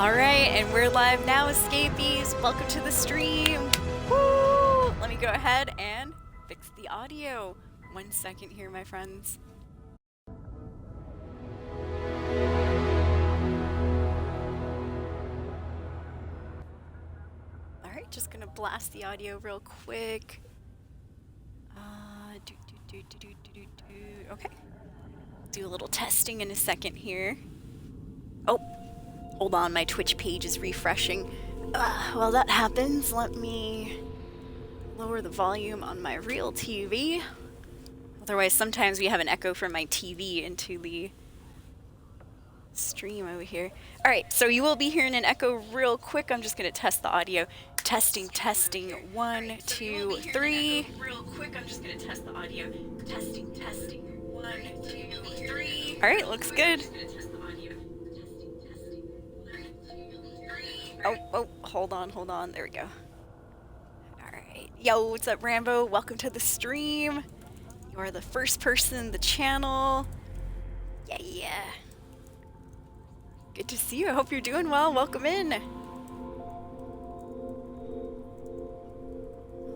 Alright, and we're live now, escapees. Welcome to the stream. Woo! Let me go ahead and fix the audio. 1 second here, my friends. Alright, just gonna blast the audio real quick. Okay. Do a little testing in a second here. Oh. Hold on, my Twitch page is refreshing. While that happens, let me lower the volume on my real TV. Otherwise, sometimes we have an echo from my TV into the stream over here. Alright, so you will be hearing an echo real quick. I'm just going to test the audio. Testing, testing. 1, 2, 3. Real quick, I'm just going to test the audio. Testing, testing. 1, 2, 3. Alright, looks good. Oh, hold on. There we go. Alright. Yo, what's up, Rambo? Welcome to the stream. You are the first person in the channel. Yeah. Good to see you. I hope you're doing well. Welcome in.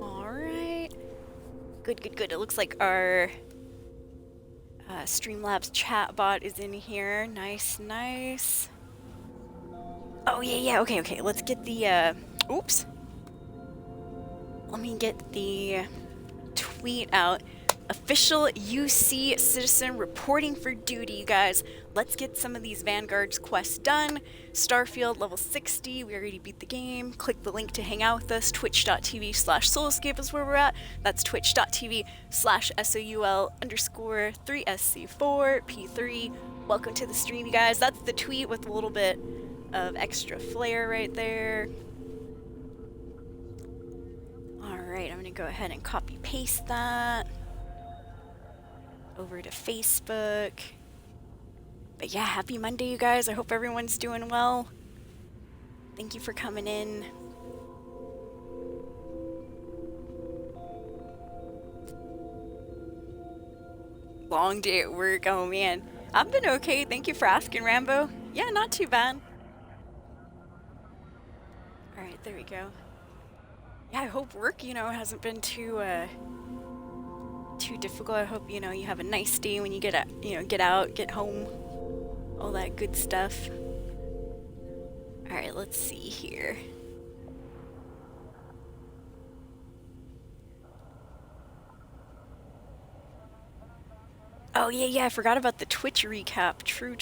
Alright. Good. It looks like our Streamlabs chatbot is in here. Nice. Oh, yeah, okay, let's get the, oops. Let me get the tweet out. Official UC citizen reporting for duty, you guys. Let's get some of these Vanguard's quests done. Starfield, level 60, we already beat the game. Click the link to hang out with us. Twitch.tv/Soulscape is where we're at. That's twitch.tv/SOUL_3SC4P3. Welcome to the stream, you guys. That's the tweet with a little bit of extra flair right there. Alright, I'm gonna go ahead and copy paste that over to Facebook. But yeah, happy Monday, you guys. I hope everyone's doing well. Thank you for coming in. Long day at work. Oh man, I've been okay. Thank you for asking, Rambo. Yeah, not too bad. Alright, there we go. Yeah, I hope work, hasn't been too difficult. I hope, you have a nice day when you get out, get home, all that good stuff. Alright, let's see here. Oh, yeah, I forgot about the Twitch recap. True.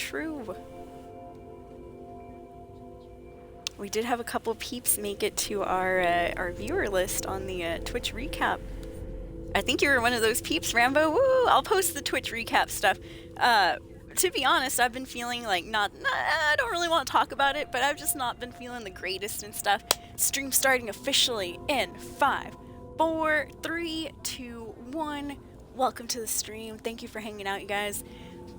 We did have a couple peeps make it to our viewer list on the Twitch recap. I think you were one of those peeps, Rambo. Woo! I'll post the Twitch recap stuff. To be honest, I've been feeling like I don't really want to talk about it, but I've just not been feeling the greatest and stuff. Stream starting officially in 5, 4, 3, 2, 1. Welcome to the stream. Thank you for hanging out, you guys.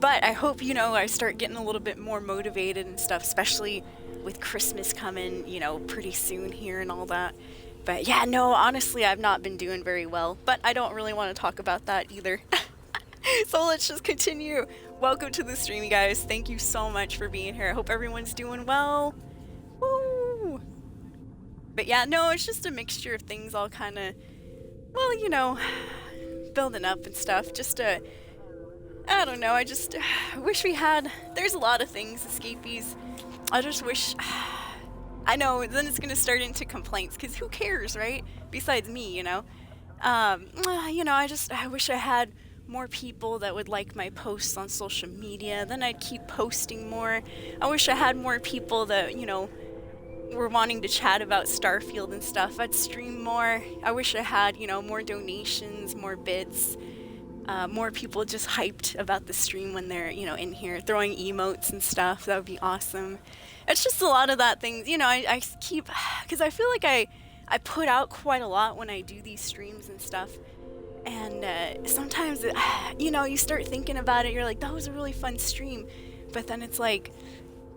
But I hope, I start getting a little bit more motivated and stuff, especially with Christmas coming, pretty soon here and all that. But yeah, no, honestly, I've not been doing very well, but I don't really want to talk about that either. So let's just continue. Welcome to the stream, you guys. Thank you so much for being here. I hope everyone's doing well. Woo! But yeah, no, it's just a mixture of things all kind of, well, building up and stuff. Just I don't know, I just wish we had, there's a lot of things, escapees. I just wish, I know, then it's gonna start into complaints, because who cares, right? Besides me, I wish I had more people that would like my posts on social media, then I'd keep posting more. I wish I had more people that, were wanting to chat about Starfield and stuff. I'd stream more. I wish I had, more donations, more bits. More people just hyped about the stream when they're, in here throwing emotes and stuff. That would be awesome. It's just a lot of that things, I keep, because I feel like I put out quite a lot when I do these streams and stuff. And sometimes, you start thinking about it, you're like, that was a really fun stream. But then it's like,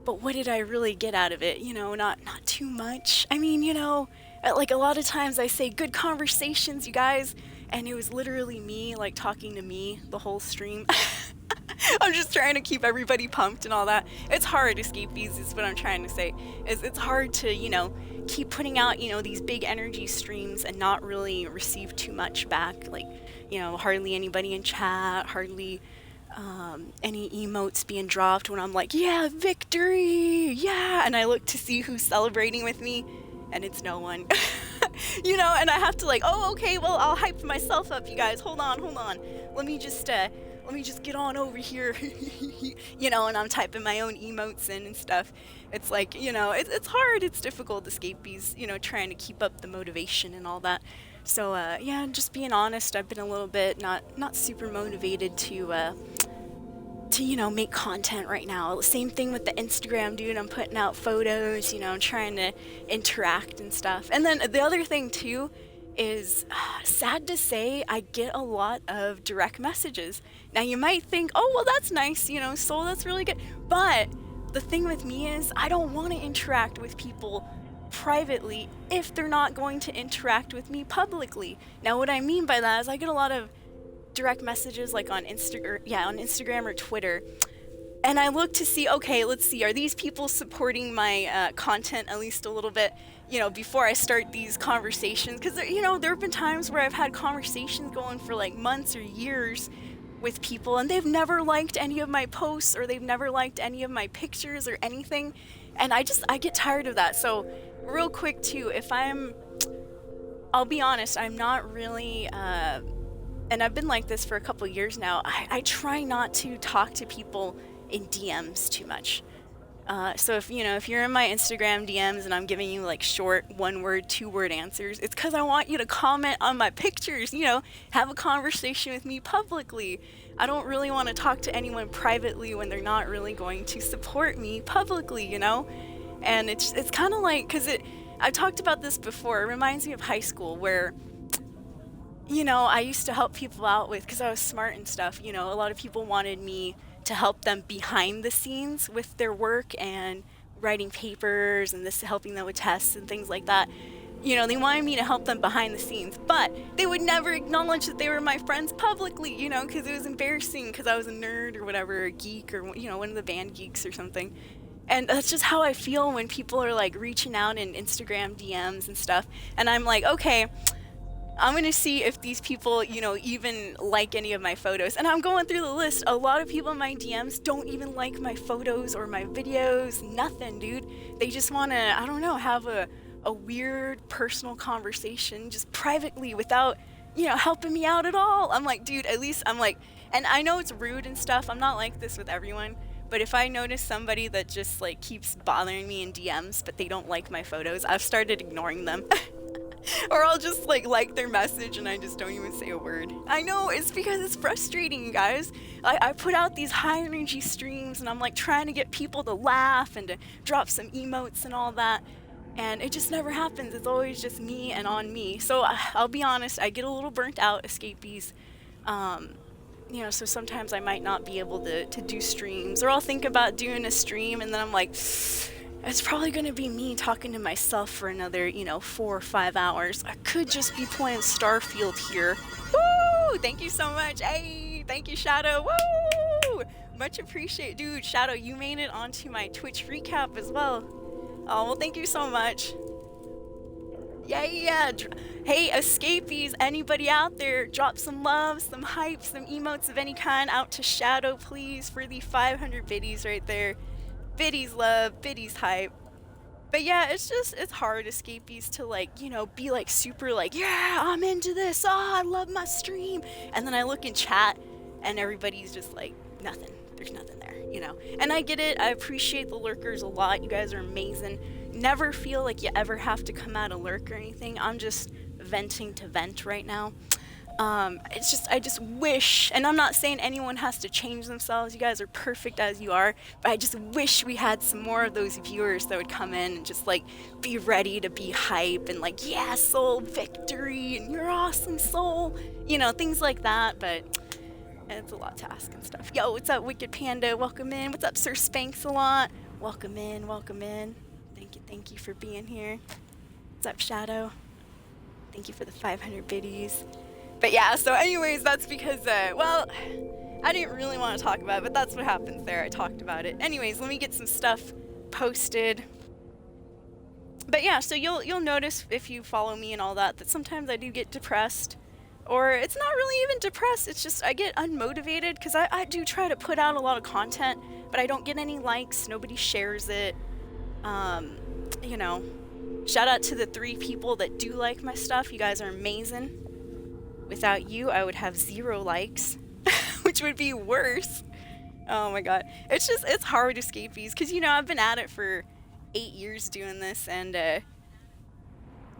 but what did I really get out of it? Not too much. I mean, like a lot of times I say good conversations, you guys. And it was literally me, like, talking to me the whole stream. I'm just trying to keep everybody pumped and all that. It's hard, escapees is what I'm trying to say. It's hard to, you know, keep putting out, you know, these big energy streams and not really receive too much back. Like, you know, hardly anybody in chat, hardly any emotes being dropped when I'm like, yeah, victory, yeah. And I look to see who's celebrating with me, and it's no one. You know, and I have to like, oh, okay, well, I'll hype myself up, you guys. Hold on. Let me just get on over here. You know, and I'm typing my own emotes in and stuff. It's like, you know, it's hard. It's difficult, escapees, you know, trying to keep up the motivation and all that. So, yeah, just being honest, I've been a little bit not super motivated to, you know, make content right now. Same thing with the Instagram, dude. I'm putting out photos, you know, I'm trying to interact and stuff. And then the other thing too is, sad to say, I get a lot of direct messages. Now you might think, oh, well, that's nice, you know, Soul, that's really good. But the thing with me is I don't want to interact with people privately if they're not going to interact with me publicly. Now what I mean by that is I get a lot of direct messages like on Instagram or Twitter, and I look to see, okay, let's see, are these people supporting my content at least a little bit, you know, before I start these conversations? Because, you know, there have been times where I've had conversations going for like months or years with people, and they've never liked any of my posts, or they've never liked any of my pictures or anything, and I get tired of that. So real quick too, I'll be honest, I'm not really and I've been like this for a couple years now. I try not to talk to people in DMs too much. So if you're in my Instagram DMs and I'm giving you like short 1-word, 2-word answers, it's because I want you to comment on my pictures, you know, have a conversation with me publicly. I don't really want to talk to anyone privately when they're not really going to support me publicly, you know? And it's kind of like, I've talked about this before. It reminds me of high school where, you know, I used to help people out because I was smart and stuff. You know, a lot of people wanted me to help them behind the scenes with their work and writing papers and helping them with tests and things like that. You know, they wanted me to help them behind the scenes, but they would never acknowledge that they were my friends publicly, you know, because it was embarrassing because I was a nerd or whatever, a geek, or, you know, one of the band geeks or something. And that's just how I feel when people are like reaching out in Instagram DMs and stuff. And I'm like, okay, I'm going to see if these people, you know, even like any of my photos. And I'm going through the list. A lot of people in my DMs don't even like my photos or my videos. Nothing, dude. They just want to, I don't know, have a weird personal conversation just privately without, you know, helping me out at all. I'm like, dude, at least I'm like, and I know it's rude and stuff. I'm not like this with everyone. But if I notice somebody that just like keeps bothering me in DMs, but they don't like my photos, I've started ignoring them. Or I'll just like their message and I just don't even say a word. I know, it's because it's frustrating, you guys. I put out these high energy streams and I'm like trying to get people to laugh and to drop some emotes and all that. And it just never happens. It's always just me and on me. So I'll be honest, I get a little burnt out, escapees. You know, so sometimes I might not be able to do streams, or I'll think about doing a stream and then I'm like, it's probably going to be me talking to myself for another, you know, 4 or 5 hours. I could just be playing Starfield here. Woo! Thank you so much. Hey, thank you, Shadow. Woo! Much appreciated. Dude, Shadow, you made it onto my Twitch recap as well. Oh, well, thank you so much. Yeah. Hey, escapees, anybody out there, drop some love, some hype, some emotes of any kind out to Shadow, please, for the 500 biddies right there. Biddies love, biddies hype. But yeah, it's hard, escapees, to like, you know, be like super like, yeah, I'm into this, I love my stream. And then I look in chat and everybody's just like, nothing. There's nothing there, you know. And I get it, I appreciate the lurkers a lot. You guys are amazing. Never feel like you ever have to come out a lurk or anything. I'm just venting to vent right now. I just wish, and I'm not saying anyone has to change themselves, you guys are perfect as you are, but I just wish we had some more of those viewers that would come in and just like be ready to be hype and like, yeah, Soul, victory, and you're awesome, Soul, you know, things like that. But it's a lot to ask and stuff. Yo, what's up, Wicked Panda? Welcome in. What's up, Sir Spanks a lot? Welcome in. Thank you for being here. What's up, Shadow? Thank you for the 500 biddies. But yeah, so anyways, that's because, well, I didn't really want to talk about it, but that's what happens there. I talked about it. Anyways, let me get some stuff posted. But yeah, so you'll notice if you follow me and all that sometimes I do get depressed. Or it's not really even depressed, it's just I get unmotivated because I do try to put out a lot of content, but I don't get any likes, nobody shares it. You know, shout out to the 3 people that do like my stuff. You guys are amazing. Without you, I would have 0 likes, which would be worse. Oh my god. It's hard to escape these because, you know, I've been at it for 8 years doing this, and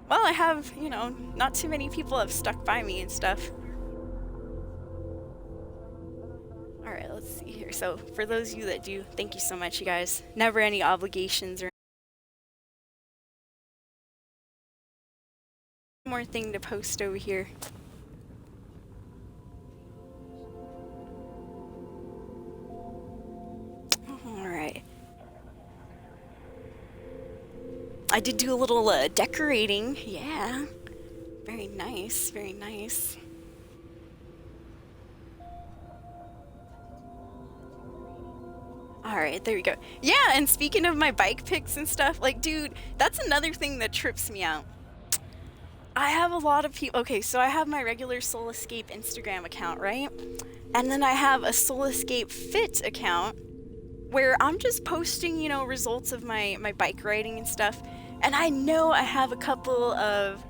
well, I have, you know, not too many people have stuck by me and stuff. Alright, let's see here. So, for those of you that do, thank you so much, you guys. Never any obligations or more thing to post over here. Alright. I did do a little decorating, yeah. Very nice, very nice. Alright, there we go. Yeah, and speaking of my bike pics and stuff, like, dude, that's another thing that trips me out. I have a lot of people. Okay, so I have my regular Soul Escape Instagram account, right? And then I have a Soul Escape Fit account where I'm just posting, you know, results of my bike riding and stuff. And I know I have a couple of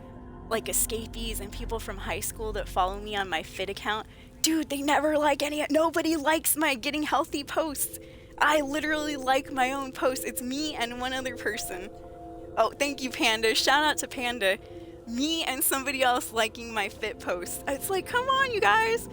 like escapees and people from high school that follow me on my Fit account. Dude, they never like nobody likes my getting healthy posts. I literally like my own posts. It's me and one other person. Oh, thank you, Panda. Shout out to Panda. Me and somebody else liking my Fit posts. It's like, come on, you guys.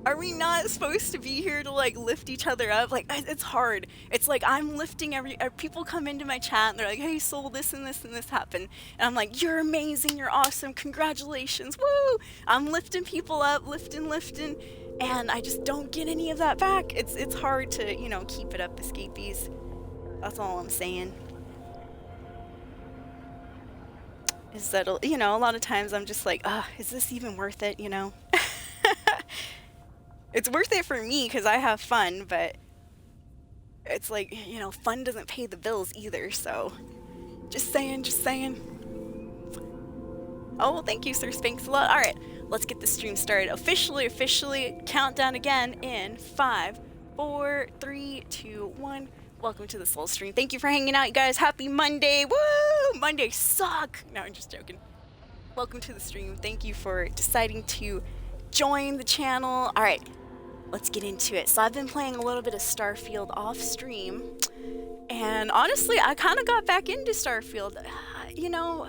Are we not supposed to be here to like lift each other up? Like, it's hard. It's like I'm lifting people come into my chat and they're like, hey Soul, this and this and this happened. And I'm like, you're amazing, you're awesome, congratulations, woo! I'm lifting people up, lifting, and I just don't get any of that back. It's hard to, you know, keep it up, escapees. That's all I'm saying. Is that, you know, a lot of times I'm just like, is this even worth it, you know? It's worth it for me because I have fun, but it's like, you know, fun doesn't pay the bills either, so just saying. Oh, well, thank you, Sir Spanx a lot. All right, let's get the stream started. Officially, countdown again in 5, 4, 3, 2, 1. Welcome to the Soul Stream. Thank you for hanging out, you guys. Happy Monday. Woo! Mondays suck. No, I'm just joking. Welcome to the stream. Thank you for deciding to join the channel. All right, let's get into it. So I've been playing a little bit of Starfield off stream, and honestly, I kind of got back into Starfield. You know,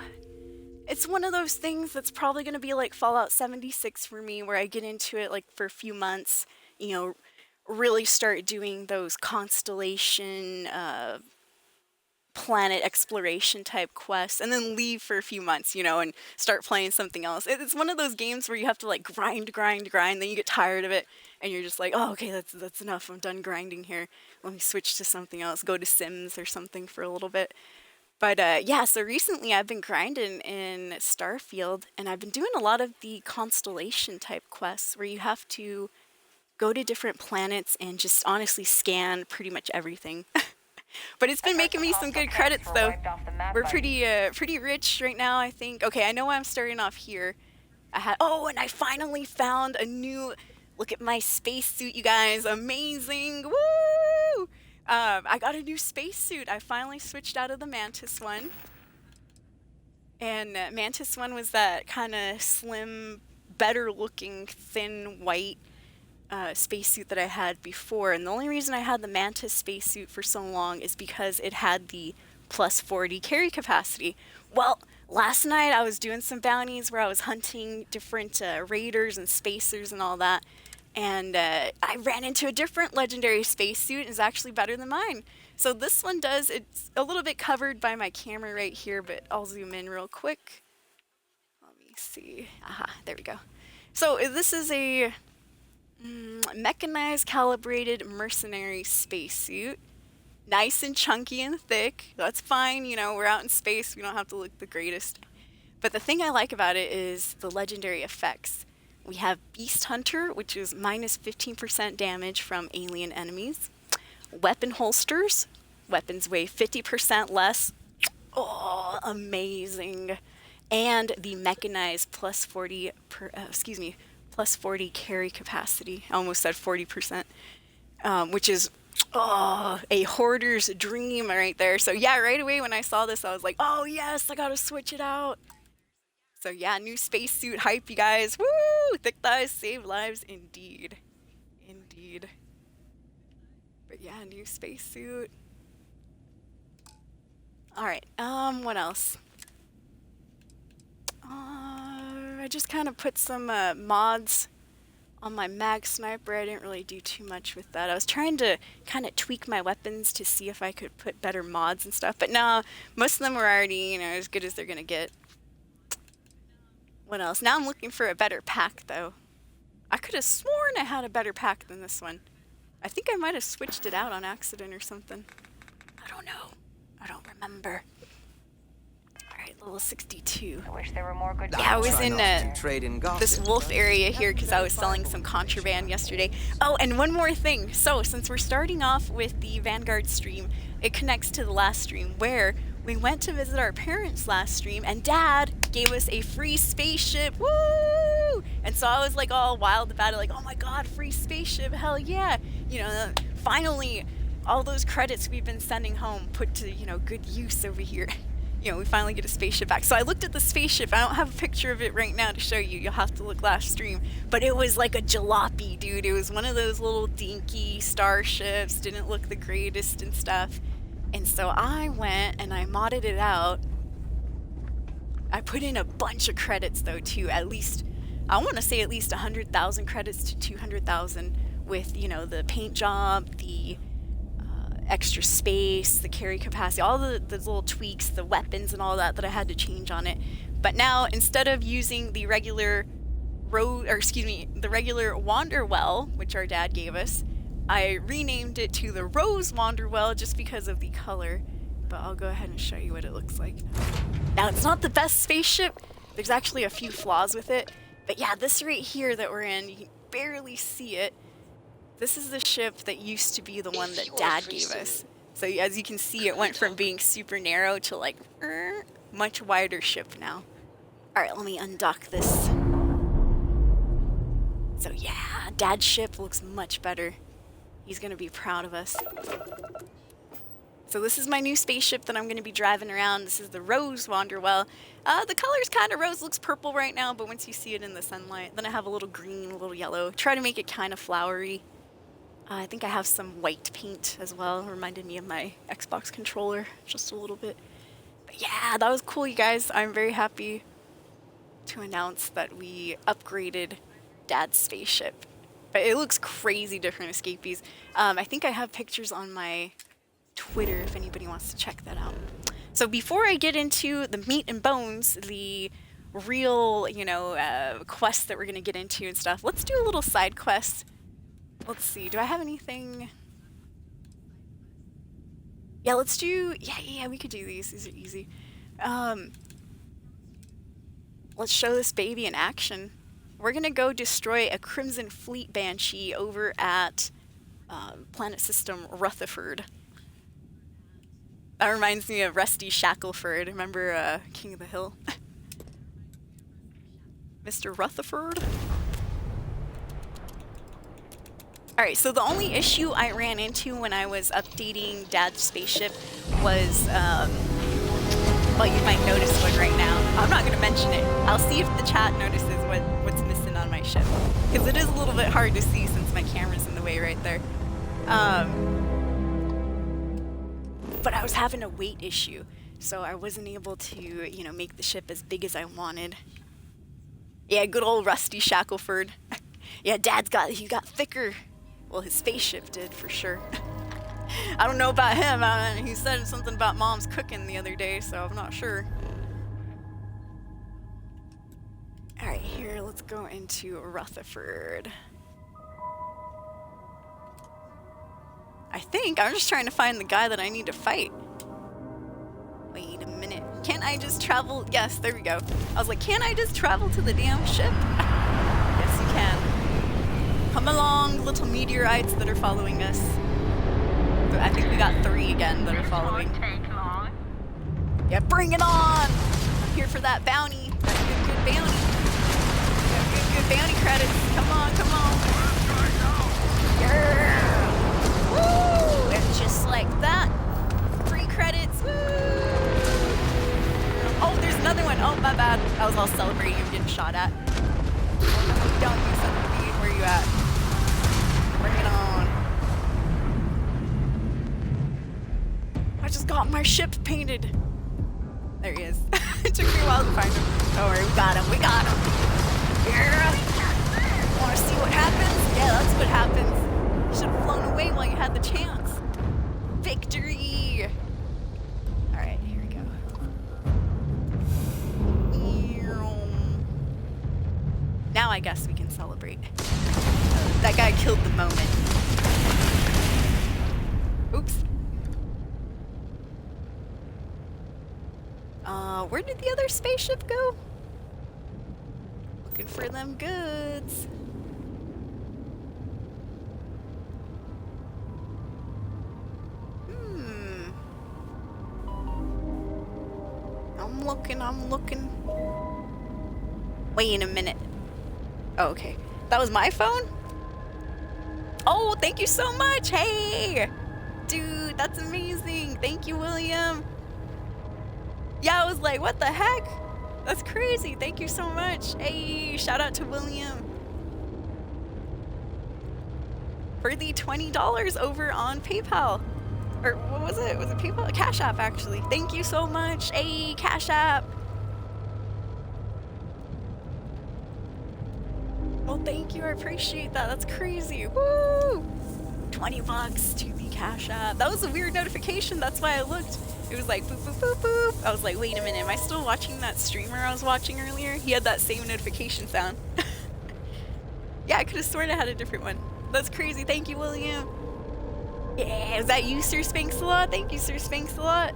it's one of those things that's probably going to be like Fallout 76 for me, where I get into it like for a few months, you know, really start doing those constellation, planet exploration type quests, and then leave for a few months, you know, and start playing something else. It's one of those games where you have to like grind, then you get tired of it, and you're just like, oh, okay, that's enough. I'm done grinding here. Let me switch to something else. Go to Sims or something for a little bit. But yeah, so recently I've been grinding in Starfield, and I've been doing a lot of the constellation type quests where you have to go to different planets and just honestly scan pretty much everything. But it's been making me some good credits though. We're pretty rich right now, I think. Okay, I know I'm starting off here. And I finally found a new, look at my spacesuit, you guys, amazing, woo! I got a new spacesuit. I finally switched out of the Mantis one. And Mantis one was that kind of slim, better looking, thin, white spacesuit that I had before, and the only reason I had the Mantis spacesuit for so long is because it had the plus 40 carry capacity. Well, last night I was doing some bounties where I was hunting different raiders and spacers and all that, and I ran into a different legendary spacesuit. It's actually better than mine. So this one it's a little bit covered by my camera right here, but I'll zoom in real quick. Let me see. Aha, there we go. So this is a mechanized calibrated mercenary spacesuit. Nice and chunky and thick. That's fine, you know, we're out in space, we don't have to look the greatest. But the thing I like about it is the legendary effects. We have Beast Hunter, which is minus 15% damage from alien enemies. Weapon holsters. Weapons weigh 50% less. Oh, amazing. And the mechanized plus 40 plus 40 carry capacity. I almost said 40%, which is a hoarder's dream right there. So yeah, right away when I saw this, I was like, oh yes, I gotta switch it out. So yeah, new spacesuit hype, you guys. Woo! Thick thighs save lives indeed. Indeed. But yeah, new spacesuit. Alright, what else? I just kind of put some mods on my mag sniper. I didn't really do too much with that. I was trying to kind of tweak my weapons to see if I could put better mods and stuff. But no, most of them were already, you know, as good as they're gonna get. What else? Now I'm looking for a better pack, though. I could have sworn I had a better pack than this one. I think I might have switched it out on accident or something. I don't know. I don't remember. Alright, level 62. I wish there were more good. Yeah, I was in this wolf area here because I was selling some contraband yesterday. Oh, and one more thing. So, since we're starting off with the Vanguard stream, it connects to the last stream where we went to visit our parents last stream and Dad gave us a free spaceship. Woo! And so I was like all wild about it, like, oh my god, free spaceship, hell yeah. You know, finally, all those credits we've been sending home put to, you know, good use over here. You know, we finally get a spaceship back. So I looked at the spaceship. I don't have a picture of it right now to show you. You'll have to look last stream. But it was like a jalopy, dude. It was one of those little dinky starships. Didn't look the greatest and stuff. And so I went and I modded it out. I put in a bunch of credits though too. At least, I want to say at least 100,000 credits to 200,000 with, you know, the paint job, the extra space, the carry capacity, all the little tweaks, the weapons and all that I had to change on it. But now instead of using the regular the regular Wanderwell, which our dad gave us, I renamed it to the Rose Wanderwell just because of the color. But I'll go ahead and show you what it looks like. Now it's not the best spaceship. There's actually a few flaws with it. But yeah, this right here that we're in, you can barely see it. This is the ship that used to be the one that Dad gave us. So as you can see, it went from being super narrow to like much wider ship now. Alright, let me undock this. So yeah, Dad's ship looks much better. He's gonna be proud of us. So this is my new spaceship that I'm going to be driving around. This is the Rose Wanderwell. The color's kind of rose, looks purple right now, but once you see it in the sunlight, then I have a little green, a little yellow. Try to make it kind of flowery. I think I have some white paint as well. Reminded me of my Xbox controller just a little bit. But yeah, that was cool, you guys. I'm very happy to announce that we upgraded Dad's spaceship. But it looks crazy different, Escapees. I think I have pictures on my Twitter if anybody wants to check that out. So before I get into the meat and bones, the real, you know, quests that we're going to get into and stuff, let's do a little side quest. Let's see, do I have anything? Yeah, let's do, yeah, we could do these. These are easy. Let's show this baby in action. We're going to go destroy a Crimson Fleet Banshee over at planet system Rutherford. That reminds me of Rusty Shackleford. Remember King of the Hill? Mr. Rutherford? Alright, so the only issue I ran into when I was updating Dad's spaceship was, well, you might notice one right now. I'm not going to mention it. I'll see if the chat notices what's missing on my ship. Because it is a little bit hard to see since my camera's in the way right there. But I was having a weight issue, so I wasn't able to, you know, make the ship as big as I wanted. Yeah, good old Rusty Shackleford. Yeah, he got thicker. Well, his spaceship did, for sure. I don't know about him. He said something about Mom's cooking the other day, so I'm not sure. Alright, here, let's go into Rutherford. I'm just trying to find the guy that I need to fight. Wait a minute. Can't I just travel? Yes, there we go. I was like, can't I just travel to the damn ship? Yes, Come along, little meteorites that are following us. I think we got 3 again that are following. Yeah, bring it on! I'm here for that bounty. That good bounty. Good bounty credits. Come on, come on. Yeah! Woo! And just like that. Free credits. Woo! Oh, there's another one. Oh, my bad. I was all celebrating and getting shot at. Oh, no, you don't use something. Where you at? Bring it on. I just got my ship painted. There he is. It took me a while to find him. Don't worry, we got him. We got him. Yeah. Want to see what happens? Yeah, that's what happens. You should have flown away while you had the chance. Victory. All right, here we go. Now I guess we can celebrate. That guy killed the moment. Oops. Where did the other spaceship go? Looking for them goods. I'm looking. Wait a minute. Oh, okay. That was my phone? Oh, thank you so much. Hey! Dude, that's amazing. Thank you, William. Yeah, I was like, what the heck? That's crazy. Thank you so much. Hey, shout out to William. For the $20 over on PayPal. Or what was it? Was it PayPal? Cash App, actually. Thank you so much. Hey, Cash App. Well, thank you. I appreciate that. That's crazy. Woo! $20 to the Cash App. That was a weird notification. That's why I looked. It was like boop, boop, boop, boop. I was like, wait a minute. Am I still watching that streamer I was watching earlier? He had that same notification sound. Yeah, I could have sworn I had a different one. That's crazy. Thank you, William. Yeah, is that you, Sir Spanks-a-Lot? Thank you, Sir Spanks-a-Lot.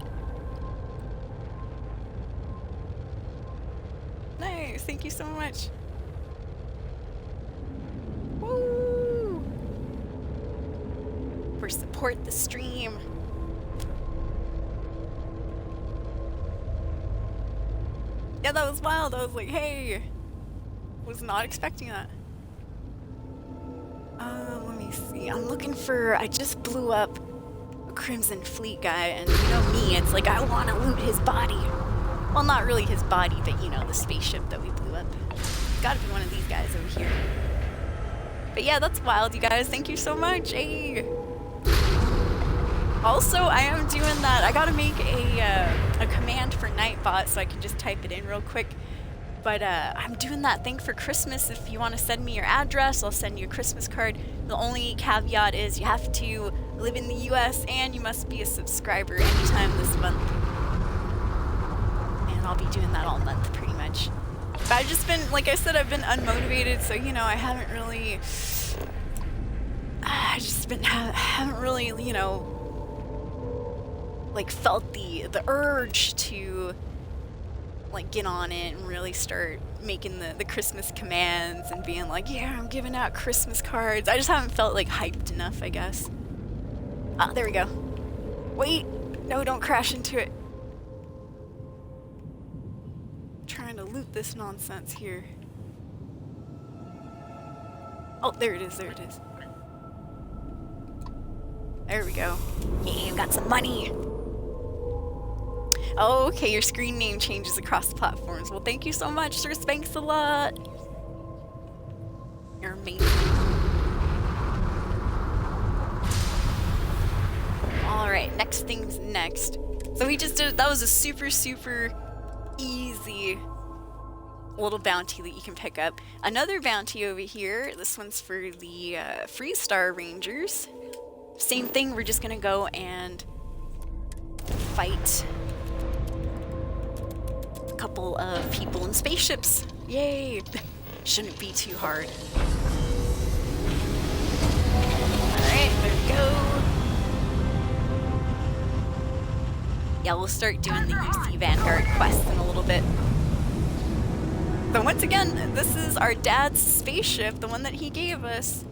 Nice. Thank you so much. Woo! For support the stream. Yeah, that was wild. I was like, hey. Was not expecting that. Let me see. I'm looking for... I just blew up a Crimson Fleet guy, and you know me, it's like I want to loot his body. Well, not really his body, but you know, the spaceship that we blew up. Gotta be one of these guys over here. But yeah, that's wild, you guys. Thank you so much. Hey. Also, I am doing that. I gotta make a command for Nightbot so I can just type it in real quick. But I'm doing that thing for Christmas. If you want to send me your address, I'll send you a Christmas card. The only caveat is you have to live in the US and you must be a subscriber anytime this month. And I'll be doing that all month pretty much. But I've just been, like I said, I've been unmotivated, so you know, I haven't really... I just been, haven't really, you know, like felt the urge to like get on it and really start making the Christmas commands and being like, yeah, I'm giving out Christmas cards. I just haven't felt like hyped enough, I guess. Ah, there we go. Wait, no, don't crash into it. I'm trying to loot this nonsense here. Oh, there it is, there it is. There we go. Yeah, got some money. Oh, okay, your screen name changes across the platforms. Well, thank you so much, Sir Spanks-a-Lot. You're amazing. Alright, next thing's next. So we just did, that was a super easy little bounty that you can pick up. Another bounty over here. This one's for the Freestar Rangers. Same thing, we're just gonna go and fight a couple of people in spaceships. Yay! Shouldn't be too hard. Alright, there we go. Yeah, we'll start doing the UC Vanguard quest in a little bit. But once again, this is our dad's spaceship, the one that he gave us.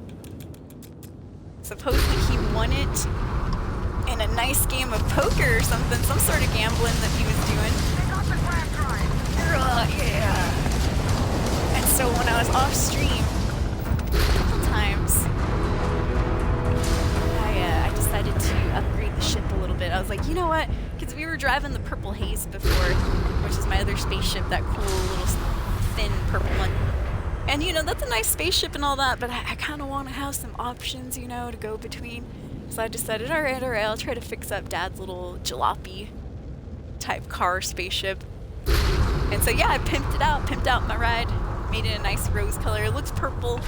Supposedly he won it in a nice game of poker or something, some sort of gambling that he was doing. Yeah. And so when I was off stream, a couple times, I decided to upgrade the ship a little bit. I was like, you know what? Because we were driving the Purple Haze before, which is my other spaceship, that cool little thin purple one. And you know, that's a nice spaceship and all that, but I kind of want to have some options, you know, to go between. So I decided, all right, I'll try to fix up Dad's little jalopy type car spaceship. And so yeah, I pimped out my ride, made it a nice rose color. It looks purple,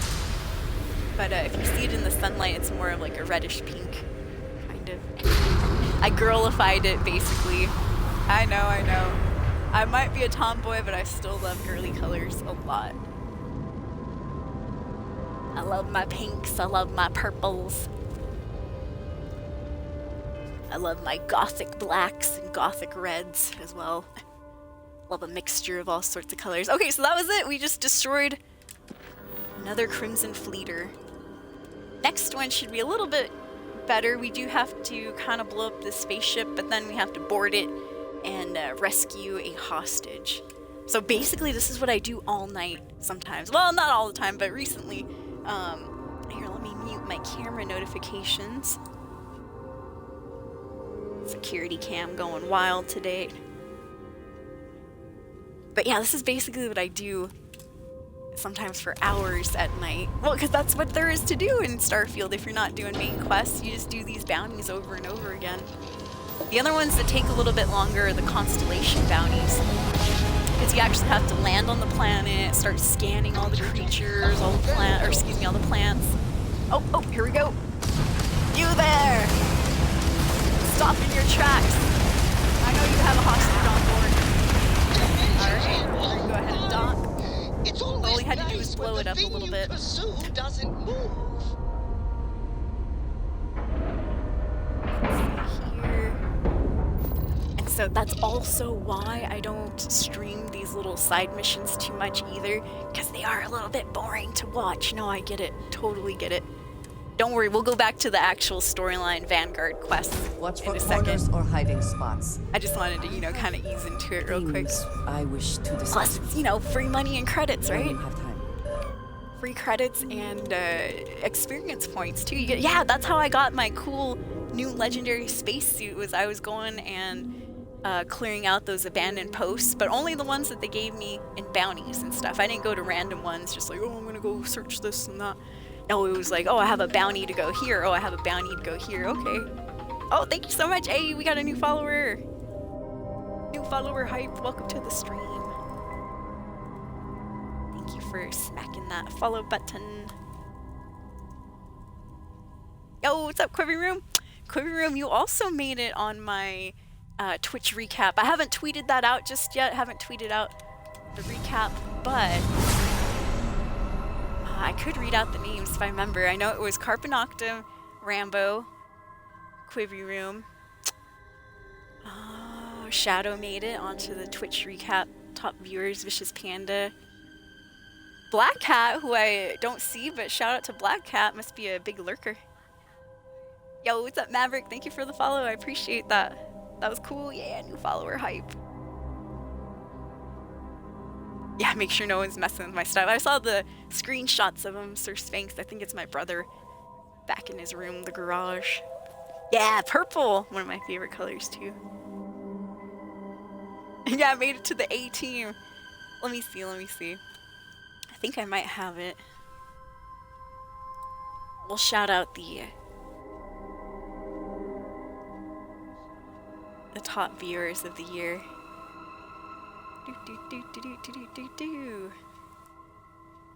but if you see it in the sunlight, it's more of like a reddish pink, kind of. I girlified it, basically. I know. I might be a tomboy, but I still love girly colors a lot. I love my pinks, I love my purples. I love my gothic blacks and gothic reds as well. Love a mixture of all sorts of colors. Okay, so that was it. We just destroyed another Crimson Fleeter. Next one should be a little bit better. We do have to kind of blow up the spaceship, but then we have to board it and rescue a hostage. So basically this is what I do all night sometimes. Well, not all the time, but recently. Here, let me mute my camera notifications. Security cam going wild today. But yeah, this is basically what I do sometimes for hours at night. Well, because that's what there is to do in Starfield. If you're not doing main quests, you just do these bounties over and over again. The other ones that take a little bit longer are the constellation bounties. Because you actually have to land on the planet, start scanning all the creatures, all the plants. Oh, here we go. You there! Stop in your tracks. I know you have a hostage on board. Alright, go ahead and dock. All we had to do was blow it up a little bit. Doesn't move. Let's see here. And so that's also why I don't stream these little side missions too much either, because they are a little bit boring to watch. No, I get it. Totally get it. Don't worry, we'll go back to the actual storyline Vanguard quests Watch in for a second. corners or hiding spots. I just wanted to, you know, kind of ease into it real quick. Things I wish to discuss. Plus, it's, you know, free money and credits, When right? you have time. Free credits and experience points too. You get, yeah, that's how I got my cool new legendary spacesuit. Was I was going and clearing out those abandoned posts, but only the ones that they gave me in bounties and stuff. I didn't go to random ones, just like, oh, I'm gonna go search this and that. No, it was like, oh, I have a bounty to go here. Oh, I have a bounty to go here. Okay. Oh, thank you so much. Hey, we got a new follower. New follower hype. Welcome to the stream. Thank you for smacking that follow button. Yo, what's up, Quiver Room? Quiver Room, you also made it on my Twitch recap. I haven't tweeted that out just yet. Haven't tweeted out the recap, but I could read out the names if I remember. I know it was Carpanoctum, Rambo, Quiver Room. Shadow made it onto the Twitch recap. Top viewers, Vicious Panda. Black Cat, who I don't see, but shout out to Black Cat. Must be a big lurker. Yo, what's up, Maverick? Thank you for the follow. I appreciate that. That was cool. Yeah, new follower hype. Yeah, make sure no one's messing with my stuff. I saw the screenshots of him, Sir Sphinx. I think it's my brother back in his room, the garage. Yeah, purple. One of my favorite colors, too. Yeah, I made it to the A team. Let me see. I think I might have it. We'll shout out the top viewers of the year.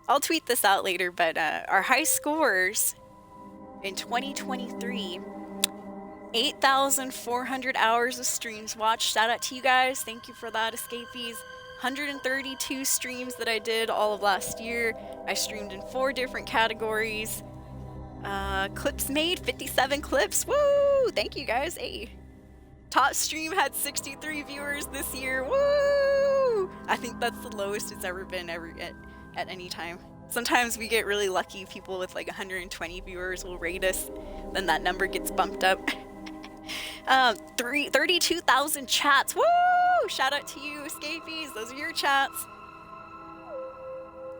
I'll tweet this out later, but our high scores in 2023, 8,400 hours of streams watched. Shout out to you guys. Thank you for that, Escapees. 132 streams that I did all of last year. I streamed in 4 different categories. Clips made, 57 clips. Woo! Thank you guys. Hey. Top stream had 63 viewers this year. Woo! I think that's the lowest it's ever been at any time. Sometimes we get really lucky. People with like 120 viewers will rate us. Then that number gets bumped up. 32,000 chats. Woo! Shout out to you, Escapees. Those are your chats.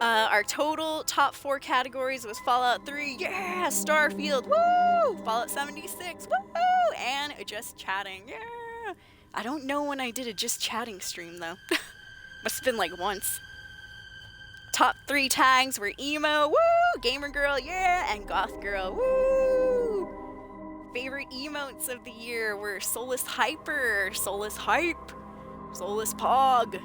Our total top 4 categories was Fallout 3. Yeah! Starfield. Woo! Fallout 76. Woo! And just chatting. Yeah! I don't know when I did a just chatting stream though. Must have been like once. Top 3 tags were emo, woo, gamer girl, yeah, and goth girl, woo. Favorite emotes of the year were Solus Hyper, Solus Hype, Solus Pog,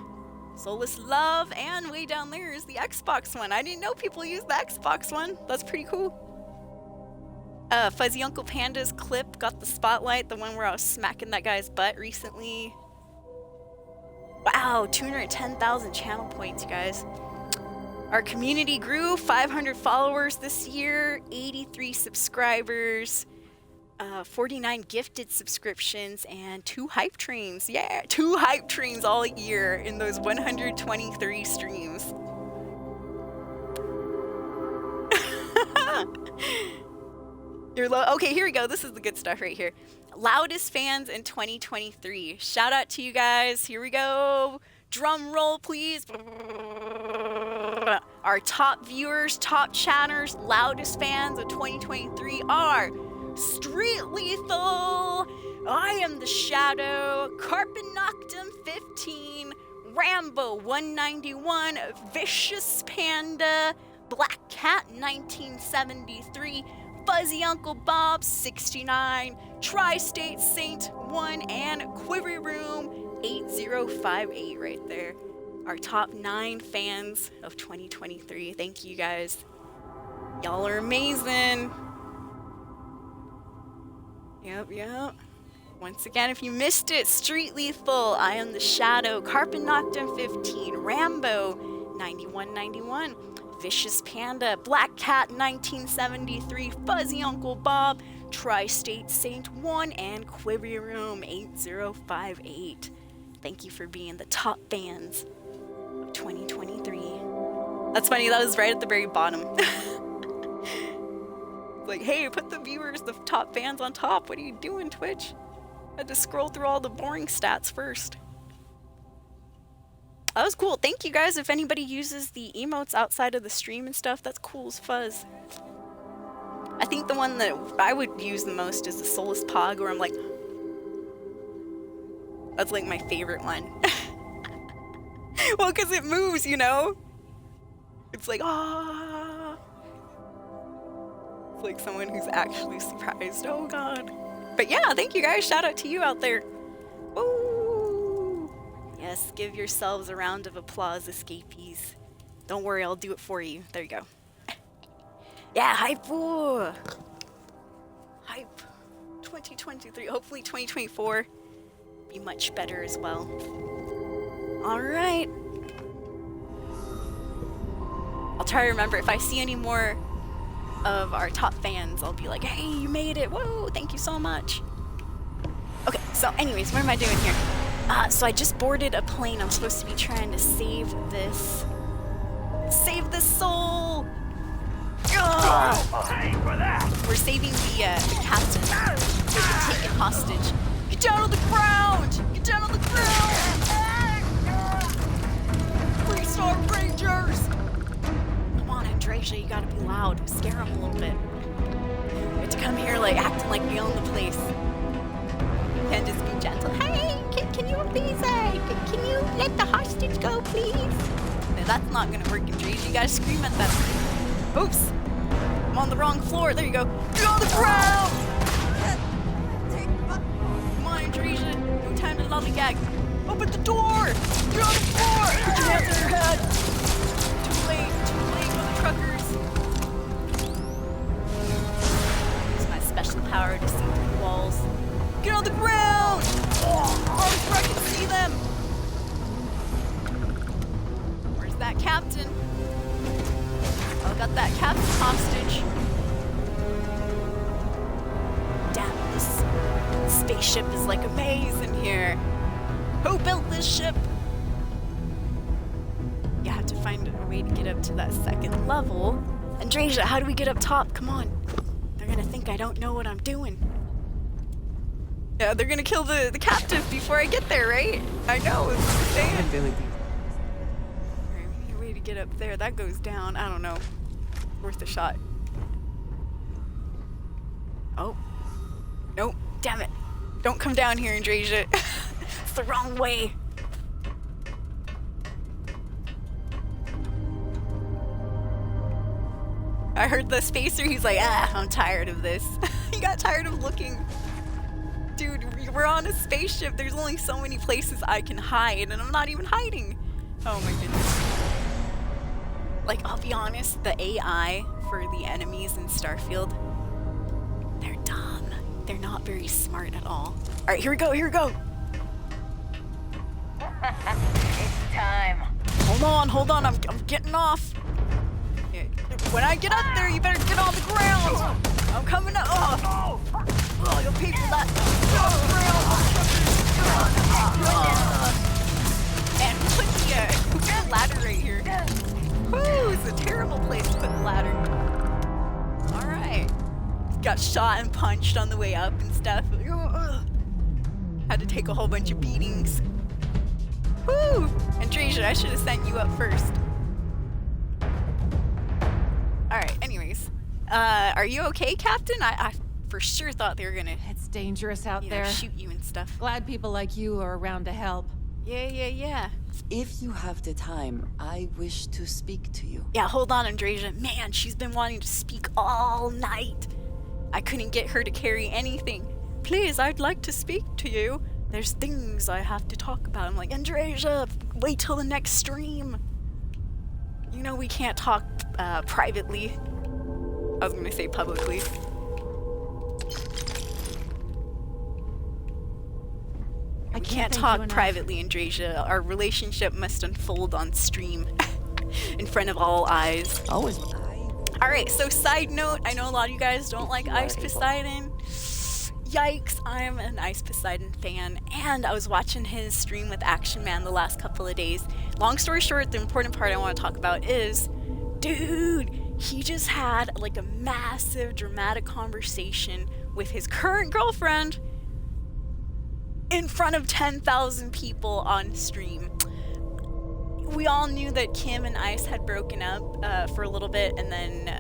Solus Love, and way down there is the Xbox one. I didn't know people use the Xbox one. That's pretty cool. Fuzzy Uncle Panda's clip got the spotlight, the one where I was smacking that guy's butt recently. Wow, 210,000 channel points, you guys. Our community grew, 500 followers this year, 83 subscribers, 49 gifted subscriptions, and 2 hype trains. Yeah, 2 hype trains all year in those 123 streams. Okay, here we go. This is the good stuff right here. Loudest fans in 2023. Shout out to you guys. Here we go. Drum roll, please. Our top viewers, top chatters, loudest fans of 2023 are Street Lethal, I Am the Shadow, Carpinoctum 15, Rambo 191, Vicious Panda, Black Cat 1973, Fuzzy Uncle Bob 69, Tri-State Saint 1, and Quivery Room 8058 right there. Our top 9 fans of 2023. Thank you guys. Y'all are amazing. Yep. Once again, if you missed it, Street Lethal, I Am the Shadow, Carpinoctum 15, Rambo 9191, Vicious Panda, Black Cat 1973, Fuzzy Uncle Bob, Tri-State Saint 1, and Quivery Room 8058. Thank you for being the top fans of 2023. That's funny, that was right at the very bottom. Like, hey, put the viewers, the top fans on top. What are you doing, Twitch? I had to scroll through all the boring stats first. That was cool. Thank you guys. If anybody uses the emotes outside of the stream and stuff, that's cool as fuzz. I think the one that I would use the most is the Solus Pog, where I'm like, that's like my favorite one. Well, because it moves, you know? It's like, ah. It's like someone who's actually surprised. Oh, God. But yeah, thank you guys. Shout out to you out there. Woo! Yes, give yourselves a round of applause, escapees. Don't worry, I'll do it for you. There you go. Yeah, hype. Woo. Hype. 2023. Hopefully 2024 be much better as well. All right. I'll try to remember if I see any more of our top fans, I'll be like, hey, you made it. Whoa, thank you so much. Okay, so anyways, what am I doing here? So I just boarded a plane. I'm supposed to be trying to save this soul. We're saving the captain. They've been taken hostage. Get down on the ground! Get down on the ground! 3-star Rangers! Come on, Andresia, you gotta be loud. Scare him a little bit. You have to come here like acting like we own the place. And just be gentle. Hey, can you please, can you let the hostage go, please? No, that's not gonna work, Andresia. You gotta scream at them. Oops. I'm on the wrong floor. There you go. Get on the ground! Come on, Andresia. No time to lollygag. Open the door! You're on the floor! Put your hands on your head! Too late for the truckers. Use my special power to see through the walls. Get on the ground! Oh, I can see them! Where's that captain? Oh, got that captain hostage. Damn, this spaceship is like a maze in here. Who built this ship? You have to find a way to get up to that second level. Andrasia, how do we get up top? Come on. They're gonna think I don't know what I'm doing. Yeah, they're gonna kill the captive before I get there, right? I know, it's insane. Alright, we need a way to get up there. That goes down. I don't know. Worth a shot. Oh. Nope. Damn it. Don't come down here, Andrasia. It's the wrong way. I heard the spacer, he's like, I'm tired of this. He got tired of looking. Dude, we're on a spaceship. There's only so many places I can hide, and I'm not even hiding. Oh my goodness. Like, I'll be honest, the AI for the enemies in Starfield, they're dumb. They're not very smart at all. Alright, here we go, here we go. It's time. Hold on, I'm getting off. When I get up there, you better get on the ground. I'm coming up. Oh, you'll pay for that. And put the ladder right here. Woo, it's a terrible place to put the ladder. Alright. Got shot and punched on the way up and stuff. Had to take a whole bunch of beatings. Woo! Andrasia, I should have sent you up first. Alright, anyways. Are you okay, Captain? I for sure thought they were gonna... It's dangerous out there. Shoot you and stuff. Glad people like you are around to help. Yeah. If you have the time, I wish to speak to you. Yeah, hold on, Andrasia. Man, she's been wanting to speak all night. I couldn't get her to carry anything. Please, I'd like to speak to you. There's things I have to talk about. I'm like, Andrasia, wait till the next stream. You know we can't talk privately. I was gonna say publicly. I can't talk privately, Andrasia. Our relationship must unfold on stream. In front of all eyes. Always. Alright, so side note, I know a lot of you guys don't like Ice Poseidon. Yikes, I'm an Ice Poseidon fan, and I was watching his stream with Action Man the last couple of days. Long story short, the important part I want to talk about is, dude, he just had like a massive dramatic conversation with his current girlfriend in front of 10,000 people on stream. We all knew that Kim and Ice had broken up for a little bit, and then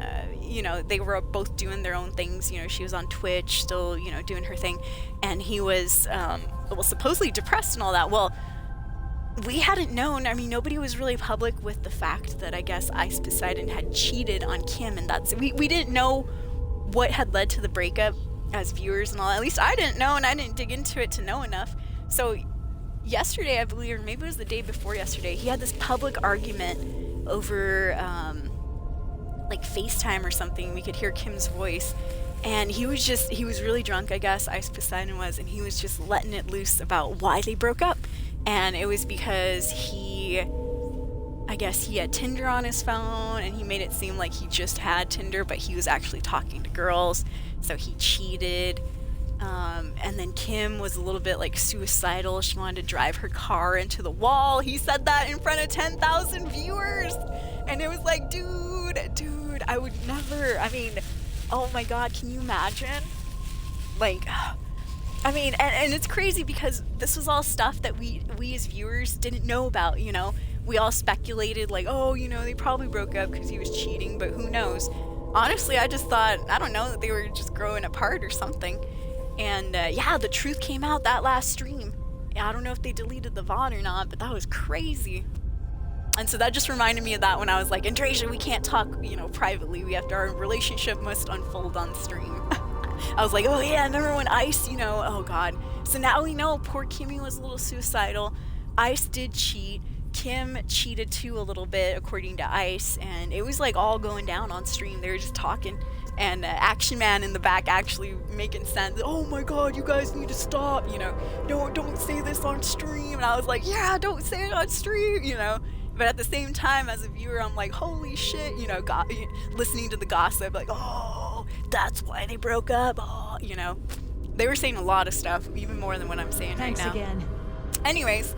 you know, they were both doing their own things. You know, she was on Twitch still, you know, doing her thing, and he was well, supposedly depressed and all that. Well, we hadn't known. I mean, nobody was really public with the fact that I guess Ice Poseidon had cheated on Kim, and that's we didn't know what had led to the breakup as viewers and all. At least I didn't know, and I didn't dig into it to know enough. So yesterday, I believe, or maybe it was the day before yesterday, he had this public argument over like FaceTime or something. We could hear Kim's voice, and he was really drunk, I guess, Ice Poseidon was, and he was just letting it loose about why they broke up. And it was because I guess he had Tinder on his phone, and he made it seem like he just had Tinder, but he was actually talking to girls, so he cheated. And then Kim was a little bit like suicidal. She wanted to drive her car into the wall. He said that in front of 10,000 viewers, and it was like, dude, I would never. I mean, oh my god, can you imagine? Like, I mean, and it's crazy because this was all stuff that we as viewers didn't know about, you know? We all speculated like, oh, you know, they probably broke up because he was cheating, but who knows? Honestly, I just thought, I don't know, that they were just growing apart or something. And yeah, the truth came out that last stream. I don't know if they deleted the VOD or not, but that was crazy. And so that just reminded me of that when I was like, Andrasia, we can't talk, you know, privately. Our relationship must unfold on stream. I was like, oh yeah, remember when Ice, you know, oh god. So now we know poor Kimmy was a little suicidal. Ice did cheat. Kim cheated too a little bit, according to Ice, and it was like all going down on stream. They were just talking, and Action Man in the back actually making sense. Oh my god, you guys need to stop, you know, don't say this on stream. And I was like, yeah, don't say it on stream, you know. But at the same time, as a viewer, I'm like, holy shit, you know, listening to the gossip, like, oh, that's why they broke up, oh, you know. They were saying a lot of stuff, even more than what I'm saying right now. Thanks again. Anyways,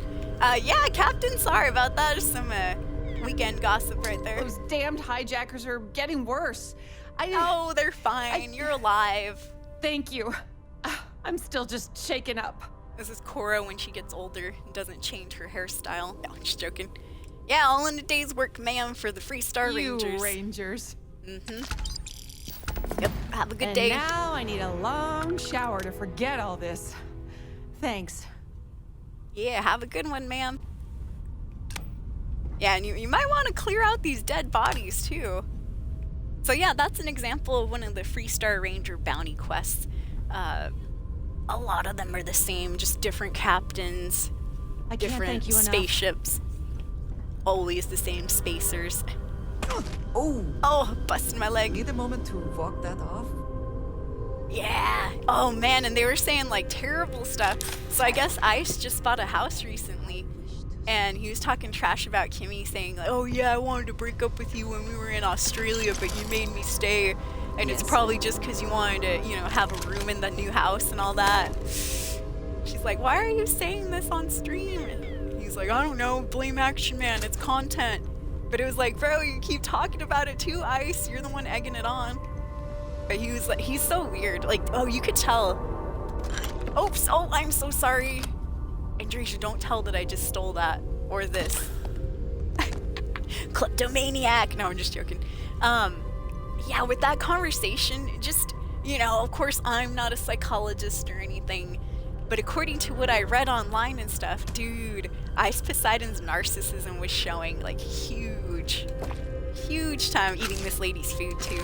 yeah, Captain, sorry about that. There's some weekend gossip right there. Those damned hijackers are getting worse. Oh, they're fine. You're alive. Thank you. I'm still just shaken up. This is Cora when she gets older and doesn't change her hairstyle. No, I'm just joking. Yeah, all in a day's work, ma'am, for the Free Star Rangers. You Rangers. Yep, have a good And day. now I need a long shower to forget all this. Thanks. Yeah, have a good one, ma'am. Yeah, and you might want to clear out these dead bodies, too. So yeah, that's an example of one of the Free Star Ranger bounty quests. A lot of them are the same, just different captains, I can't different thank you enough. spaceships. Always the same spacers. Oh, Oh, busting my leg. need a moment to walk that off? Yeah. Oh man, and they were saying like terrible stuff. So I guess Ice just bought a house recently, and he was talking trash about Kimmy, saying like, "Oh yeah, I wanted to break up with you when we were in Australia, but you made me stay, and it's Yes. probably just because you wanted to, you know, have a room in the new house and all that." She's like, "Why are you saying this on stream?" And he's like, "I don't know. Blame Action Man. It's content." But it was like, bro, you keep talking about it too, Ice. You're the one egging it on. But he was like, he's so weird. Like, oh, you could tell. Oops. Oh, I'm so sorry. Andresia, don't tell that I just stole that or this. Kleptomaniac. No, I'm just joking. Yeah, with that conversation, just, you know, of course, I'm not a psychologist or anything, but according to what I read online and stuff, dude, Ice Poseidon's narcissism was showing, like, huge time eating this lady's food, too.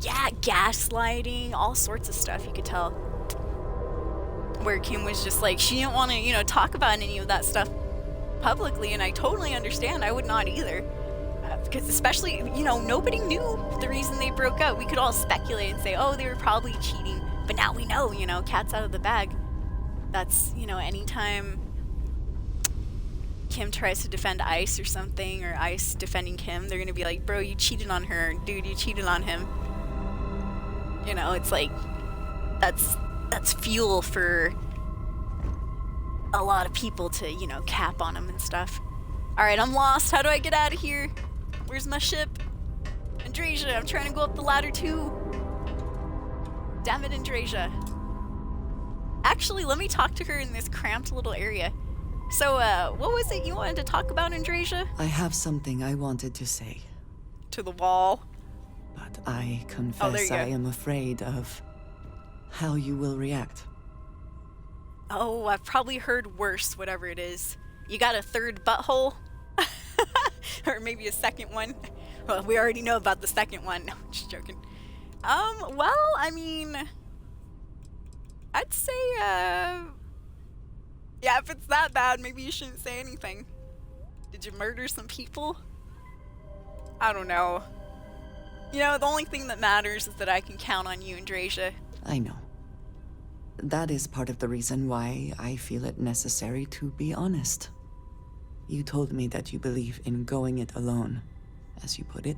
Yeah, gaslighting, all sorts of stuff, you could tell. Where Kim was just like, she didn't want to, you know, talk about any of that stuff publicly, and I totally understand. I would not either. Because especially, you know, nobody knew the reason they broke up. We could all speculate and say, oh, they were probably cheating. But now we know, you know, cat's out of the bag. That's, you know, anytime Kim tries to defend Ice or something, or Ice defending Kim, they're going to be like, bro, you cheated on her. Dude, you cheated on him. You know, it's like, that's fuel for a lot of people to, you know, cap on him and stuff. Alright, I'm lost. How do I get out of here? Where's my ship? Andresia, I'm trying to go up the ladder too. Damn it, Andresia. Actually, let me talk to her in this cramped little area. So, what was it you wanted to talk about, Andresia? I have something I wanted to say, To the wall. but I there confess you go. I am afraid of how you will react. Oh, I've probably heard worse, whatever it is. You got a third butthole? Or maybe a second one? Well, we already know about the second one. No, just joking. Well, I mean, I'd say, yeah, if it's that bad, maybe you shouldn't say anything. Did you murder some people? I don't know. You know, the only thing that matters is that I can count on you, Andresia. I know. That is part of the reason why I feel it necessary to be honest. You told me that you believe in going it alone, as you put it.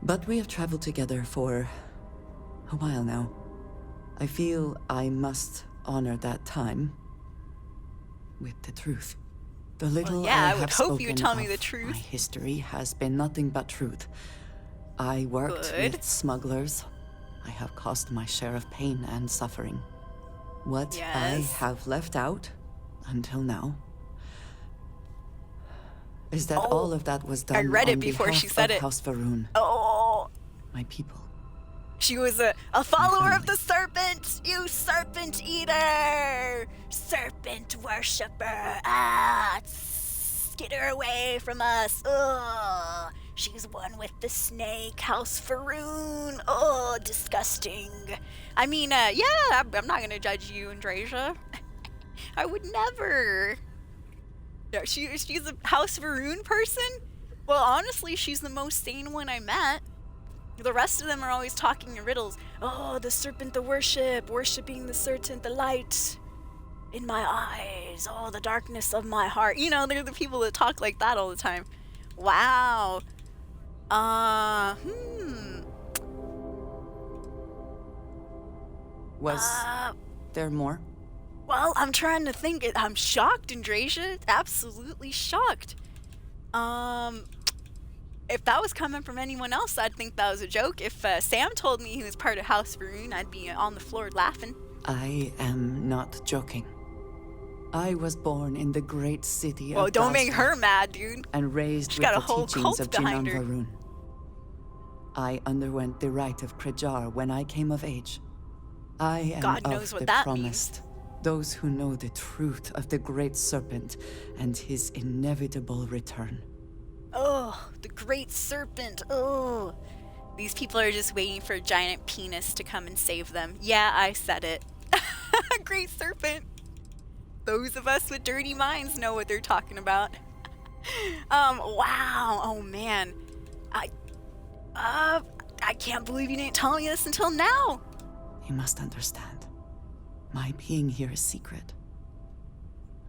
But we have traveled together for a while now. I feel I must honor that time with the truth. The little yeah, I would have hope you would spoken tell me of the truth. My history has been nothing but truth. I worked Good. with smugglers. I have caused my share of pain and suffering. What I Yes. have left out until now is that Oh, all of that was done I read it on before behalf she said of it. House Varun, Oh, my people. she was a follower of family. the serpent! You serpent eater! Serpent worshipper! Ah! Get her away from us! Ugh! She's one with the snake, House Faroon! Oh, disgusting! I mean, yeah, I'm not gonna judge you, Andresia. I would never! Yeah, she's a House Faroon person? Well, honestly, she's the most sane one I met. The rest of them are always talking in riddles. Oh, the serpent, the worshipping the serpent, the light in my eyes. Oh, the darkness of my heart. You know, they're the people that talk like that all the time. Wow. Was there more? Well, I'm trying to think. I'm shocked, Andrasia. Absolutely shocked. If that was coming from anyone else, I'd think that was a joke. If Sam told me he was part of House Varun, I'd be on the floor laughing. I am not joking. I was born in the great city Well, of don't make Basra her mad, dude. and raised She's with got a the whole teachings cult of behind Jinan her. Varun. I underwent the rite of Krejar when I came of age. I am God of knows what the that promised. Those who know the truth of the great serpent and his inevitable return. Oh, the great serpent. Oh. These people are just waiting for a giant penis to come and save them. Yeah, I said it. Great serpent. Those of us with dirty minds know what they're talking about. Wow. Oh man. I can't believe you didn't tell me this until now. You must understand. My being here is secret.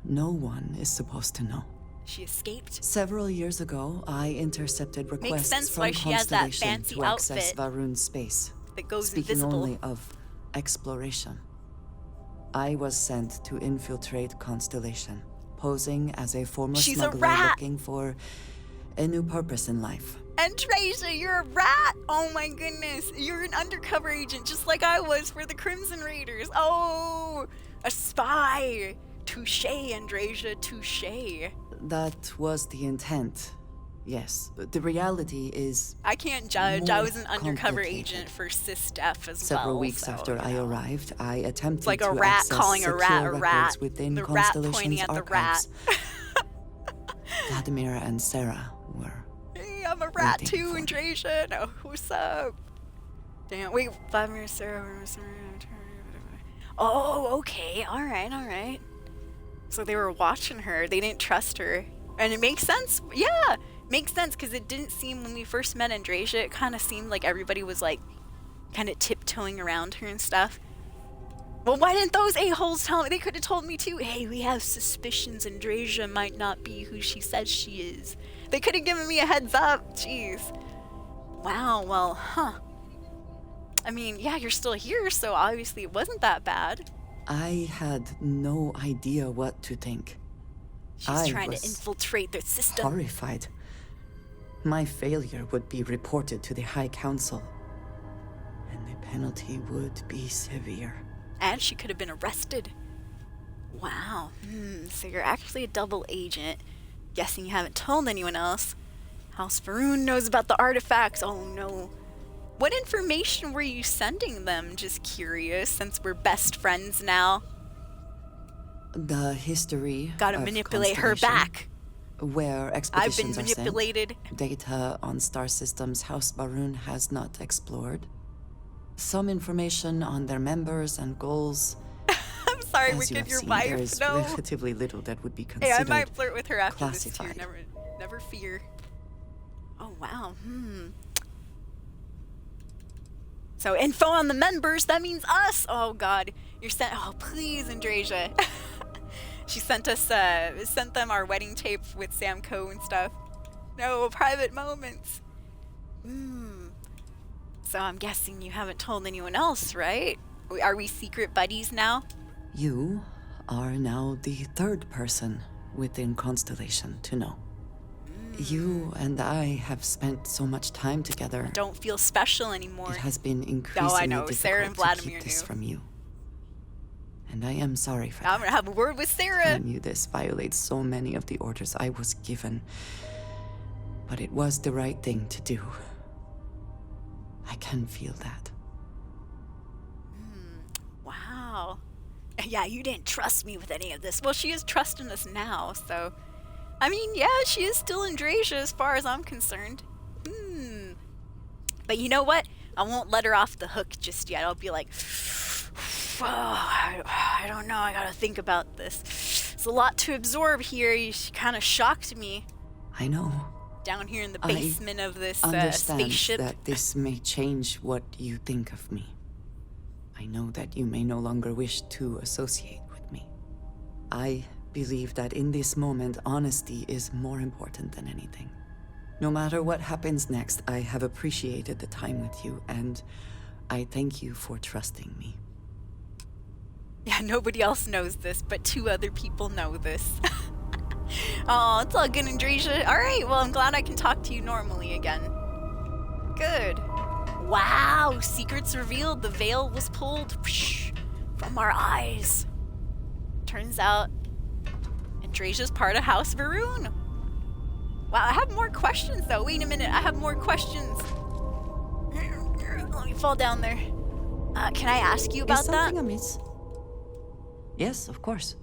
No one is supposed to know. She escaped. Several years ago, I intercepted requests sense from why she has that Constellation fancy to access outfit Varun's space. that goes Speaking invisible. only of exploration. I was sent to infiltrate Constellation, posing as a former She's a smuggler rat! looking for a new purpose in life. Andrasia, you're a rat! Oh my goodness, you're an undercover agent just like I was for the Crimson Raiders. Oh, a spy. Touche, Andrasia, touche. That was the intent. Yes, but the reality is I can't judge. more I was an undercover complicated. agent for SysDef as Several well. weeks so, after I arrived, I attempted It's like a to rat access calling a rat secure a records rat. within The rat Constellation's pointing at the archives. Vladimir and Sarah were Hey, I'm a rat waiting too, for me. Andrasia. No, what's up? Damn, wait, 5 minutes, Sarah. Oh, okay. All right. So they were watching her. They didn't trust her. And it makes sense. Yeah, makes sense because it didn't seem when we first met Andrasia, it kind of seemed like everybody was like kind of tiptoeing around her and stuff. Well, why didn't those a-holes tell me? They could have told me too. Hey, we have suspicions Andrasia might not be who she says she is. They could have given me a heads up. Jeez. Wow, well, huh. I mean, yeah, you're still here, so obviously it wasn't that bad. I had no idea what to think. She's I trying to was infiltrate their system. Horrified. My failure would be reported to the High Council, and the penalty would be severe. And she could have been arrested. Wow. So you're actually a double agent. Guessing you haven't told anyone else. House Varun knows about the artifacts. Oh no. What information were you sending them? Just curious, since we're best friends now. The history Gotta of manipulate her Constellation, back. where I've been expeditions are manipulated. sent, data on star systems House Varun has not explored, some information on their members and goals. I'm sorry, As you wicked have your seen, wife. there is No. relatively little that would be Hey, considered I might flirt with her after classified. this too. Never fear. Oh wow. So info on the members, that means us. Oh god. You're sent. Oh please, Andrasia. She sent them our wedding tape with Sam Coe and stuff. No private moments. So I'm guessing you haven't told anyone else, right? Are we secret buddies now? You are now the third person within Constellation to know. You and I have spent so much time together. Don't feel special anymore. It has been increasingly know. difficult Sarah and to Vladimir keep this knew. from you. And I am sorry for I'm that. gonna have a word with Sarah. Telling you this violates so many of the orders I was given. But it was the right thing to do. I can feel that. Wow. Yeah, you didn't trust me with any of this. Well, she is trusting us now, so... I mean, yeah, she is still Andrasia as far as I'm concerned. But you know what? I won't let her off the hook just yet. I'll be like... Oh, I don't know. I gotta think about this. It's a lot to absorb here. She kind of shocked me. I know. Down here in the I basement of this Understand spaceship. that this may change what you think of me. I know that you may no longer wish to associate with me. I believe that in this moment, honesty is more important than anything. No matter what happens next, I have appreciated the time with you, and I thank you for trusting me. Yeah, nobody else knows this, but 2 other people know this. Oh, it's all good, Andrasia. Alright, well, I'm glad I can talk to you normally again. Good. Wow, secrets revealed. The veil was pulled from our eyes. Turns out, Andrasia's part of House Varun. Wow, I have more questions, though. Wait a minute, I have more questions. Let me fall down there. Can I ask you about Is that? something amiss? Yes, of course.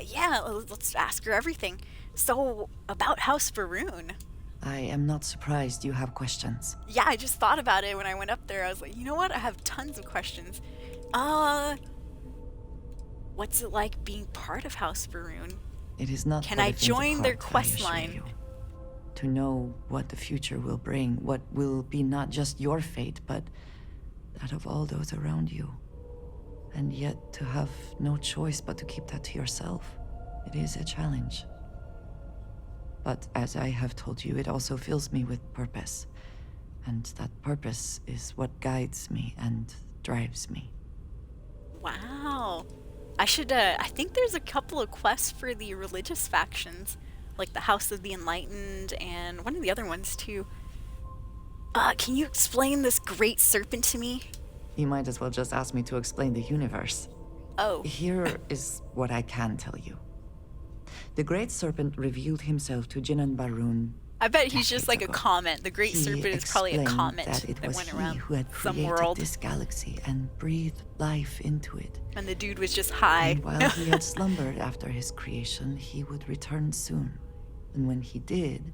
Yeah, let's ask her everything. So, about House Varun. I am not surprised you have questions. Yeah, I just thought about it when I went up there. I was like, you know what? I have tons of questions. What's it like being part of House Varun? It is not. Can for I the faint of join their heart, I quest assure line? you. To know what the future will bring, what will be not just your fate, but that of all those around you. And yet to have no choice but to keep that to yourself. It is a challenge. But as I have told you, it also fills me with purpose. And that purpose is what guides me and drives me. Wow. I should, I think there's a couple of quests for the religious factions, like the House of the Enlightened and one of the other ones too. Can you explain this great serpent to me? You might as well just ask me to explain the universe. Oh. Here is what I can tell you. The Great Serpent revealed himself to Jinan Barun. I bet he's just decades like a ago. comment. The Great He Serpent is probably a explained comet that it was went he around who had some created world. this galaxy and breathed life into it. And the dude was just high. And while he had slumbered after his creation, he would return soon. And when he did,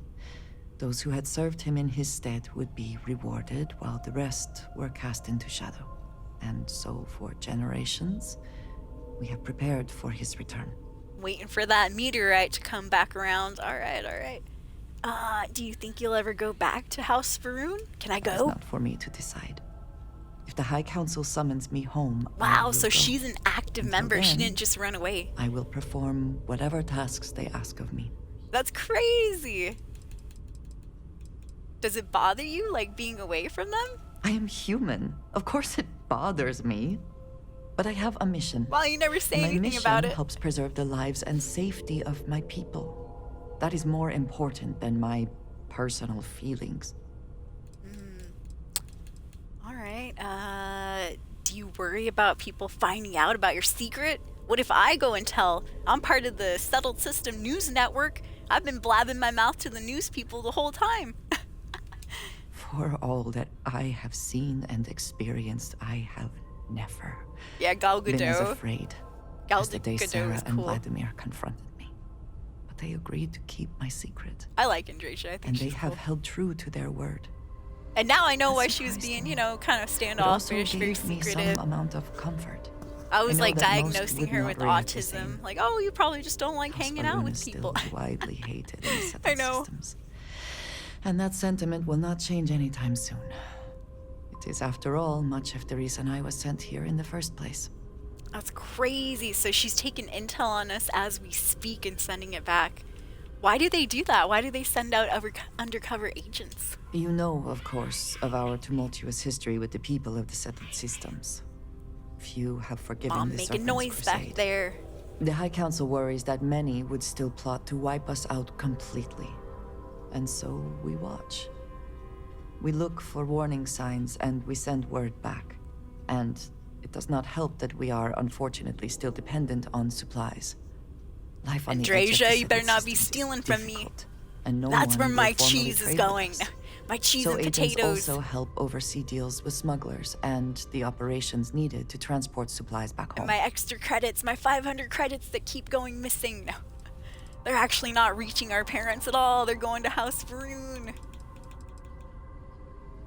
those who had served him in his stead would be rewarded, while the rest were cast into shadow. And so for generations, we have prepared for his return. Waiting for that meteorite to come back around. Alright, alright. Do you think you'll ever go back to House Varun? Can I It's go? not for me to decide. If the High Council summons me home, I Wow, will so go. she's an active Until member. She then, didn't just run away. I will perform whatever tasks they ask of me. That's crazy. Does it bother you, like, being away from them? I am human. Of course it bothers me. But I have a mission. Well, you never say My anything mission about it. helps preserve the lives and safety of my people. That is more important than my personal feelings. Alright, do you worry about people finding out about your secret? What if I go and tell? I'm part of the Settled System News Network. I've been blabbing my mouth to the news people the whole time. For all that I have seen and experienced, I have never Yeah, Gal been as Gadot. afraid Gal as the day Gadot Sarah is and cool. Vladimir confronted me. But they agreed to keep my secret. I like Andrasia. I think And they she's have cool. held true to their word. And now I know That why she was surprised being, me. you know, kind of It also standoffish, very gave me secretive. some amount of comfort. I was know like that most diagnosing would her not with react the autism. same. Like, oh, you probably just don't like House hanging out Varun with is people. still widely hated in Settled I know. Systems. And that sentiment will not change anytime soon. It is, after all, much of the reason I was sent here in the first place. That's crazy. So she's taking intel on us as we speak and sending it back. Why do they do that? Why do they send out undercover agents? You know, of course, of our tumultuous history with the people of the Settled Systems. Few have forgiven Mom the making Serpent's noise back crusade. there. The High Council worries that many would still plot to wipe us out completely. And so we watch. We look for warning signs and we send word back. And it does not help that we are unfortunately still dependent on supplies. Life on the edge of the Andrasia, you better Settled not be Systems is stealing from me. difficult, and no That's one where will my formally cheese is trade with going. us. My cheese So and agents potatoes. also help oversee deals with smugglers and the operations needed to transport supplies back home. And my extra credits, my 500 credits that keep going missing. They're actually not reaching our parents at all. They're going to House Varun.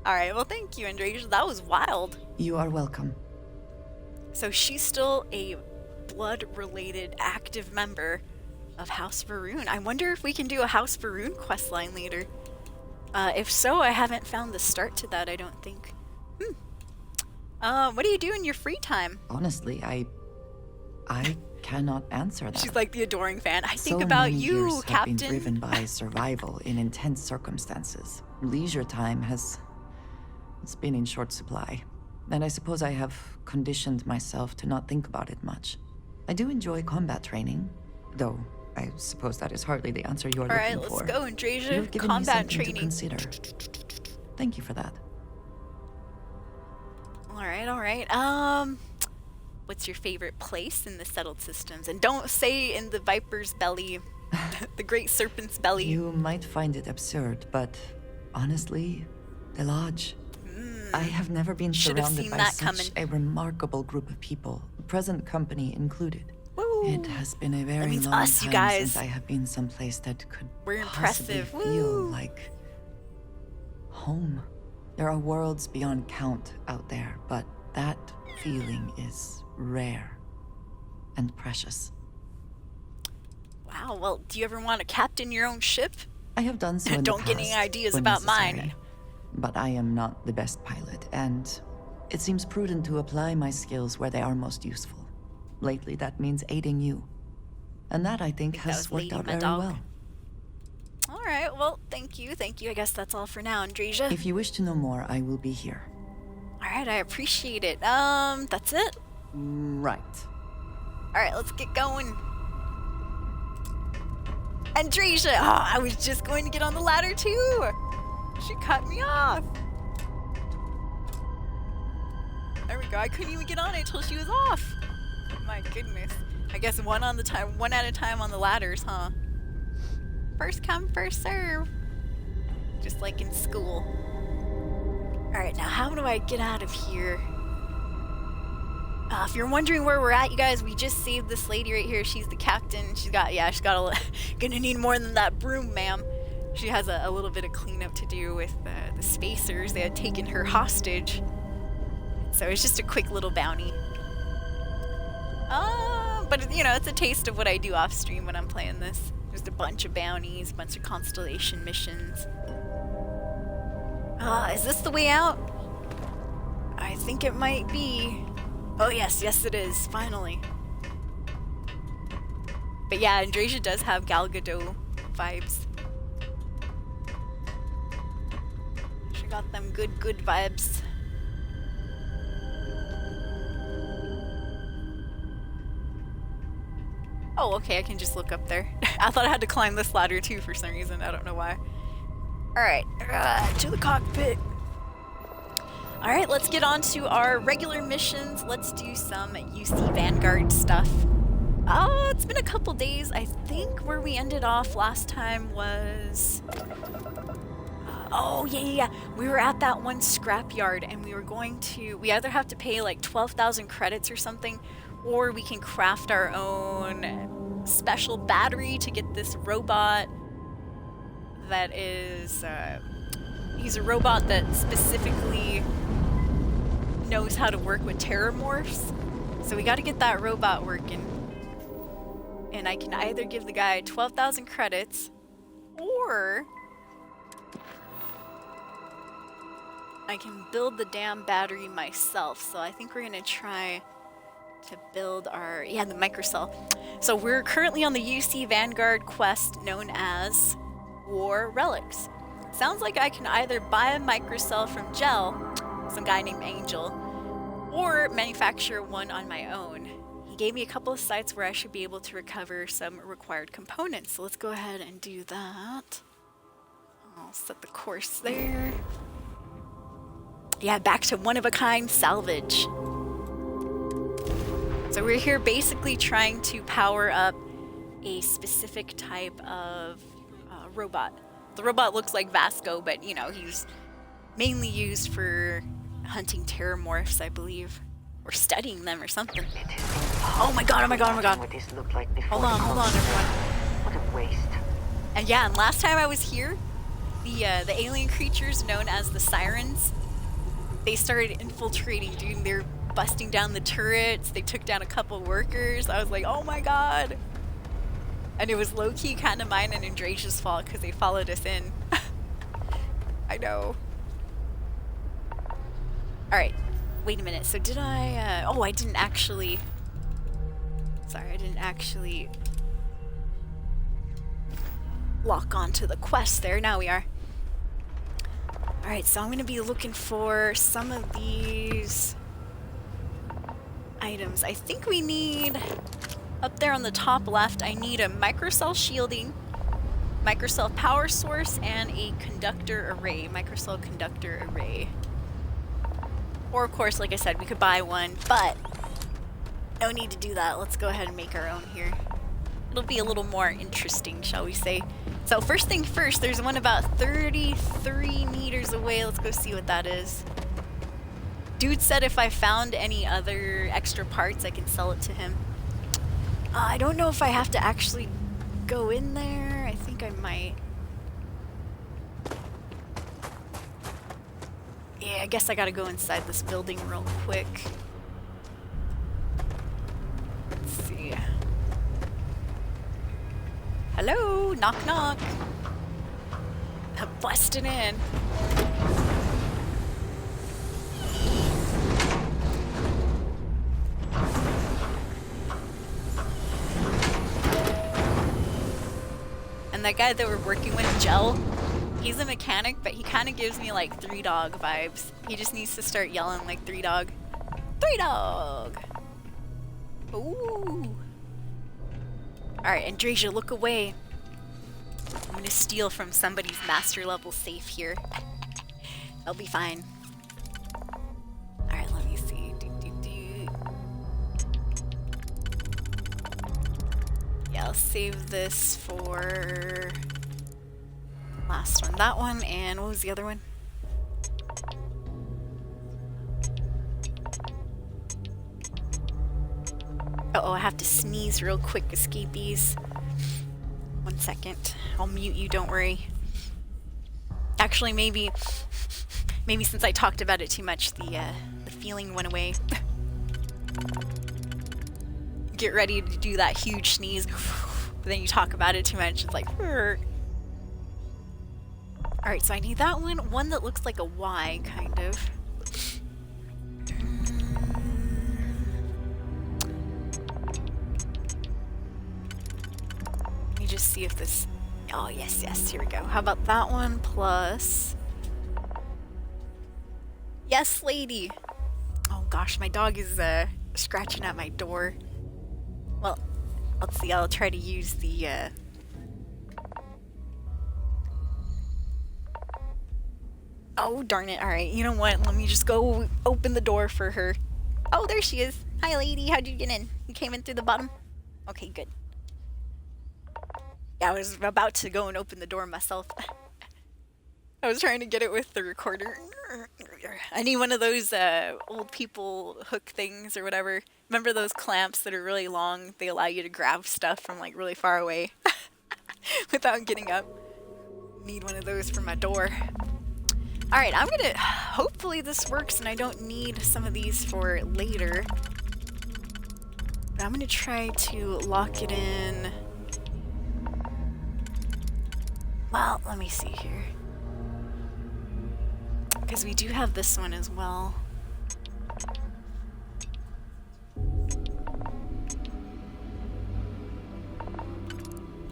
Alright, well thank you, Andrasia. That was wild. You are welcome. So she's still a blood-related active member of House Varun. I wonder if we can do a House Varun questline later. If so, I haven't found the start to that, I don't think. What do you do in your free time? Honestly, I cannot answer that. She's like the adoring fan. I think So about many you, years have Captain. been driven by survival in intense circumstances. Leisure time has it's been in short supply. and I suppose I have conditioned myself to not think about it much. I do enjoy combat training, though I suppose that is hardly the answer you're looking for. Alright, let's go, Andrasia. You've given Combat me something training. to consider. Thank you for that. Alright. What's your favorite place in the settled systems? And don't say in the Viper's belly, the Great Serpent's belly. You might find it absurd, but honestly, the Lodge. I have never been Should have surrounded seen by that such coming. a remarkable group of people, present company included. Woo. It has been a very means long us, you time guys. since I have been someplace that could We're possibly impressive. feel Woo. like home. There are worlds beyond count out there, but that feeling is rare and precious. Wow, well, do you ever want to captain your own ship? I have done so in the Don't get any past, ideas when about mine. necessary. But I am not the best pilot, and it seems prudent to apply my skills where they are most useful. Lately, that means aiding you. And that, I think, that has was worked Lady out very Madog. well. Alright, well, thank you. I guess that's all for now, Andrasia. If you wish to know more, I will be here. Alright, I appreciate it. That's it? Right. Alright, let's get going. Andrasia! Oh, I was just going to get on the ladder too! She cut me off! There we go, I couldn't even get on it until she was off! My goodness. I guess one at a time on the ladders, huh? First come, first serve. Just like in school. Alright, now how do I get out of here? If you're wondering where we're at, you guys, we just saved this lady right here. She's the captain. She's got gonna need more than that broom, ma'am. She has a little bit of cleanup to do with the spacers. They had taken her hostage. So it's just a quick little bounty. But you know, it's a taste of what I do off stream when I'm playing this. Just a bunch of bounties, a bunch of constellation missions. Is this the way out? I think it might be. Oh yes, it is, finally. But yeah, Andrasia does have Gal Gadot vibes. She got them good vibes. Oh, okay, I can just look up there. I thought I had to climb this ladder too for some reason, I don't know why. Alright, to the cockpit. Alright, let's get on to our regular missions. Let's do some UC Vanguard stuff. Oh, it's been a couple days. I think where we ended off last time was... oh, yeah. We were at that one scrapyard and we were going to... we either have to pay like 12,000 credits or something, or we can craft our own special battery to get this robot that is... he's a robot that specifically knows how to work with terramorphs. So we gotta get that robot working. And I can either give the guy 12,000 credits, or I can build the damn battery myself. So I think we're gonna try to build our, the microcell. So we're currently on the UC Vanguard quest known as War Relics. Sounds like I can either buy a microcell from Gel, some guy named Angel, or manufacture one on my own. He gave me a couple of sites where I should be able to recover some required components. So let's go ahead and do that. I'll set the course there. Yeah, back to one-of-a-kind salvage. So we're here basically trying to power up a specific type of robot. The robot looks like Vasco, but you know, he's mainly used for hunting terramorphs, I believe. Or studying them or something. Oh my god. What this looked like before. Hold on, everyone. What a waste. And last time I was here, the alien creatures known as the Sirens, they started infiltrating, dude. They're busting down the turrets. They took down a couple workers. I was like, oh my god. And it was low-key kind of mine and Andrasia's fault because they followed us in. I know. Alright, wait a minute. So did I... I didn't actually... Sorry, I didn't actually lock onto the quest there. Now we are. Alright, so I'm going to be looking for some of these items. I think we need, up there on the top left, I need a microcell shielding, microcell power source, and a conductor array, microcell conductor array. Or of course, like I said, we could buy one, but no need to do that. Let's go ahead and make our own here. It'll be a little more interesting, shall we say. So first thing first, there's one about 33 meters away. Let's go see what that is. Dude said if I found any other extra parts, I can sell it to him. I don't know if I have to actually go in there. I think I might. Yeah, I guess I gotta go inside this building real quick. Let's see. Hello? Knock knock. I'm busting in. And that guy that we're working with, Gel, he's a mechanic, but he kind of gives me like 3 Dog vibes. He just needs to start yelling like 3 Dog. 3 Dog! Ooh. Alright, Andrasia, look away. I'm gonna steal from somebody's master level safe here. I'll be fine. Alright, let me see. Yeah, I'll save this for last one. That one, and what was the other one? Uh-oh, I have to sneeze real quick, escapees. 1 second. I'll mute you, don't worry. Actually, maybe since I talked about it too much, the feeling went away. Get ready to do that huge sneeze, but then you talk about it too much, it's like... Alright, so I need that one that looks like a Y, kind of. Let me just see if this... Oh, yes, here we go. How about that one plus... Yes, lady! Oh gosh, my dog is scratching at my door. Well, let's see, I'll try to use the... Oh, darn it. Alright, you know what? Let me just go open the door for her. Oh, there she is. Hi, lady. How'd you get in? You came in through the bottom? Okay, good. Yeah, I was about to go and open the door myself. I was trying to get it with the recorder. I need one of those old people hook things or whatever. Remember those clamps that are really long? They allow you to grab stuff from like really far away without getting up. Need one of those for my door. Alright, I'm gonna... Hopefully this works and I don't need some of these for later. But I'm gonna try to lock it in... Well, let me see here. Because we do have this one as well.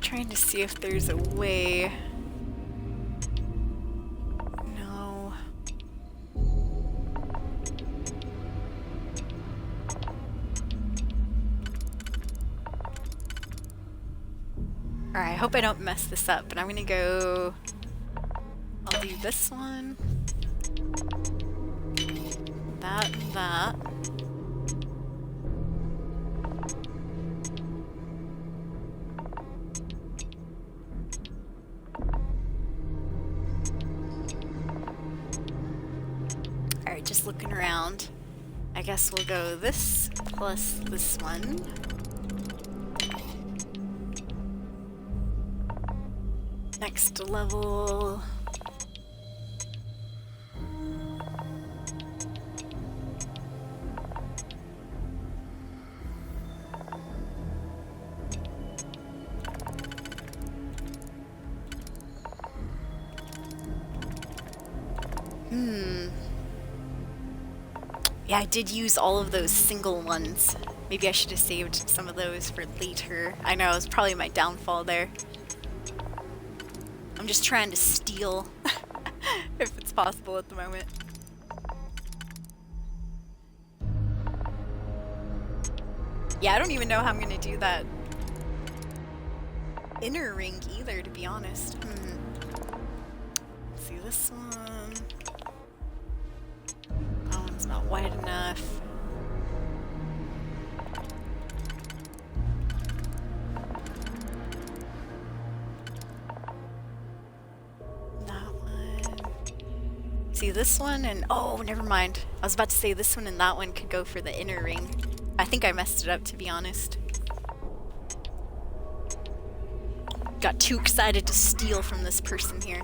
Trying to see if there's a way... Alright, I hope I don't mess this up, but I'm gonna go... I'll do this one. That. Alright, just looking around. I guess we'll go this plus this one. Next level. Yeah, I did use all of those single ones. Maybe I should have saved some of those for later. I know, it was probably my downfall there. I'm just trying to steal, if it's possible at the moment. Yeah, I don't even know how I'm gonna do that inner ring either, to be honest. Let's see, this one. That one's not wide enough. That one. See, this one and oh, never mind. I was about to say this one and that one could go for the inner ring. I think I messed it up, to be honest. Got too excited to steal from this person here.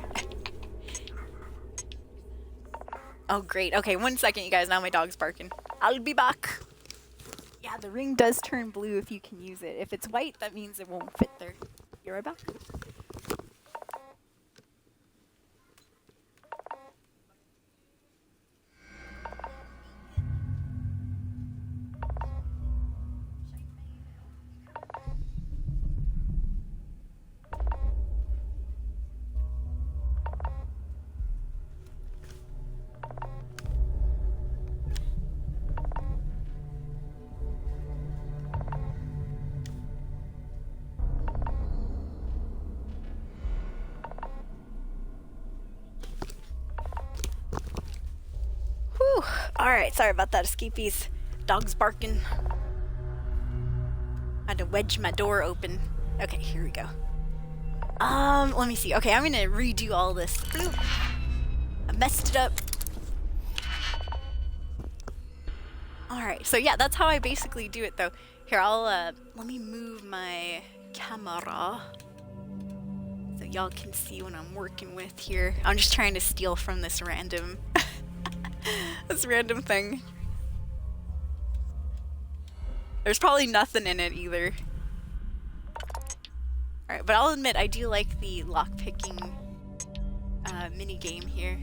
Oh, great. Okay, 1 second, you guys. Now my dog's barking. I'll be back. Yeah, the ring does turn blue if you can use it. If it's white, that means it won't fit there. You're right back. Whew. Alright, sorry about that, escapees. Dog's barking. I had to wedge my door open. Okay, here we go. Let me see. Okay, I'm gonna redo all this. Oop. I messed it up. Alright, so yeah, that's how I basically do it though. Here, I'll, let me move my camera so y'all can see what I'm working with here. I'm just trying to steal from this random this random thing. There's probably nothing in it either. Alright, but I'll admit I do like the lockpicking mini game here.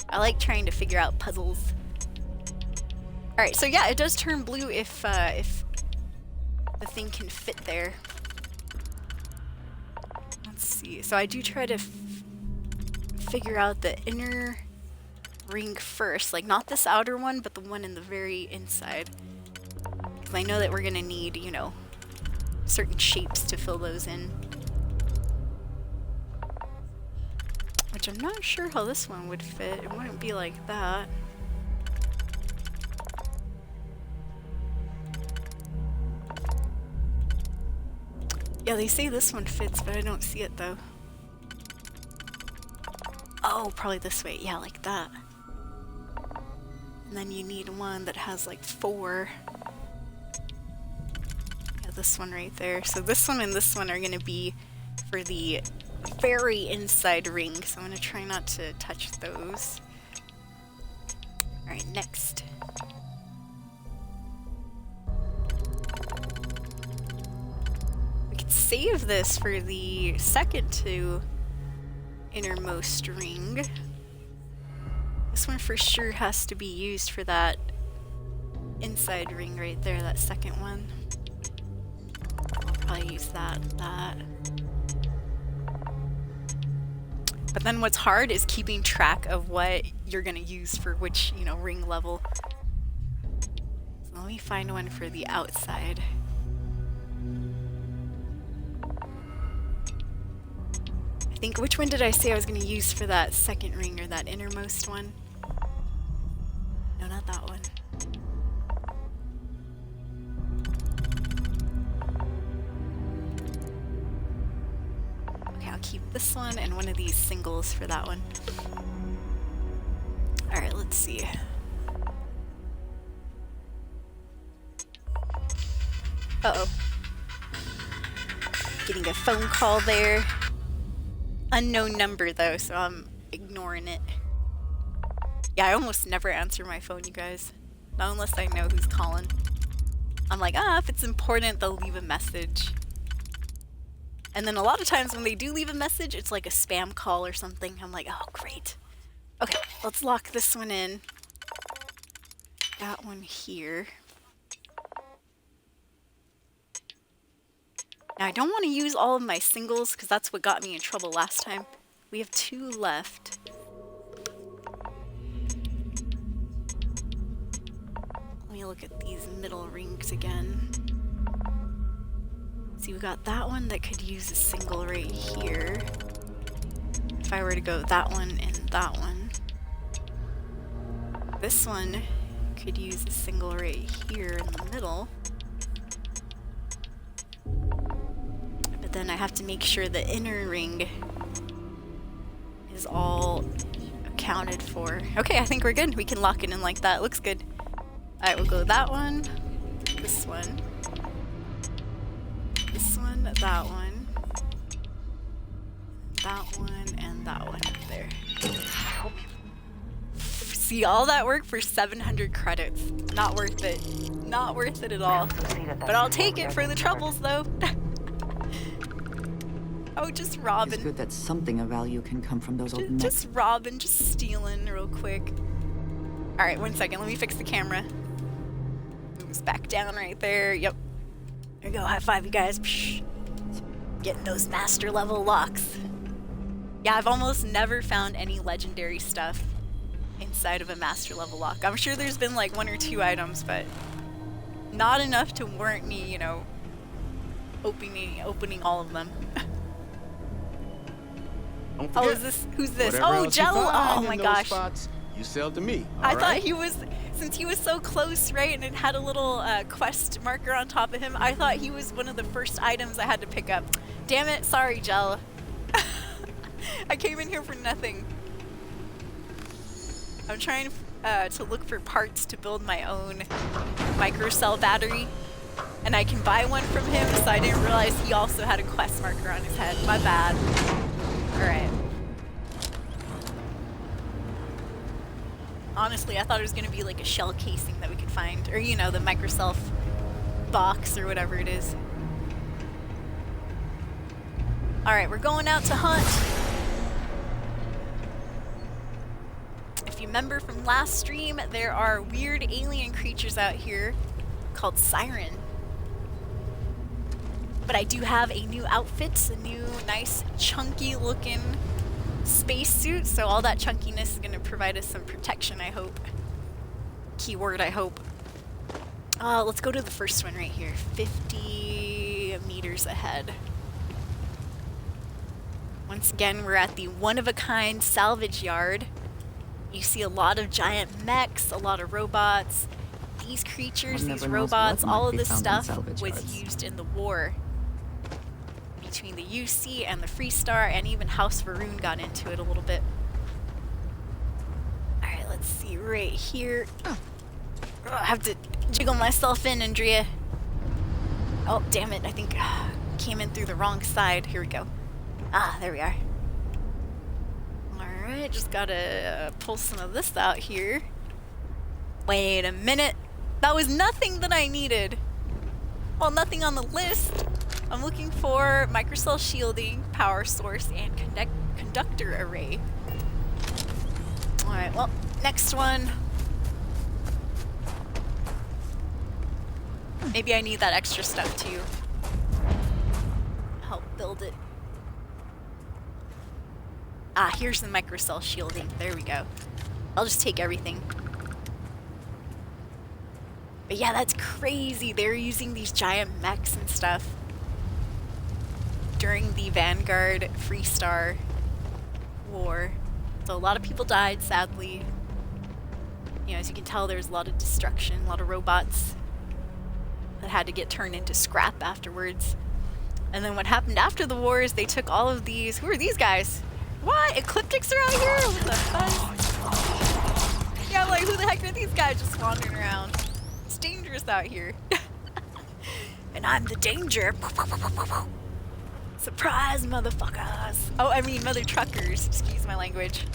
I like trying to figure out puzzles. Alright, so yeah, it does turn blue if the thing can fit there. Let's see. So I do try to figure out the inner ring first, like not this outer one, but the one in the very inside. Because I know that we're gonna need, you know, certain shapes to fill those in. Which I'm not sure how this one would fit. It wouldn't be like that. Yeah, they say this one fits, but I don't see it though. Oh, probably this way. Yeah, like that. And then you need one that has like 4. Yeah, this one right there. So this one and this one are gonna be for the very inside ring. So I'm gonna try not to touch those. Alright, next. We could save this for the second to innermost ring. This one for sure has to be used for that inside ring right there, that second one. I'll probably use that. But then what's hard is keeping track of what you're gonna use for which, you know, ring level. So let me find one for the outside. I think, which one did I say I was gonna use for that second ring or that innermost one? No, not that one. Okay, I'll keep this one and one of these singles for that one. Alright, let's see. Uh-oh. Getting a phone call there. Unknown number though, so I'm ignoring it. Yeah, I almost never answer my phone, you guys. Not unless I know who's calling. I'm like, if it's important, they'll leave a message. And then a lot of times when they do leave a message, it's like a spam call or something. I'm like, oh, great. Okay, let's lock this one in. That one here. Now, I don't want to use all of my singles because that's what got me in trouble last time. We have 2 left. Let me look at these middle rings again. See, we got that one that could use a single right here. If I were to go that one and that one. This one could use a single right here in the middle. But then I have to make sure the inner ring is all accounted for. Okay, I think we're good. We can lock it in like that. Looks good. Alright, we'll go that one, this one, that one, and that one there. See, all that work for 700 credits. Not worth it. Not worth it at all. But I'll take it for the troubles, though. Oh, just robbing. It's good that something of value can come from those old Just robbing, just stealing real quick. Alright, 1 second. Let me fix the camera. Moves back down right there. Yep. There we go. High five, you guys. Psh. Getting those master level locks. Yeah, I've almost never found any legendary stuff inside of a master level lock. I'm sure there's been like 1 or 2 items, but not enough to warrant me, you know, opening all of them. Oh, is this? Who's this? Oh, Jello! Oh my gosh! Spots, you sell to me. I thought he was, since he was so close, right, and it had a little quest marker on top of him. I thought he was one of the first items I had to pick up. Damn it! Sorry, Jello. I came in here for nothing. I'm trying to look for parts to build my own microcell battery, and I can buy one from him. So I didn't realize he also had a quest marker on his head. My bad. Alright. Honestly, I thought it was gonna be like a shell casing that we could find. Or, you know, the microcell box or whatever it is. Alright, we're going out to hunt. If you remember from last stream, there are weird alien creatures out here called Siren. But I do have a new outfit, a new nice chunky looking spacesuit, so all that chunkiness is going to provide us some protection, I hope. Keyword, I hope. Let's go to the first one right here, 50 meters ahead. Once again, we're at the one-of-a-kind salvage yard. You see a lot of giant mechs, a lot of robots. These creatures, these robots, all of this stuff was used in the war between the UC and the Freestar, and even House Varun got into it a little bit. Alright, let's see right here. Oh, I have to jiggle myself in, Andrea. Oh, damn it, I think came in through the wrong side. Here we go. Ah, there we are. Alright, just gotta pull some of this out here. Wait a minute. That was nothing that I needed. Well, nothing on the list. I'm looking for microcell shielding, power source, and conductor array. Alright, well, next one. Maybe I need that extra stuff to help build it. Ah, here's the microcell shielding. There we go. I'll just take everything. But yeah, that's crazy. They're using these giant mechs and stuff during the Vanguard Freestar war. So a lot of people died, sadly. You know, as you can tell, there's a lot of destruction, a lot of robots that had to get turned into scrap afterwards. And then what happened after the war is they took all of these... Who are these guys? What? Ecliptics are out here? What the fuck? Yeah, I'm like, who the heck are these guys just wandering around? It's dangerous out here. And I'm the danger. Surprise, motherfuckers. Oh, I mean, mother truckers. Excuse my language.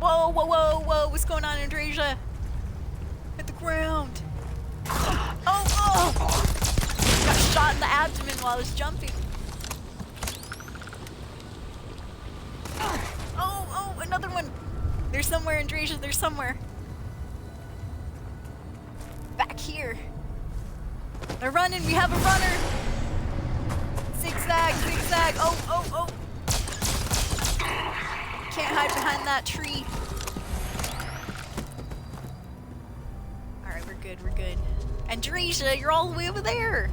Whoa, whoa, whoa, whoa. What's going on, Andresia? Hit the ground. Oh, oh! Got shot in the abdomen while I was jumping. Oh, another one. There's somewhere, Andresia. There's somewhere. Back here. They're running. We have a runner. Zigzag, zigzag. Oh. Can't hide behind that tree. Alright, we're good. Andresia, you're all the way over there.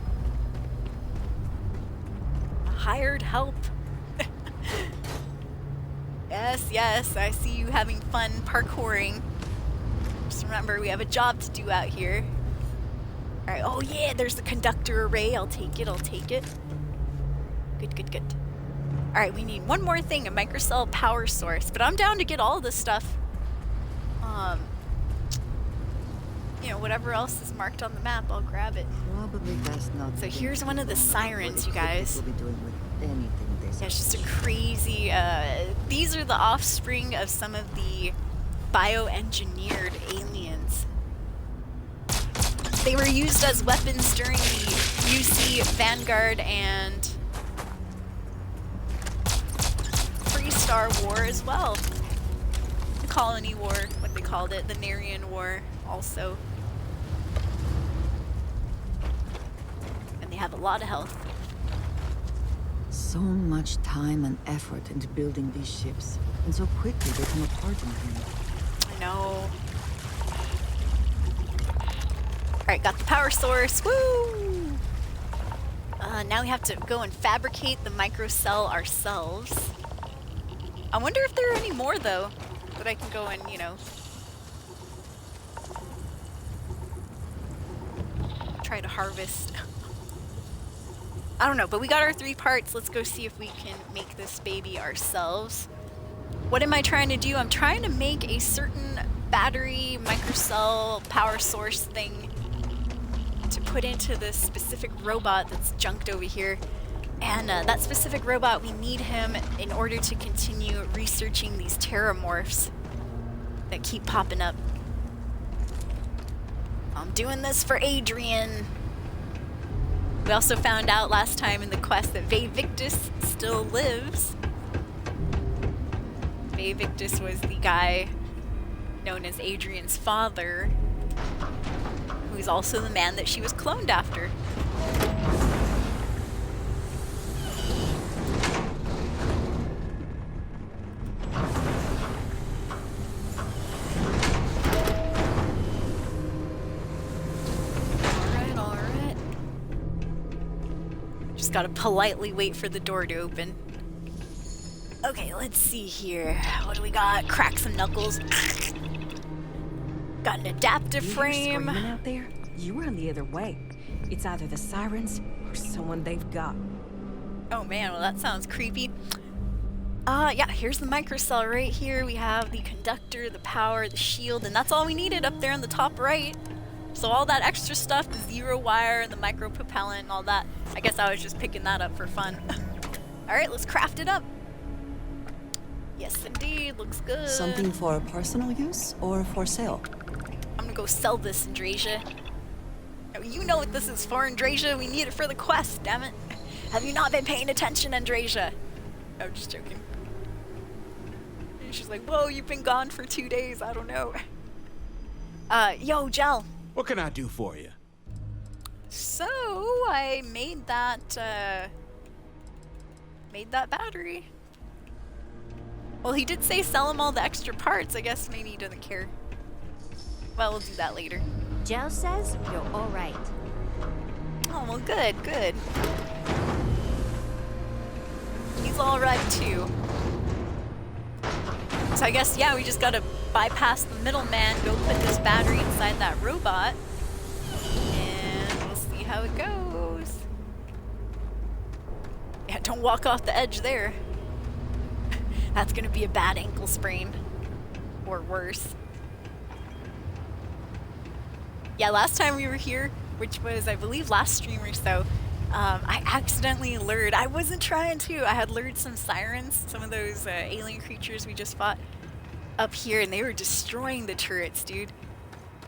Hired help. Yes, yes, I see you having fun parkouring. Just remember, we have a job to do out here. Alright, oh yeah, there's the conductor array. I'll take it, I'll take it. Good, good, good. Alright, we need one more thing, a microcell power source. But I'm down to get all this stuff. You know, whatever else is marked on the map, I'll grab it. Probably best not. So here's one of the sirens, you guys. Will be doing with anything they Yeah, it's just a crazy, these are the offspring of some of the bioengineered aliens. They were used as weapons during the UC Vanguard and Freestar War as well. The Colony War, what they called it, the Narian War also. And they have a lot of health. So much time and effort into building these ships, and so quickly they come apart in here. I know. Alright, got the power source. Woo! Now we have to go and fabricate the microcell ourselves. I wonder if there are any more, though, that I can go and, you know, try to harvest. I don't know, but we got our 3 parts. Let's go see if we can make this baby ourselves. What am I trying to do? I'm trying to make a certain battery microcell power source thing to put into this specific robot that's junked over here. And that specific robot, we need him in order to continue researching these terramorphs that keep popping up. I'm doing this for Adrian. We also found out last time in the quest that Vae Victus still lives. Vae Victus was the guy known as Adrian's father, who's also the man that she was cloned after. Alright. Just gotta politely wait for the door to open. Okay, let's see here. What do we got? Crack some knuckles. Got an adaptive frame. Screaming out there? You run the other way. It's either the sirens or someone they've got. Oh man, well that sounds creepy. Yeah, here's the microcell right here. We have the conductor, the power, the shield, and that's all we needed up there in the top right. So all that extra stuff, the zero wire, the micropropellant, and all that, I guess I was just picking that up for fun. Alright, let's craft it up. Yes indeed, looks good. Something for personal use or for sale? I'm gonna go sell this, Andresia. Oh, you know what this is for, Andresia. We need it for the quest, damn it. Have you not been paying attention, Andresia? No, just joking. And she's like, whoa, you've been gone for 2 days, I don't know. Yo, Jel. What can I do for you? So, I made that battery. Well, he did say sell him all the extra parts. I guess maybe he doesn't care. Well, we'll do that later. Joe says you're all right. Oh, well, good, good. He's all right, too. So I guess, yeah, we just gotta bypass the middleman, go put this battery inside that robot, and we'll see how it goes. Yeah, don't walk off the edge there. That's gonna be a bad ankle sprain. Or worse. Yeah, last time we were here, which was, I believe, last stream or so, I accidentally lured. I wasn't trying to. I had lured some sirens, some of those alien creatures we just fought up here, and they were destroying the turrets, dude.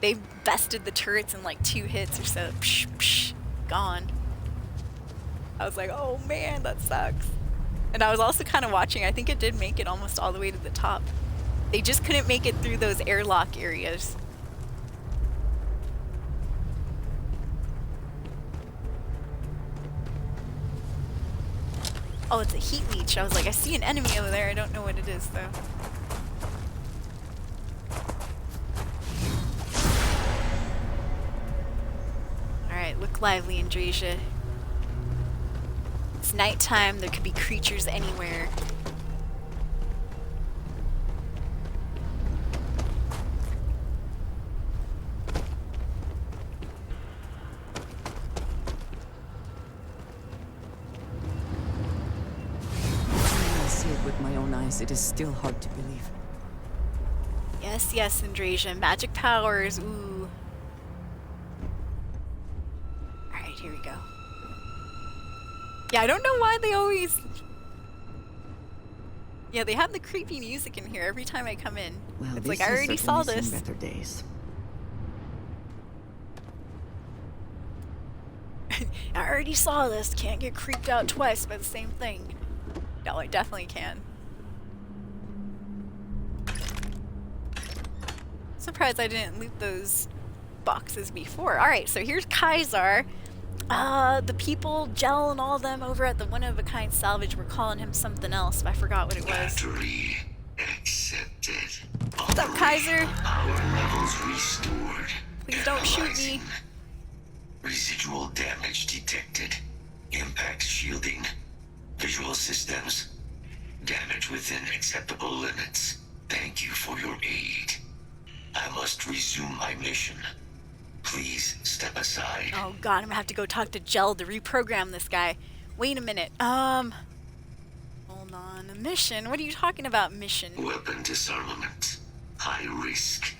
They bested the turrets in like 2 hits or so. Psh, psh, gone. I was like, oh man, that sucks. And I was also kind of watching. I think it did make it almost all the way to the top. They just couldn't make it through those airlock areas. Oh, it's a heat leech. I was like, I see an enemy over there. I don't know what it is, though. Alright, look lively, Andrasia. It's nighttime, there could be creatures anywhere. When I see it with my own eyes, it is still hard to believe. Yes, yes, Andrasia. Magic powers, ooh. Alright, here we go. Yeah, I don't know why they always... Yeah, they have the creepy music in here every time I come in. Well, It's this like, I has already saw certainly this. seen better days. I already saw this. Can't get creeped out twice by the same thing. No, I definitely can. Surprised I didn't loot those boxes before. Alright, so here's Kaisar. The people, Gel and all them over at the one-of-a-kind salvage were calling him something else, but I forgot what it was. Battery accepted. What's up, Kaiser? Power levels restored. Please don't shoot me. Analyzing. Residual damage detected. Impact shielding. Visual systems. Damage within acceptable limits. Thank you for your aid. I must resume my mission. Please step aside. Oh god, I'm gonna have to go talk to Gel to reprogram this guy. Wait a minute. Hold on. A mission? What are you talking about, mission? Weapon disarmament. High risk.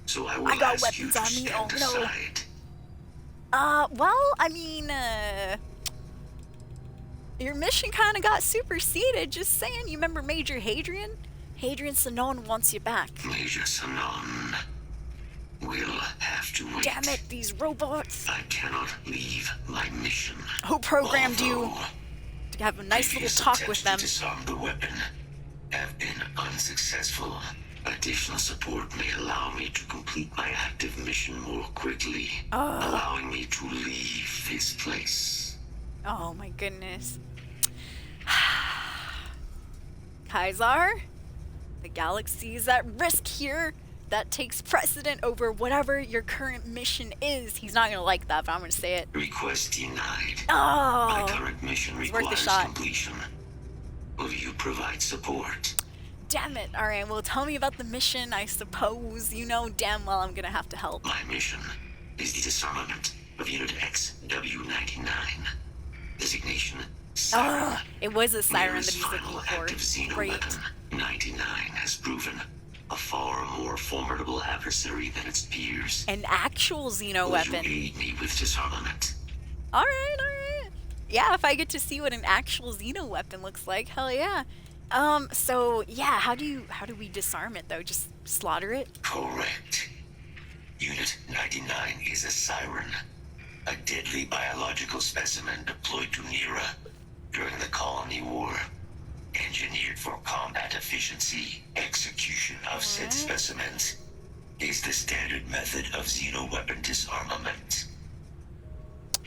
So I will I got ask you weapons to on me, stand oh no. aside. Well, I mean, your mission kind of got superseded, just saying. You remember Major Hadrian? Hadrian Sanon wants you back. Major Sanon will have to wait. Damn it, these robots. I cannot leave my mission. Who programmed you Although to have a nice little previous talk attempts with to them? disarm the weapon have been unsuccessful. Additional support may allow me to complete my active mission more quickly, allowing me to leave this place. Oh my goodness. Kaisar? The galaxy is at risk here. That takes precedent over whatever your current mission is. He's not gonna like that, but I'm gonna say it. Request denied. My Oh, current mission it's worth a requires shot. completion. Will you provide support? damn it. Alright, well, tell me about the mission, I suppose. You know damn well I'm gonna have to help. My mission is the disarmament of Unit XW99. Designation Siren. It was a siren Mirror's that he's final looking for. active xeno Great. weapon, 99, has proven a far more formidable adversary than its peers. An actual Xeno Will weapon. you aid me with disarmament? Alright, alright. Yeah, if I get to see what an actual Xeno weapon looks like, hell yeah. So yeah, how do we disarm it though? Just slaughter it? Correct. Unit 99 is a siren, a deadly biological specimen deployed to Nera during the Colony War. Engineered for combat efficiency, execution of said specimens is the standard method of Xeno weapon disarmament.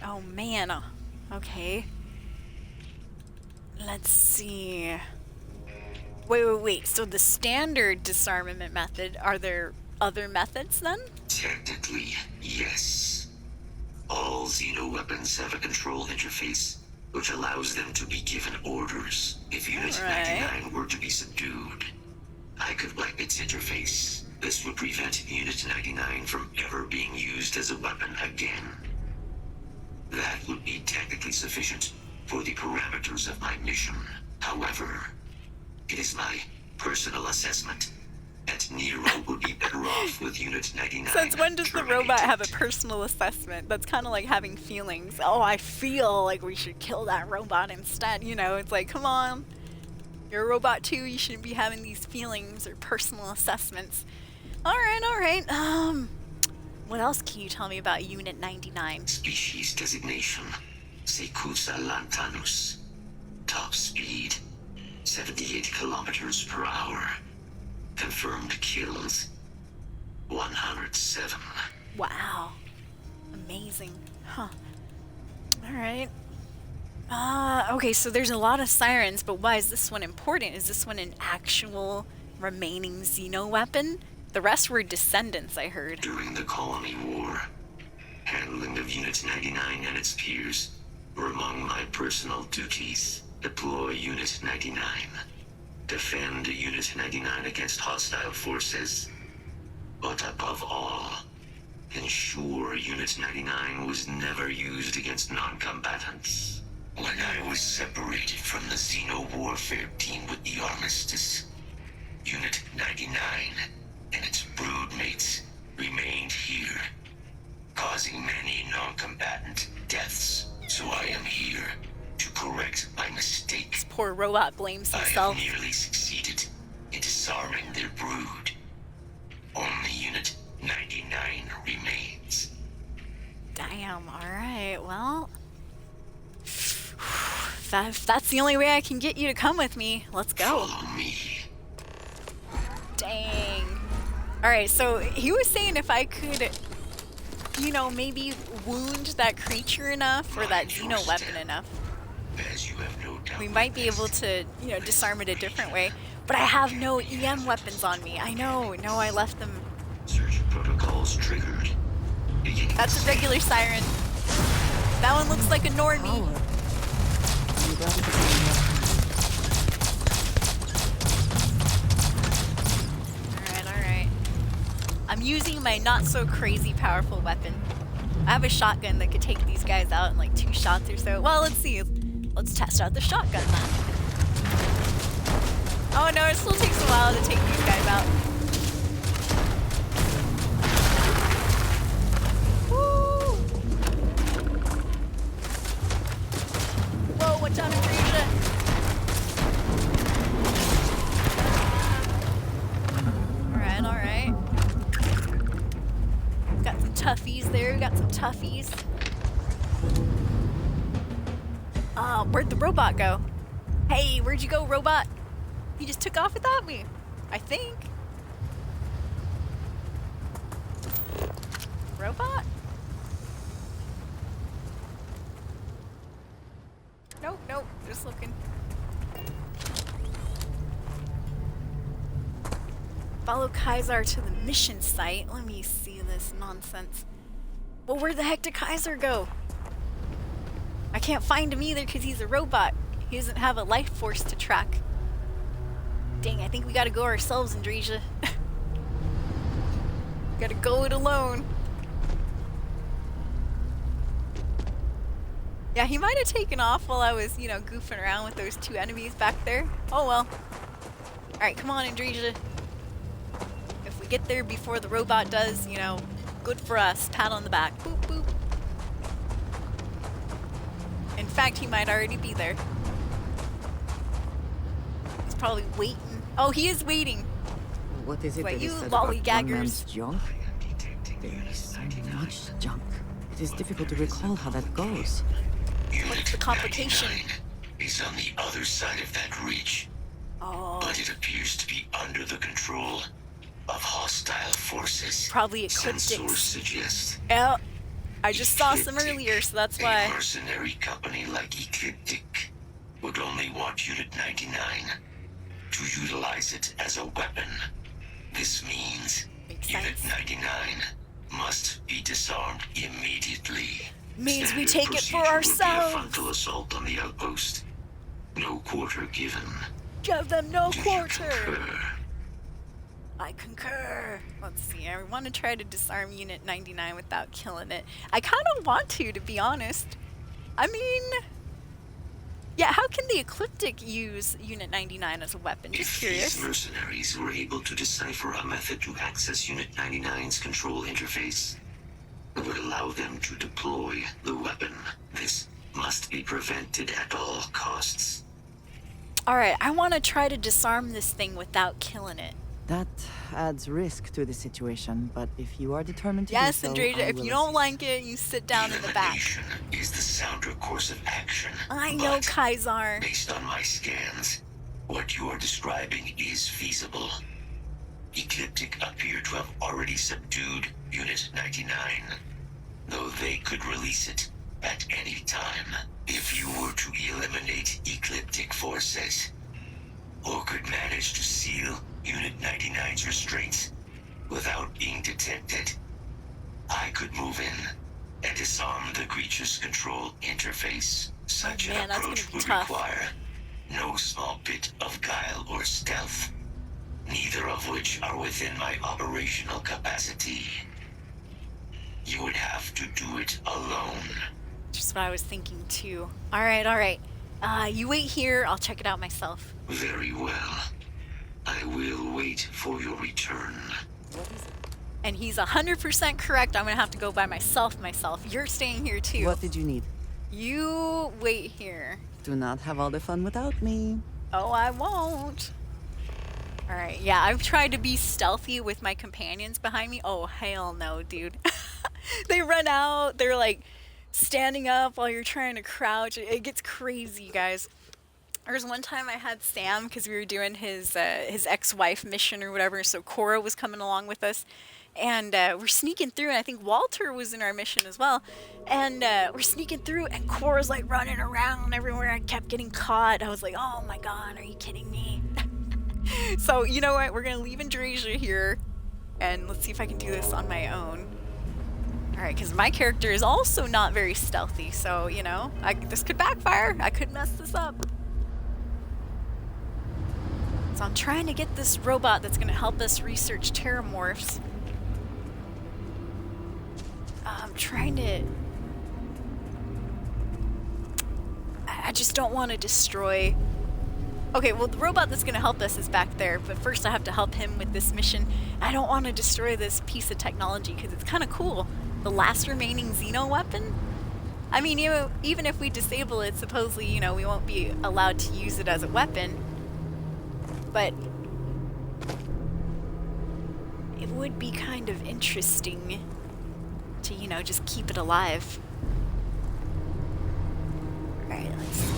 Oh man. Okay. Let's see. Wait. So the standard disarmament method, are there other methods then? Technically, yes. All Xeno weapons have a control interface, which allows them to be given orders if Unit Alright. 99 were to be subdued. I could wipe its interface. This would prevent Unit 99 from ever being used as a weapon again. That would be technically sufficient for the parameters of my mission. However, it is my personal assessment that Nero would be better off with Unit 99. Since when does the robot have a terminated. personal assessment? That's kind of like having feelings. Oh, I feel like we should kill that robot instead. You know, it's like, come on. You're a robot too. You shouldn't be having these feelings or personal assessments. Alright. What else can you tell me about Unit 99? Species designation, Secusa lantanus. Top speed, 78 kilometers per hour. Confirmed kills, 107. Wow. Amazing. Huh. Alright. Okay, so there's a lot of sirens, but why is this one important? Is this one an actual remaining Xeno weapon? The rest were descendants, I heard. During the Colony War, handling the of Unit 99 and its peers were among my personal duties. Deploy Unit 99. Defend Unit 99 against hostile forces. But above all, ensure Unit 99 was never used against non-combatants. When I was separated from the Xeno-warfare team with the Armistice, Unit 99 and its broodmates remained here, causing many non-combatant deaths. So I am here to correct my mistake. This poor robot blames himself. I have nearly succeeded in disarming their brood. Only Unit 99 remains. Damn, alright, well... If that's the only way I can get you to come with me, let's go. Follow me. Dang. Alright, so he was saying if I could, you know, maybe wound that creature enough, or that Xeno weapon enough, As you have no doubt we might be able to, you know, disarm it a different way. But I have no EM weapons on me. I know, no, I left them. Search protocols triggered. Beginning That's a regular siren. That one looks like a normie. You got it again. Alright. I'm using my not so crazy powerful weapon. I have a shotgun that could take these guys out in like 2 shots or so. Well, let's see. Let's test out the shotgun then. Oh no, it still takes a while to take these guys out. Woo! Whoa, watch out, Andrea. Alright. Got some toughies there, got some toughies. Where'd the robot go? Hey, where'd you go, robot? He just took off without me, I think. Robot? Nope, just looking. Follow Kaiser to the mission site. Let me see this nonsense. Well, where the heck did Kaiser go? I can't find him either because he's a robot. He doesn't have a life force to track. Dang, I think we gotta go ourselves, Andreja. Gotta go it alone. Yeah, he might have taken off while I was, you know, goofing around with those 2 enemies back there. Oh well. Alright, come on, Andreja. If we get there before the robot does, you know, good for us. Pat on the back. Boop, boop. In fact, he might already be there. He's probably waiting. Oh, he is waiting. What is it Wait, that you is said about one lollygaggers. man's junk? There is so much junk. It is difficult to recall how that goes. What's the complication? 99 is on the other side of that ridge, Oh, but it appears to be under the control of hostile forces. probably Sensors ecliptics. suggest Yeah, I just saw some earlier, so that's a why. mercenary company like Ecliptic would only want Unit 99 to utilize it as a weapon. This means Makes Unit sense. 99 must be disarmed immediately. Means we Standard take it for procedure would be a ourselves. frontal assault on the outpost. No quarter given. Give them no Do you quarter. concur? I concur. Let's see. I want to try to disarm Unit 99 without killing it. I kind of want to be honest. I mean, yeah, how can the Ecliptic use Unit 99 as a weapon? Just If curious. these mercenaries were able to decipher a method to access Unit 99's control interface, it would allow them to deploy the weapon. This must be prevented at all costs. Alright, I want to try to disarm this thing without killing it. That adds risk to the situation, but if you are determined to Yes, do so, Andreja, I if will you don't assist. like it, you sit down in the back. Elimination is the sounder course of action. I know, but Kaiser. based on my scans, what you are describing is feasible. Ecliptic appear to have already subdued Unit 99, though they could release it at any time. If you were to eliminate Ecliptic forces, or could manage to seal Unit 99's restraints without being detected, I could move in and disarm the creature's control interface. Such Man, an that's gonna approach be would tough. require no small bit of guile or stealth, neither of which are within my operational capacity. You would have to do it alone. Just what I was thinking too. Alright, alright. You wait here, I'll check it out myself. Very well. I will wait for your return. And he's 100% correct. I'm gonna have to go by myself. You're staying here too. What did you need? You wait here. Do not have all the fun without me. Oh, I won't. Alright, yeah, I've tried to be stealthy with my companions behind me. Oh, hell no, dude. They run out, they're like standing up while you're trying to crouch. It gets crazy, guys. There was one time I had Sam, because we were doing his ex-wife mission or whatever, so Cora was coming along with us. And we're sneaking through, and I think Walter was in our mission as well. And we're sneaking through, and Cora's like running around everywhere. I kept getting caught. I was like, oh my god, are you kidding me? So, you know what? We're going to leave Andrasia here, and let's see if I can do this on my own. Alright, because my character is also not very stealthy, so, you know, this could backfire. I could mess this up. So I'm trying to get this robot that's going to help us research terramorphs. I'm trying to... I just don't want to destroy... Okay, well, the robot that's going to help us is back there, but first I have to help him with this mission. I don't want to destroy this piece of technology because it's kind of cool. The last remaining Xeno weapon? I mean, even if we disable it, supposedly, you know, we won't be allowed to use it as a weapon. But it would be kind of interesting to, you know, just keep it alive. Alright, let's see.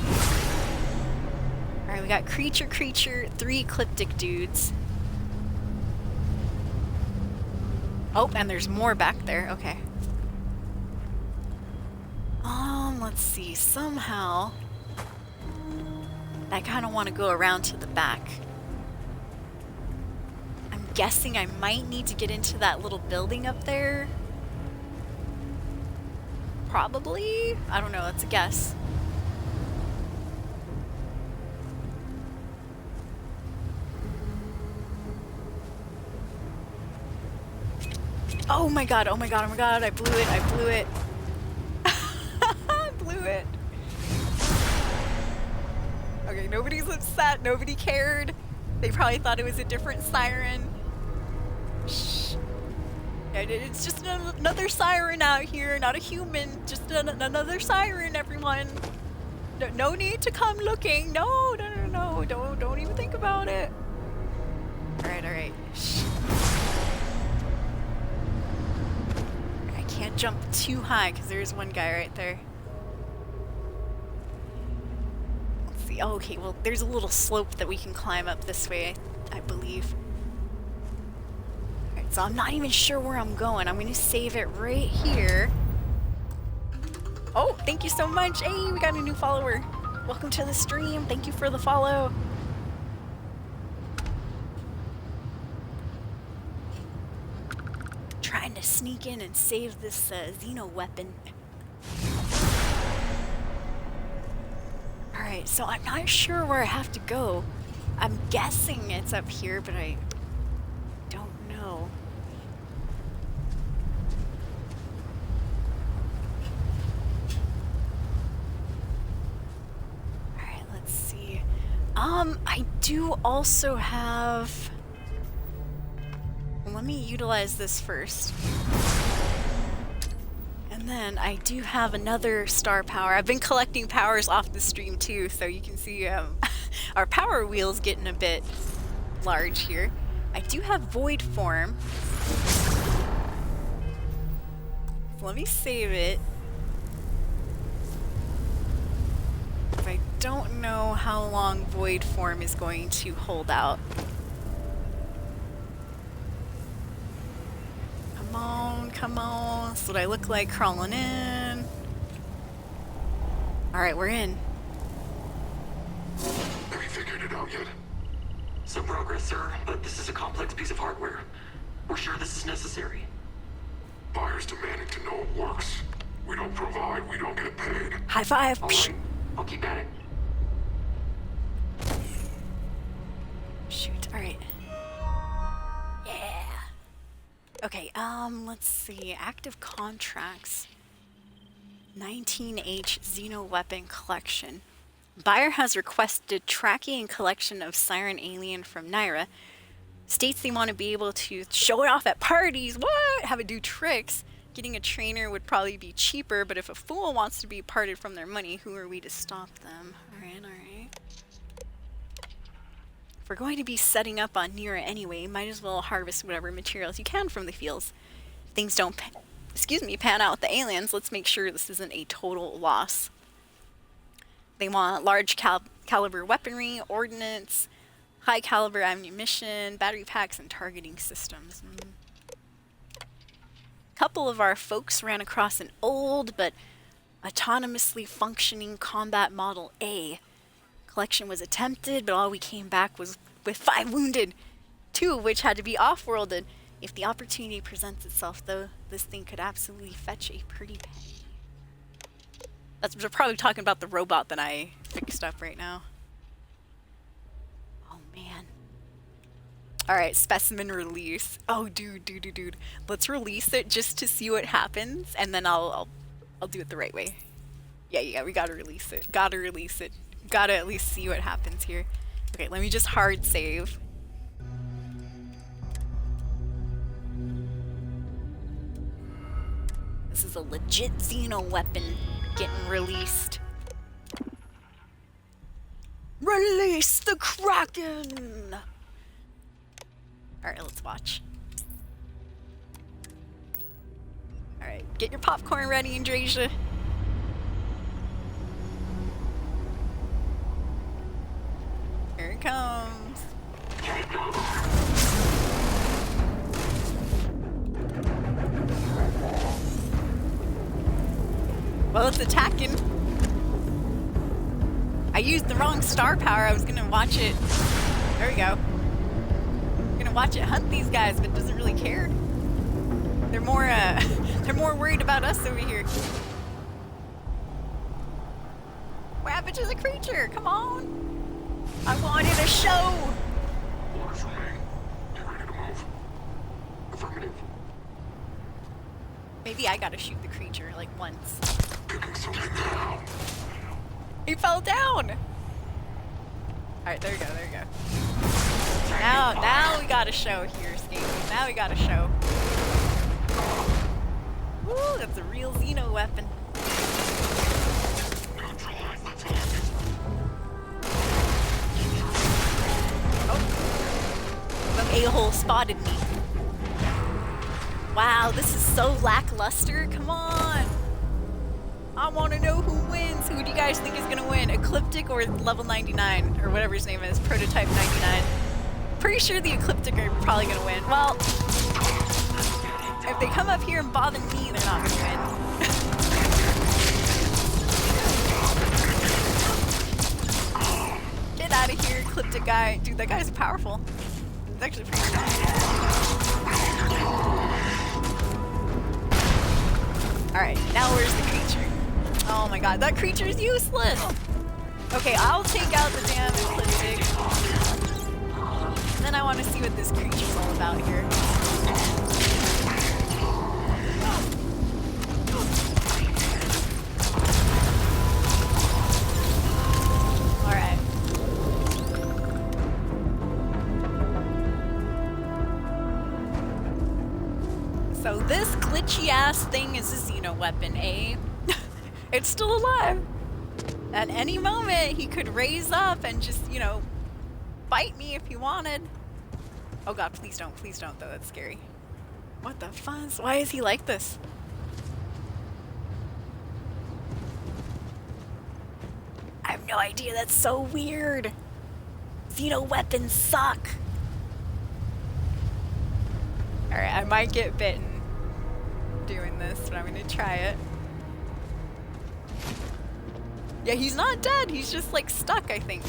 Alright, we got creature, 3 ecliptic dudes. Oh, and there's more back there. Okay. Let's see. Somehow, I kind of want to go around to the back. I'm guessing I might need to get into that little building up there. Probably? I don't know. That's a guess. Oh my god, oh my god, oh my god, I blew it, I blew it. I blew it. Okay, nobody's upset, nobody cared. They probably thought it was a different siren. Shh. It's just another siren out here, not a human, just another siren, everyone. No need to come looking. No, don't even think about it. Alright. Shh. Can't jump too high because there's one guy right there. Let's see. Oh, okay, well, there's a little slope that we can climb up this way, I believe. Alright, so I'm not even sure where I'm going. I'm going to save it right here. Oh, thank you so much. Hey, we got a new follower. Welcome to the stream. Thank you for the follow. Trying to sneak in and save this Xeno weapon. Alright, so I'm not sure where I have to go. I'm guessing it's up here, but I don't know. Alright, let's see. I do also have... Let me utilize this first. And then I do have another star power. I've been collecting powers off the stream too, so you can see our power wheel's getting a bit large here. I do have void form. So let me save it. I don't know how long void form is going to hold out. Come on. That's what I look like crawling in. Alright, we're in. Have you figured it out yet? Some progress, sir, but this is a complex piece of hardware. We're sure this is necessary. Buyer's demanding to know it works. We don't provide, we don't get paid. High five. All right, I'll keep at it. Shoot. All right. Yeah. Okay. Let's see. Active contracts. 19H Xeno Weapon Collection. Buyer has requested tracking and collection of Siren Alien from Naira. States they want to be able to show it off at parties. What? Have it do tricks. Getting a trainer would probably be cheaper, but if a fool wants to be parted from their money, who are we to stop them? Alright, alright. If we're going to be setting up on Naira anyway, might as well harvest whatever materials you can from the fields. If things don't pan out with the aliens, let's make sure this isn't a total loss. They want large caliber weaponry, ordnance, high caliber ammunition, battery packs, and targeting systems. A couple of our folks ran across an old but autonomously functioning combat model A. Collection was attempted, but all we came back was with 5 wounded, 2 of which had to be off-worlded. If the opportunity presents itself, though, this thing could absolutely fetch a pretty penny. We're probably talking about the robot that I fixed up right now. Oh, man. Alright, specimen release. Oh, dude. Let's release it just to see what happens, and then I'll do it the right way. Yeah, we gotta release it. Gotta at least see what happens here. Okay, let me just hard save. This is a legit Xeno weapon getting released. Release the Kraken! Alright, let's watch. Alright, get your popcorn ready, Andrasia. Here it comes. Well, it's attacking. I used the wrong star power. I was gonna watch it. There we go. I'm gonna watch it hunt these guys, but it doesn't really care. They're more worried about us over here. Ravage is a creature. Come on. I wanted a show. Orders remain. Get ready to move. Affirmative. Maybe I gotta shoot the creature like once. Picking something down. He fell down. Alright, there we go. Now we got a show here, Skating. Now we got a show. Woo, that's a real Xeno weapon. Oh. Some a-hole spotted me. Wow, this is so lackluster. Come on. I want to know who wins. Who do you guys think is going to win? Ecliptic or level 99? Or whatever his name is. Prototype 99. Pretty sure the Ecliptic are probably going to win. Well, if they come up here and bother me, they're not going to win. Get out of here, Ecliptic guy. Dude, that guy's powerful. He's actually pretty strong. Alright, now where's the creature? Oh my god, that creature's useless! Okay, I'll take out the damn Ecliptic. Then I want to see what this creature's all about here. Alright. So this glitchy ass thing is a Xeno weapon, eh? It's still alive. At any moment, he could raise up and just, you know, bite me if he wanted. Oh god, please don't though, that's scary. What the fuzz? Why is he like this? I have no idea, that's so weird. Xeno weapons suck. Alright, I might get bitten doing this, but I'm gonna try it. Yeah, he's not dead. He's just, like, stuck, I think.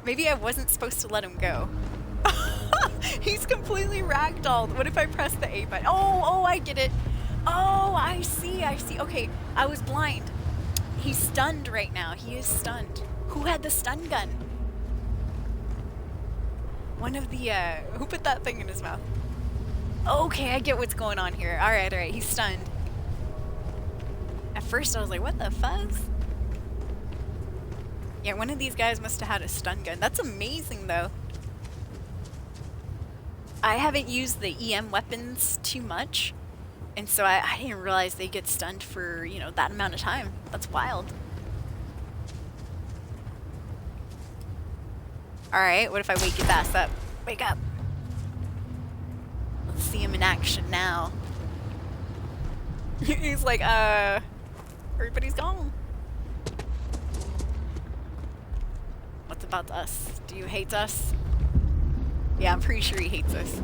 Maybe I wasn't supposed to let him go. He's completely ragdolled. What if I press the A button? Oh, I get it. Oh, I see, I see. Okay, I was blind. He's stunned right now. He is stunned. Who had the stun gun? One of the, who put that thing in his mouth? Okay, I get what's going on here. Alright, alright, he's stunned. At first I was like, what the fuzz? Yeah, one of these guys must have had a stun gun. That's amazing, though. I haven't used the EM weapons too much, and so I didn't realize they get stunned for, you know, that amount of time. That's wild. Alright, what if I wake his ass up? Wake up! Let's see him in action now. He's like, everybody's gone. What's about us? Do you hate us? Yeah, I'm pretty sure he hates us.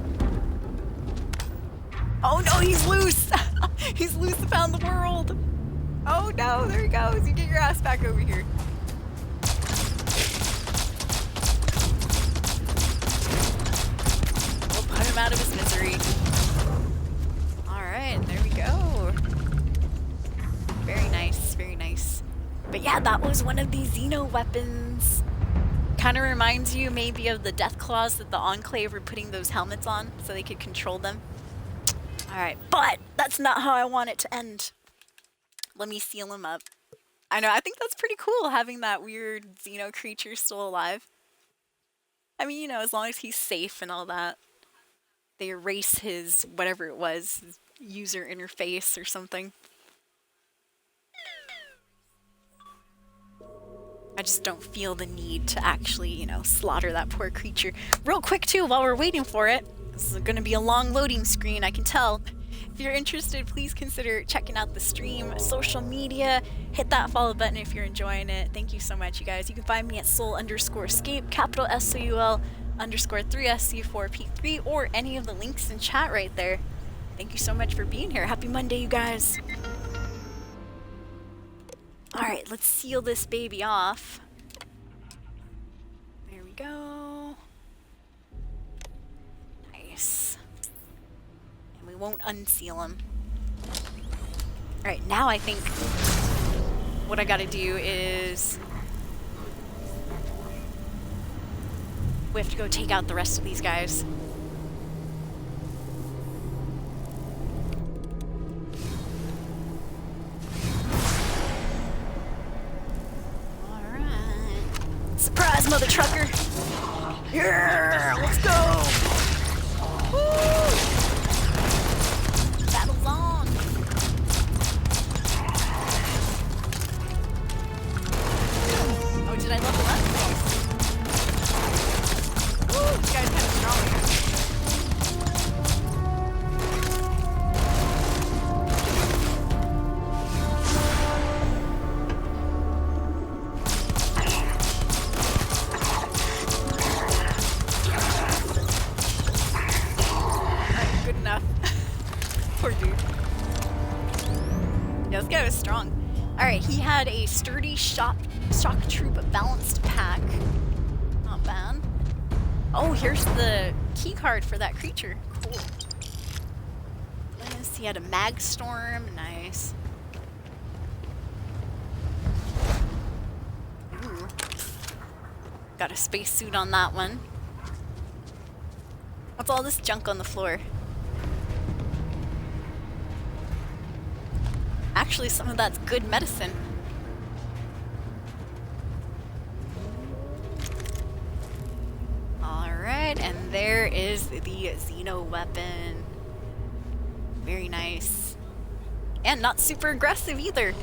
Oh no, he's loose! He's loose to found the world! Oh no, there he goes! You get your ass back over here. We'll put him out of his misery. Alright, there we go. Very nice, very nice. But yeah, that was one of the Xeno weapons. Kind of reminds you maybe of the death claws that the Enclave were putting those helmets on so they could control them. Alright, but that's not how I want it to end. Let me seal him up. I know, I think that's pretty cool having that weird Xeno creature still alive. I mean, you know, as long as he's safe and all that. They erase his, whatever it was, his user interface or something. I just don't feel the need to actually, you know, slaughter that poor creature. Real quick too, while we're waiting for it, this is going to be a long loading screen, I can tell. If you're interested, please consider checking out the stream, social media, hit that follow button if you're enjoying it. Thank you so much, you guys. You can find me at soul_escape, capital SOUL_3SC4P3, or any of the links in chat right there. Thank you so much for being here. Happy Monday, you guys. Alright, let's seal this baby off. There we go. Nice. And we won't unseal him. Alright, now I think what I gotta do is we have to go take out the rest of these guys. Surprise, mother trucker! Yeah, let's go! Woo! Battle's on! Oh, did I level up? Woo, this guy's kind of strong. Poor dude. Yeah, this guy was strong. Alright, he had a sturdy shock troop balanced pack. Not bad. Oh, here's the key card for that creature. Cool. Nice. He had a mag storm. Nice. Ooh. Got a spacesuit on that one. What's all this junk on the floor? Actually, some of that's good medicine. Alright, and there is the Xeno weapon. Very nice. And not super aggressive either.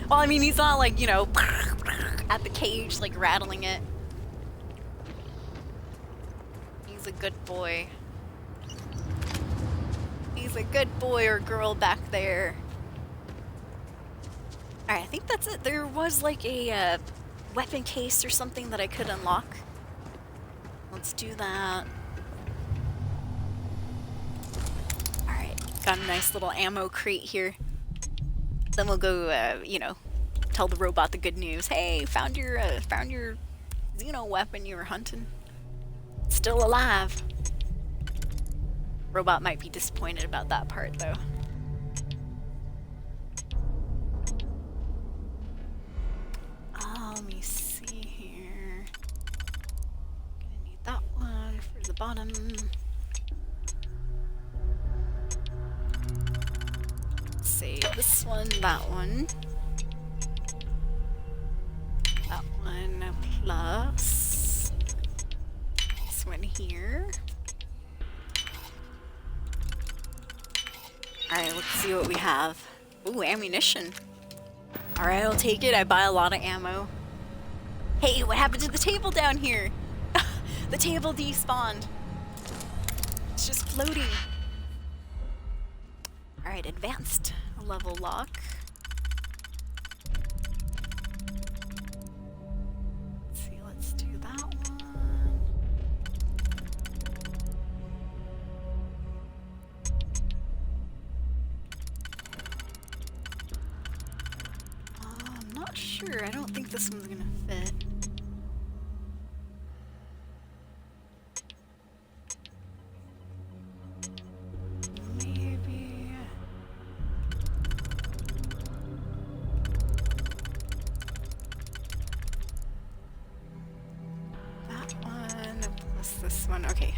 Well, I mean, he's not like, you know, at the cage, like rattling it. He's a good boy. He's a good boy or girl back there. Alright, I think that's it. There was like a weapon case or something that I could unlock. Let's do that. Alright, got a nice little ammo crate here. Then we'll go, you know, tell the robot the good news. Hey, found your Xeno weapon you were hunting. Still alive. Robot might be disappointed about that part, though. bottom. Save this one, that one. That one plus this one here. Alright, let's see what we have. Ooh, ammunition. Alright, I'll take it. I buy a lot of ammo. Hey, what happened to the table down here? The table despawned. It's just floating. Alright, advanced level lock. Let's see, let's do that one. I'm not sure. I don't think this one's gonna fit. Maybe. That one plus this one. Okay.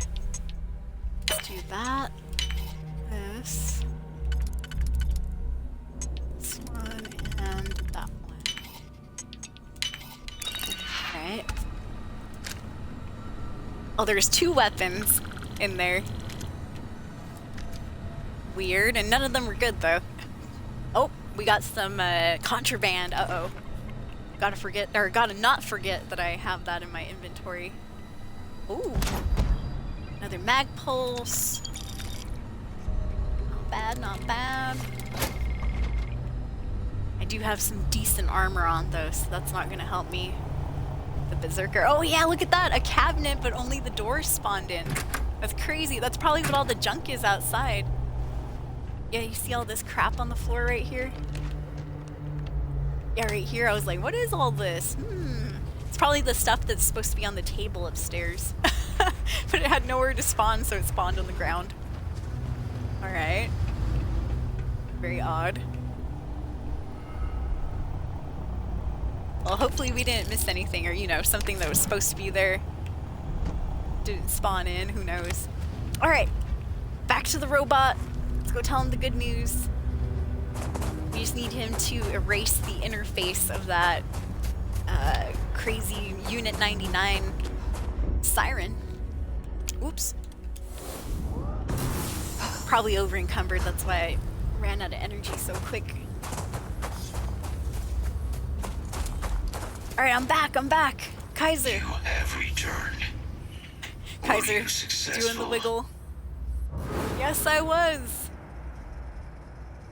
Let's do that. This. This one and that one. Alright. Oh, there's 2 weapons in there. Weird, and none of them were good though. Oh, we got some contraband. Uh-oh. Gotta not forget that I have that in my inventory. Ooh. Another mag pulse. Not bad, not bad. I do have some decent armor on though, so that's not gonna help me. The berserker. Oh yeah, look at that! A cabinet, but only the doors spawned in. That's crazy. That's probably what all the junk is outside. Yeah, you see all this crap on the floor right here? Yeah, right here. I was like, what is all this? It's probably the stuff that's supposed to be on the table upstairs. But it had nowhere to spawn, so it spawned on the ground. Alright. Very odd. Well, hopefully we didn't miss anything, or, you know, something that was supposed to be there didn't spawn in. Who knows? Alright. Back to the robot. Let's go tell him the good news. We just need him to erase the interface of that crazy Unit 99 siren. Oops. Probably over encumbered, that's why I ran out of energy so quick. Alright, I'm back. Kaiser. You have returned. Kaiser, Were you successful? doing the wiggle. Yes, I was.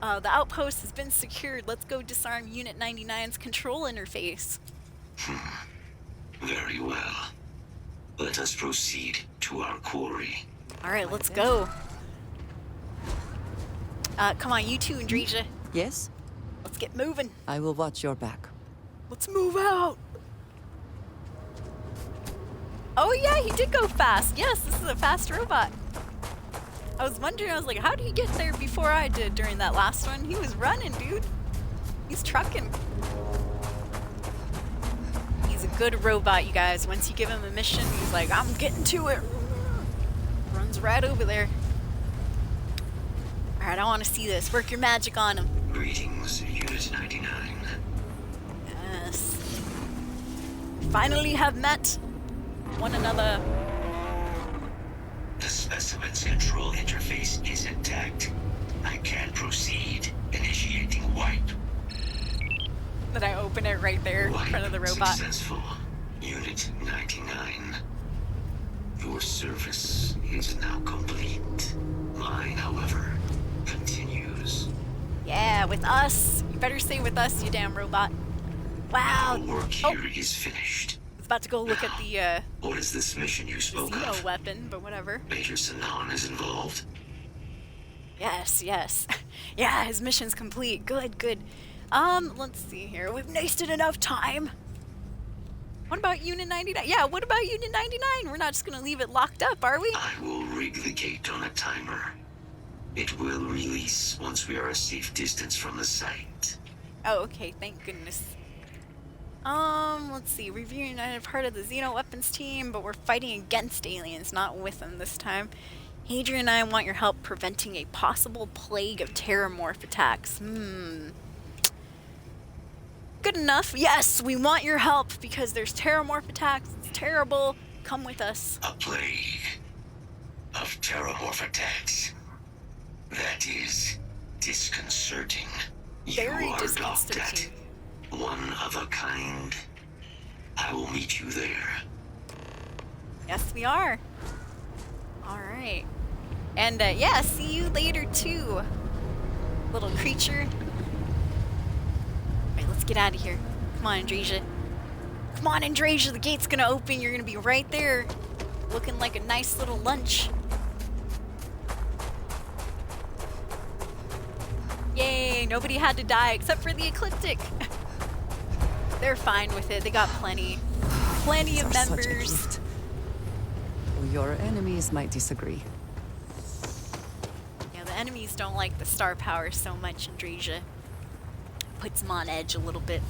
The outpost has been secured. Let's go disarm Unit 99's control interface. Very well. Let us proceed to our quarry. Alright, let's go. Come on, you two, Andreja. Yes? Let's get moving. I will watch your back. Let's move out. Oh yeah, he did go fast. Yes, this is a fast robot. I was wondering, I was like, how did he get there before I did during that last one? He was running, dude. He's trucking. He's a good robot, you guys. Once you give him a mission, he's like, I'm getting to it. Runs right over there. Alright, I want to see this. Work your magic on him. Greetings, Unit 99. Yes. Finally have met one another. The specimen's control interface is intact. I can proceed. Initiating wipe. Did I open it right there in front of the robot? Successful. Unit 99. Your service is now complete. Mine, however, continues. Yeah, with us. You better stay with us, you damn robot. Wow. Our work here is finished. I was about to go look at the What is this mission you spoke Xeno of? weapon, but whatever. Major Sanan is involved. Yes. Yeah, his mission's complete. Good. Let's see here. We've wasted enough time. What about Unit 99? Yeah, what about Unit 99? We're not just gonna leave it locked up, are we? I will rig the gate on a timer. It will release once we are a safe distance from the site. Oh, okay, thank goodness. Let's see. We've united part of the Xeno weapons team, but we're fighting against aliens, not with them this time. Hadrian and I want your help preventing a possible plague of terramorph attacks. Good enough. Yes, we want your help because there's terramorph attacks. It's terrible. Come with us. A plague of terramorph attacks. That is disconcerting. Very you are disconcerting. Doctor. One of a kind. I will meet you there. Yes, we are. All right. And yeah, see you later too, little creature. Alright, let's get out of here. Come on, Andresia. Come on, Andresia, the gate's gonna open. You're gonna be right there, looking like a nice little lunch. Yay, nobody had to die except for the Ecliptic. They're fine with it. They got plenty These of are such a members. gift. Well, your enemies might disagree. Yeah, the enemies don't like the star power so much, Andresia. Puts them on edge a little bit.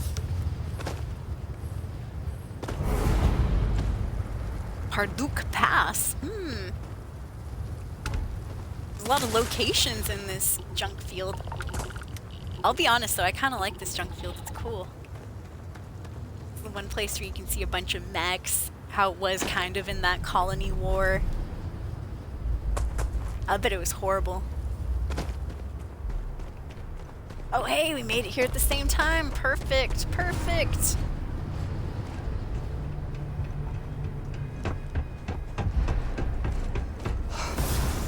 Parduk Pass. There's a lot of locations in this junk field. I'll be honest though, I kind of like this junk field. It's cool. It's the one place where you can see a bunch of mechs. How it was kind of in that colony war. I bet it was horrible. Oh hey, we made it here at the same time. Perfect, perfect.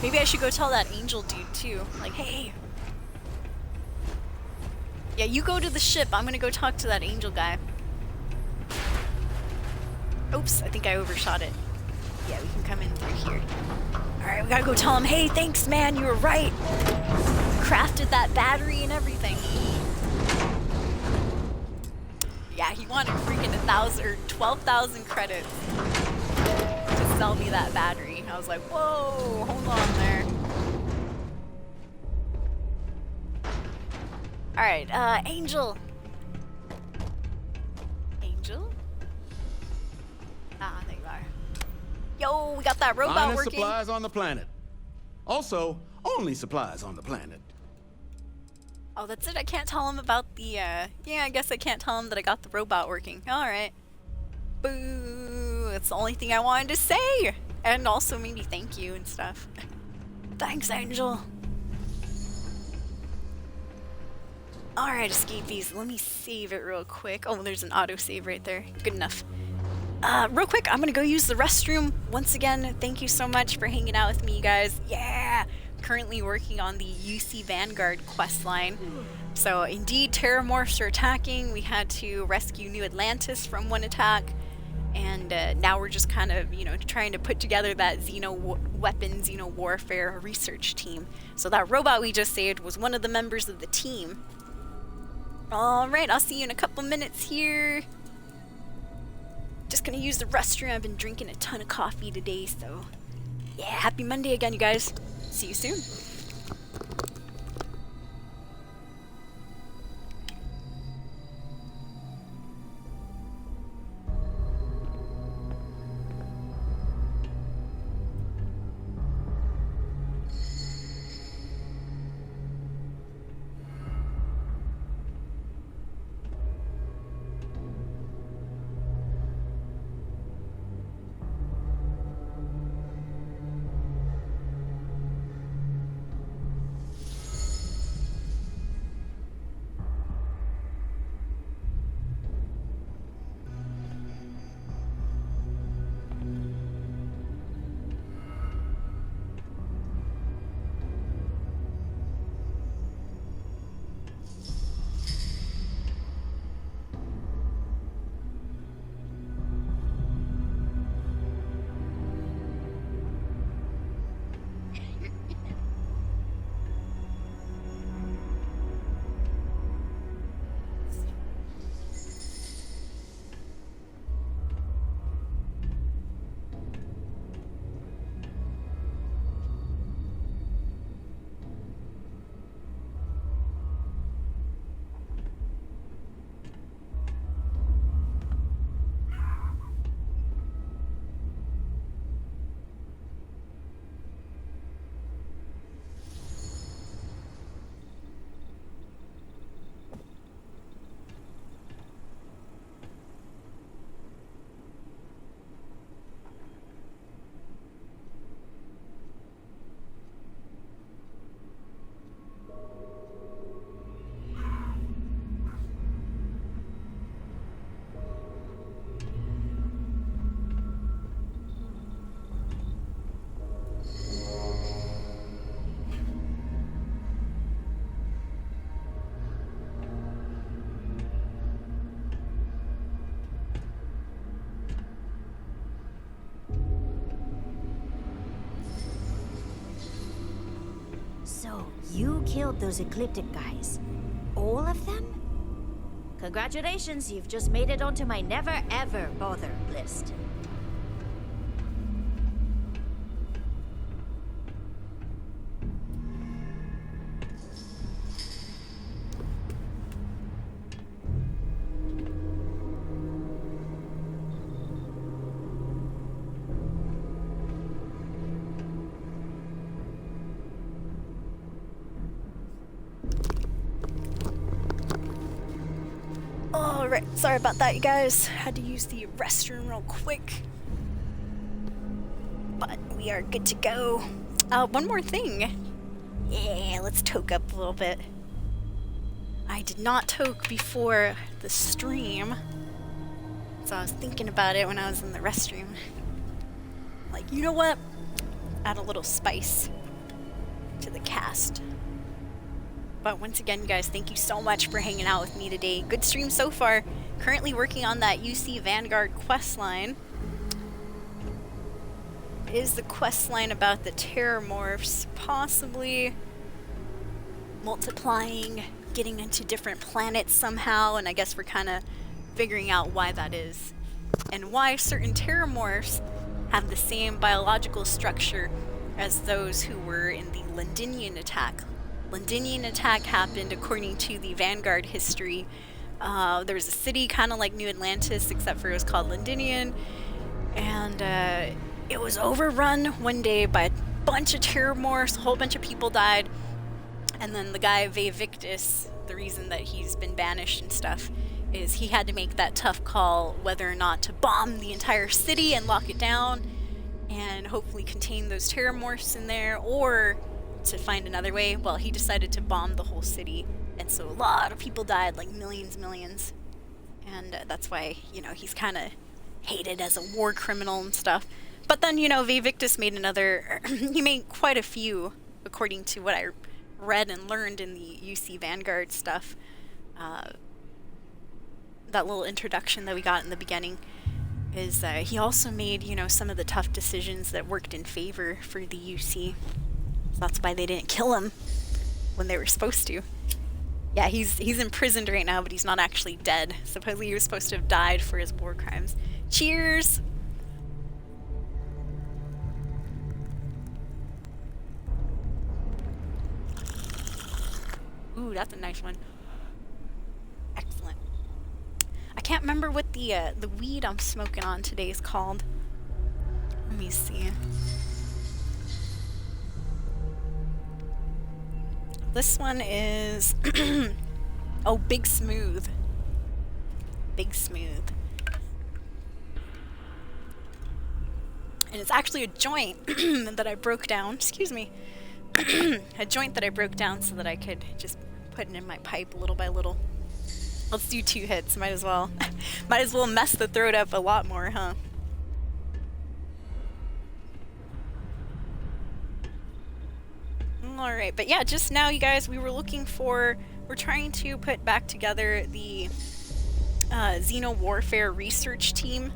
Maybe I should go tell that angel dude too. Like, hey. Yeah, you go to the ship. I'm gonna go talk to that angel guy. Oops, I think I overshot it. Yeah, we can come in through here. Alright, we gotta go tell him, hey, thanks man, you were right. Crafted that battery and everything. Yeah, he wanted freaking 1,000 or 12,000 credits to sell me that battery. I was like, whoa, hold on there. Alright, Angel. Angel? Ah, there you are. Yo, we got that robot Finest working. supplies on the planet. Also, only supplies on the planet. Oh, that's it? I can't tell him about the, yeah, I guess I can't tell him that I got the robot working. Alright. Boo! That's the only thing I wanted to say! And also maybe thank you and stuff. Thanks, Angel. Alright, escapees. Let me save it real quick. Oh, there's an autosave right there. Good enough. Real quick, I'm gonna go use the restroom. Once again, thank you so much for hanging out with me, you guys. Yeah! Currently working on the UC Vanguard questline. So, indeed, terramorphs are attacking. We had to rescue New Atlantis from one attack. And now we're just kind of, you know, trying to put together that weapons, warfare research team. So that robot we just saved was one of the members of the team. Alright, I'll see you in a couple minutes here. Just gonna use the restroom. I've been drinking a ton of coffee today, so yeah, happy Monday again, you guys. See you soon. So, you killed those Ecliptic guys. All of them? Congratulations, you've just made it onto my never ever bother list. Alright, sorry about that, you guys. Had to use the restroom real quick. But we are good to go. One more thing. Yeah, let's toke up a little bit. I did not toke before the stream. So I was thinking about it when I was in the restroom. Like, you know what? Add a little spice to the cast. But once again, guys, thank you so much for hanging out with me today. Good stream so far. Currently working on that UC Vanguard questline. Is the questline about the terramorphs possibly multiplying, getting into different planets somehow, and I guess we're kind of figuring out why that is. And why certain terramorphs have the same biological structure as those who were in the Londinian attack. Londinian attack happened according to the Vanguard history. There was a city kind of like New Atlantis, except for it was called Londinian, and it was overrun one day by a bunch of terramorphs. A whole bunch of people died, and then the guy Victus, the reason that he's been banished and stuff, is he had to make that tough call whether or not to bomb the entire city and lock it down and hopefully contain those terramorphs in there, or to find another way. Well, he decided to bomb the whole city, and so a lot of people died, like millions, and that's why, you know, he's kind of hated as a war criminal and stuff. But then, you know, Victus made another, he made quite a few, according to what I read and learned in the UC Vanguard stuff, that little introduction that we got in the beginning, is he also made, you know, some of the tough decisions that worked in favor for the UC. That's why they didn't kill him when they were supposed to. Yeah, he's imprisoned right now, but he's not actually dead. Supposedly he was supposed to have died for his war crimes. Cheers! Ooh, that's a nice one. Excellent. I can't remember what the weed I'm smoking on today is called. Let me see. This one is oh, Big Smooth. Big Smooth. And it's actually a joint that I broke down. Excuse me. A joint that I broke down so that I could just put it in my pipe little by little. Let's do 2 hits. Might as well. Might as well mess the throat up a lot more, huh? Alright, but yeah, just now, you guys, we're trying to put back together the Xeno Warfare research team.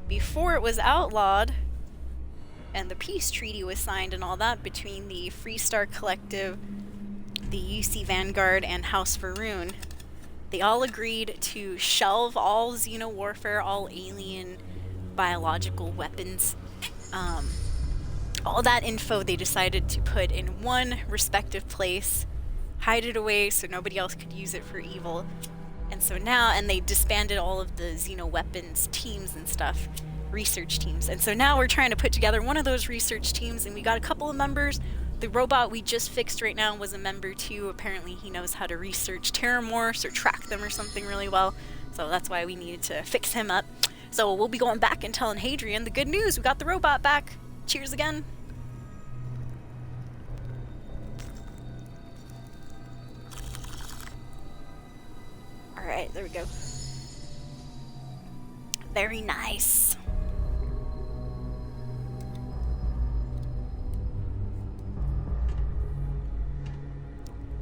Before it was outlawed, and the peace treaty was signed and all that between the Freestar Collective, the UC Vanguard, and House Varun, they all agreed to shelve all Xeno Warfare, all alien biological weapons. All that info they decided to put in one respective place, hide it away so nobody else could use it for evil. And so now, and they disbanded all of the Xeno weapons teams and stuff, research teams. And so now we're trying to put together one of those research teams, and we got a couple of members. The robot we just fixed right now was a member too. Apparently he knows how to research terramorphs or track them or something really well. So that's why we needed to fix him up. So we'll be going back and telling Hadrian the good news. We got the robot back. Cheers again. Alright, there we go. Very nice.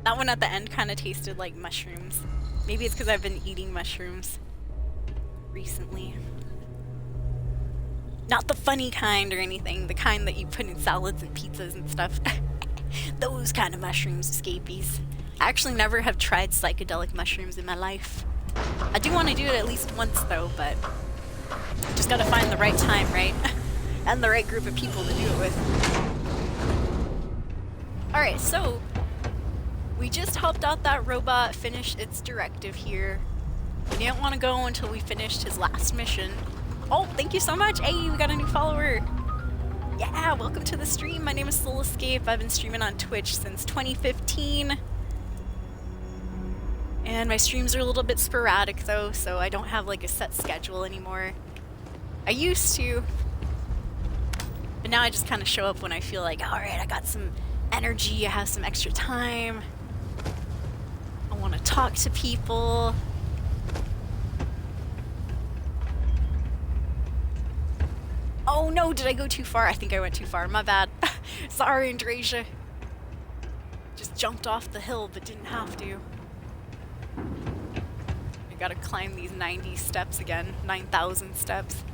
That one at the end kind of tasted like mushrooms. Maybe it's because I've been eating mushrooms recently. Not the funny kind or anything, the kind that you put in salads and pizzas and stuff. Those kind of mushrooms, escapees. I actually never have tried psychedelic mushrooms in my life. I do want to do it at least once though, but just gotta find the right time, right? And the right group of people to do it with. Alright, so we just helped out that robot finish its directive here. We didn't want to go until we finished his last mission. Oh, thank you so much! Hey, we got a new follower! Yeah, welcome to the stream. My name is Soul Escape. I've been streaming on Twitch since 2015. And my streams are a little bit sporadic though, so I don't have like a set schedule anymore. I used to. But now I just kind of show up when I feel like, alright, I got some energy, I have some extra time. I want to talk to people. Oh no, did I go too far? I think I went too far. My bad. Sorry, Andrasia. Just jumped off the hill, but didn't have to. I gotta climb these 90 steps again. 9,000 steps.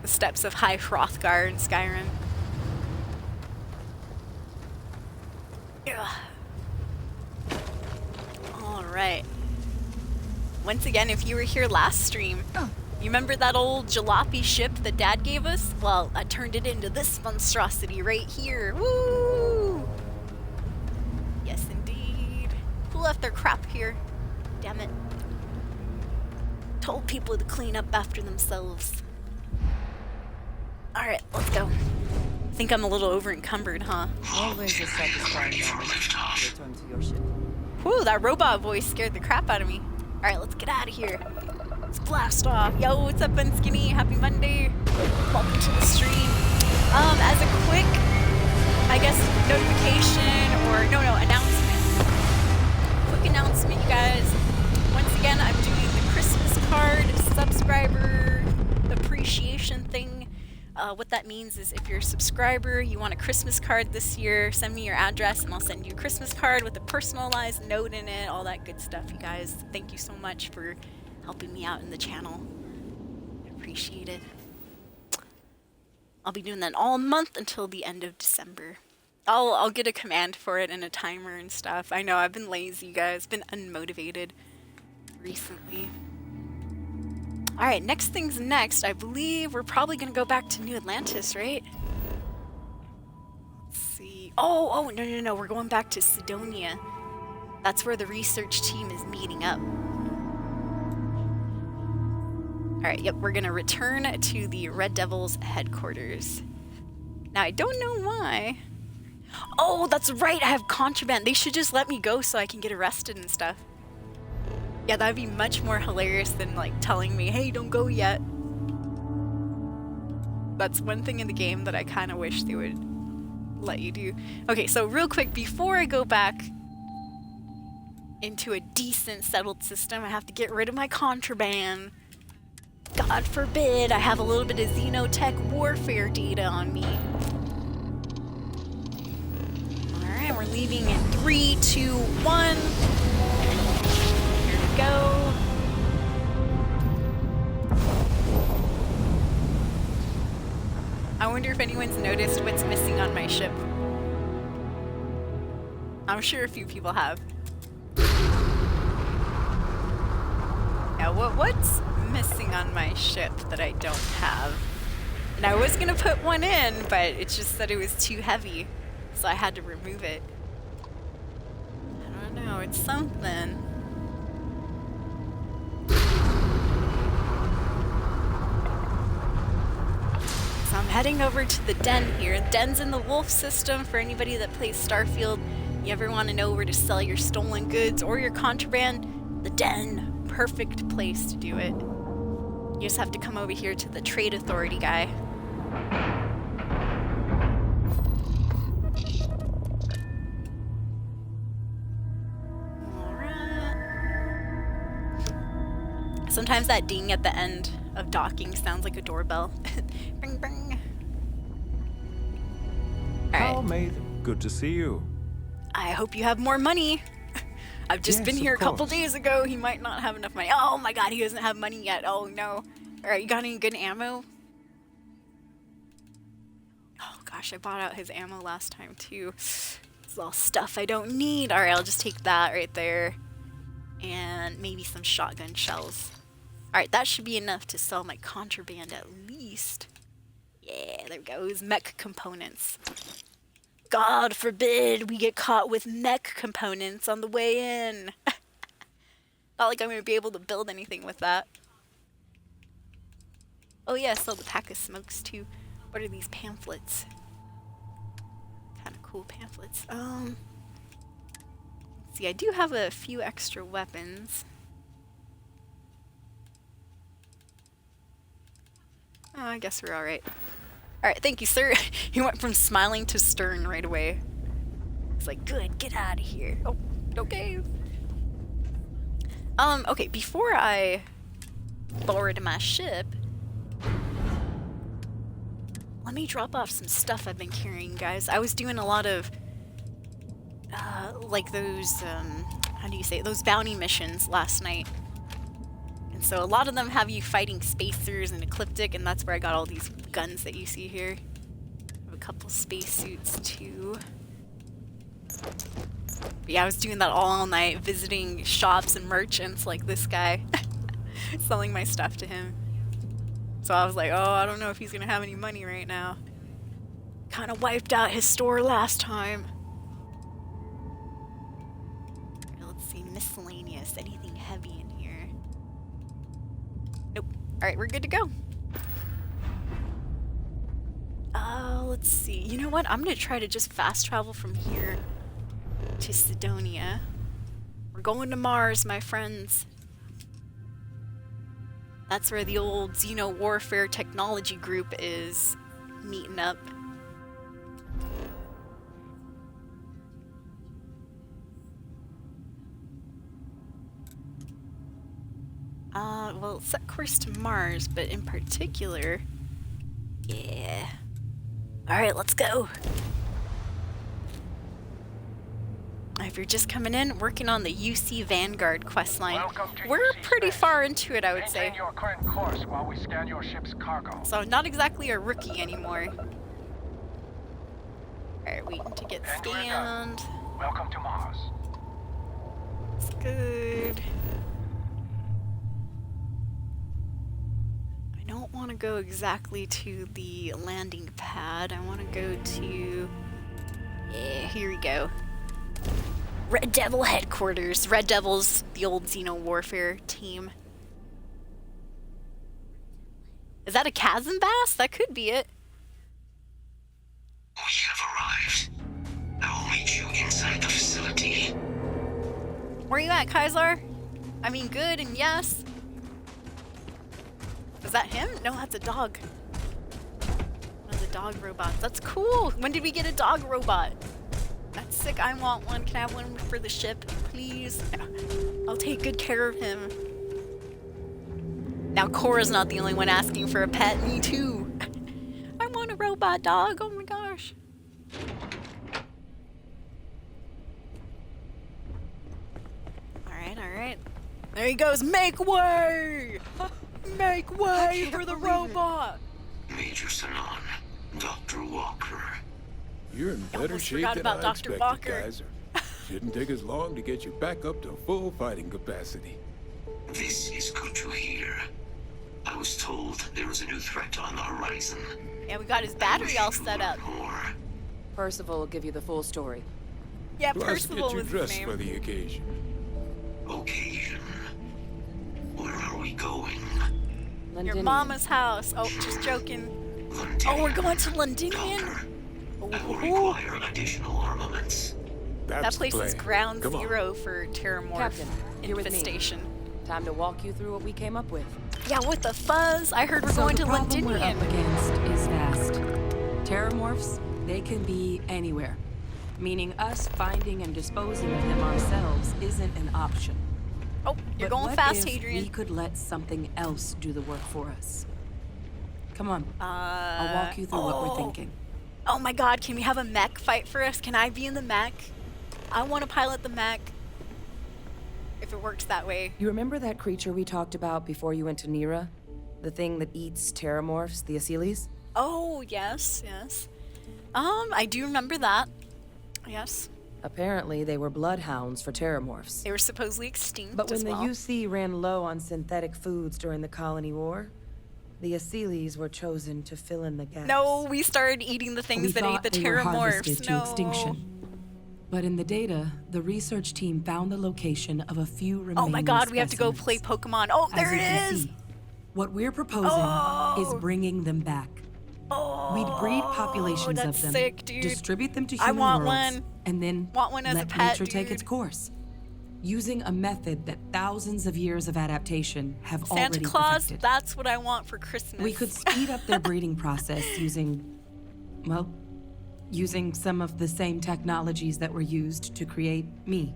The steps of High Hrothgar in Skyrim. Ugh. Alright. Once again, if you were here last stream, you remember that old jalopy ship that Dad gave us? Well, I turned it into this monstrosity right here. Woo! Yes, indeed. Who left their crap here? Damn it. Told people to clean up after themselves. Alright, let's go. I think I'm a little over encumbered, huh? Always a satisfying moment to return to your ship. Whew, that robot voice scared the crap out of me. Alright, let's get out of here. Let's blast off. Yo, what's up, Unskinny? Happy Monday. Welcome to the stream. As a quick, I guess, notification or announcement. Quick announcement, you guys. Once again, I'm doing the Christmas card subscriber appreciation thing. What that means is if you're a subscriber, you want a Christmas card this year, send me your address and I'll send you a Christmas card with a personalized note in it, all that good stuff, you guys. Thank you so much for helping me out in the channel. I appreciate it. I'll be doing that all month until the end of December. I'll get a command for it and a timer and stuff. I know I've been lazy, guys, been unmotivated recently. Alright, next thing's next. I believe we're probably gonna go back to New Atlantis, right? Let's see. Oh, no, we're going back to Sidonia. That's where the research team is meeting up. Alright, yep, we're gonna return to the Red Devils headquarters. Now, I don't know why. Oh, that's right, I have contraband. They should just let me go so I can get arrested and stuff. Yeah, that'd be much more hilarious than like telling me, hey, don't go yet. That's one thing in the game that I kind of wish they would let you do. Okay, so real quick, before I go back into a decent settled system, I have to get rid of my contraband. God forbid I have a little bit of xenotech warfare data on me. Alright, we're leaving in 3, 2, 1. Go. I wonder if anyone's noticed what's missing on my ship. I'm sure a few people have. Now, what's missing on my ship that I don't have? And I was gonna put one in, but it's just that it was too heavy, so I had to remove it. I don't know, it's something. So I'm heading over to the den here. Den's in the Wolf system for anybody that plays Starfield. You ever want to know where to sell your stolen goods or your contraband? The den. Perfect place to do it. You just have to come over here to the Trade Authority guy. Alright. Sometimes that ding at the end of docking sounds like a doorbell. Bing, bing. Alright. mate. Good to see you. I hope you have more money. I've just been here a couple days ago. He might not have enough money. Oh my god, he doesn't have money yet. Oh no. Alright, you got any good ammo? Oh god, gosh, I bought out his ammo last time too. It's all stuff I don't need. Alright, I'll just take that right there. And maybe some shotgun shells. Alright, that should be enough to sell my contraband at least. Yeah, there goes mech components. God forbid we get caught with mech components on the way in. Not like I'm going to be able to build anything with that. Oh yeah, sell the pack of smokes too. What are these pamphlets? Kind of cool pamphlets. See, I do have a few extra weapons. Oh, I guess we're alright. Alright, thank you, sir. He went from smiling to stern right away. He's like, good, get out of here. Oh, okay. Okay, before I board my ship, let me drop off some stuff I've been carrying, guys. I was doing a lot of, like those, how do you say it? Those bounty missions last night. And so a lot of them have you fighting spacers and ecliptic, and that's where I got all these guns that you see here. I have a couple spacesuits too. But yeah, I was doing that all night, visiting shops and merchants like this guy, selling my stuff to him. So I was like, oh, I don't know if he's gonna have any money right now. Kind of wiped out his store last time. Let's see, miscellaneous, anything heavy in here? Nope. Alright, we're good to go. Let's see. You know what? I'm gonna try to just fast travel from here to Sidonia. We're going to Mars, my friends. That's where the old Xeno Warfare Technology Group is meeting up. Well, set course to Mars, but in particular... Yeah. Alright, let's go. If you're just coming in, working on the UC Vanguard questline. We're pretty far into it, I would say. Your current course while we scan your ship's cargo. So not exactly a rookie anymore. Alright, waiting to get scanned. Welcome to Mars. It's good. I don't want to go exactly to the landing pad. I want to go to... Yeah, here we go. Red Devil headquarters. Red Devil's the old Xeno Warfare team. Is that a chasm bass? That could be it. We have arrived. I will meet you inside the facility. Where you at, Kaiser? I mean, good and yes. Is that him? No, that's a dog. One of the dog robots. That's cool. When did we get a dog robot? That's sick. I want one. Can I have one for the ship, please? I'll take good care of him. Now, Cora's not the only one asking for a pet. Me too. I want a robot dog. Oh my gosh. Alright, alright. There he goes. Make way! Make way for the robot! Major Sanon, Dr. Walker. You're in better Almost shape forgot than about I Dr. expected, Walker. Kaiser. Shouldn't take as long to get you back up to full fighting capacity. This is good to hear. I was told there was a new threat on the horizon. Yeah, we got his battery all set up. More. Percival will give you the full story. Yeah, Plus, Percival get you was his dressed name. for the occasion. Occasion. Where are we going? Your Londinium. mama's house. Oh, just joking. Londinium. Oh, we're going to Londinium? Doctor, I will Ooh. require additional armaments. That That's place the is plan. ground Come on. zero for Terramorph Captain, you're with me. infestation. Time to walk you through what we came up with. Yeah, what the fuzz? I heard we're So going the to problem we're up Londinium. against is vast. Terramorphs, they can be anywhere. Meaning us finding and disposing of them ourselves isn't an option. Oh, you're But going what fast, if Hadrian. we could let something else do the work for us? Come on, I'll walk you through what we're thinking. Oh my god, can we have a mech fight for us? Can I be in the mech? I want to pilot the mech. If it works that way. You remember that creature we talked about before you went to Nira? The thing that eats terramorphs, the Asyles? Oh, yes, yes. I do remember that. Yes. Apparently, they were bloodhounds for terramorphs. They were supposedly extinct But when as well. the UC ran low on synthetic foods during the Colony War, the Asylees were chosen to fill in the gaps. No, we started eating the things that ate the terramorphs. To extinction. But in the data, the research team found the location of a few remaining Oh my god, we have to go play Pokemon. Oh, there it is! What we're proposing is bringing them back. We'd breed populations of them, sick, dude. distribute them to I human want worlds, one. and then Want one as a let pet, nature take its dude. course. Using a method that thousands of years of adaptation have Santa already Claus, perfected. that's what I want for Christmas. We could speed up their breeding process using, well, using some of the same technologies that were used to create me.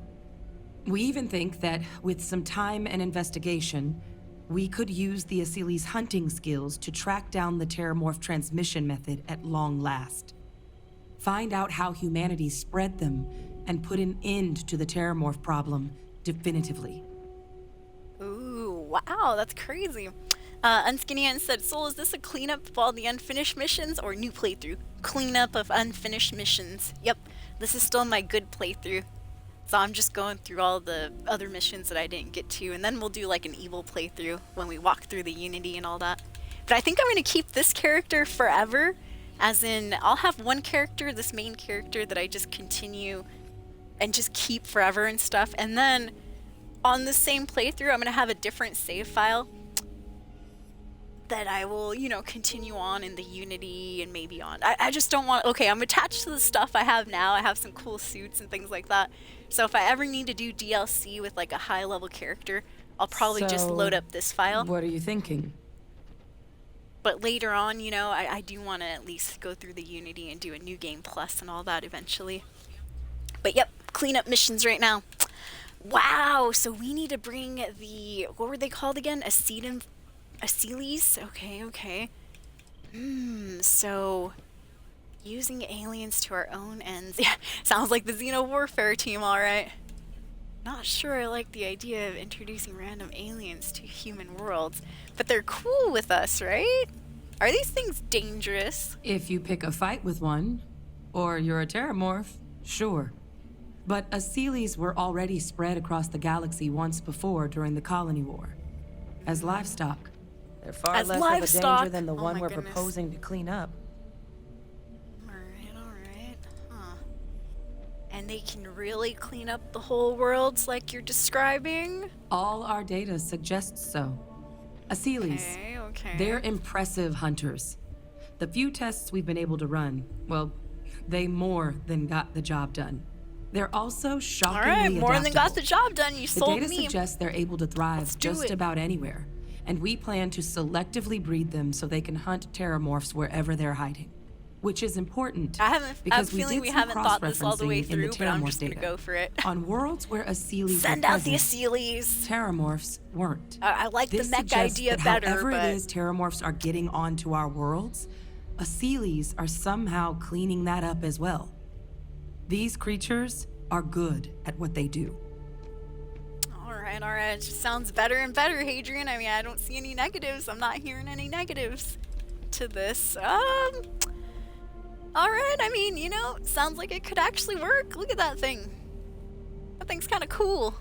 We even think that with some time and investigation, we could use the Asylees' hunting skills to track down the terramorph transmission method at long last. Find out how humanity spread them and put an end to the terramorph problem definitively. Ooh, wow, that's crazy. Unskinny said, Soul, is this a cleanup of all the unfinished missions or new playthrough? Cleanup of unfinished missions. Yep, this is still my good playthrough. So I'm just going through all the other missions that I didn't get to, and then we'll do like an evil playthrough when we walk through the Unity and all that. But I think I'm going to keep this character forever, as in I'll have one character, this main character, that I just continue and just keep forever and stuff, and then on the same playthrough I'm going to have a different save file that I will, you know, continue on in the Unity and maybe on. I just don't want, okay, I'm attached to the stuff I have now. I have some cool suits and things like that. So if I ever need to do DLC with like a high level character, I'll probably just load up this file. What are you thinking? But later on, you know, I do want to at least go through the Unity and do a new game plus and all that eventually. But yep, cleanup missions right now. Wow, so we need to bring the, what were they called again? Asylees? Okay. So using aliens to our own ends. Yeah, sounds like the Xeno Warfare team, alright. Not sure I like the idea of introducing random aliens to human worlds, but they're cool with us, right? Are these things dangerous? If you pick a fight with one, or you're a terramorph, sure. But Asylees were already spread across the galaxy once before during the Colony War. As livestock. They're far As less livestock? of a danger than the Oh one my we're goodness. proposing to clean up. Alright. Huh. And they can really clean up the whole worlds like you're describing? All our data suggests so. Asylees. Okay. They're impressive hunters. The few tests we've been able to run, well, they more than got the job done. They're also shockingly Alright, more than got adaptable. the job done. You The sold data me. suggests they're able to thrive Let's do just it. about anywhere, and we plan to selectively breed them so they can hunt terramorphs wherever they're hiding. Which is important. I have a because feeling did we some haven't thought this all the way cross-referencing in the through, but I'm terramorph just gonna data. go for it. On worlds where Asylees Send were out the present, Asylees. terramorphs weren't. I like the This mech suggests idea that better, however but it is terramorphs are getting onto our worlds, Asylees are somehow cleaning that up as well. These creatures are good at what they do. Alright. It just sounds better and better, Hadrian. I mean, I don't see any negatives. I'm not hearing any negatives to this. Alright, I mean, you know, sounds like it could actually work. Look at that thing. That thing's kind of cool.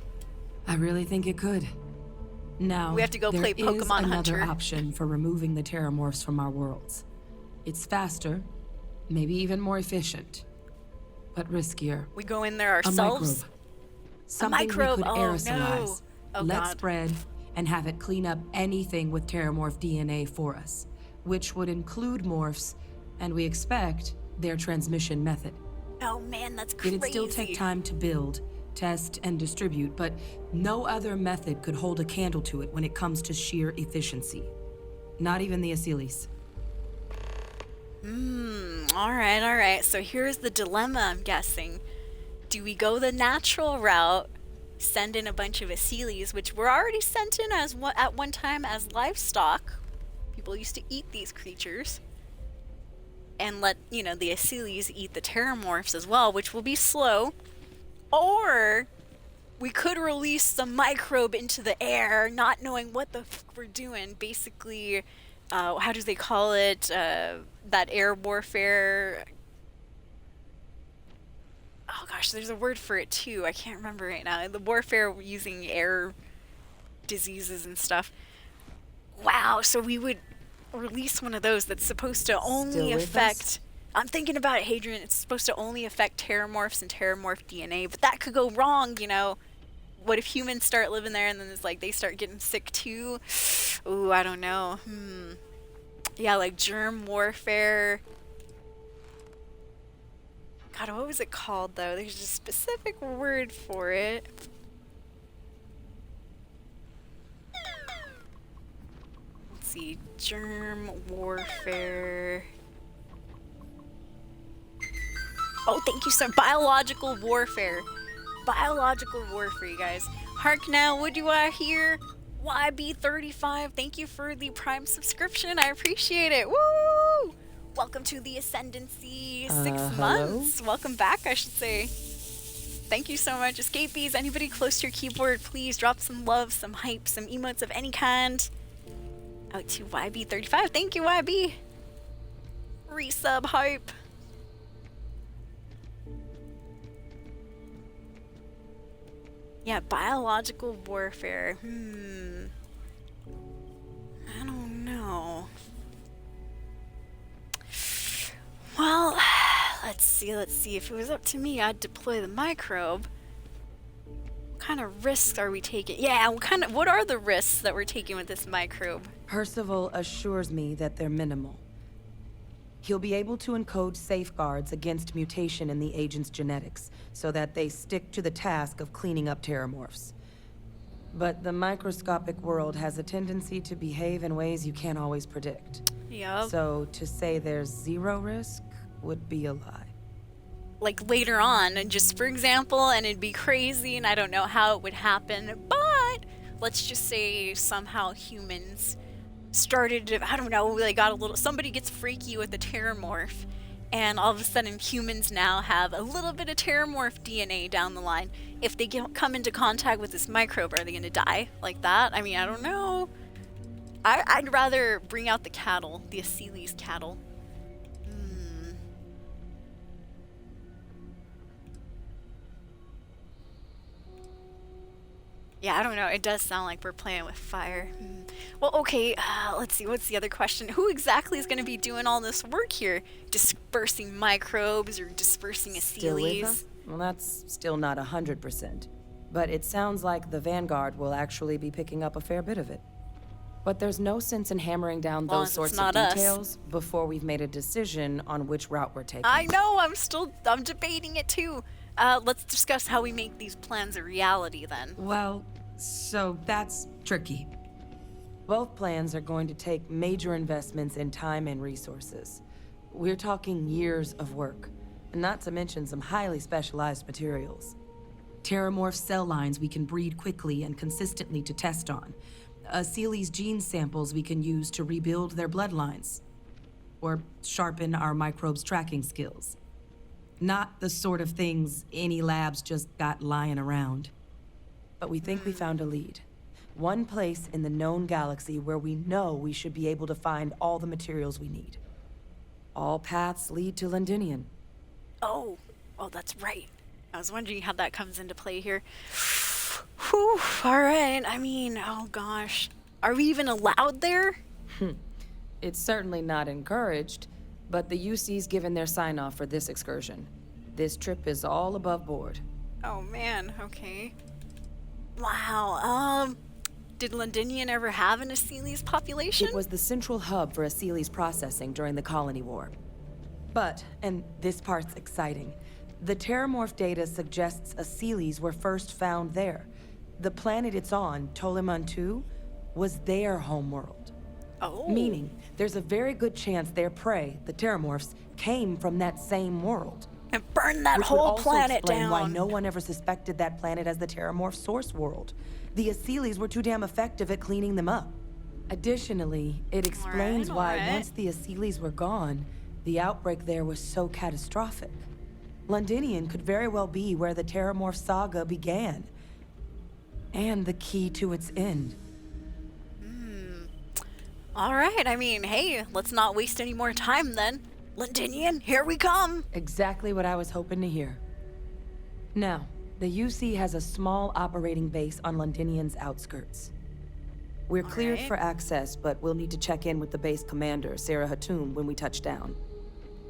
I really think it could. Now, We have to go there play is Pokemon another Hunter. option for removing the terramorphs from our worlds. It's faster, maybe even more efficient, but riskier. We go in there A ourselves. microbe. Something microbe? we could Oh, aerosolize, no. Oh, let God. spread, and have it clean up anything with terramorph DNA for us, which would include morphs, and we expect their transmission method. Oh man, that's crazy. It'd still take time to build, test, and distribute, but no other method could hold a candle to it when it comes to sheer efficiency. Not even the Asylees. Alright. So here's the dilemma, I'm guessing. Do we go the natural route, send in a bunch of Asylees, which were already sent in as at one time as livestock? People used to eat these creatures. And let, you know, the Asylees eat the terramorphs as well, which will be slow. Or we could release the microbe into the air, not knowing what the fuck we're doing. Basically, how do they call it? That air warfare. oh gosh, there's a word for it too. I can't remember right now. The warfare using air diseases and stuff. Wow, so we would release one of those that's supposed to only affect... I'm thinking about it, Hadrian. It's supposed to only affect terramorphs and terramorph DNA, but that could go wrong, you know. What if humans start living there and then it's like they start getting sick too? Ooh, I don't know. Yeah, like germ warfare. God, what was it called though? There's a specific word for it. Let's see, germ warfare. Oh, thank you, sir. Biological warfare. Biological warfare, you guys. Hark now, what do I hear? YB35, thank you for the Prime subscription. I appreciate it. Woo! Welcome to the Ascendancy 6 months. Welcome back, I should say. Thank you so much. Escapees, anybody close to your keyboard, please drop some love, some hype, some emotes of any kind. Out to YB35. Thank you, YB. Resub hype. Yeah, biological warfare. I don't know. Well, let's see. If it was up to me, I'd deploy the microbe. What kind of risks are we taking? Yeah, what are the risks that we're taking with this microbe? Percival assures me that they're minimal. He'll be able to encode safeguards against mutation in the agent's genetics, so that they stick to the task of cleaning up terramorphs. But the microscopic world has a tendency to behave in ways you can't always predict. Yep. So to say there's zero risk would be a lie. Like later on, and just for example, and it'd be crazy, and I don't know how it would happen, but let's just say somehow humans started to, I don't know, they got a little, somebody gets freaky with the terramorph, and all of a sudden humans now have a little bit of terramorph DNA down the line. If they come into contact with this microbe, are they going to die like that? I mean, I don't know. I'd rather bring out the cattle, the Asili's cattle. Yeah, I don't know. It does sound like we're playing with fire. Well, okay, let's see. What's the other question? Who exactly is going to be doing all this work here? Dispersing microbes or dispersing Asili's? Well, that's still not 100%. But it sounds like the Vanguard will actually be picking up a fair bit of it. But there's no sense in hammering down those sorts of details before we've made a decision on which route we're taking. I know, I'm debating it too. Let's discuss how we make these plans a reality then. Well, so that's tricky. Both plans are going to take major investments in time and resources. We're talking years of work, not to mention some highly specialized materials. Terramorph cell lines we can breed quickly and consistently to test on. Asili's gene samples we can use to rebuild their bloodlines. Or sharpen our microbes' tracking skills. Not the sort of things any labs just got lying around. But we think we found a lead. One place in the known galaxy where we know we should be able to find all the materials we need. All paths lead to Londinian. Oh, that's right. I was wondering how that comes into play here. Whew, all right. I mean, oh gosh. Are we even allowed there? It's certainly not encouraged, but the UC's given their sign-off for this excursion. This trip is all above board. Oh man, okay. Wow, did Londinian ever have an Asili's population? It was the central hub for Asili's processing during the Colony War. But, and this part's exciting, the terramorph data suggests Asili's were first found there. The planet it's on, Toliman 2, was their homeworld. Oh. Meaning, there's a very good chance their prey, the terramorphs, came from that same world. And burned that whole planet down. Why no one ever suspected that planet as the terramorph source world. The Asili's were too damn effective at cleaning them up. Additionally, it explains why once the Asili's were gone, the outbreak there was so catastrophic. Londinian could very well be where the terramorph saga began. And the key to its end. All right, I mean, hey, let's not waste any more time then. Londinian, here we come! Exactly what I was hoping to hear. Now, the UC has a small operating base on Londinian's outskirts. We're cleared for access, but we'll need to check in with the base commander, Sarah Hatum, when we touch down.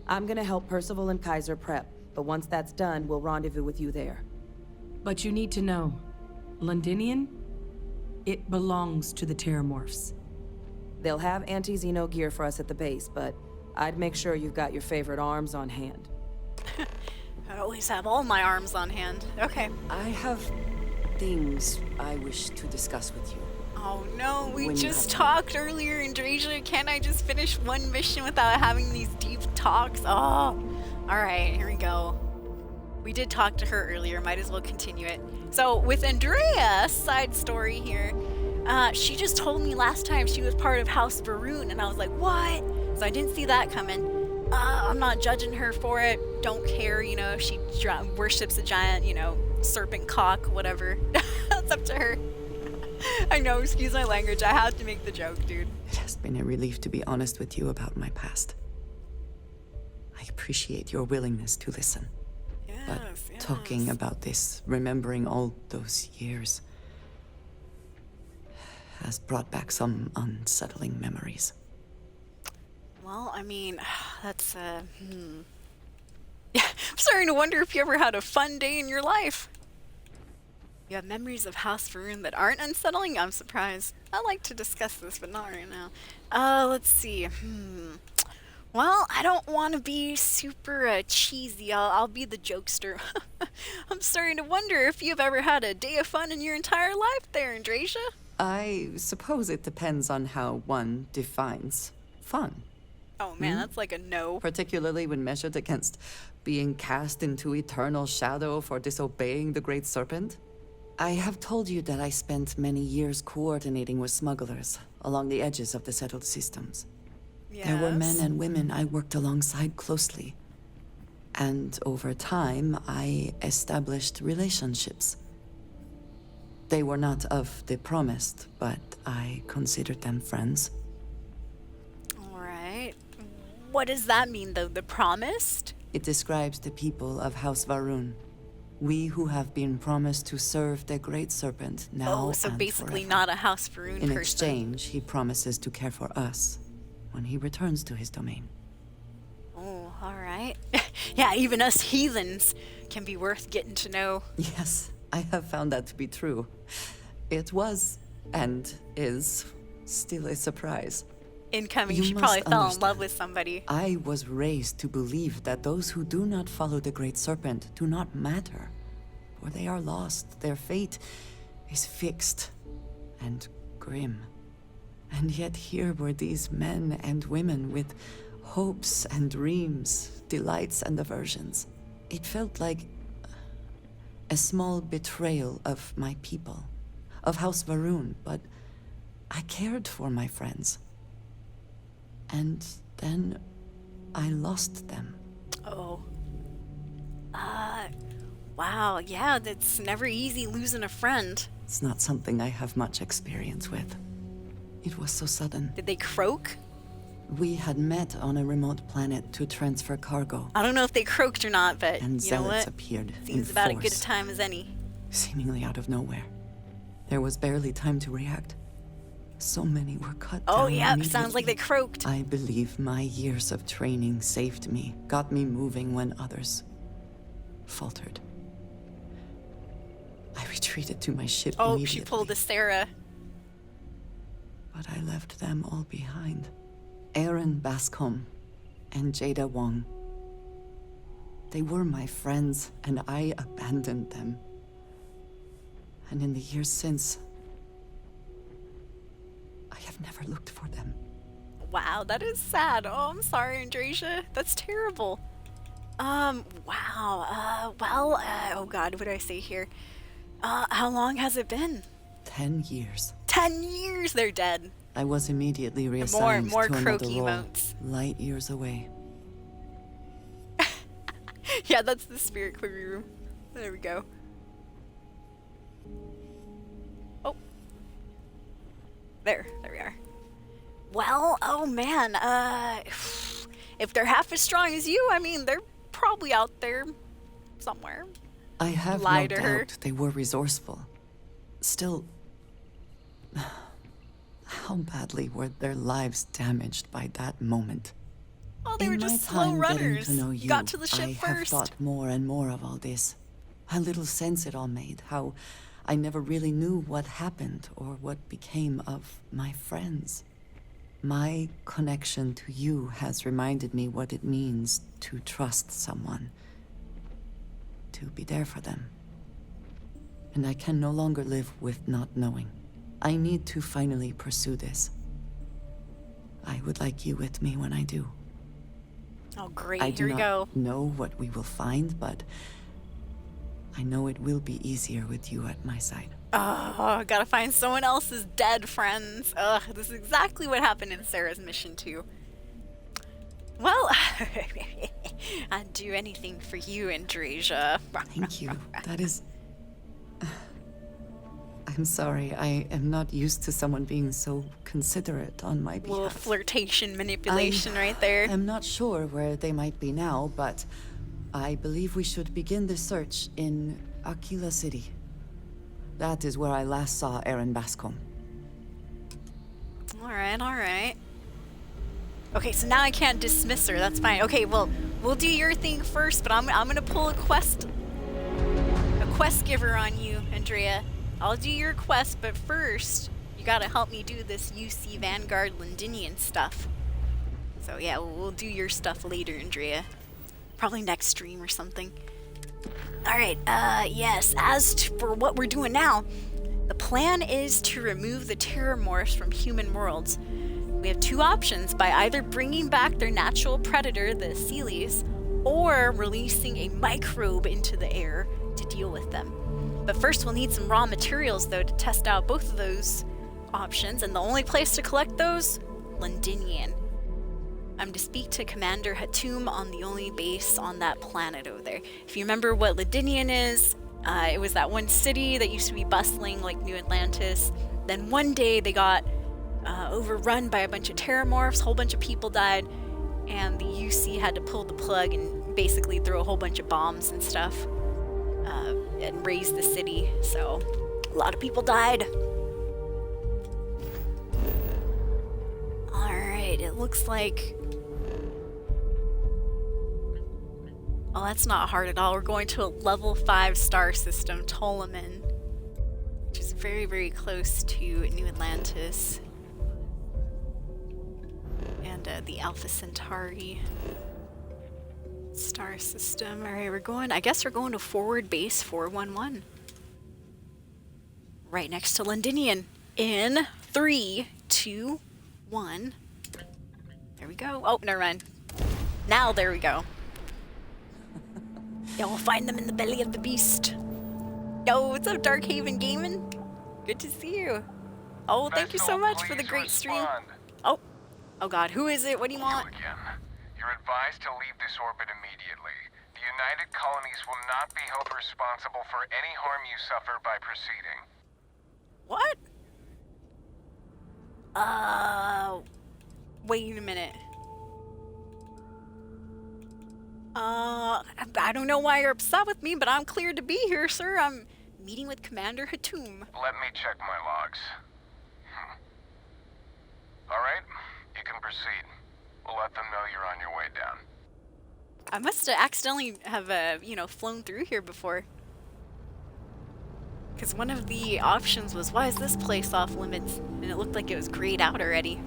I'm gonna help Percival and Kaiser prep, but once that's done, we'll rendezvous with you there. But you need to know, Londinian, it belongs to the Terramorphs. They'll have anti-Xeno gear for us at the base, but I'd make sure you've got your favorite arms on hand. I always have all my arms on hand. Okay. I have things I wish to discuss with you. Oh no, we When you just have talked earlier in Drasia. Can't I just finish one mission without having these deep talks? Oh, alright, here we go. We did talk to her earlier, might as well continue it. So with Andrea, side story here, she just told me last time she was part of House Varun, and I was like, what? So I didn't see that coming. I'm not judging her for it. Don't care, you know, if she worships a giant, you know, serpent cock, whatever. That's up to her. I know, excuse my language. I had to make the joke, dude. It has been a relief to be honest with you about my past. I appreciate your willingness to listen. But talking about this, remembering all those years, has brought back some unsettling memories. Well, I mean, that's, Yeah, I'm starting to wonder if you ever had a fun day in your life. You have memories of House Varun that aren't unsettling? I'm surprised. I like to discuss this, but not right now. Let's see. Well, I don't want to be super cheesy. I'll be the jokester. I'm starting to wonder if you've ever had a day of fun in your entire life there in Drasia. I suppose it depends on how one defines fun. Oh man, that's like a no. Particularly when measured against being cast into eternal shadow for disobeying the Great Serpent. I have told you that I spent many years coordinating with smugglers along the edges of the settled systems. Yes. There were men and women I worked alongside closely. And over time, I established relationships. They were not of the promised, but I considered them friends. Alright. What does that mean, though? The promised? It describes the people of House Varun. We who have been promised to serve the Great Serpent now Oh, so and basically forever. not a House Varun In person. exchange, he promises to care for us when he returns to his domain. Oh, alright. Yeah, even us heathens can be worth getting to know. Yes, I have found that to be true. It was, and is, still a surprise. Incoming, You she must probably fell in understand. love with somebody. I was raised to believe that those who do not follow the Great Serpent do not matter, for they are lost. Their fate is fixed and grim. And yet here were these men and women with hopes and dreams, delights and aversions. It felt like a small betrayal of my people, of House Varun, but I cared for my friends. And then I lost them. Oh. Wow, yeah, that's never easy losing a friend. It's not something I have much experience with. It was so sudden. Did they croak? We had met on a remote planet to transfer cargo. I don't know if they croaked or not, but And you know zealots what? appeared Seems in about force, as good a time as any. seemingly out of nowhere. There was barely time to react. So many were cut Oh down yeah, sounds like they immediately. croaked. I believe my years of training saved me, got me moving when others faltered. I retreated to my ship Oh, immediately. she pulled a Sarah. But I left them all behind. Aaron Bascom and Jada Wong. They were my friends, and I abandoned them. And in the years since, I have never looked for them. Wow, that is sad. Oh, I'm sorry, Andrasia. That's terrible. Wow. Oh God, what did I say here? How long has it been? 10 years. 10 years they're dead. I was immediately reassigned more to another croaky role, emotes. light years away. Yeah, that's the spirit query room. There we go. Oh. There we are. Well, oh man, if they're half as strong as you, I mean, they're probably out there somewhere. I have lie no to her. doubt they were resourceful. Still, how badly were their lives damaged by that moment? Oh, they were In my just slow time getting runners. to know You you, got to the ship I have first. thought more and more of all this. How little sense it all made. How I never really knew what happened or what became of my friends. My connection to you has reminded me what it means to trust someone. To be there for them. And I can no longer live with not knowing. I need to finally pursue this. I would like you with me when I do. Oh, great. I do Here we not go. know what we will find, but I know it will be easier with you at my side. Oh, gotta find someone else's dead friends. Ugh, this is exactly what happened in Sarah's mission too. Well, I'd do anything for you, Andresia. Thank you. That is... I'm sorry. I am not used to someone being so considerate on my behalf. Little flirtation manipulation right there. I'm not sure where they might be now, but I believe we should begin the search in Aquila City. That is where I last saw Erin Bascom. Alright, alright. Okay, so now I can't dismiss her. That's fine. Okay, well, we'll do your thing first, but I'm gonna pull a quest giver on you, Andrea. I'll do your quest, but first, you gotta help me do this UC Vanguard Londinian stuff. So yeah, we'll do your stuff later, Andrea. Probably next stream or something. Alright, yes, for what we're doing now, the plan is to remove the terramorphs from human worlds. We have two options, by either bringing back their natural predator, the Sealies, or releasing a microbe into the air to deal with them. But first we'll need some raw materials though to test out both of those options, and the only place to collect those, Londinian. I'm to speak to Commander Hatum on the only base on that planet over there. If you remember what Londinian is, it was that one city that used to be bustling like New Atlantis. Then one day they got overrun by a bunch of terramorphs, a whole bunch of people died, and the UC had to pull the plug and basically throw a whole bunch of bombs and stuff and raze the city. So a lot of people died. Alright, it looks like... Oh, that's not hard at all. We're going to a level 5 star system, Ptolemy, which is very, very close to New Atlantis. And the Alpha Centauri star system. Alright, I guess we're going to forward base 411. Right next to Londinian. In 3, 2, 1. There we go. Oh, never mind. Now there we go. Yeah, we'll find them in the belly of the beast. Yo, what's up, Darkhaven Gaming? Good to see you. Oh, thank you so much for the great stream. Oh, God, who is it? What do you want? You're advised to leave this orbit immediately. The United Colonies will not be held responsible for any harm you suffer by proceeding. What? Wait a minute. I don't know why you're upset with me, but I'm cleared to be here, sir. I'm meeting with Commander Hatum. Let me check my logs. Alright, you can proceed. We'll let them know you're on your way down. I must have accidentally have, flown through here before. Because one of the options was, why is this place off limits? And it looked like it was grayed out already.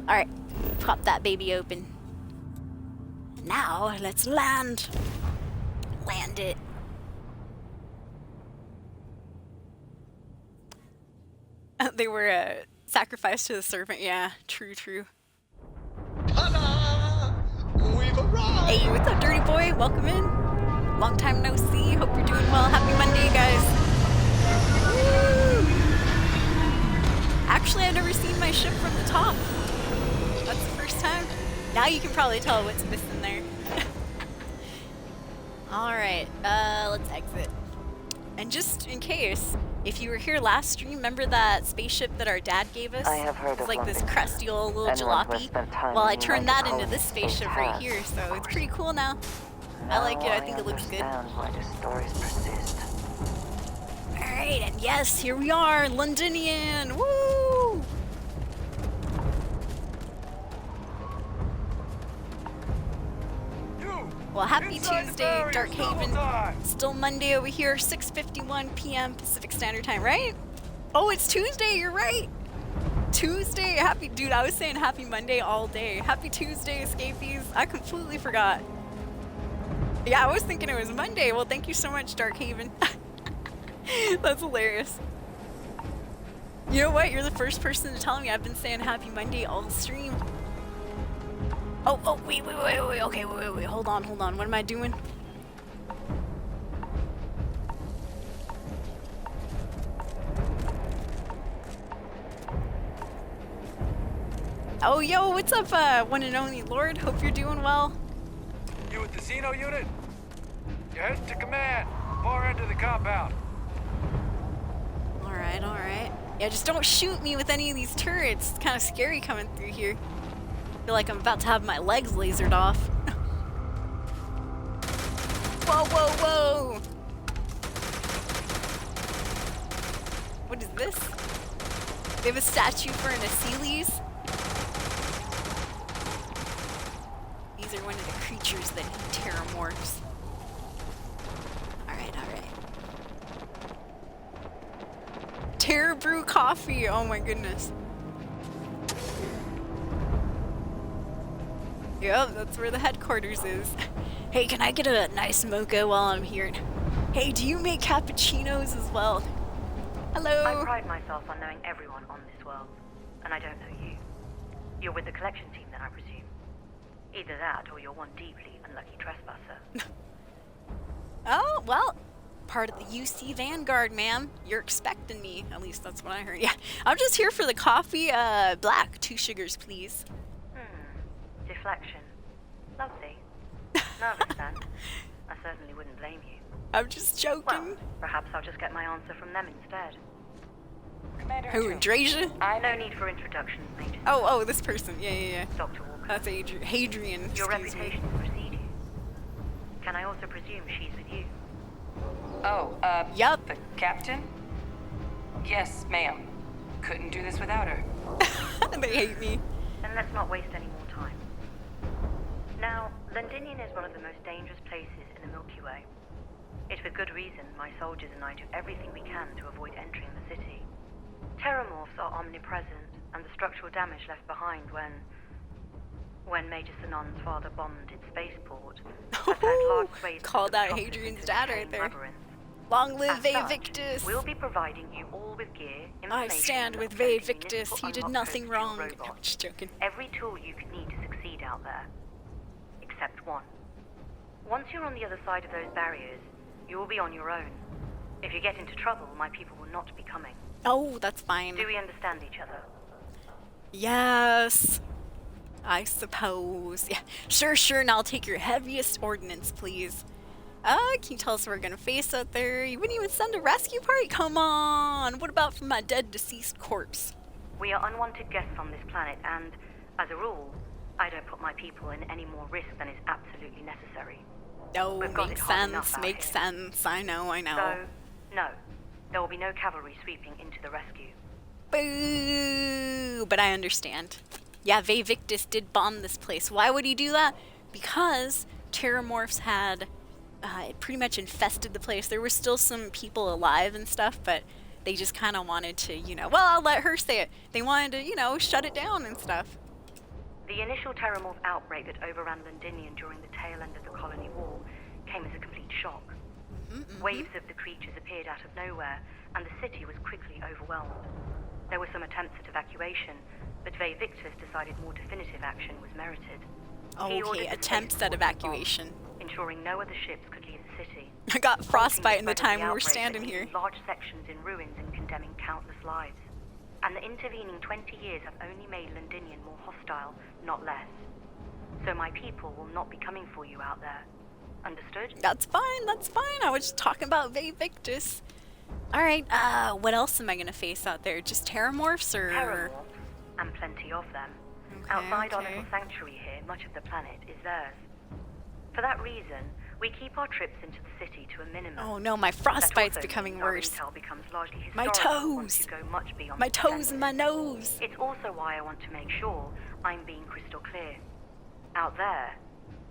Alright, pop that baby open. Now, let's land. Land it. They were sacrificed to the serpent. Yeah, true. Ta-da! We've arrived! Hey, what's up, dirty boy? Welcome in. Long time no see. Hope you're doing well. Happy Monday, guys. Woo! Actually, I've never seen my ship from the top. That's the first time. Now you can probably tell what's missing there. Alright, let's exit. And just in case, if you were here last stream, remember that spaceship that our dad gave us? I have heard It's of like this London. crusty old little Anyone who has jalopy. spent time Well, I in the turned that United into this Colonies spaceship has, right here, so it's pretty cool now. I like it. I think it looks good. Why the stories persist. Alright, and yes, here we are, Londonian! Woo! Well, happy Tuesday, Dark Haven. Still Monday over here, 6:51 p.m. Pacific Standard Time, right? Oh, it's Tuesday, you're right! Tuesday, happy, dude, I was saying happy Monday all day. Happy Tuesday, escapees. I completely forgot. Yeah, I was thinking it was Monday. Well, thank you so much, Dark Haven. That's hilarious. You know what? You're the first person to tell me. I've been saying happy Monday all stream. Oh, wait. Okay, wait. Hold on. What am I doing? Oh, yo, what's up, one and only Lord? Hope you're doing well. You with the Xeno unit? You're heading to command. Far end of the compound. Alright. Yeah, just don't shoot me with any of these turrets. It's kind of scary coming through here. I feel like I'm about to have my legs lasered off. Whoa! What is this? They have a statue for an Achilles. These are one of the creatures that eat terramorphs. Alright. Terra Brew Coffee, oh my goodness. Yep, that's where the headquarters is. Hey, can I get a nice mocha while I'm here? Hey, do you make cappuccinos as well? Hello. I pride myself on knowing everyone on this world, and I don't know you. You're with the collection team then, I presume. Either that, or you're one deeply unlucky trespasser. Oh, well, part of the UC Vanguard, ma'am. You're expecting me. At least that's what I heard. Yeah, I'm just here for the coffee. Black, 2 sugars, please. Deflection. Lovely. Nervous then? I certainly wouldn't blame you. I'm just joking. Well, perhaps I'll just get my answer from them instead. Who, Drasia? No need for introductions, Major. Oh, this person. Yeah. Dr. Walker. That's Hadrian. Your reputation will precede you. Can I also presume she's with you? Yup. The captain? Yes, ma'am. Couldn't do this without her. They hate me. Then let's not waste any more time. Now, Londinian is one of the most dangerous places in the Milky Way. It's with good reason my soldiers and I do everything we can to avoid entering the city. Terramorphs are omnipresent, and the structural damage left behind when Major Sinan's father bombed its spaceport has turned large swathes called out of the Hadrian's metropolis dad into right there. labyrinths. Long live As such, Vaevictus! We'll be providing you all with gear, I information, stand with and plenty of Vaevictus. municipal He did unlock nothing codes to your wrong. No, robots. I'm just joking. Every tool you could need to succeed out there. Except one. Once you're on the other side of those barriers, you will be on your own. If you get into trouble, my people will not be coming. Oh, that's fine. Do we understand each other? Yes. I suppose. Yeah. Sure. And I'll take your heaviest ordnance, please. Can you tell us where we're gonna face out there? You wouldn't even send a rescue party? Come on! What about from my dead, deceased corpse? We are unwanted guests on this planet, and, as a rule, I don't put my people in any more risk than is absolutely necessary. Oh, We've got it hard enough out makes here. sense. I know. So, no. There will be no cavalry sweeping into the rescue. Boo! But I understand. Yeah, Vaevictus did bomb this place. Why would he do that? Because terramorphs had it pretty much infested the place. There were still some people alive and stuff, but they just kind of wanted to, well, I'll let her say it. They wanted to, shut it down and stuff. The initial terramorph outbreak that overran Londinian during the tail end of the colony war came as a complete shock. Waves of the creatures appeared out of nowhere, and the city was quickly overwhelmed. There were some attempts at evacuation, but Vaevictus decided more definitive action was merited. Okay, attempts at evacuation. Ensuring no other ships could leave the city. I got frostbite in the time we were outbreak standing that here. leaving large sections in ruins and condemning countless lives. And the intervening 20 years have only made Londinian more hostile, not less. So my people will not be coming for you out there. Understood? That's fine. I was just talking about Vaevictus. Alright, what else am I gonna face out there? Just terramorphs or...? Terramorphs, and plenty of them. Outside our little sanctuary here, much of the planet is theirs. For that reason, We keep our trips into the city to a minimum. Oh no, my frostbite's becoming worse. My toes! My toes and my nose! It's also why I want to make sure I'm being crystal clear. Out there,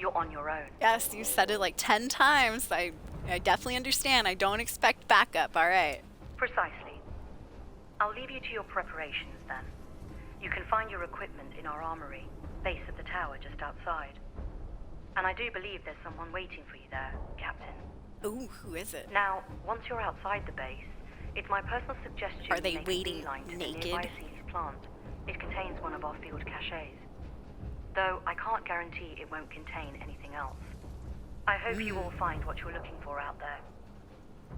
you're on your own. Yes, you said it like 10 times. I definitely understand. I don't expect backup, alright. Precisely. I'll leave you to your preparations then. You can find your equipment in our armory, base of the tower just outside. And I do believe there's someone waiting for you there, Captain. Ooh, who is it? Now, once you're outside the base, it's my personal suggestion Are they you make waiting a beeline to naked? the nearby Sealy's plant. It contains one of our field caches. Though I can't guarantee it won't contain anything else. I hope you all find what you're looking for out there.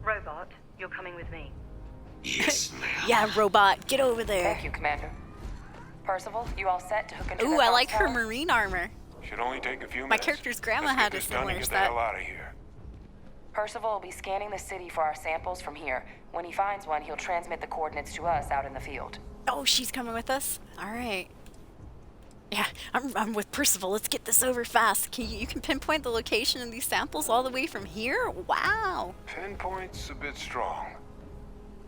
Robot, you're coming with me. Yes, ma'am. Yeah, robot, get over there. Thank you, Commander. Percival, you all set to hook into Ooh, the I like her tower? marine armor. Should only take a few minutes. My character's grandma had a similar Get the set. hell out of here. Percival will be scanning the city for our samples from here. When he finds one, he'll transmit the coordinates to us out in the field. Oh, she's coming with us? Alright. Yeah, I'm with Percival. Let's get this over fast. You can pinpoint the location of these samples all the way from here? Wow. Pinpoint's a bit strong.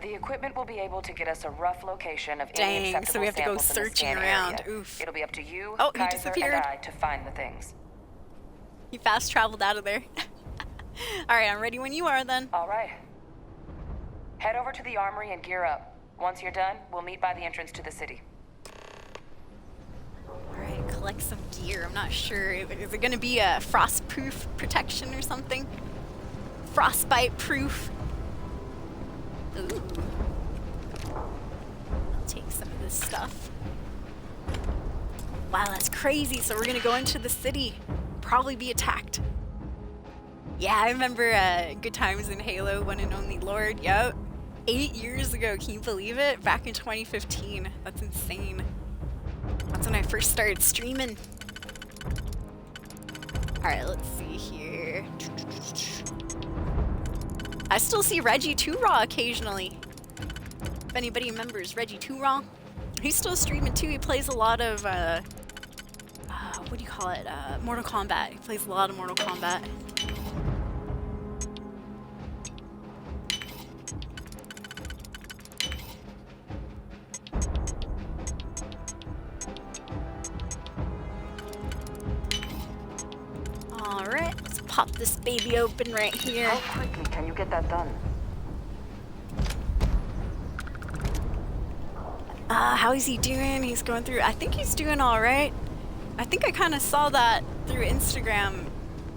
The equipment will be able to get us a rough location of any Dang, acceptable so we have to go samples in the searching scan around. area. Oof. It'll be up to you, Oh, he Kaiser, disappeared. and I to find the things. He fast traveled out of there. Alright, I'm ready when you are then. All right. Head over to the armory and gear up. Once you're done, we'll meet by the entrance to the city. Alright, collect some gear. I'm not sure. Is it going to be a frost-proof protection or something? Frostbite-proof? Ooh. I'll take some of this stuff. Wow, that's crazy. So we're going to go into the city. Probably be attacked. Yeah, I remember Good Times in Halo, One and Only Lord. Yep. 8 years ago, can you believe it? Back in 2015. That's insane. That's when I first started streaming. Alright, let's see here. I still see Reggie 2 Raw occasionally. If anybody remembers Reggie 2 Raw, he's still streaming too. He plays a lot of, what do you call it? Mortal Kombat. He plays a lot of Mortal Kombat. Alright, let's pop this baby open right here. How quickly can you get that done? How is he doing? He's going through, I think he's doing alright. I think I kind of saw that through Instagram,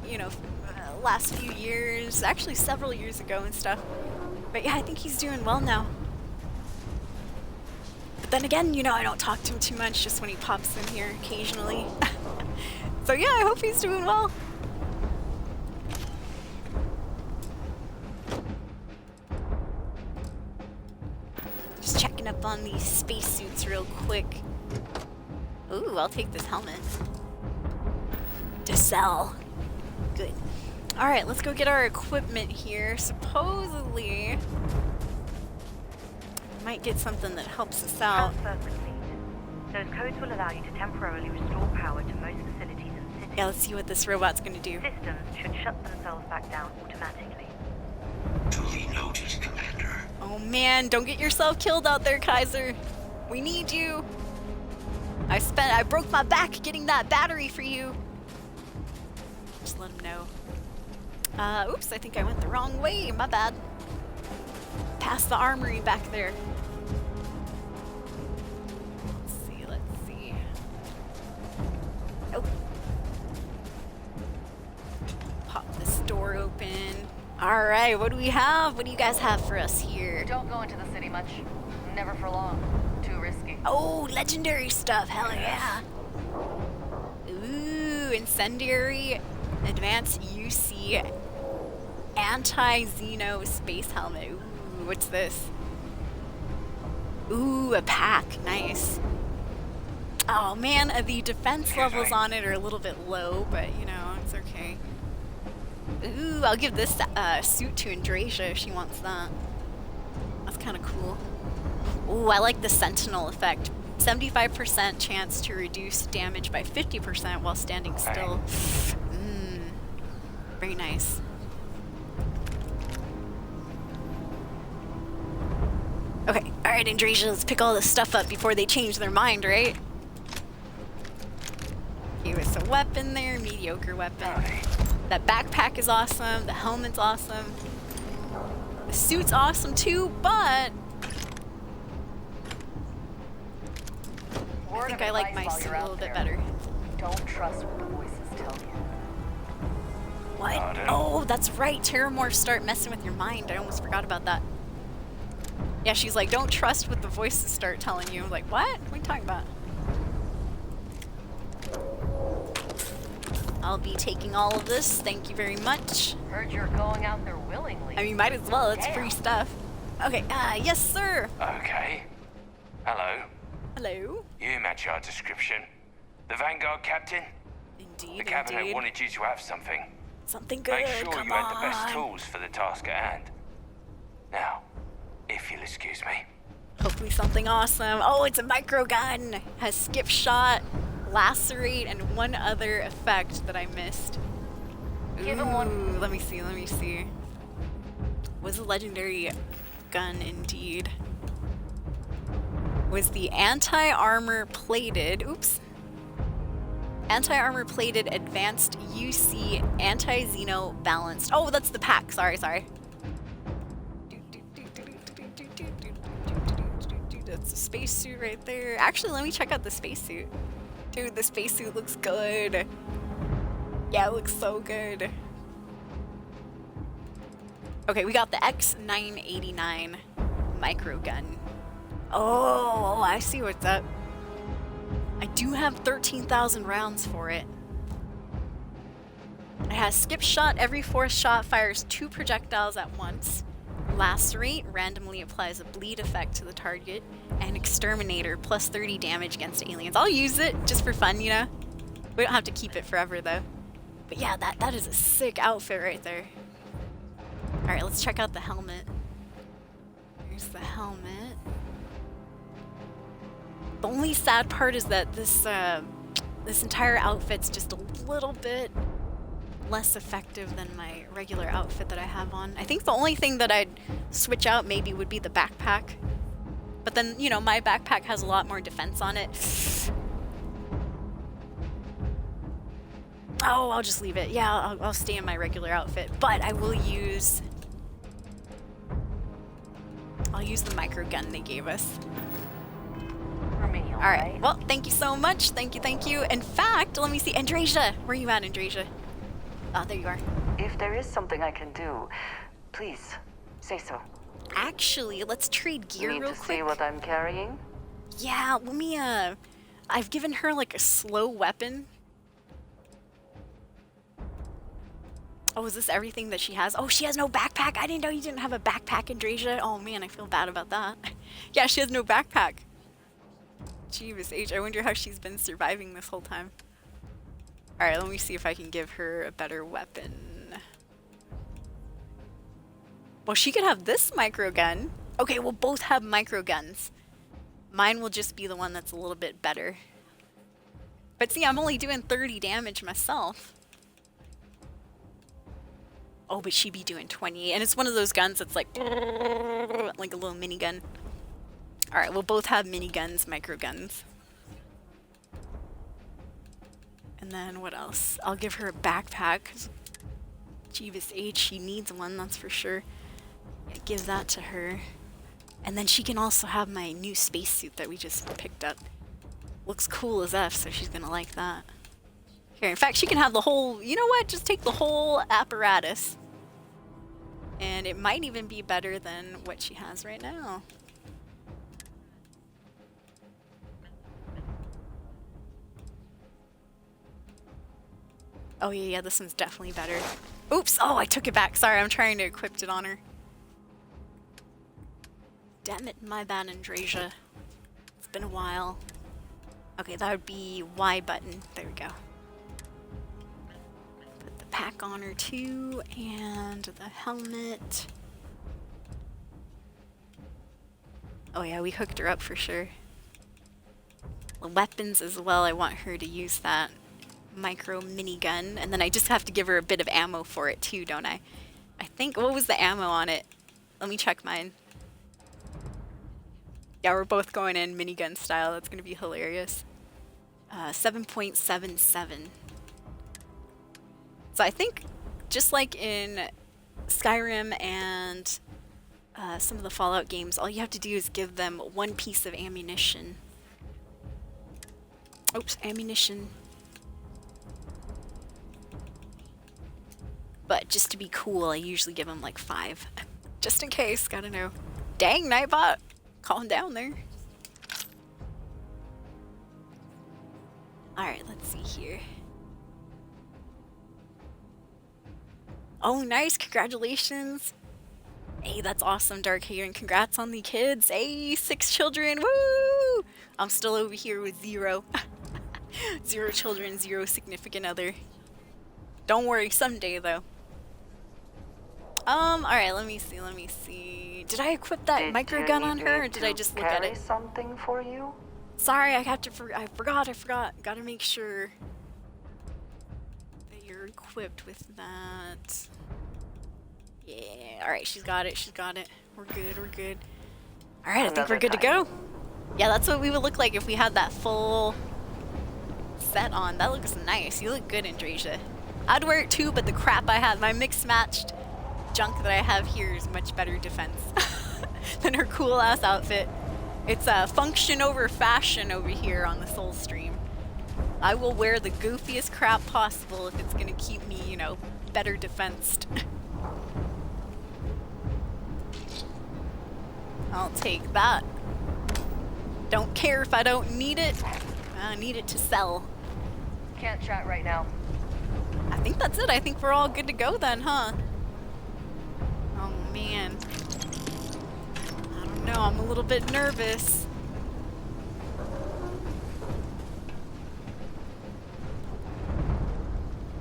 you know, last few years, actually several years ago and stuff. But yeah, I think he's doing well now. But then again, you know, I don't talk to him too much, just when he pops in here occasionally. So yeah, I hope he's doing well. Just checking up on these spacesuits real quick. Ooh, I'll take this helmet. To sell. Good. Alright, let's go get our equipment here. Supposedly, we might get something that helps us out. Transfer complete. Those codes will allow you to temporarily restore power to most facilities in the city. Yeah, let's see what this robot's gonna do. Systems should shut themselves back down automatically. Duly noted, Commander. Oh man, don't get yourself killed out there, Kaiser. We need you. I broke my back getting that battery for you. Just let him know. Oops, I think I went the wrong way. My bad. Past the armory back there. Let's see. Oh. Pop this door open. Alright, what do we have? What do you guys have for us here? Don't go into the city much. Never for long. Too risky. Oh, legendary stuff. Hell yeah. Ooh, incendiary advanced UC anti-Xeno space helmet. Ooh, what's this? Ooh, a pack. Nice. Oh man, the defense levels on it are a little bit low, but you know, it's okay. Ooh, I'll give this suit to Andrasia if she wants that. That's kind of cool. Ooh, I like the Sentinel effect. 75% chance to reduce damage by 50% while standing still. Very nice. Okay, alright, Andresia, let's pick all this stuff up before they change their mind, right? Okay, with a weapon there, mediocre weapon. That backpack is awesome, the helmet's awesome. The suit's awesome too, but... I think I like my suit a little bit better. Don't trust what the voices tell you. What? Oh, that's right. Terramorphs start messing with your mind. I almost forgot about that. Yeah, she's like, don't trust what the voices start telling you. I'm like, what? What are you talking about? I'll be taking all of this. Thank you very much. Heard you're going out there willingly. I mean, might as well. It's free stuff. Okay, yes, sir. Okay. Hello. Hello. You match our description. The Vanguard captain? Indeed, The cabinet indeed. wanted you to have something. Something good. Make sure Come you had the best on. tools for the task at hand. Now, if you'll excuse me. Hopefully something awesome. Oh, it's a micro gun. Has skip shot, lacerate, and one other effect that I missed. Give him one. Let me see, let me see. Was a legendary gun indeed. Was the anti-armor plated, oops. Anti-armor plated advanced UC anti-xeno balanced. Oh, that's the pack. Sorry. That's a spacesuit right there. Actually, let me check out the spacesuit. Dude, the spacesuit looks good. Yeah, it looks so good. Okay, we got the X989 microgun. Oh, I see what's up. I do have 13,000 rounds for it. It has skip shot. Every fourth shot fires 2 projectiles at once. Lacerate randomly applies a bleed effect to the target. And exterminator plus 30 damage against aliens. I'll use it just for fun, you know? We don't have to keep it forever though. But yeah, that is a sick outfit right there. Alright, let's check out the helmet. Here's the helmet. The only sad part is that this entire outfit's just a little bit less effective than my regular outfit that I have on. I think the only thing that I'd switch out maybe would be the backpack. But then, you know, my backpack has a lot more defense on it. Oh, I'll just leave it. Yeah, I'll stay in my regular outfit. But I will use... I'll use the micro gun they gave us. Alright, well, thank you so much. Thank you. In fact, let me see. Andresia, where are you at, Andresia? Oh, there you are. If there is something I can do, please, say so. Actually, let's trade gear Need real to quick. see what I'm carrying? Yeah, let me, I've given her, like, a slow weapon. Oh, is this everything that she has? Oh, she has no backpack. I didn't know you didn't have a backpack, Andresia. Oh, man, I feel bad about that. Yeah, she has no backpack. Jeebus H, I wonder how she's been surviving this whole time. Alright, let me see if I can give her a better weapon. Well, she could have this micro gun. Okay, we'll both have micro guns. Mine will just be the one that's a little bit better. But see, I'm only doing 30 damage myself. Oh, but she'd be doing 28. And it's one of those guns that's like a little minigun. Alright, we'll both have miniguns, micro guns. And then what else? I'll give her a backpack. Jeebus H, she needs one, that's for sure. I give that to her. And then she can also have my new spacesuit that we just picked up. Looks cool as F, so she's gonna like that. Here, in fact, she can have the whole, you know what? Just take the whole apparatus. And it might even be better than what she has right now. Oh yeah, this one's definitely better. Oops! Oh, I took it back. Sorry, I'm trying to equip it on her. Damn it, my bad, Andresia. It's been a while. Okay, that would be Y button. There we go. Put the pack on her too, and the helmet. Oh yeah, we hooked her up for sure. The weapons as well, I want her to use that. micro minigun, and then I just have to give her a bit of ammo for it too, don't I? I think, what was the ammo on it? Let me check mine. Yeah, we're both going in minigun style. That's gonna be hilarious. 7.77. So I think, just like in Skyrim and some of the Fallout games, all you have to do is give them one piece of ammunition. Oops, ammunition. But just to be cool, I usually give them like 5. Just in case, gotta know. Dang, Nightbot! Calm down there. Alright, let's see here. Oh, nice, congratulations! Hey, that's awesome, Darkhaven. Congrats on the kids. Hey, 6 children, woo! I'm still over here with 0. 0 children, 0 significant other. Don't worry, someday though. Alright, let me see. Did I equip that micro gun on her, or did I just look at it? Something for you? Sorry, I forgot. Gotta make sure that you're equipped with that. Yeah, alright, she's got it. We're good. Alright, I think we're good to go. Yeah, that's what we would look like if we had that full set on. That looks nice. You look good, Andrasia. I'd wear it too, but the crap I have, my mixed matched junk that I have here is much better defense than her cool ass outfit. It's function over fashion over here on the Soul Stream. I will wear the goofiest crap possible if it's gonna keep me, you know, better defensed. I'll take that. Don't care if I don't need it. I need it to sell. Can't chat right now. I think that's it. I think we're all good to go then, huh? Oh man. I don't know, I'm a little bit nervous.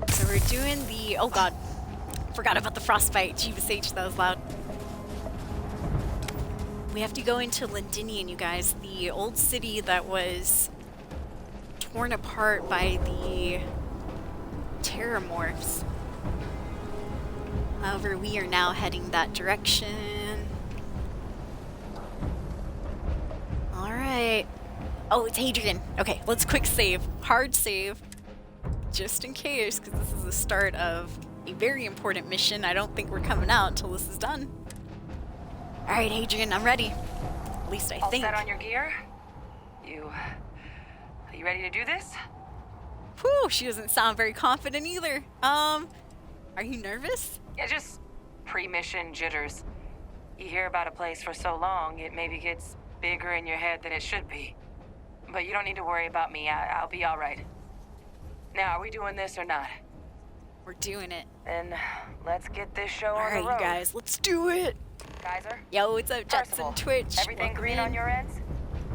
So we're doing the, oh god, forgot about the frostbite. Jeebus H, that was loud. We have to go into Londinium, you guys, the old city that was torn apart by the Terramorphs. However, we are now heading that direction. Alright. Oh, it's Hadrian. Okay, let's quick save. Hard save. Just in case, because this is the start of a very important mission. I don't think we're coming out until this is done. Alright, Hadrian, I'm ready. At least I think. All set on your gear? Are you ready to do this? Whew, she doesn't sound very confident either. Are you nervous? Yeah, just pre-mission jitters. You hear about a place for so long, it maybe gets bigger in your head than it should be. But you don't need to worry about me. I'll be all right. Now, are we doing this or not? We're doing it. Then let's get this show on the road. Alright, you guys, let's do it. Geyser? Yo, what's up, Jetson Twitch? Everything green on your ends?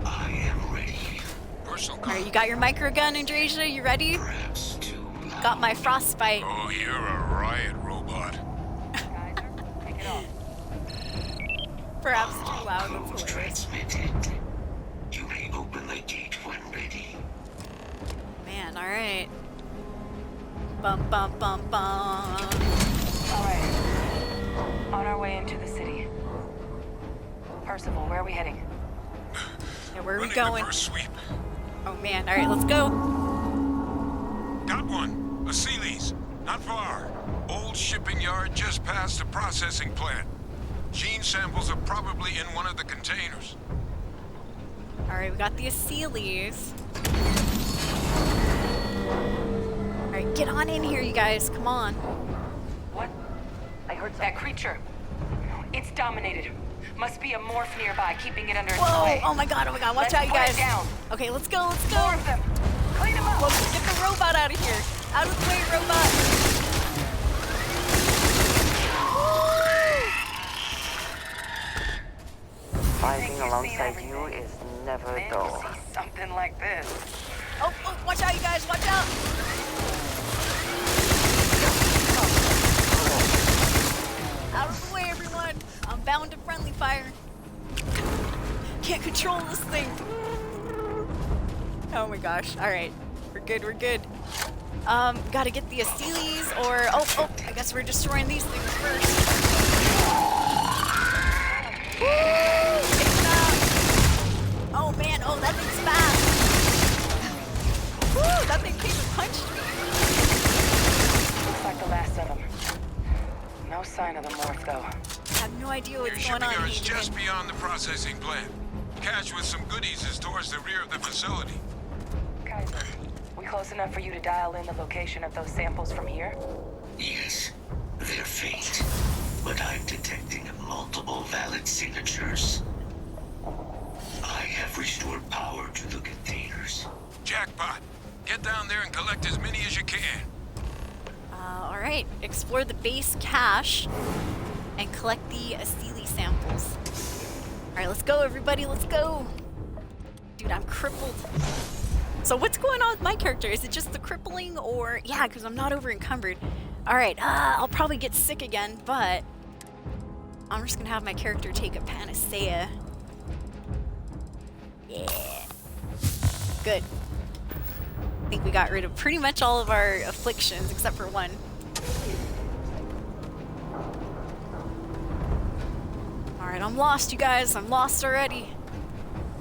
I am ready. Alright, you got your micro gun, Andrasia? You ready? Perhaps too loud. Got my frostbite. Oh, you're a riot robot. Geyser, take it off. Perhaps too loud, that's hilarious. Transmitted. You may open the gate when ready. Man, alright. Bum bum bum bum. Alright. On our way into the city. Percival, where are we heading? Yeah, where are we Running going? the first sweep. Oh man, alright, let's go. Got one. A Sealy's. Not far. Old shipping yard just past the processing plant. Gene samples are probably in one of the containers. Alright, we got the Aseles. Alright, get on in here, you guys. Come on. What? I heard that creature. It's dominated. Must be a morph nearby, keeping it under its Whoa! sway. Oh my god, watch out, you guys. Down. Okay, let's go, let's go. More of them. Clean them up. Let's get the robot out of here. Out of the way, robot. Fighting alongside you is never dull. Something like this. Oh, watch out, you guys, watch out. Out of the way, everyone. I'm bound to friendly fire. Can't control this thing. Oh my gosh. Alright. We're good, we're good. Gotta get the Aseles, or oh, I guess we're destroying these things first. Woo! Take it out. Oh man, oh that thing's fast. Woo! That thing came and punched me. Looks like the last of them. No sign of the morph though. I have no idea what's Your going shipping on. yard's just beyond the processing plant. Cache with some goodies is towards the rear of the facility. Kaiser, we close enough for you to dial in the location of those samples from here? Yes, they're faint, but I'm detecting multiple valid signatures. I have restored power to the containers. Jackpot! Get down there and collect as many as you can. Alright, explore the base cache and collect the Asili samples. Alright, let's go everybody, let's go! Dude, I'm crippled. So what's going on with my character? Is it just the crippling or... Yeah, because I'm not over encumbered. Alright, I'll probably get sick again, but... I'm just gonna have my character take a panacea. Yeah. Good. I think we got rid of pretty much all of our afflictions, except for one. Alright, I'm lost, you guys. I'm lost already.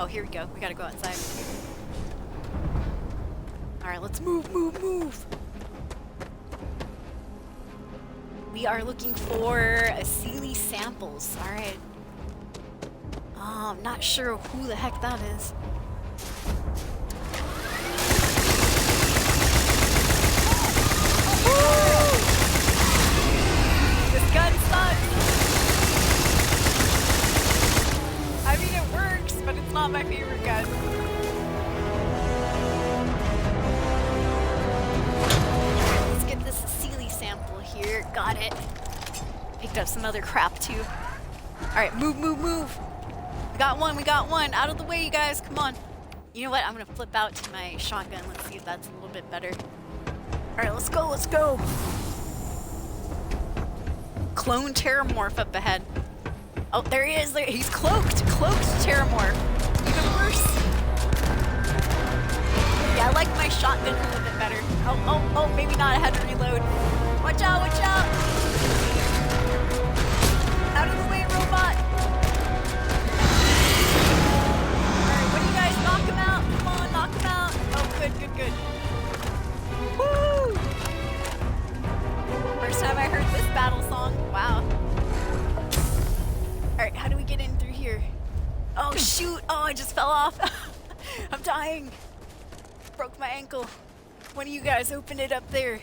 Oh, here we go. We gotta go outside. Alright, let's move. We are looking for Asili samples. Alright. I'm not sure who the heck that is. Woo! This gun sucks. I mean, it works, but it's not my favorite gun. Let's get this Asili sample here. Got it. Picked up some other crap too. Alright, move. We got one. Out of the way, you guys. Come on. You know what? I'm gonna flip out to my shotgun. Let's see if that's a little bit better. Alright, let's go. Clone Terramorph up ahead. Oh, there he is. He's cloaked. Cloaked Terramorph. Even worse. Yeah, I like my shotgun a little bit better. Oh, maybe not. I had to reload. Watch out. Out of the way, robot. Alright, what do you guys? Knock him out. Come on, knock him out. Oh, good. Woo! First time I heard this battle song. Wow. Alright, how do we get in through here? Oh, shoot. Oh, I just fell off. I'm dying. Broke my ankle. One of you guys open it up there.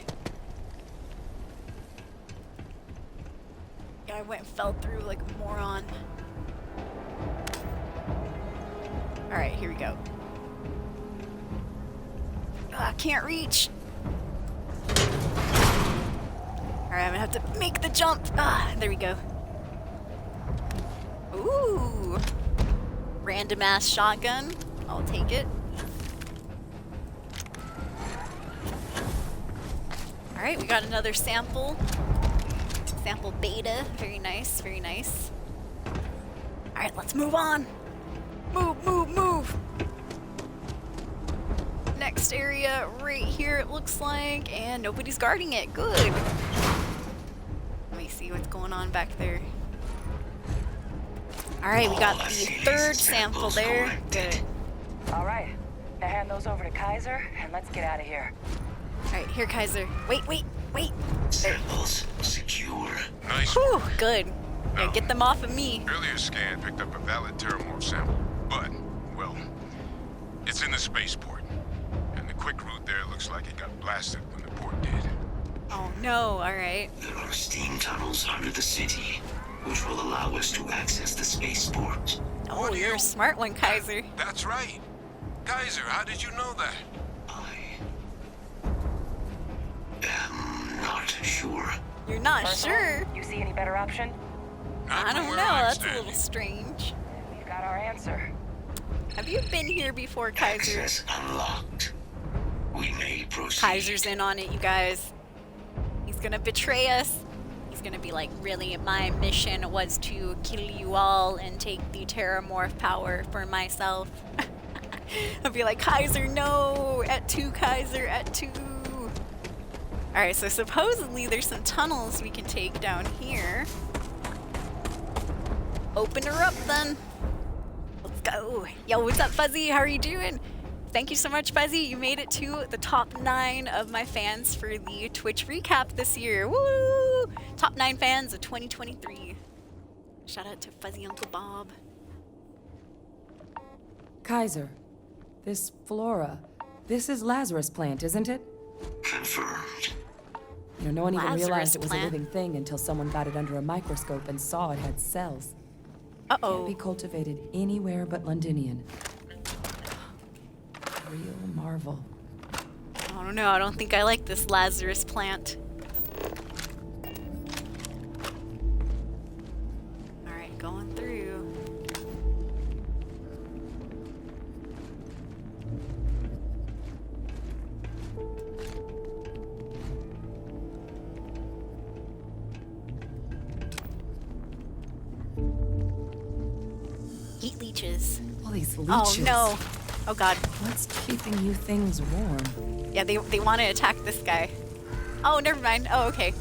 Yeah, I went and fell through like a moron. Alright, here we go. I can't reach. Alright, I'm gonna have to make the jump. There we go. Ooh. Random ass shotgun. I'll take it. Alright, we got another sample. Sample beta. Very nice. Alright, let's move on. Move. Next area right here, it looks like, and nobody's guarding it. Good. Let me see what's going on back there. Alright, we got the third sample there. Good. Alright, now hand those over to Kaiser, and let's get out of here. Alright, here, Kaiser. Wait. Samples secure. Nice. Whew, good. Yeah, get them off of me. Earlier scan picked up a valid Terramorph sample, but, well, it's in the spaceport. And the quick route there looks like it got blasted when the port did. Oh no, alright. There are steam tunnels under the city, which will allow us to access the spaceport. Oh, you're a smart one, Kaiser. That's right. Kaiser, how did you know that? I'm not sure. You're not Personal, sure? You see any better option? I don't know, that's a little strange. We've got our answer. Have you been here before, Kaiser? Access unlocked. We may proceed. Kaiser's in on it, you guys. He's gonna betray us. He's gonna be like, really, my mission was to kill you all and take the Terramorph power for myself. I'll be like, Kaiser, no! At 2, Kaiser, at 2. Alright, so supposedly there's some tunnels we can take down here. Open her up then. Let's go. Yo, what's up, Fuzzy? How are you doing? Thank you so much, Fuzzy. You made it to the top 9 of my fans for the Twitch recap this year. Woo! Top 9 fans of 2023. Shout out to Fuzzy Uncle Bob. Kaiser, this flora, this is Lazarus plant, isn't it? Confirmed. You know, no one even Lazarus realized it was plant? a living thing until someone got it under a microscope and saw it had cells. Uh-oh. Can't be cultivated anywhere but Londinian. Real marvel. I don't know. I don't think I like this Lazarus plant. Alright, going through. Heat leeches. All these leeches. Oh no. Oh god. What's keeping you things warm? Yeah, they want to attack this guy. Oh, never mind. Oh, okay.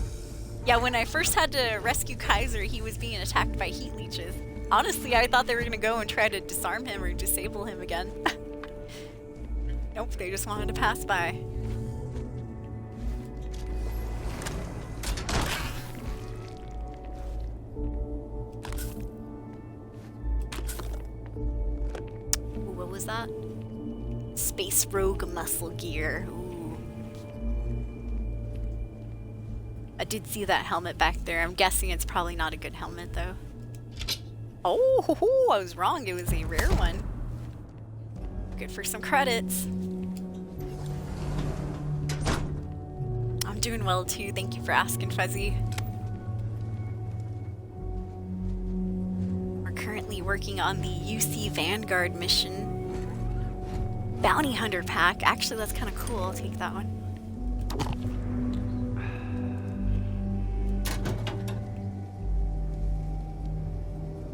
Yeah, when I first had to rescue Kaiser, he was being attacked by heat leeches. Honestly, I thought they were going to go and try to disarm him or disable him again. Nope, they just wanted to pass by. Ooh, what was that? Space Rogue muscle gear. Ooh. I did see that helmet back there. I'm guessing it's probably not a good helmet though. Oh, hoo, hoo, I was wrong. It was a rare one. Good for some credits. I'm doing well too. Thank you for asking, Fuzzy. We're currently working on the UC Vanguard mission. Bounty Hunter pack. Actually, that's kind of cool. I'll take that one.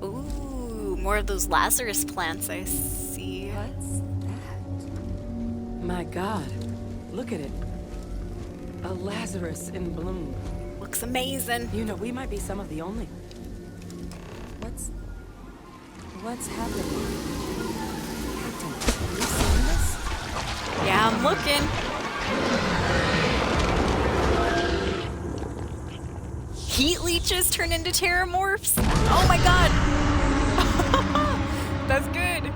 Ooh, more of those Lazarus plants I see. What's that? My god, look at it. A Lazarus in bloom. Looks amazing. You know, we might be some of the only... What's happening? Captain, have you seen this? Yeah, I'm looking. Heat leeches turn into terramorphs? Oh my god! That's good.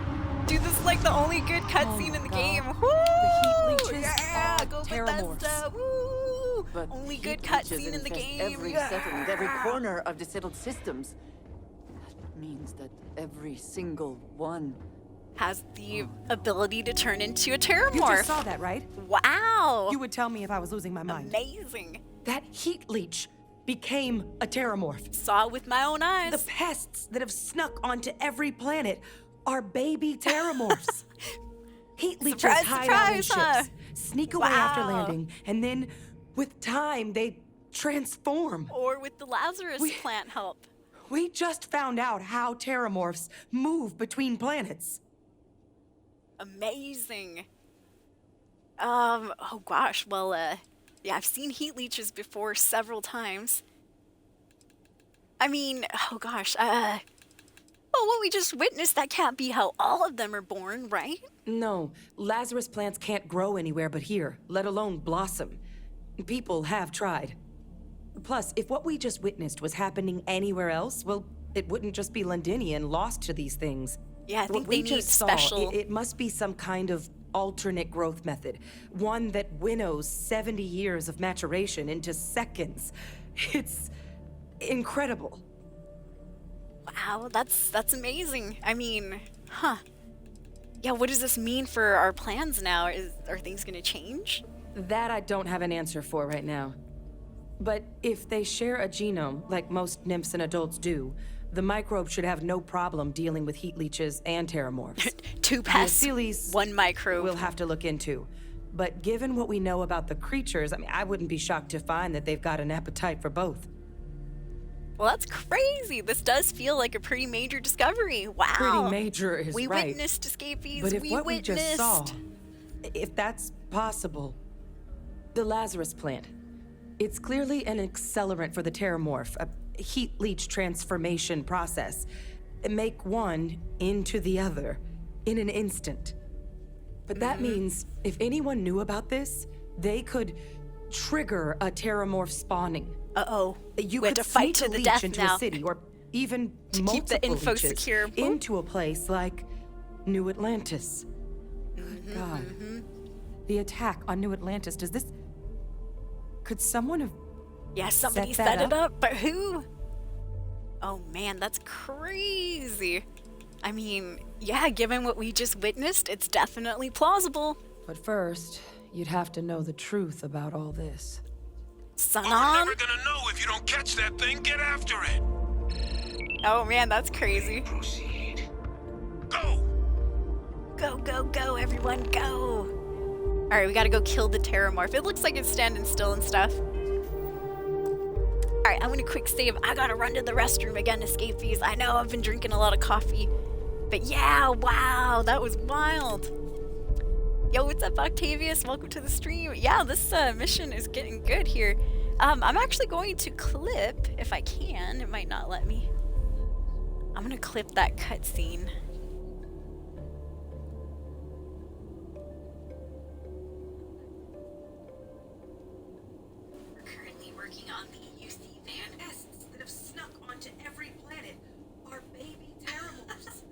Dude, this is like the only good cutscene in the game. Woo! The heat leeches Yeah, are go terramorphs. Bethesda. Woo! But Only heat good leeches cutscene in the infest game. Every second, every corner of the settled systems. That means that every single one has the ability to turn into a terramorph. You just saw that, right? Wow. You would tell me if I was losing my mind. Amazing. That heat leech became a terramorph. Saw it with my own eyes. The pests that have snuck onto every planet are baby terramorphs. Heat leeches Surprise, hide out in surprise, ships, sneak away after landing, and then, with time, they transform. Or with the Lazarus plant help. We just found out how terramorphs move between planets. Amazing. Oh gosh, well, yeah, I've seen heat leeches before several times. I mean, oh gosh, well, what we just witnessed, that can't be how all of them are born, right? No, Lazarus plants can't grow anywhere but here, let alone blossom. People have tried. Plus, if what we just witnessed was happening anywhere else, well, it wouldn't just be Londinian lost to these things. Yeah, I think what we they need just saw, special... it must be some kind of alternate growth method. One that winnows 70 years of maturation into seconds. It's incredible. Wow, that's amazing. I mean, huh. Yeah, what does this mean for our plans now? Are things gonna change? That I don't have an answer for right now. But if they share a genome, like most nymphs and adults do, the microbe should have no problem dealing with heat leeches and terramorphs. 2 pests, The Asylees 1 microbe. We'll have to look into. But given what we know about the creatures, I mean, I wouldn't be shocked to find that they've got an appetite for both. Well, that's crazy. This does feel like a pretty major discovery. Wow. Pretty major is we right. Witnessed escapees. But if we what witnessed... we just saw, if that's possible, the Lazarus plant, It's clearly an accelerant for the Terramorph, a heat leach transformation process. Make one into the other in an instant. But that means if anyone knew about this, they could trigger a Terramorph spawning. Uh-oh. You We have could to fight sneak to a the leech death into now. a city, or even To keep the multiple info leeches secure. into a place like New Atlantis. Good God. The attack on New Atlantis, does this... Could someone have... Yeah, somebody set that set it up, but who? Oh man, that's crazy. I mean, yeah, given what we just witnessed, it's definitely plausible. But first, you'd have to know the truth about all this. We're never gonna know if you don't catch that thing. Get after it. Oh man, that's crazy. Proceed. Go! Go, go, go, everyone, go! Alright, we gotta go kill the Terramorph. It looks like it's standing still and stuff. Alright, I'm gonna quick save. I gotta run to the restroom again, escapees. I know I've been drinking a lot of coffee. But yeah, wow, that was wild. Yo, what's up, Octavius? Welcome to the stream. Yeah, this mission is getting good here. I'm actually going to clip, if I can. It might not let me. I'm gonna clip that cutscene. We're currently working on the UC Van Ests that have snuck onto every planet. Our baby Terramorphs.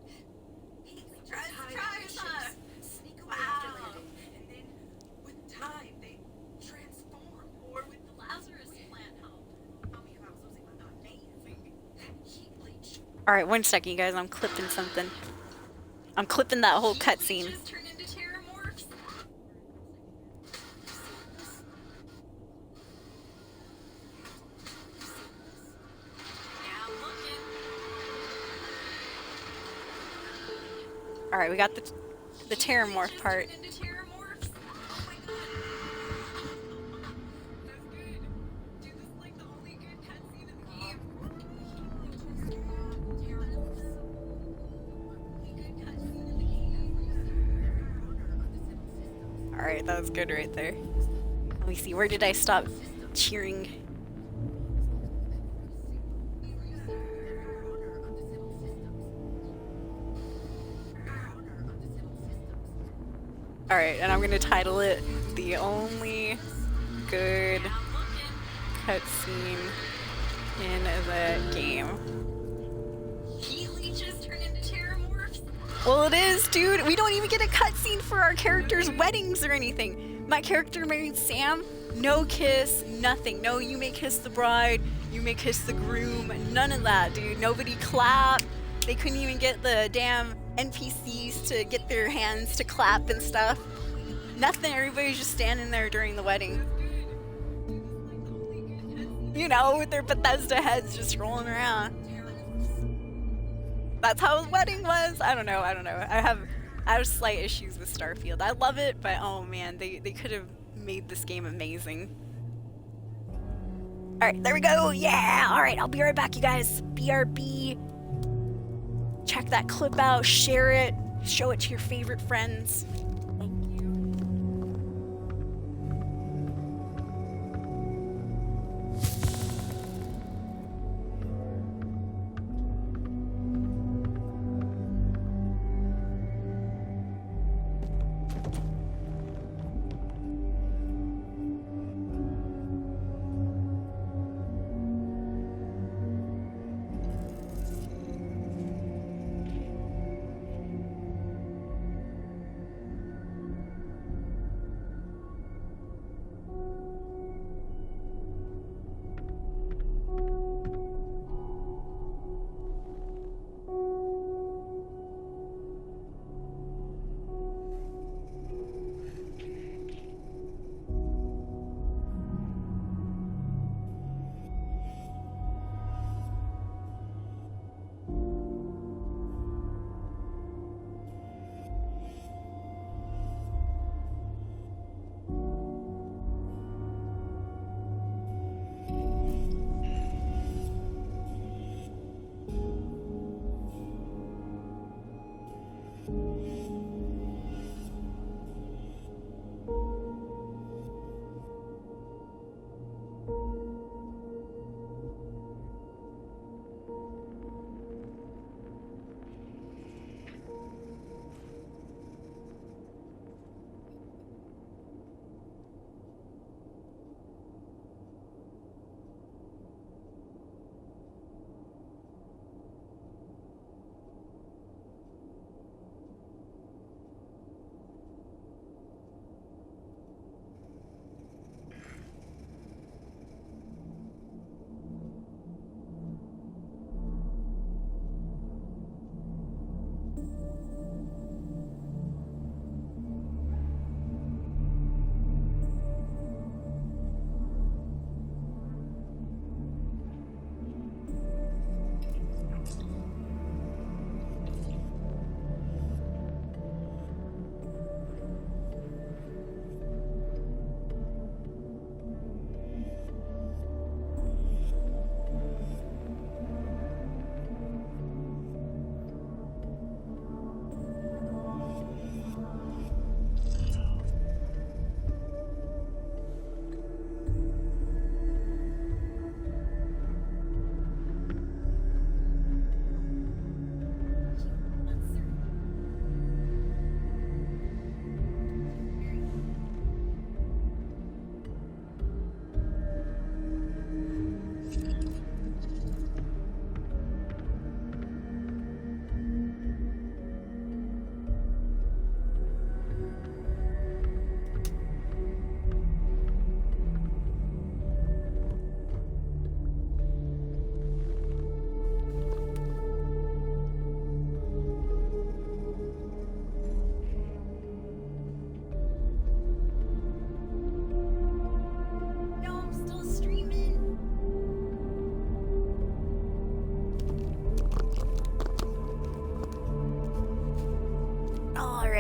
Sneak away after landing, and then with time they transform. Or with the Lazarus plant help. I mean, if I was losing my amazing heat leech. Alright, one second, you guys. I'm clipping something. I'm clipping that whole cutscene. Just turn into Terramorphs. Yeah, I'm looking. Alright, we got the Terramorph part. Into Terramorphs. Oh my god. That's good. Dude, this is like the only good cutscene in the game. Alright, that was good right there. Let me see, where did I stop cheering? Alright, and I'm gonna title it The Only Good Cutscene in the Game. Heat leeches turn into Terramorphs. Well, it is, dude. We don't even get a cutscene for our characters' weddings or anything. My character married Sam. No kiss, nothing. No, you may kiss the bride, you may kiss the groom. None of that, dude. Nobody clapped. They couldn't even get the damn NPCs to get their hands to clap and stuff. Nothing. Everybody's just standing there during the wedding. You know, with their Bethesda heads just rolling around. That's how his wedding was. I don't know. I have slight issues with Starfield. I love it, but oh man, they could have made this game amazing. Alright, there we go. Yeah! Alright, I'll be right back, you guys. BRB. Check that clip out, share it, show it to your favorite friends.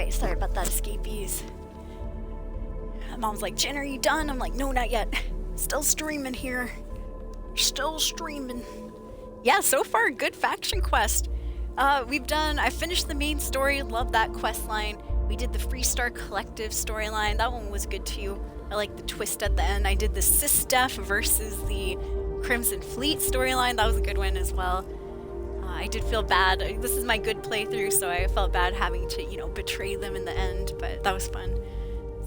Alright, sorry about that, escapees. Mom's like, Jen, are you done? I'm like, no, not yet. Still streaming here. Still streaming. Yeah, so far, good faction quest. I finished the main story, love that quest line. We did the Freestar Collective storyline, that one was good too. I like the twist at the end. I did the Sistef versus the Crimson Fleet storyline, that was a good one as well. I did feel bad. This is my good playthrough, so I felt bad having to, you know, betray them in the end, but that was fun.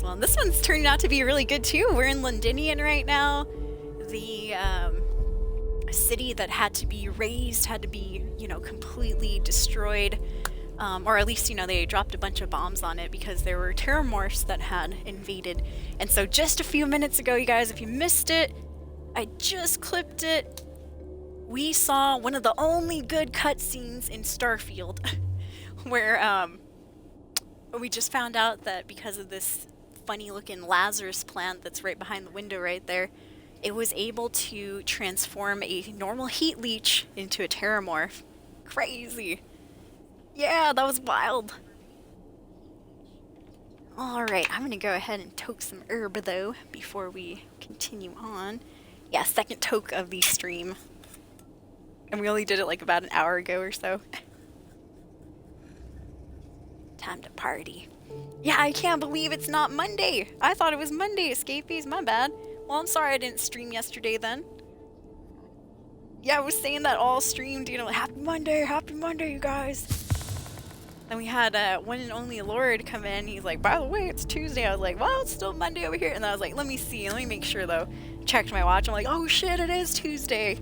Well, this one's turning out to be really good too. We're in Londinian right now. The city that had to be razed, had to be, you know, completely destroyed. Or at least, you know, they dropped a bunch of bombs on it because there were terramorphs that had invaded. And so just a few minutes ago, you guys, if you missed it, I just clipped it. We saw one of the only good cutscenes in Starfield where we just found out that because of this funny looking Lazarus plant that's right behind the window right there, it was able to transform a normal heat leech into a terramorph. Crazy. Yeah, that was wild. Alright, I'm gonna go ahead and toke some herb though before we continue on. Yeah, second toke of the stream. And we only did it like about an hour ago or so. Time to party. Yeah, I can't believe it's not Monday. I thought it was Monday, escapees, my bad. Well, I'm sorry I didn't stream yesterday then. Yeah, I was saying that all streamed, you know, happy Monday, you guys. Then we had one and only Lord come in. He's like, by the way, it's Tuesday. I was like, well, it's still Monday over here. And then I was like, let me make sure though. Checked my watch. I'm like, oh shit, it is Tuesday.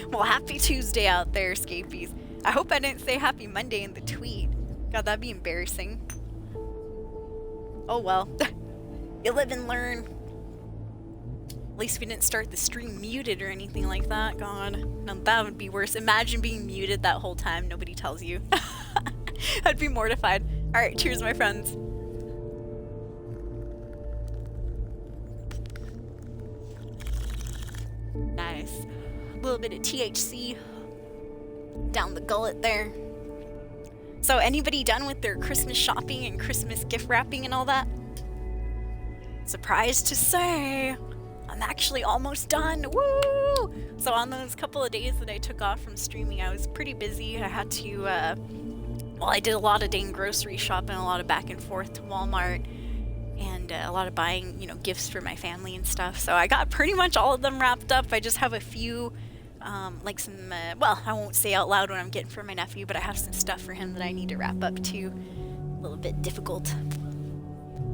Well, happy Tuesday out there, escapees. I hope I didn't say happy Monday in the tweet. God, that'd be embarrassing. Oh well. You live and learn. At least we didn't start the stream muted or anything like that. God, no, that would be worse. Imagine being muted that whole time. Nobody tells you. I'd be mortified. Alright, cheers, my friends. Nice. A little bit of THC down the gullet there. So anybody done with their Christmas shopping and Christmas gift wrapping and all that? Surprised to say, I'm actually almost done. Woo! So on those couple of days that I took off from streaming, I was pretty busy. I had to, well, I did a lot of dang grocery shopping, a lot of back and forth to Walmart, and a lot of buying, you know, gifts for my family and stuff. So I got pretty much all of them wrapped up. I just have a few, like some, well, I won't say out loud what I'm getting for my nephew, but I have some stuff for him that I need to wrap up too. A little bit difficult.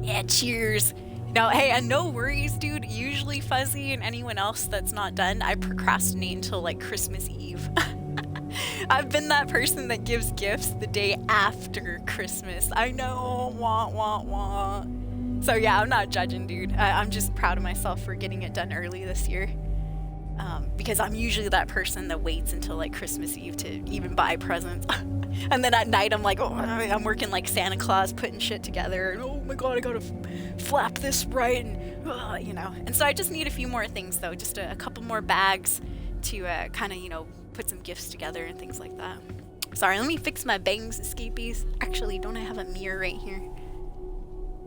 Yeah, cheers. No, hey, and no worries, dude. Usually Fuzzy and anyone else that's not done, I procrastinate until like Christmas Eve. I've been that person that gives gifts the day after Christmas. I know, wah. So yeah, I'm not judging, dude. I'm just proud of myself for getting it done early this year. Because I'm usually that person that waits until like Christmas Eve to even buy presents. And then at night I'm like, oh, I'm working like Santa Claus, putting shit together. And oh my god, I gotta flap this right, and you know. And so I just need a few more things though, just a couple more bags to kind of, you know, put some gifts together and things like that. Sorry, let me fix my bangs, escapees. Actually, don't I have a mirror right here?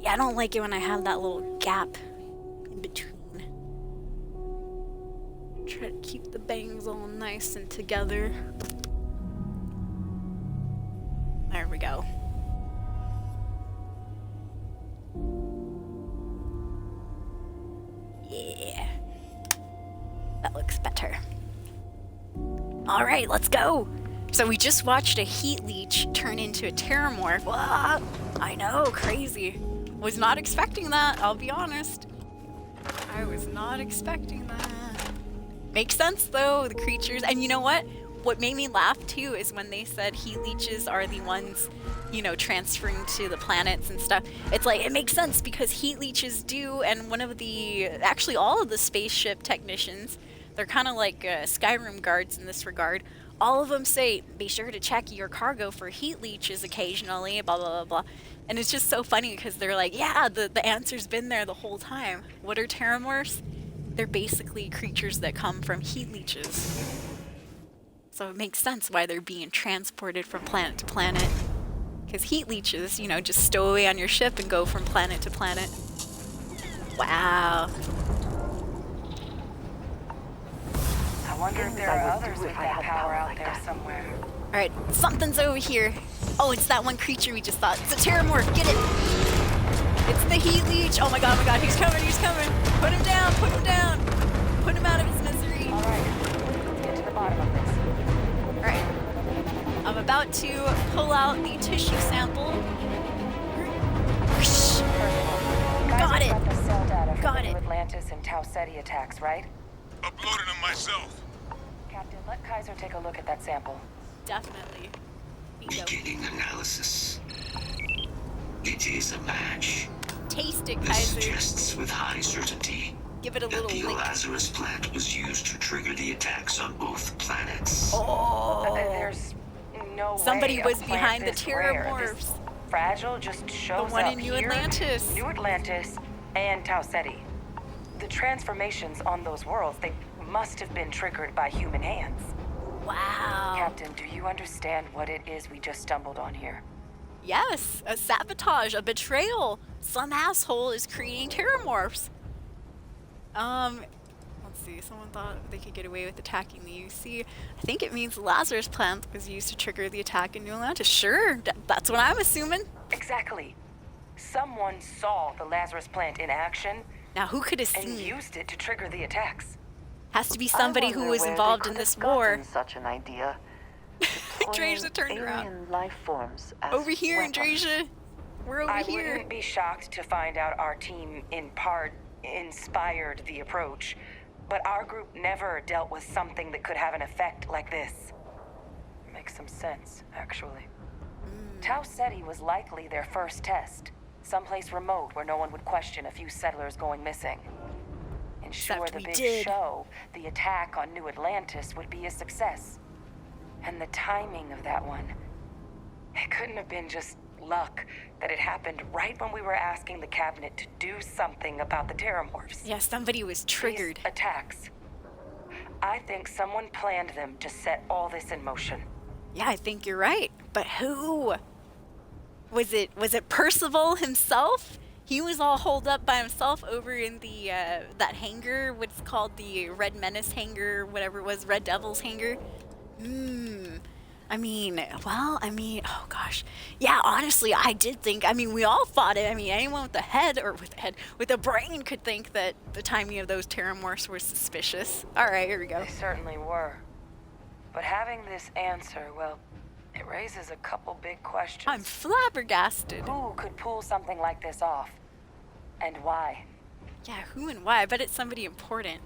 Yeah, I don't like it when I have that little gap in between. Try to keep the bangs all nice and together. There we go. Yeah. That looks better. Alright, let's go! So we just watched a heat leech turn into a terramorph. Whoa, I know, crazy. Was not expecting that, I'll be honest. I was not expecting that. Makes sense though, the creatures. And you know what? What made me laugh too is when they said heat leeches are the ones, you know, transferring to the planets and stuff. It's like, it makes sense because heat leeches do, and one of the, actually all of the spaceship technicians, they're kind of like Skyrim guards in this regard. All of them say, be sure to check your cargo for heat leeches occasionally, blah, blah, blah, blah. And it's just so funny because they're like, yeah, the answer's been there the whole time. What are terramorphs? They're basically creatures that come from heat leeches. So it makes sense why they're being transported from planet to planet. Because heat leeches, you know, just stow away on your ship and go from planet to planet. Wow. I wonder if there are others with that power out there somewhere. Alright, something's over here. Oh, it's that one creature we just thought. It's a Terramorph, get it! It's the heat leech! Oh my god, he's coming, he's coming! Put him down, put him down! Put him out of his misery! Alright, let's get to the bottom of this. Alright. I'm about to pull out the tissue sample. Whoosh. Got it! Got the cell data Got from the it. New Atlantis and Tau Ceti attacks, right? Uploaded them myself. Captain, let Kaiser take a look at that sample. Definitely. Beginning analysis. It is a match. Taste it, This Kaiser. suggests with high certainty Give it a that little the lick. Lazarus plant was used to trigger the attacks on both planets. Oh! There's no Somebody way was a plant behind the this rare, Terramorphs. this fragile just shows one up in New here. Atlantis. New Atlantis and Tau Ceti. The transformations on those worlds, they must have been triggered by human hands. Wow. Captain, do you understand what it is we just stumbled on here? Yes, a sabotage, a betrayal. Some asshole is creating Terramorphs. Let's see. Someone thought they could get away with attacking the UC. I think it means the Lazarus plant was used to trigger the attack in New Atlantis. Sure, that's what I'm assuming. Exactly. Someone saw the Lazarus plant in action. Now, who could have and seen? used it to trigger the attacks. Has to be somebody who was involved in this war. Such an idea. Andreja turned around. Alien life forms as Over here, weapons. Andreja. We're over I here. wouldn't be shocked to find out our team in part inspired the approach, but our group never dealt with something that could have an effect like this. Makes some sense, actually. Tau Ceti was likely their first test, someplace remote where no one would question a few settlers going missing. Ensure Except the we big did. show, the attack on New Atlantis, would be a success. And the timing of that one, it couldn't have been just luck that it happened right when we were asking the cabinet to do something about the Terramorphs. Yeah, somebody was triggered. These attacks. I think someone planned them to set all this in motion. Yeah, I think you're right. But who? Was it Percival himself? He was all holed up by himself over in the that hangar, what's called the Red Menace hangar, whatever it was, Red Devil's hangar. Oh gosh. Yeah, honestly, I did think, we all thought it. Anyone with a brain could think that the timing of those Terramorphs were suspicious. All right, here we go. They certainly were. But having this answer, well, it raises a couple big questions. I'm flabbergasted. Who could pull something like this off? And why? Yeah, who and why? I bet it's somebody important.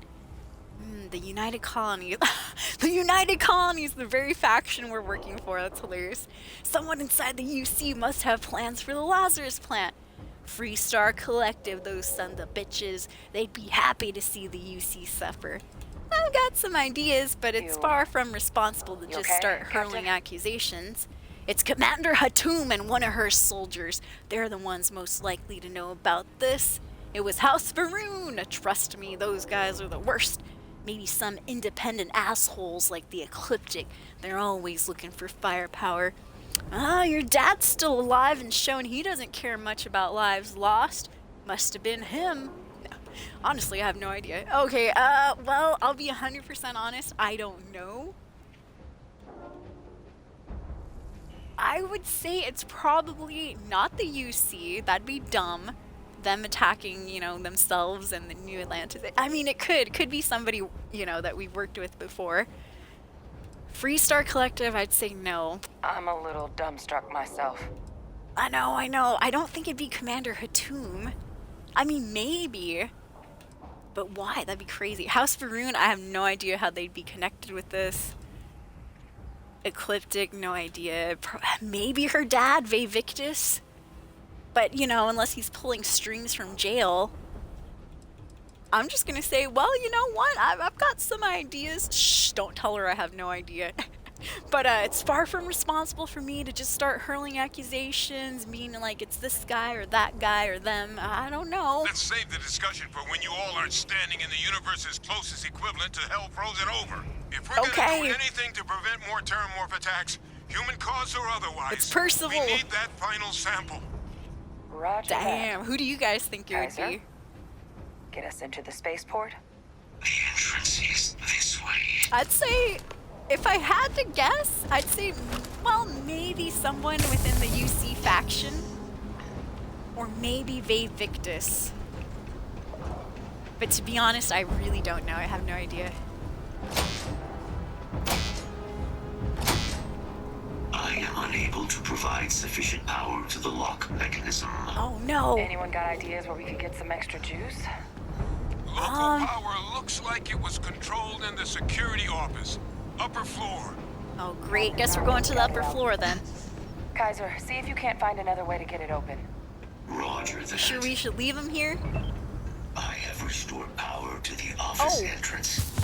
The United Colonies. The United Colonies, the very faction we're working for. That's hilarious. Someone inside the UC must have plans for the Lazarus plant. Freestar Collective, those sons of bitches. They'd be happy to see the UC suffer. I've got some ideas, but it's far from responsible to just start hurling accusations. It's Commander Hatum and one of her soldiers. They're the ones most likely to know about this. It was House Varun. Trust me, those guys are the worst. Maybe some independent assholes like the Ecliptic. They're always looking for firepower. Your dad's still alive and showing he doesn't care much about lives lost. Must have been him. Honestly, I have no idea. Okay, well, I'll be 100% honest. I don't know. I would say it's probably not the UC. That'd be dumb. Them attacking, themselves and the New Atlantis. It could be somebody, that we've worked with before. Freestar Collective, I'd say no. I'm a little dumbstruck myself. I know. I don't think it'd be Commander Hatum. Maybe. But why? That'd be crazy. House Varun, I have no idea how they'd be connected with this. Ecliptic, no idea. Maybe her dad, Vivictus. But, unless he's pulling strings from jail. I'm just gonna say, well, you know what? I've got some ideas. Shh, don't tell her I have no idea. But it's far from responsible for me to just start hurling accusations, meaning like it's this guy or that guy or them. I don't know. Let's save the discussion for when you all aren't standing in the universe's closest equivalent to hell frozen over. If we're gonna do anything to prevent more Terramorph attacks, Human cause or otherwise. It's Percival. We need that final sample. Roger Damn, that. who do you guys think it would Kaiser? be? Get us into the spaceport? The entrance is this way. I'd say, if I had to guess, I'd say, well, maybe someone within the UC faction. Or maybe Vae Victus. But to be honest, I really don't know. I have no idea. I am unable to provide sufficient power to the lock mechanism. Oh no! Anyone got ideas where we could get some extra juice? Local power looks like it was controlled in the security office. Upper floor. Oh great, guess we're going to the upper floor then. Kaiser, see if you can't find another way to get it open. Roger that. Sure we should leave him here? I have restored power to the office entrance.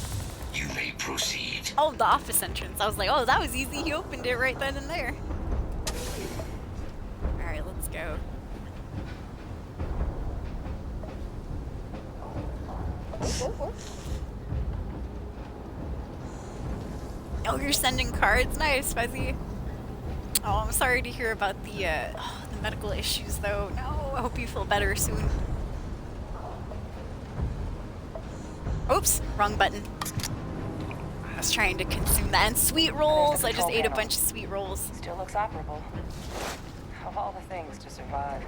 You may proceed. Oh, the office entrance. I was like, oh, that was easy. He opened it right then and there. Alright, let's go. Oh, you're sending cards? Nice, Fuzzy. Oh, I'm sorry to hear about the medical issues, though. No, I hope you feel better soon. Oops, wrong button. I was trying to consume that. And sweet rolls! I just ate a bunch of sweet rolls. Still looks operable. Of all the things to survive.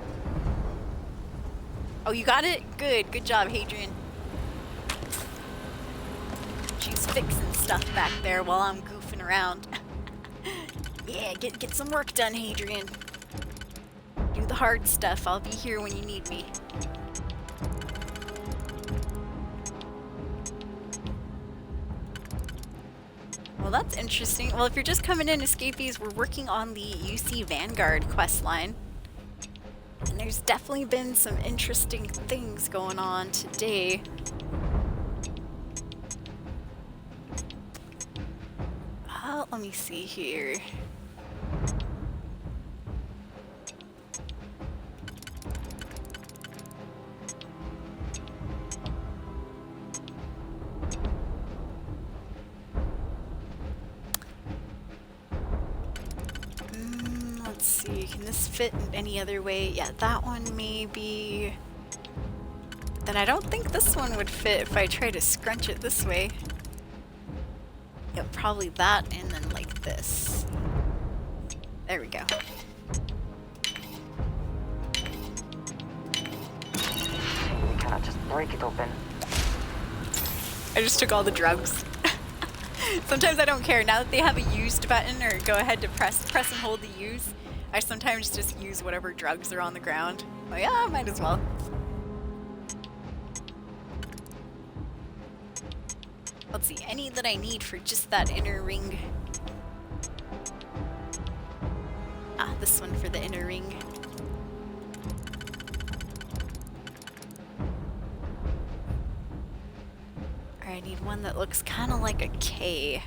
Oh, you got it? Good. Good job, Hadrian. She's fixing stuff back there while I'm goofing around. Yeah, get some work done, Hadrian. Do the hard stuff. I'll be here when you need me. Well, that's interesting. Well, if you're just coming in, escapees, we're working on the UC Vanguard questline. And there's definitely been some interesting things going on today. Let me see here. Let's see, can this fit in any other way? Yeah, that one maybe. Then I don't think this one would fit if I try to scrunch it this way. Yeah, probably that and then like this. There we go. We cannot just break it open. I just took all the drugs. Sometimes I don't care. Now that they have a used button or go ahead to press and hold the use, I sometimes just use whatever drugs are on the ground. Like, yeah, might as well. Let's see, any that I need for just that inner ring. Ah, this one for the inner ring. Alright, I need one that looks kind of like a K.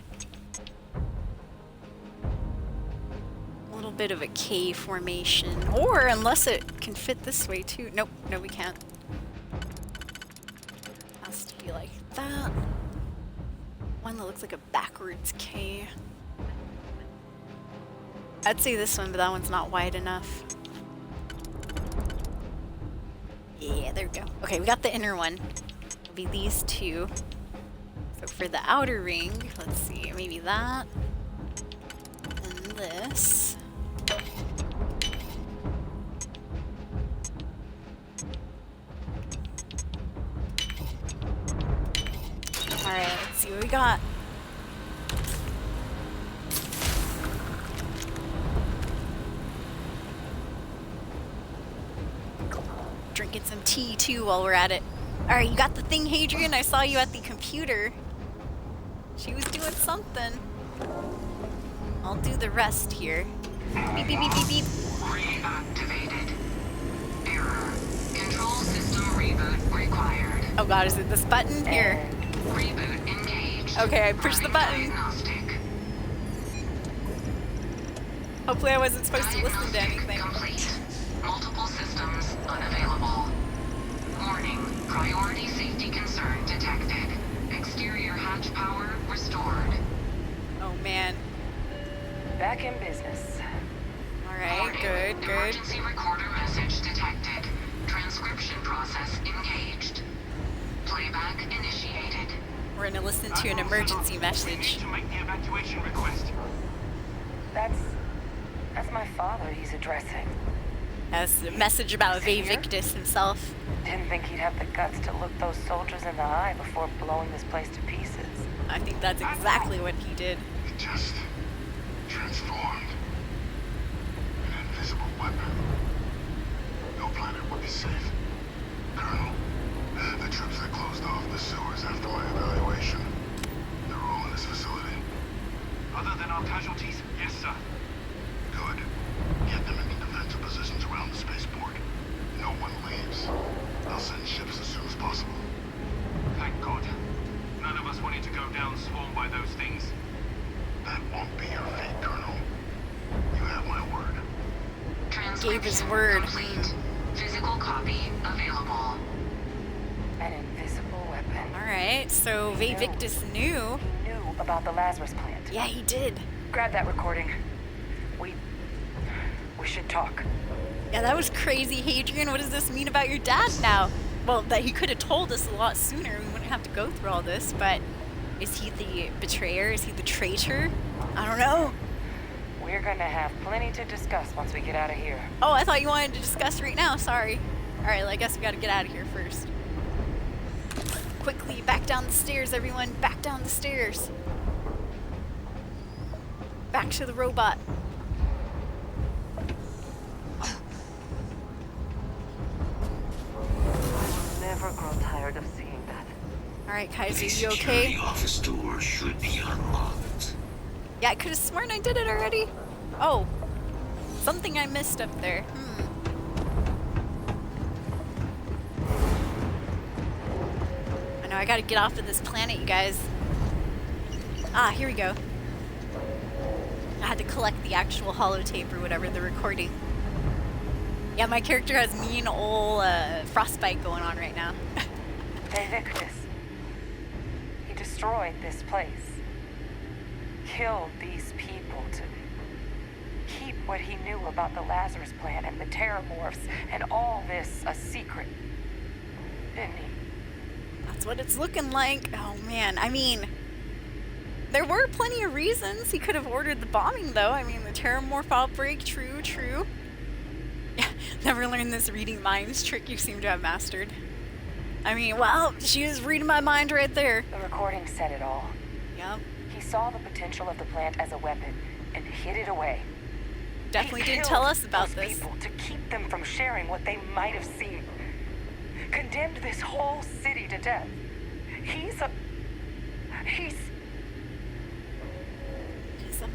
A little bit of a K formation. Or, unless it can fit this way too. Nope, no we can't. Has to be like that. One that looks like a backwards K. I'd say this one, but that one's not wide enough. Yeah, there we go. Okay, we got the inner one. It'll be these two. So for the outer ring, let's see, maybe that. And this. Alright, let's see what we got. Drinking some tea too while we're at it. Alright, you got the thing, Hadrian? I saw you at the computer. She was doing something. I'll do the rest here. Beep, beep, beep, beep, beep. Reactivated. Error. Control system reboot required. Oh god, is it this button? Here. Reboot engaged. Okay, I pushed the button. Hopefully I wasn't supposed to listen to anything. Complete. Multiple systems unavailable. Warning. Priority safety concern detected. Exterior hatch power restored. Oh man. back in business. Alright, good. Emergency recorder message detected. Transcription process engaged. Playback initiated. We're gonna listen to an emergency message. To make the evacuation request. That's my father he's addressing. That's a message about Victus himself. Didn't think he'd have the guts to look those soldiers in the eye before blowing this place to pieces. I think that's exactly what he did. It just transformed. An invisible weapon. No planet would be safe. Colonel, the troops that closed off the sewers after my evaluation, they're all in this facility. Other than our casualties, yes, sir. Good. Get them into defensive positions around the spaceport. No one leaves. I'll send ships as soon as possible. Thank God. None of us wanted to go down swarmed by those things. That won't be your fate, Colonel. You have my word. Gave his word. Complete. Physical copy available. An invisible weapon. Alright, so Victus knew. He knew about the Lazarus plant. Yeah, he did. Grab that recording. We should talk. Yeah, that was crazy, Hadrian. What does this mean about your dad now? Well, that he could have told us a lot sooner. We wouldn't have to go through all this, but is he the betrayer? Is he the traitor? I don't know. We're gonna have plenty to discuss once we get out of here. Oh, I thought you wanted to discuss right now. Sorry. Alright, well, I guess we gotta get out of here first. Quickly, back down the stairs, everyone. Back down the stairs. Back to the robot. Never grow tired of seeing that. Alright, Kaiser, The you security okay? office door should be unlocked. Yeah, I could have sworn I did it already. Oh. Something I missed up there. I know, I gotta get off of this planet, you guys. Ah, here we go. I had to collect the actual holotape or whatever, the recording. Yeah, my character has mean ol' frostbite going on right now. Victus. He destroyed this place. Killed these people to keep what he knew about the Lazarus plant and the Terramorphs and all this a secret. Didn't he? That's what it's looking like. Oh man, I mean, there were plenty of reasons he could have ordered the bombing though. I mean, the Terramorph outbreak, true. Never learned this reading minds trick you seem to have mastered. I mean, well, she was reading my mind right there. The recording said it all. Yep. He saw the potential of the plant as a weapon and hid it away. Definitely didn't tell us about those this. People to keep them from sharing what they might have seen. Condemned this whole city to death. He's a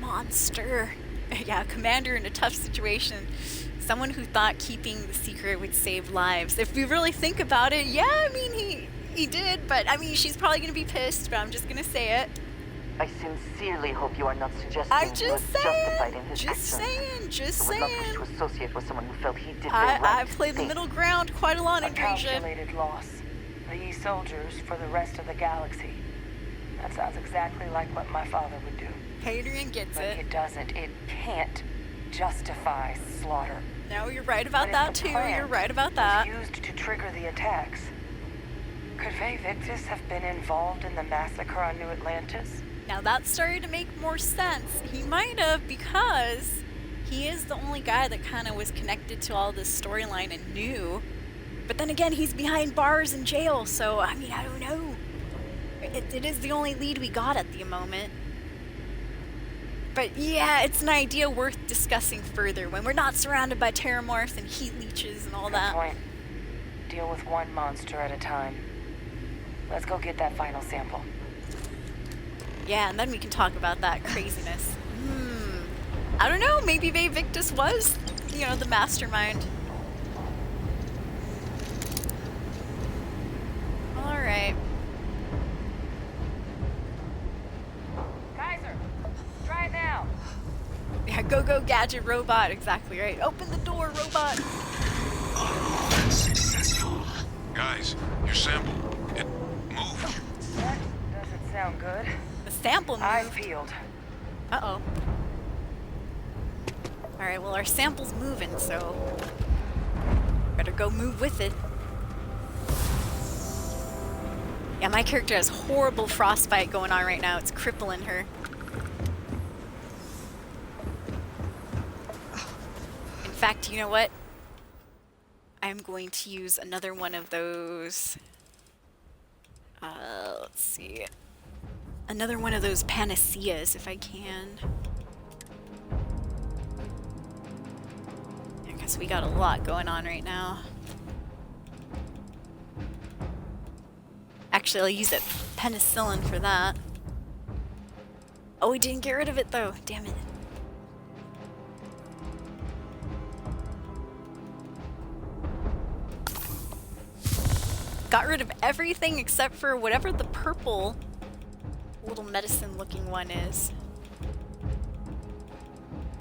monster. Yeah, a commander in a tough situation. Someone who thought keeping the secret would save lives. If we really think about it, yeah, I mean, he did, but I mean, she's probably gonna be pissed, but I'm just gonna say it. I sincerely hope you are not suggesting I'm he was just justified in his saying, actions. just I would not saying. wish to associate with someone who felt he did no I right played the thing. middle ground quite a lot in a calculated loss. These soldiers for the rest of the galaxy. That sounds exactly like what my father would do. Hadrian gets but it. It doesn't. It can't justify slaughter. No, you're right about that too. You're right about that. Was used to trigger the attacks. Could Victus have been involved in the massacre on New Atlantis? Now that's starting to make more sense. He might have, because he is the only guy that kind of was connected to all this storyline and knew. But then again, he's behind bars in jail, so I mean, I don't know. It is the only lead we got at the moment. But yeah, it's an idea worth discussing further when we're not surrounded by Terramorphs and heat leeches and all Good that. Point. Deal with one monster at a time. Let's go get that final sample. Yeah, and then we can talk about that craziness. I don't know, maybe Victus was, the mastermind. Alright. Kaiser, try it now. Yeah, go gadget robot, exactly right. Open the door, robot. Successful. Guys, your sample. It moved. That doesn't sound good. The sample moved. Eyes peeled. Uh-oh. Alright, well our sample's moving, so better go move with it. Yeah, my character has horrible frostbite going on right now. It's crippling her. In fact, you know what? I'm going to use another one of those... let's see. Another one of those panaceas, if I can. I guess we got a lot going on right now. Actually, I'll use that penicillin for that. Oh, we didn't get rid of it though. Damn it. Got rid of everything except for whatever the purple little medicine looking one is.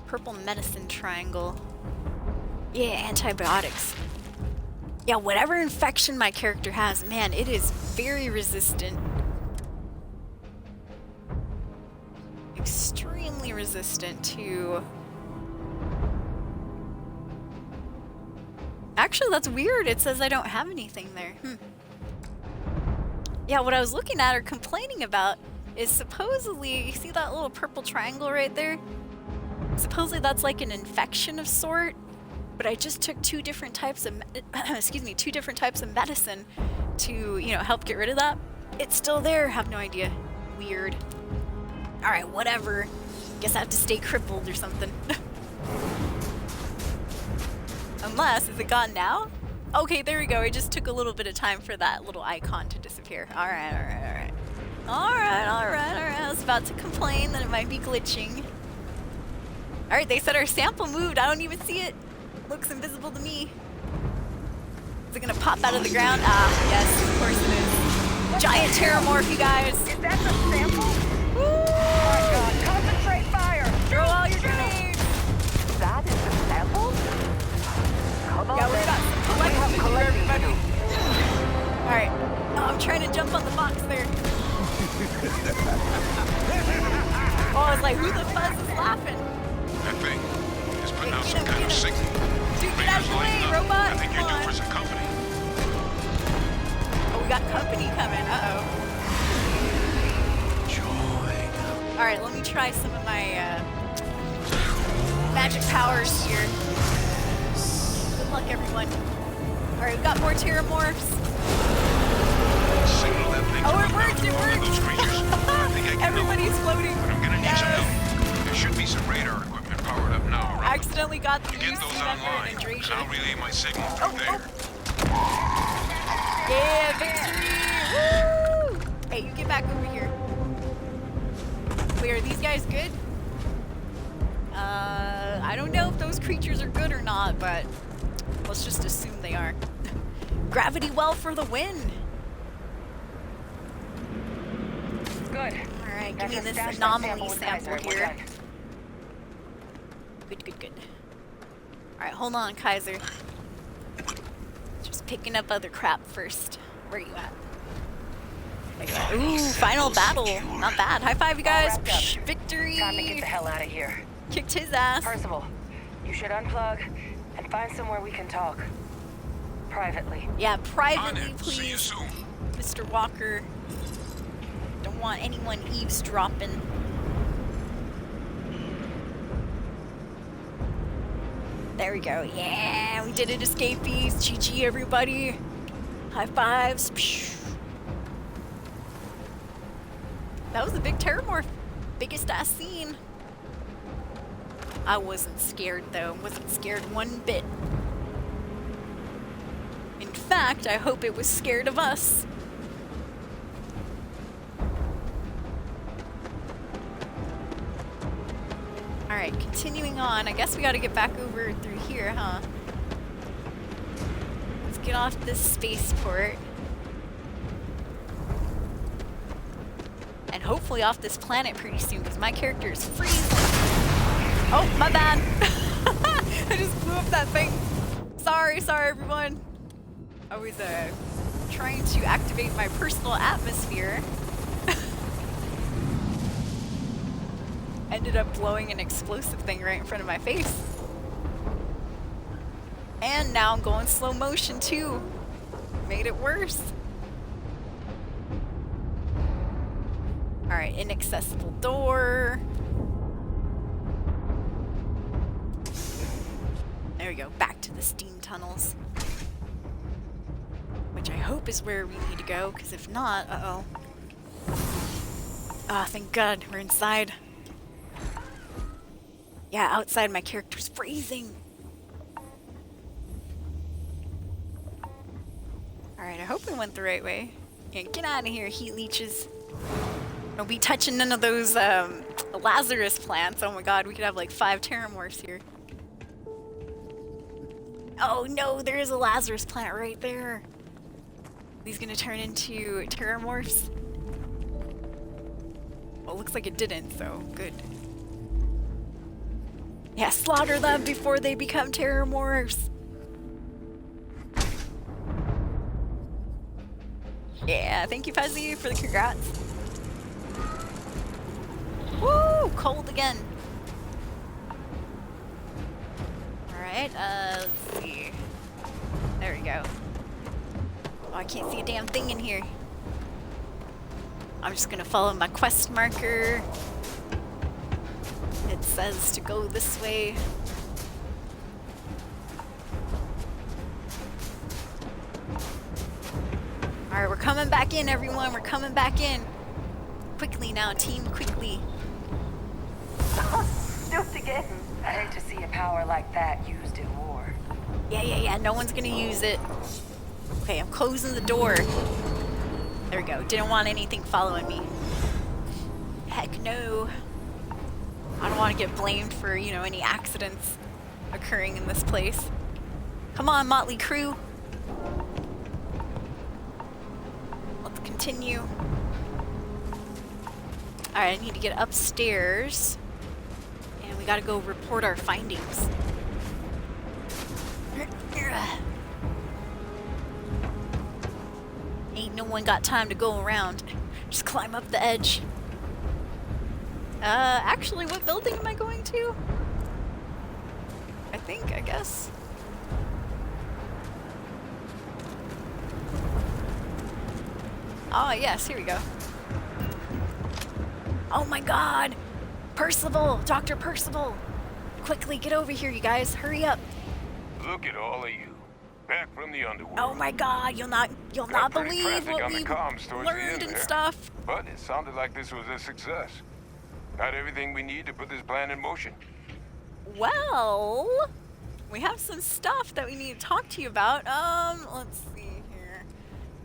Purple medicine triangle. Yeah, antibiotics. Yeah, whatever infection my character has, man, it is very resistant. Extremely resistant to... Actually, that's weird. It says I don't have anything there. Yeah, what I was looking at or complaining about is supposedly, you see that little purple triangle right there? Supposedly that's like an infection of sort, but I just took two different types of, two different types of medicine to, you know, help get rid of that. It's still there, have no idea. Weird. Alright, whatever. Guess I have to stay crippled or something. Unless, is it gone now? Okay, there we go. It just took a little bit of time for that little icon to disappear. Alright. I was about to complain that it might be glitching. Alright, they said our sample moved. I don't even see it. Looks invisible to me. Is it gonna pop out of the ground? Ah, yes, of course it is. Giant terramorph, you guys. Is that the sample? Woo! Oh my god, concentrate fire! Throw all your grenades! That is the sample? Come on, yeah, we got some collecting to do, everybody. Alright. Oh, I'm trying to jump on the box there. Oh, I was like, who the fuzz is laughing? That thing is putting out some kind of signal. Dude, get out of the way, robot! I think you're due for some company. Oh, we got company coming. Uh-oh. Alright, let me try some of my magic powers here. Good luck, everyone. Alright, we got more terramorphs. Oh, it worked! It worked! Everybody's floating. I'm gonna need some help. There should be some radar equipment powered up now. I accidentally got the get those online, and I'll relay my signal through there. Yeah, victory! Woo! Hey, you get back over here. Wait, are these guys good? I don't know if those creatures are good or not, but let's just assume they are. Gravity well for the win! Good. Alright, give me this anomaly sample here. Good. Alright, hold on, Kaiser. Just picking up other crap first. Where are you at? Ooh, final battle. Not bad. High five, you guys. Psh, victory. Time to get the hell out of here. Kicked his ass. Percival, you should unplug and find somewhere we can talk. Privately. Yeah, privately, please. See you soon. Mr. Walker. Don't want anyone eavesdropping. There we go. Yeah, we did it, escapees. GG, everybody. High fives. Psh. That was a big terramorph. Biggest I've seen. I wasn't scared, though. Wasn't scared one bit. In fact, I hope it was scared of us. Alright, continuing on. I guess we gotta get back over through here, huh? Let's get off this spaceport. And hopefully off this planet pretty soon, because my character is freezing. Oh, my bad. I just blew up that thing. Sorry, everyone. I was trying to activate my personal atmosphere. Ended up blowing an explosive thing right in front of my face. And now I'm going slow motion too. Made it worse. Alright, inaccessible door. There we go, back to the steam tunnels. Which I hope is where we need to go, because if not, uh-oh. Ah, thank God, we're inside. Yeah, outside my character's freezing. Alright, I hope we went the right way. Yeah, get out of here, heat leeches. Don't be touching none of those Lazarus plants. Oh my God, we could have like 5 terramorphs here. Oh no, there is a Lazarus plant right there. He's gonna turn into terramorphs. Well, looks like it didn't, so good. Yeah, slaughter them before they become terramorphs. Yeah, thank you, Fuzzy, for the congrats. Woo! Cold again. Alright, let's see. There we go. Oh, I can't see a damn thing in here. I'm just gonna follow my quest marker. It says to go this way. Alright, we're coming back in, everyone. We're coming back in. Quickly now, team, quickly. Do it again. I hate to see a power like that used in war. Yeah. No one's gonna use it. Okay, I'm closing the door. There we go. Didn't want anything following me. Heck no. I don't want to get blamed for, you know, any accidents occurring in this place. Come on, Motley Crew. Let's continue. Alright, I need to get upstairs. And we gotta go report our findings. Ain't no one got time to go around. Just climb up the edge. Actually, what building am I going to? I guess. Ah, yes, here we go. Oh my God! Percival! Dr. Percival! Quickly, get over here, you guys. Hurry up. Look at all of you. Back from the underworld. Oh my God, you'll not believe what we learned and stuff. But it sounded like this was a success. Got everything we need to put this plan in motion. Well, we have some stuff that we need to talk to you about. Let's see here.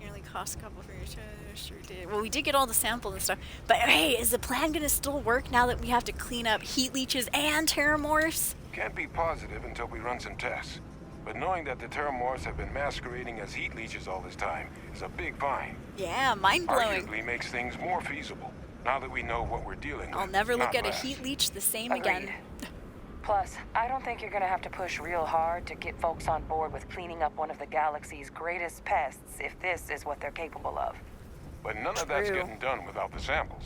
Nearly cost a couple for your sure did. Well, we did get all the samples and stuff. But hey, is the plan gonna still work now that we have to clean up heat leeches and terramorphs? Can't be positive until we run some tests. But knowing that the terramorphs have been masquerading as heat leeches all this time is a big find. Yeah, mind-blowing. Arguably makes things more feasible, now that we know what we're dealing with. I'll never look at a heat leech the same again. Plus, I don't think you're gonna have to push real hard to get folks on board with cleaning up one of the galaxy's greatest pests if this is what they're capable of. But none of that's getting done without the samples.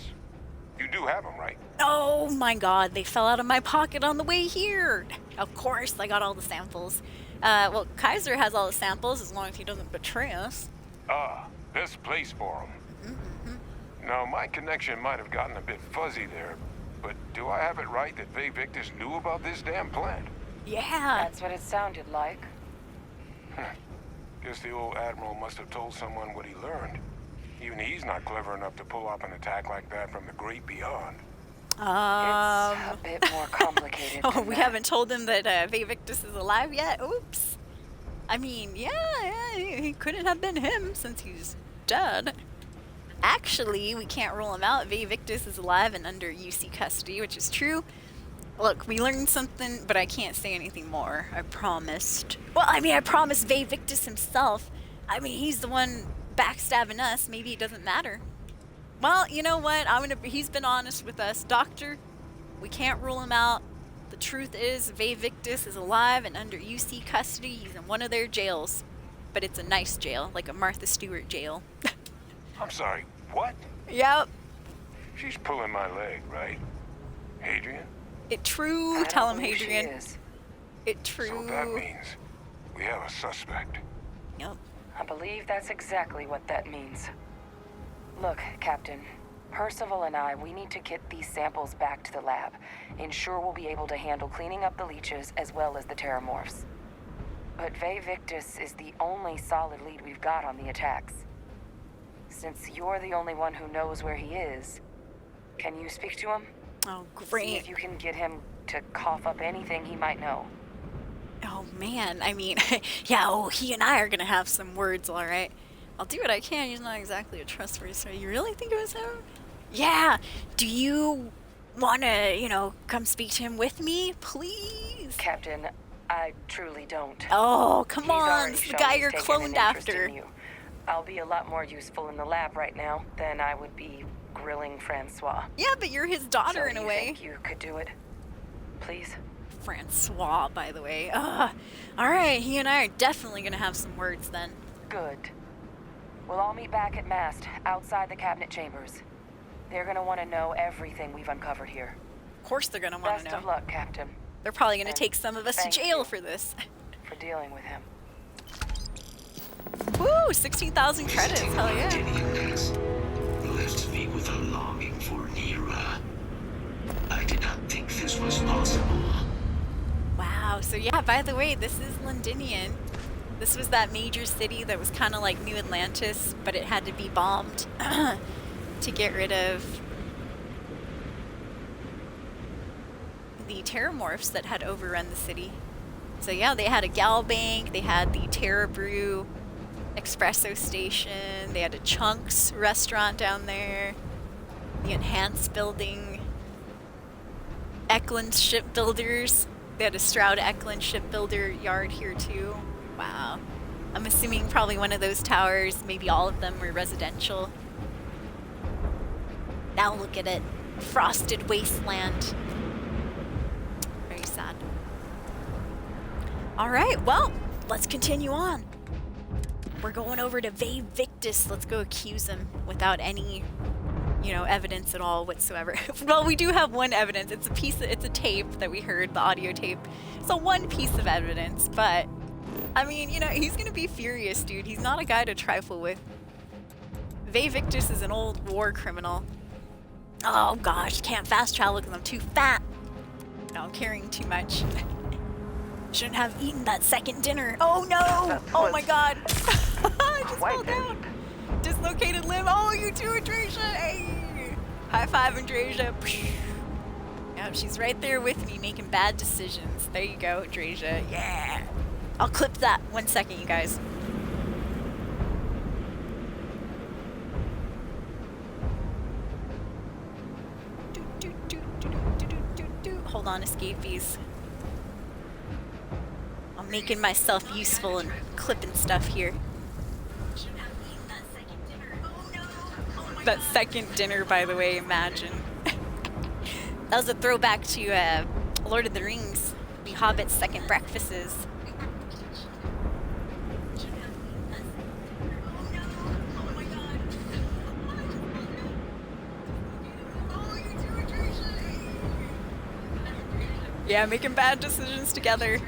You do have them, right? Oh my God, they fell out of my pocket on the way here. Of course, I got all the samples. Well, Kaiser has all the samples as long as he doesn't betray us. Ah, best place for them. Now, my connection might have gotten a bit fuzzy there, but do I have it right that Vae Victus knew about this damn plant? Yeah. That's what it sounded like. Guess the old Admiral must have told someone what he learned. Even he's not clever enough to pull off an attack like that from the great beyond. It's a bit more complicated. Oh, we haven't told him that Vae Victus is alive yet? Oops. I mean, yeah, he couldn't have been him since he's dead. Actually, we can't rule him out. Vae Victus is alive and under UC custody, which is true. Look, we learned something, but I can't say anything more. I promised. Well, I mean, I promised Vae Victus himself. I mean, he's the one backstabbing us. Maybe it doesn't matter. Well, you know what? He's been honest with us. Doctor, we can't rule him out. The truth is, Vae Victus is alive and under UC custody. He's in one of their jails. But it's a nice jail, like a Martha Stewart jail. I'm sorry, what? Yep. She's pulling my leg, right? Hadrian? It true. Tell him, Hadrian. It true. So that means we have a suspect. Yep. I believe that's exactly what that means. Look, Captain, Percival and we need to get these samples back to the lab. Ensure we'll be able to handle cleaning up the leeches as well as the terramorphs. But Vae Victis is the only solid lead we've got on the attacks. Since you're the only one who knows where he is, can you speak to him? Oh, great. See if you can get him to cough up anything he might know. Oh, man. I mean, yeah, he and I are gonna have some words, all right? I'll do what I can. He's not exactly a trustworthy, so you really think it was him? Yeah. Do you want to, come speak to him with me, please? Captain, I truly don't. Oh, come on. He's This is the guy already you're shown he's taken an cloned interest after. in you. I'll be a lot more useful in the lab right now than I would be grilling Francois. Yeah, but you're his daughter So in a you way. think you could do it? Please? Francois, by the way. Alright, he and I are definitely gonna have some words then. Good. We'll all meet back at Mast, outside the cabinet chambers. They're gonna want to know everything we've uncovered here. Of course they're gonna want to know. Best of luck, Captain. They're probably gonna And take some of us to thank jail you for this. for dealing with him. Woo! 16,000 credits, hell yeah. Left me with a longing for Nira. I did not think this was possible. Wow, so yeah, by the way, this is Londinian. This was that major city that was kind of like New Atlantis, but it had to be bombed to get rid of the terramorphs that had overrun the city. So yeah, they had a gal bank, they had the Terra Brew espresso station, they had a Chunks restaurant down there, the Enhanced building, Eklund Shipbuilders. They had a Stroud Eklund shipbuilder yard here too. Wow. I'm assuming probably one of those towers, maybe all of them were residential. Now look at it. Frosted wasteland. Very sad. Alright, well, let's continue on. We're going over to Vae Victis. Let's go accuse him without any evidence at all whatsoever. Well, we do have one evidence. It's a tape that we heard, the audio tape. So one piece of evidence, but I mean, he's gonna be furious, dude. He's not a guy to trifle with. Vae Victis is an old war criminal. Oh gosh, can't fast travel because I'm too fat. No, I'm carrying too much. Shouldn't have eaten that second dinner. Oh no! Oh my god! I just fell down. Dislocated limb. Oh, you too, Andresia. Hey. High five, Andresia. Yeah, she's right there with me making bad decisions. There you go, Andresia. Yeah. I'll clip that 1 second, you guys. Hold on, escapees. I'm making myself useful and clipping stuff here. That second dinner, by the way, imagine. That was a throwback to Lord of the Rings, the Hobbit's second breakfasts. Yeah, making bad decisions together.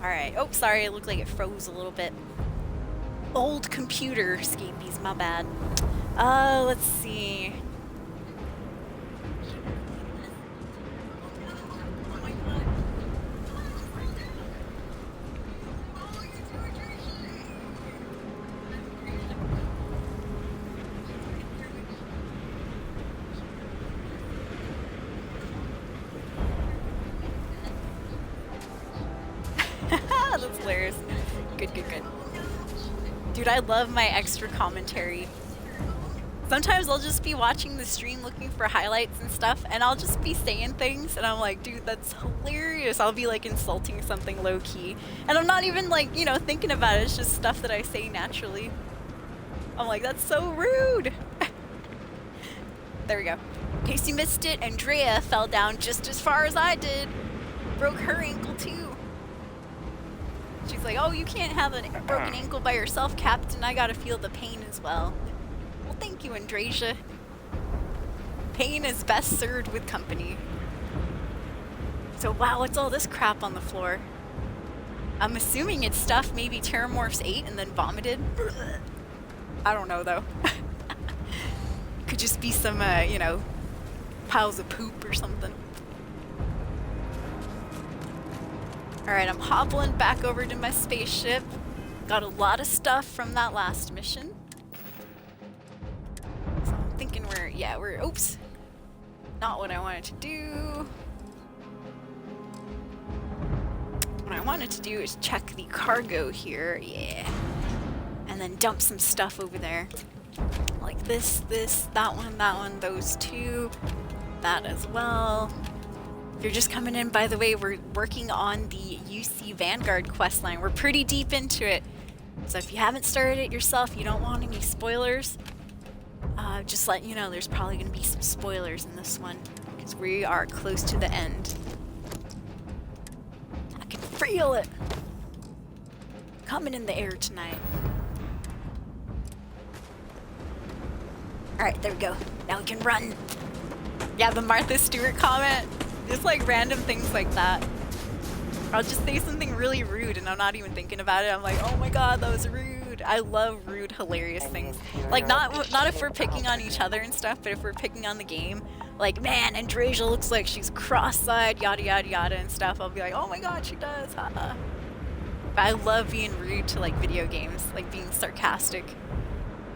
Alright. Oh, sorry, it looked like it froze a little bit. Old computer escapees, my bad. Let's see. That's hilarious. Good, good, good. Dude, I love my extra commentary. Sometimes I'll just be watching the stream looking for highlights and stuff, and I'll just be saying things, and I'm like, dude, that's hilarious. I'll be like insulting something low-key. And I'm not even like, thinking about it. It's just stuff that I say naturally. I'm like, that's so rude. There we go. In case you missed it, Andrea fell down just as far as I did. Broke her ankle too. She's like, oh, you can't have a broken ankle by yourself, Captain. I gotta feel the pain as well. Well, thank you, Andresia. Pain is best served with company. So wow, what's all this crap on the floor? I'm assuming it's stuff maybe Terramorphs ate and then vomited. I don't know though. Could just be some, you know, piles of poop or something. Alright, I'm hobbling back over to my spaceship. Got a lot of stuff from that last mission. So I'm thinking we're, oops. Not what I wanted to do. What I wanted to do is check the cargo here, yeah. And then dump some stuff over there. Like this, that one, those two, that as well. If you're just coming in, by the way, we're working on the UC Vanguard questline. We're pretty deep into it. So if you haven't started it yourself, you don't want any spoilers, just letting you know there's probably going to be some spoilers in this one. Because we are close to the end. I can feel it coming in the air tonight. Alright, there we go. Now we can run. Yeah, the Martha Stewart comment. Just like random things like that. I'll just say something really rude and I'm not even thinking about it. I'm like, oh my god, that was rude. I love rude, hilarious things. Like, not if we're picking on each other and stuff, but if we're picking on the game. Like, man, Andreja looks like she's cross-eyed, yada yada yada and stuff. I'll be like, oh my god, she does, haha. But I love being rude to like video games, like being sarcastic.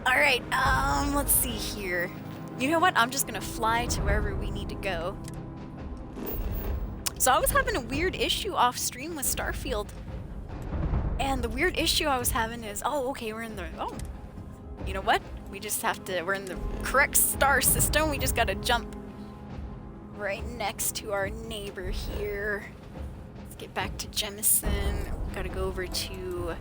Alright, let's see here. You know what? I'm just gonna fly to wherever we need to go. So I was having a weird issue off stream with Starfield. And the weird issue I was having is, oh, okay, we're in the, oh, you know what? We just have to, we're in the correct star system. We just gotta jump right next to our neighbor here. Let's get back to Jemison. Gotta go over to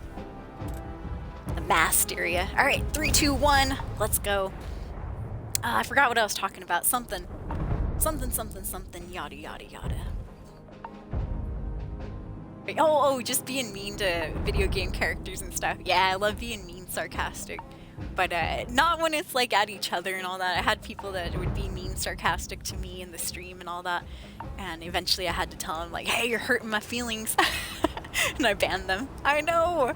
the mast area. All right, 3, 2, 1, let's go. I forgot what I was talking about. Something, yada, yada, yada. Oh, just being mean to video game characters and stuff. Yeah, I love being mean, sarcastic. But not when it's like at each other and all that. I had people that would be mean, sarcastic to me in the stream and all that. And eventually I had to tell them like, hey, you're hurting my feelings. And I banned them. I know.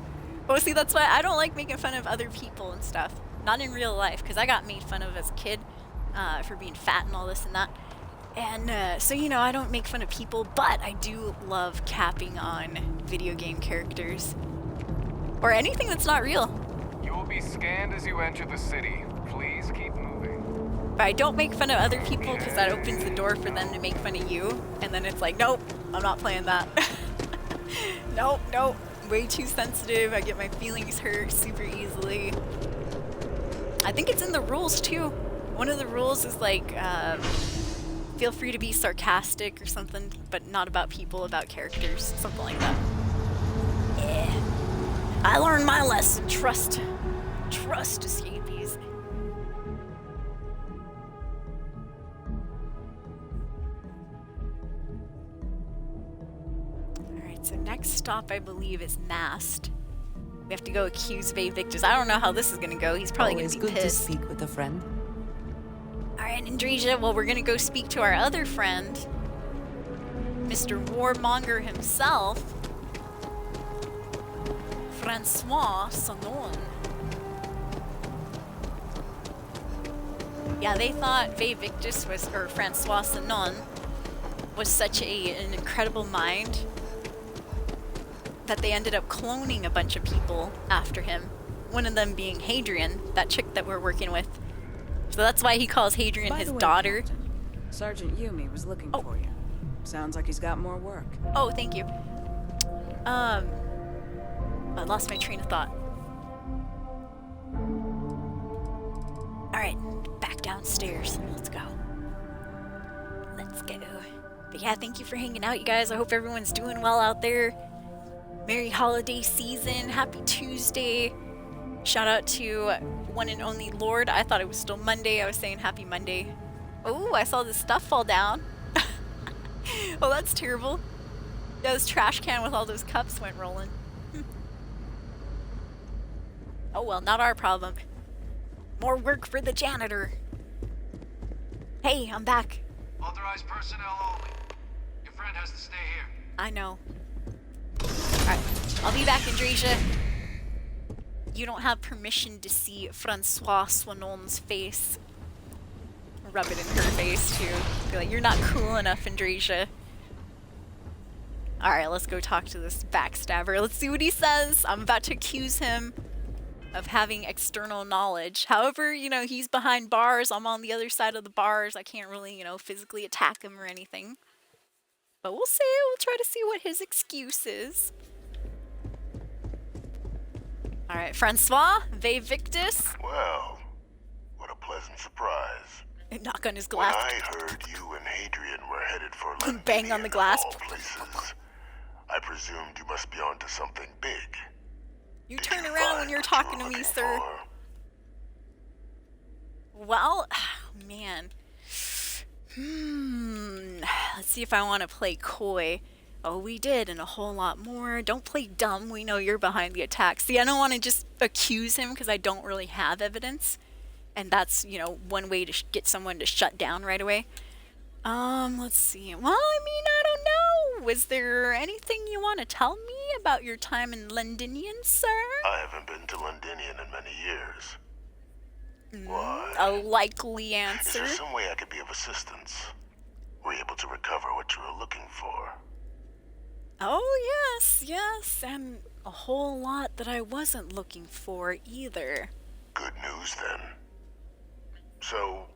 Well, see, that's why I don't like making fun of other people and stuff. Not in real life, because I got made fun of as a kid for being fat and all this and that. And so, you know, I don't make fun of people, but I do love capping on video game characters. Or anything that's not real. You will be scanned as you enter the city. Please keep moving. But I don't make fun of other people because that opens the door for them to make fun of you. And then it's like, nope, I'm not playing that. Nope. Way too sensitive. I get my feelings hurt super easily. I think it's in the rules too. One of the rules is like, feel free to be sarcastic or something, but not about people, about characters. Something like that. Yeah. I learned my lesson. Trust escapees. Alright, so next stop I believe is Mast. We have to go accuse Vae Victis. I don't know how this is gonna go. He's probably gonna be good pissed. to speak with a friend. Alright, Andreja, well, we're gonna go speak to our other friend, Mr. Warmonger himself, Francois Sanon. Yeah, they thought Vae Victis was, or Francois Sanon, was such an incredible mind that they ended up cloning a bunch of people after him. One of them being Hadrian, that chick that we're working with. So that's why he calls Hadrian his daughter. Captain, Sergeant Yumi was looking for you. Sounds like he's got more work. Oh, thank you. I lost my train of thought. Alright, back downstairs. Let's go. But yeah, thank you for hanging out, you guys. I hope everyone's doing well out there. Merry holiday season. Happy Tuesday. Shout out to one and only Lord. I thought it was still Monday. I was saying happy Monday. Oh, I saw this stuff fall down. Well, that's terrible. Yeah, this trash can with all those cups went rolling. Oh well, not our problem. More work for the janitor. Hey, I'm back. Authorized personnel only. Your friend has to stay here. I know. Alright, I'll be back, Andresia. You don't have permission to see Francois Swanon's face. Rub it in her face, too. Be like, you're not cool enough, Andresia. Alright, let's go talk to this backstabber. Let's see what he says. I'm about to accuse him of having external knowledge. However, you know, he's behind bars. I'm on the other side of the bars. I can't really, you know, physically attack him or anything. But we'll see. We'll try to see what his excuse is. Alright, Francois, Ve Victus. Well, what a pleasant surprise. Knock on his glass. When I heard you and Hadrian were headed for London, bang on the glass. All places, I presumed you must be onto something big. You turn around when you're talking to me, sir. Well, man. Let's see if I want to play coy. Oh, we did, and a whole lot more. Don't play dumb. We know you're behind the attack. See, I don't want to just accuse him because I don't really have evidence. And that's, you know, one way to get someone to shut down right away. Let's see. Well, I mean, I don't know. Was there anything you want to tell me about your time in Londinian, sir? I haven't been to Londinian in many years. Why? A likely answer. Is there some way I could be of assistance? Were you able to recover what you were looking for? Oh, yes, and a whole lot that I wasn't looking for either. Good news, then. So,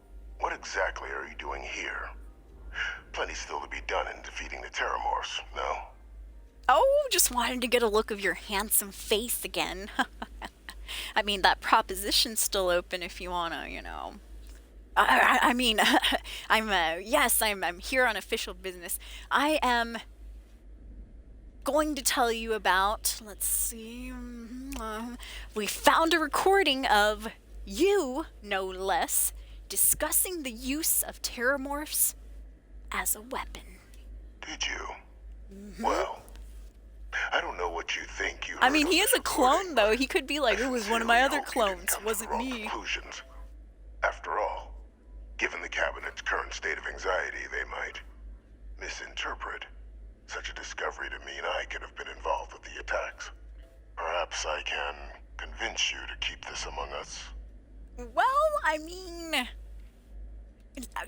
what exactly are you doing here? Plenty still to be done in defeating the Terramorphs, no? Oh, just wanted to get a look of your handsome face again. I mean, that proposition's still open if you wanna, you know. I mean, I'm here on official business. I am going to tell you about, let's see, we found a recording of you, no less, discussing the use of Terramorphs as a weapon. Did you? Well, I don't know what you think you heard. I mean, he is a clone, though. He could be like, it was one of my other clones. It wasn't me. Conclusions. After all, given the Cabinet's current state of anxiety, they might misinterpret such a discovery to mean I could have been involved with the attacks. Perhaps I can convince you to keep this among us. Well, I mean,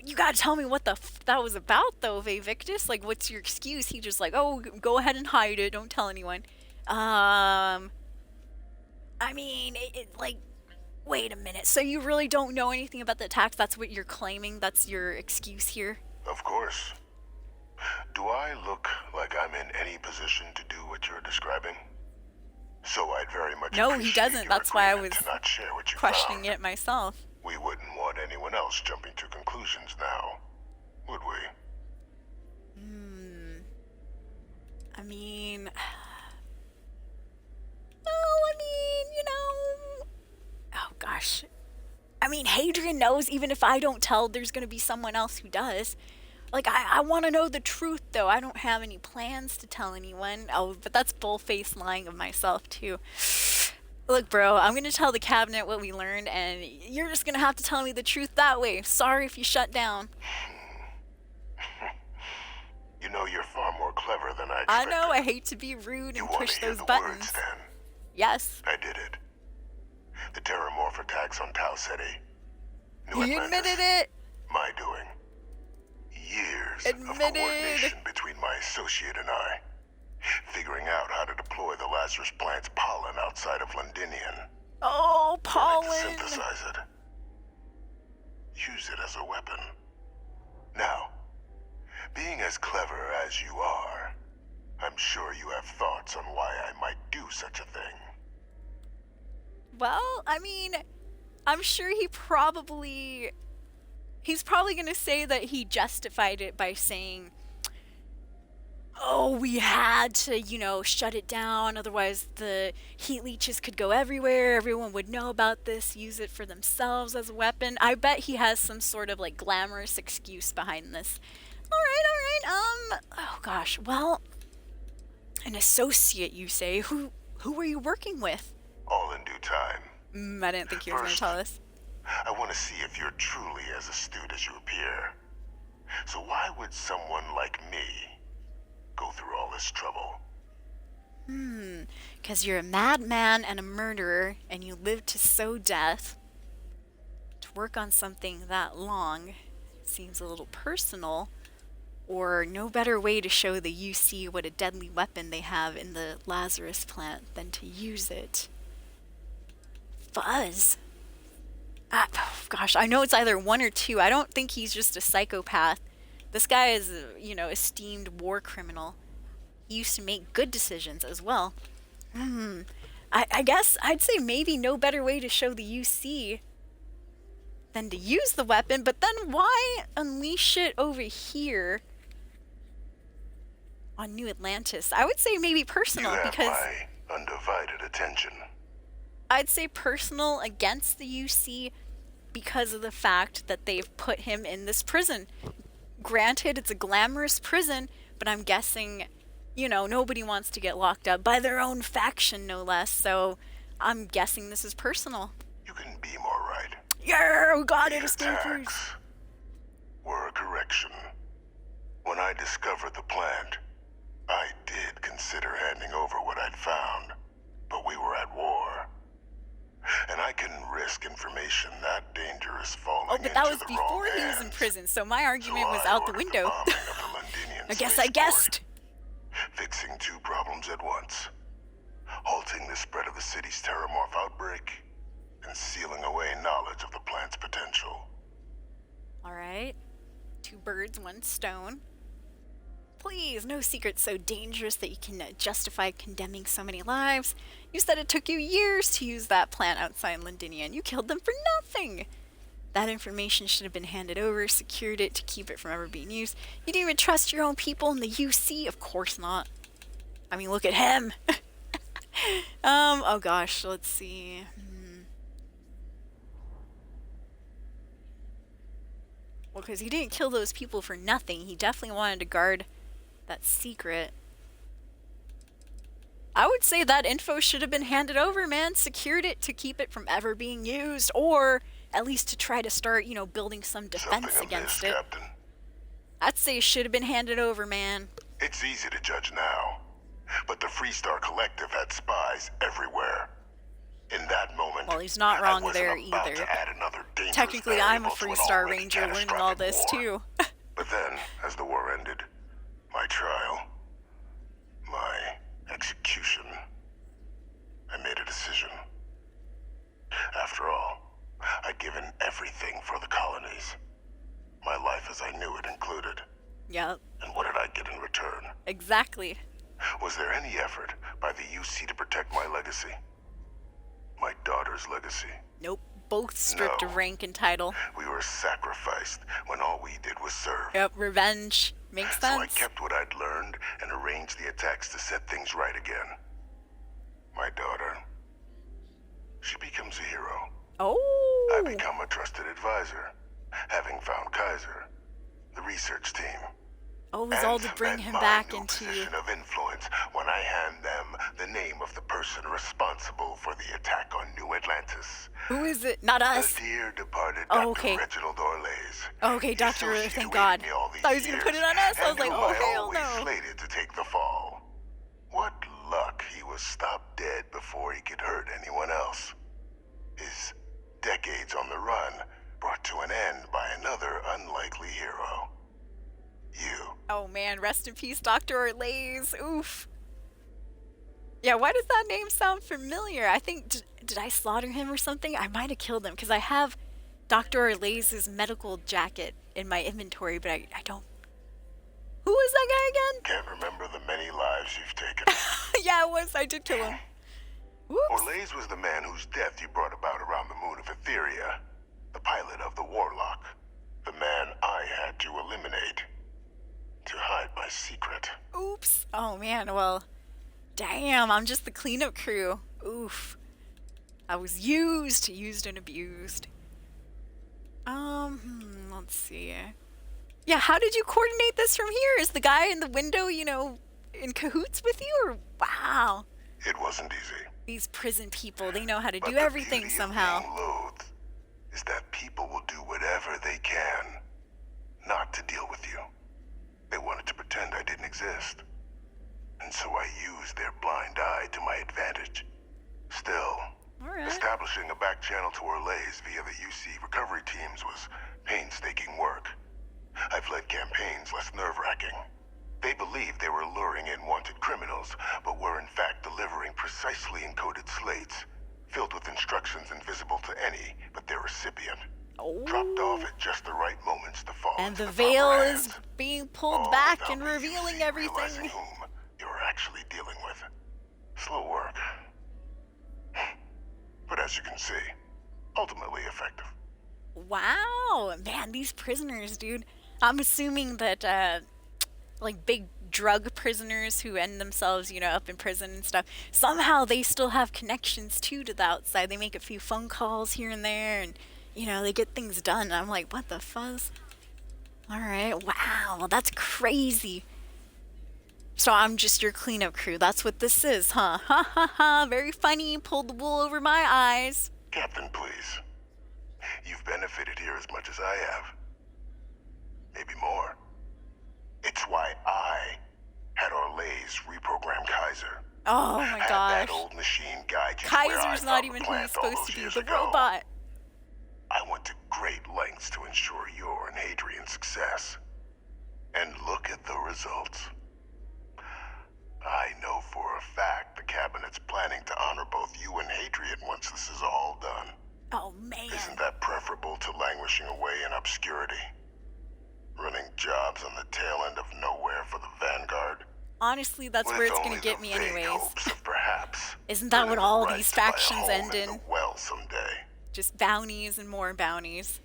you gotta tell me what the that was about, though, Ve Victus. Like, what's your excuse? He just like, oh, go ahead and hide it. Don't tell anyone. I mean, like, wait a minute. So you really don't know anything about the attacks? That's what you're claiming? That's your excuse here? Of course. Do I look like I'm in any position to do what you're describing? So I'd very much No, he doesn't. That's why I was not share what you questioning found. it myself. We wouldn't want anyone else jumping to conclusions now, would we? I mean... Oh, I mean, you know... Oh, gosh. I mean, Hadrian knows even if I don't tell, there's gonna be someone else who does. Like, I want to know the truth, though. I don't have any plans to tell anyone. Oh, but that's bull-faced lying of myself, too. Look, bro, I'm going to tell the Cabinet what we learned, and you're just going to have to tell me the truth that way. Sorry if you shut down. You know, you're far more clever than I expected. I know, I hate to be rude and push those buttons. Words, then? Yes. I did it. The Terramorph attacks on Tau Ceti. He admitted it. My doing. Years of coordination between my associate and I. Figuring out how to deploy the Lazarus plant's pollen outside of Londinian. Oh, pollen! Synthesize it. Use it as a weapon. Now, being as clever as you are, I'm sure you have thoughts on why I might do such a thing. Well, I mean, I'm sure he's probably going to say that he justified it by saying, oh, we had to, you know, shut it down, otherwise the heat leeches could go everywhere, everyone would know about this, use it for themselves as a weapon. I bet he has some sort of, like, glamorous excuse behind this. Alright, oh gosh, well, an associate, you say. Who were you working with? All in due time. I didn't think you were going to tell us. I want to see if you're truly as astute as you appear. So why would someone like me go through all this trouble? Because you're a madman and a murderer, and you live to sow death. To work on something that long seems a little personal, or no better way to show the UC what a deadly weapon they have in the Lazarus plant than to use it. Fuzz. Gosh, I know it's either one or two. I don't think he's just a psychopath. This guy is a, esteemed war criminal. He used to make good decisions as well. I guess I'd say maybe no better way to show the UC than to use the weapon, but then why unleash it over here on New Atlantis? I would say maybe personal, you have because my undivided attention. I'd say personal against the UC because of the fact that they've put him in this prison. Granted, it's a glamorous prison, but I'm guessing, nobody wants to get locked up by their own faction, no less, so I'm guessing this is personal. You can be more right. Yeah, we got it, The escapers. attacks were a correction. When I discovered the plant, I did consider handing over what I'd found, but we were at war. And I couldn't risk information that dangerous falling Oh, but that was into the before wrong he was in hands. prison, so my argument So was I out the ordered window. bombing of the Londinian I guess I spaceport, guessed. fixing two problems at once. Halting the spread of the city's terramorph outbreak, and sealing away knowledge of the plant's potential. Alright. 2 birds, 1 stone. Please, no secret so dangerous that you can justify condemning so many lives. You said it took you years to use that plant outside Londinia, and you killed them for nothing. That information should have been handed over, secured it to keep it from ever being used. You didn't even trust your own people in the UC? Of course not. I mean, look at him. Oh gosh, let's see. Well, because he didn't kill those people for nothing. He definitely wanted to guard that secret. I would say that info should have been handed over, man. Secured it to keep it from ever being used, or at least to try to start, building some defense against it. Captain. I'd say it should have been handed over, man. It's easy to judge now, but the Freestar Collective had spies everywhere. In that moment, Well, he's not wrong I wasn't there about either. to add another dangerous Technically, I'm a variable to an Freestar already Ranger learning catastrophic all this, war. too. But then, as the war ended, my trial, my execution, I made a decision. After all, I'd given everything for the colonies. My life as I knew it included. Yep. And what did I get in return? Exactly. Was there any effort by the UC to protect my legacy? My daughter's legacy? Nope. Both stripped No. of rank and title. We were sacrificed when all we did was serve. Yep, revenge. Makes sense. So I kept what I'd learned and arranged the attacks to set things right again. My daughter, she becomes a hero. Oh. I become a trusted advisor, having found Kaiser, the research team. Oh, it was all to bring him back into... position of influence when I hand them the name of the person responsible for the attack on New Atlantis. Who is it? Not us. The dear departed Oh, Dr. okay. Reginald Orlays. Oh, okay, Dr. Thank God. Thought he was going to put it on us. I was like, oh, hell no. Slated to take the fall. What luck he was stopped dead before he could hurt anyone else. His decades on the run brought to an end by another unlikely hero. You. Oh man, rest in peace, Dr. Orlays. Oof. Yeah, why does that name sound familiar? I think, did I slaughter him or something? I might have killed him, because I have Dr. Orlays' medical jacket in my inventory, but I don't... Who was that guy again? Can't remember the many lives you've taken. Yeah, it was. I did kill him. Whoops. Orlays was the man whose death you brought about around the moon of Etheria. The pilot of the Warlock. The man I had to eliminate. To hide my secret. Oops. Oh man, well, damn, I'm just the cleanup crew. Oof. I was used and abused. Let's see. Yeah, how did you coordinate this from here? Is the guy in the window, in cahoots with you, or wow? It wasn't easy. These prison people, they know how to But do the everything beauty somehow. Of being loathed is that people will do whatever they can not to deal with you. They wanted to pretend I didn't exist. and so I used their blind eye to my advantage. Still, establishing a back channel to Orlays via the UC recovery teams was painstaking work. I've led campaigns less nerve-wracking. They believed they were luring in wanted criminals, but were in fact delivering precisely encoded slates, filled with instructions invisible to any but their recipient. Dropped off at just the right moments to fall. And the veil is being pulled back and revealing everything. Realizing whom you're actually dealing with. Slow work. But as you can see, ultimately effective. Wow, man, these prisoners, dude. I'm assuming that, like, big drug prisoners who end themselves, you know, up in prison and stuff, somehow they still have connections, too, to the outside. They make a few phone calls here and there, and, you know, they get things done. I'm like, what the fuzz? Alright, wow, that's crazy. So I'm just your cleanup crew. That's what this is, huh? Ha ha ha, very funny. Pulled the wool over my eyes. Captain, please. You've benefited here as much as I have. Maybe more. It's why I had Orlays reprogram Kaiser. Oh my gosh. That old machine guide you Kaiser's not even who he's supposed to be, the robot. I went to great lengths to ensure your and Hadrian's success. And look at the results. I know for a fact the Cabinet's planning to honor both you and Hadrian once this is all done. Oh, man. Isn't that preferable to languishing away in obscurity? Running jobs on the tail end of nowhere for the Vanguard? Honestly, that's where it's gonna get me anyways. Perhaps. Isn't that what all these factions end in? Well, someday. Just bounties and more bounties.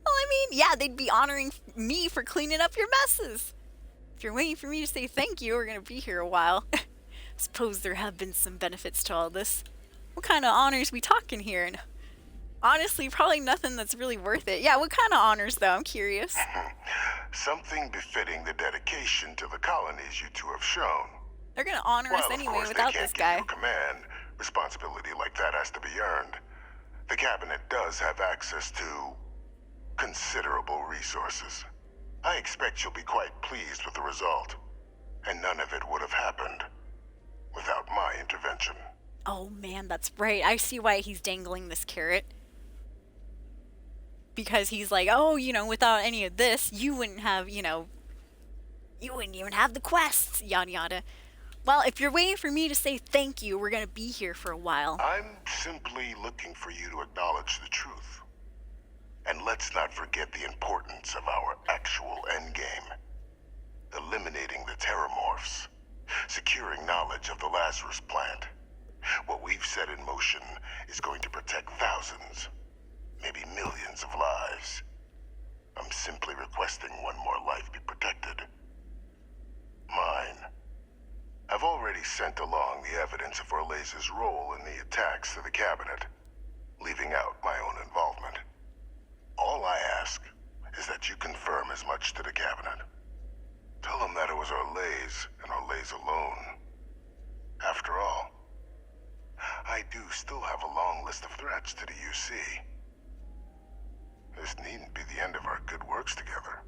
Well, I mean, yeah, they'd be honoring me for cleaning up your messes. If you're waiting for me to say thank you, we're gonna be here a while. Suppose there have been some benefits to all this. What kind of honors we talking here? And honestly, probably nothing that's really worth it. Yeah, what kind of honors, though? I'm curious. Something befitting the dedication to the colonies you two have shown. They're gonna honor us anyway without this guy. Give you command. Responsibility like that has to be earned. The Cabinet does have access to considerable resources. I expect you'll be quite pleased with the result. And none of it would have happened without my intervention. Oh man, that's right. I see why he's dangling this carrot. Because he's like, oh, you know, without any of this, you wouldn't have, you know, you wouldn't even have the quests, yada yada. Well, if you're waiting for me to say thank you, we're gonna be here for a while. I'm simply looking for you to acknowledge the truth. And let's not forget the importance of our actual endgame. Eliminating the Terramorphs. Securing knowledge of the Lazarus plant. What we've set in motion is going to protect thousands, maybe millions of lives. I'm simply requesting one more life be protected. Mine. I've already sent along the evidence of Orlays' role in the attacks to the Cabinet, leaving out my own involvement. All I ask is that you confirm as much to the Cabinet. Tell them that it was Orlays and Orlays alone. After all, I do still have a long list of threats to the UC. This needn't be the end of our good works together.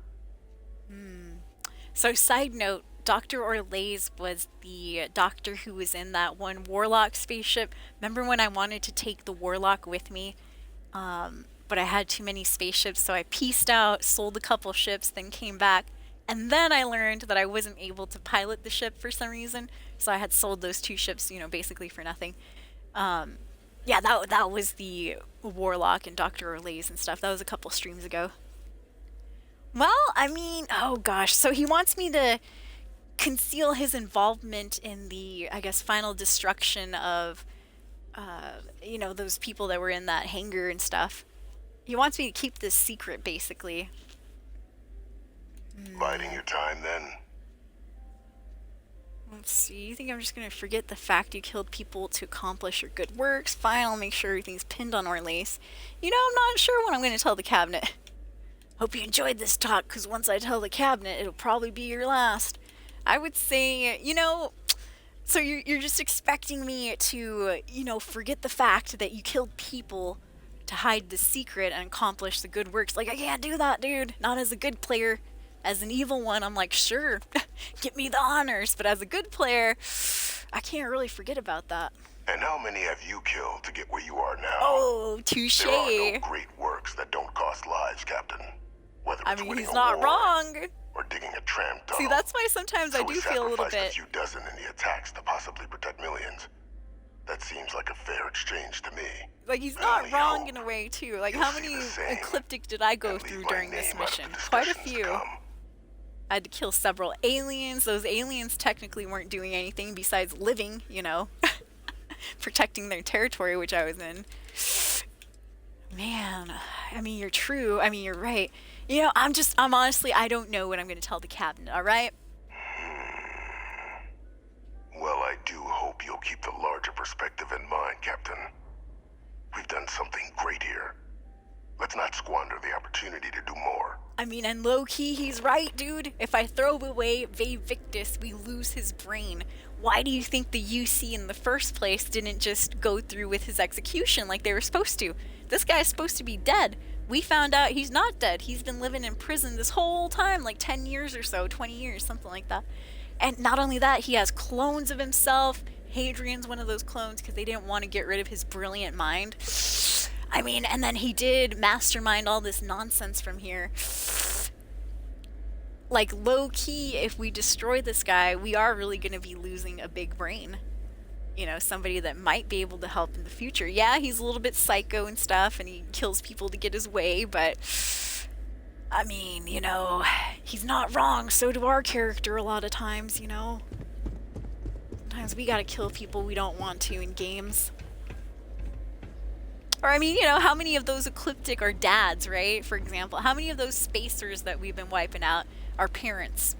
So side note, Dr. Orlays was the doctor who was in that one Warlock spaceship. Remember when I wanted to take the Warlock with me? But I had too many spaceships, so I pieced out, sold a couple ships, then came back. And then I learned that I wasn't able to pilot the ship for some reason. So I had sold those 2 ships, you know, basically for nothing. Yeah, that was the Warlock and Dr. Orlays and stuff. That was a couple streams ago. Well, I mean, oh gosh. So he wants me to conceal his involvement in the, I guess, final destruction of, you know, those people that were in that hangar and stuff. He wants me to keep this secret, basically. Biding your time, then? Let's see. You think I'm just gonna forget the fact you killed people to accomplish your good works? Fine, I'll make sure everything's pinned on Orlays. You know, I'm not sure what I'm gonna tell the Cabinet. Hope you enjoyed this talk, because once I tell the Cabinet, it'll probably be your last. I would say, you know, so you're just expecting me to, you know, forget the fact that you killed people to hide the secret and accomplish the good works. Like, I can't do that, dude. Not as a good player. As an evil one, I'm like, sure, get me the honors. But as a good player, I can't really forget about that. And how many have you killed to get where you are now? Oh, touche. There are no great works that don't cost lives, Captain. Whether it's winning he's a not war wrong. or digging a tram tunnel. See, that's why sometimes I do feel a little bit. A few dozen in the attacks to possibly protect millions. That seems like a fair exchange to me. Like, he's not wrong in a way, too. Like, how many ecliptic did I go through during this mission? Quite a few. I had to kill several aliens. Those aliens technically weren't doing anything besides living, you know, protecting their territory, which I was in. Man, I mean, you're true. I mean, you're right. You know, I'm honestly, I don't know what I'm going to tell the cabinet, all right? Well, I do hope you'll keep the larger perspective in mind, Captain. We've done something great here. Let's not squander the opportunity to do more. I mean, and low-key, he's right, dude. If I throw away Ve Victus, we lose his brain. Why do you think the UC in the first place didn't just go through with his execution like they were supposed to? This guy's supposed to be dead. We found out he's not dead. He's been living in prison this whole time, like 10 years or so, 20 years, something like that. And not only that, he has clones of himself. Hadrian's one of those clones because they didn't want to get rid of his brilliant mind. I mean, and then he did mastermind all this nonsense from here. Like, low-key, if we destroy this guy, we are really going to be losing a big brain. You know, somebody that might be able to help in the future. Yeah, he's a little bit psycho and stuff, and he kills people to get his way, but... I mean, you know, he's not wrong, so do our character a lot of times, you know? Sometimes we gotta kill people we don't want to in games. Or, I mean, you know, how many of those ecliptic are dads, right? For example, how many of those spacers that we've been wiping out are parents?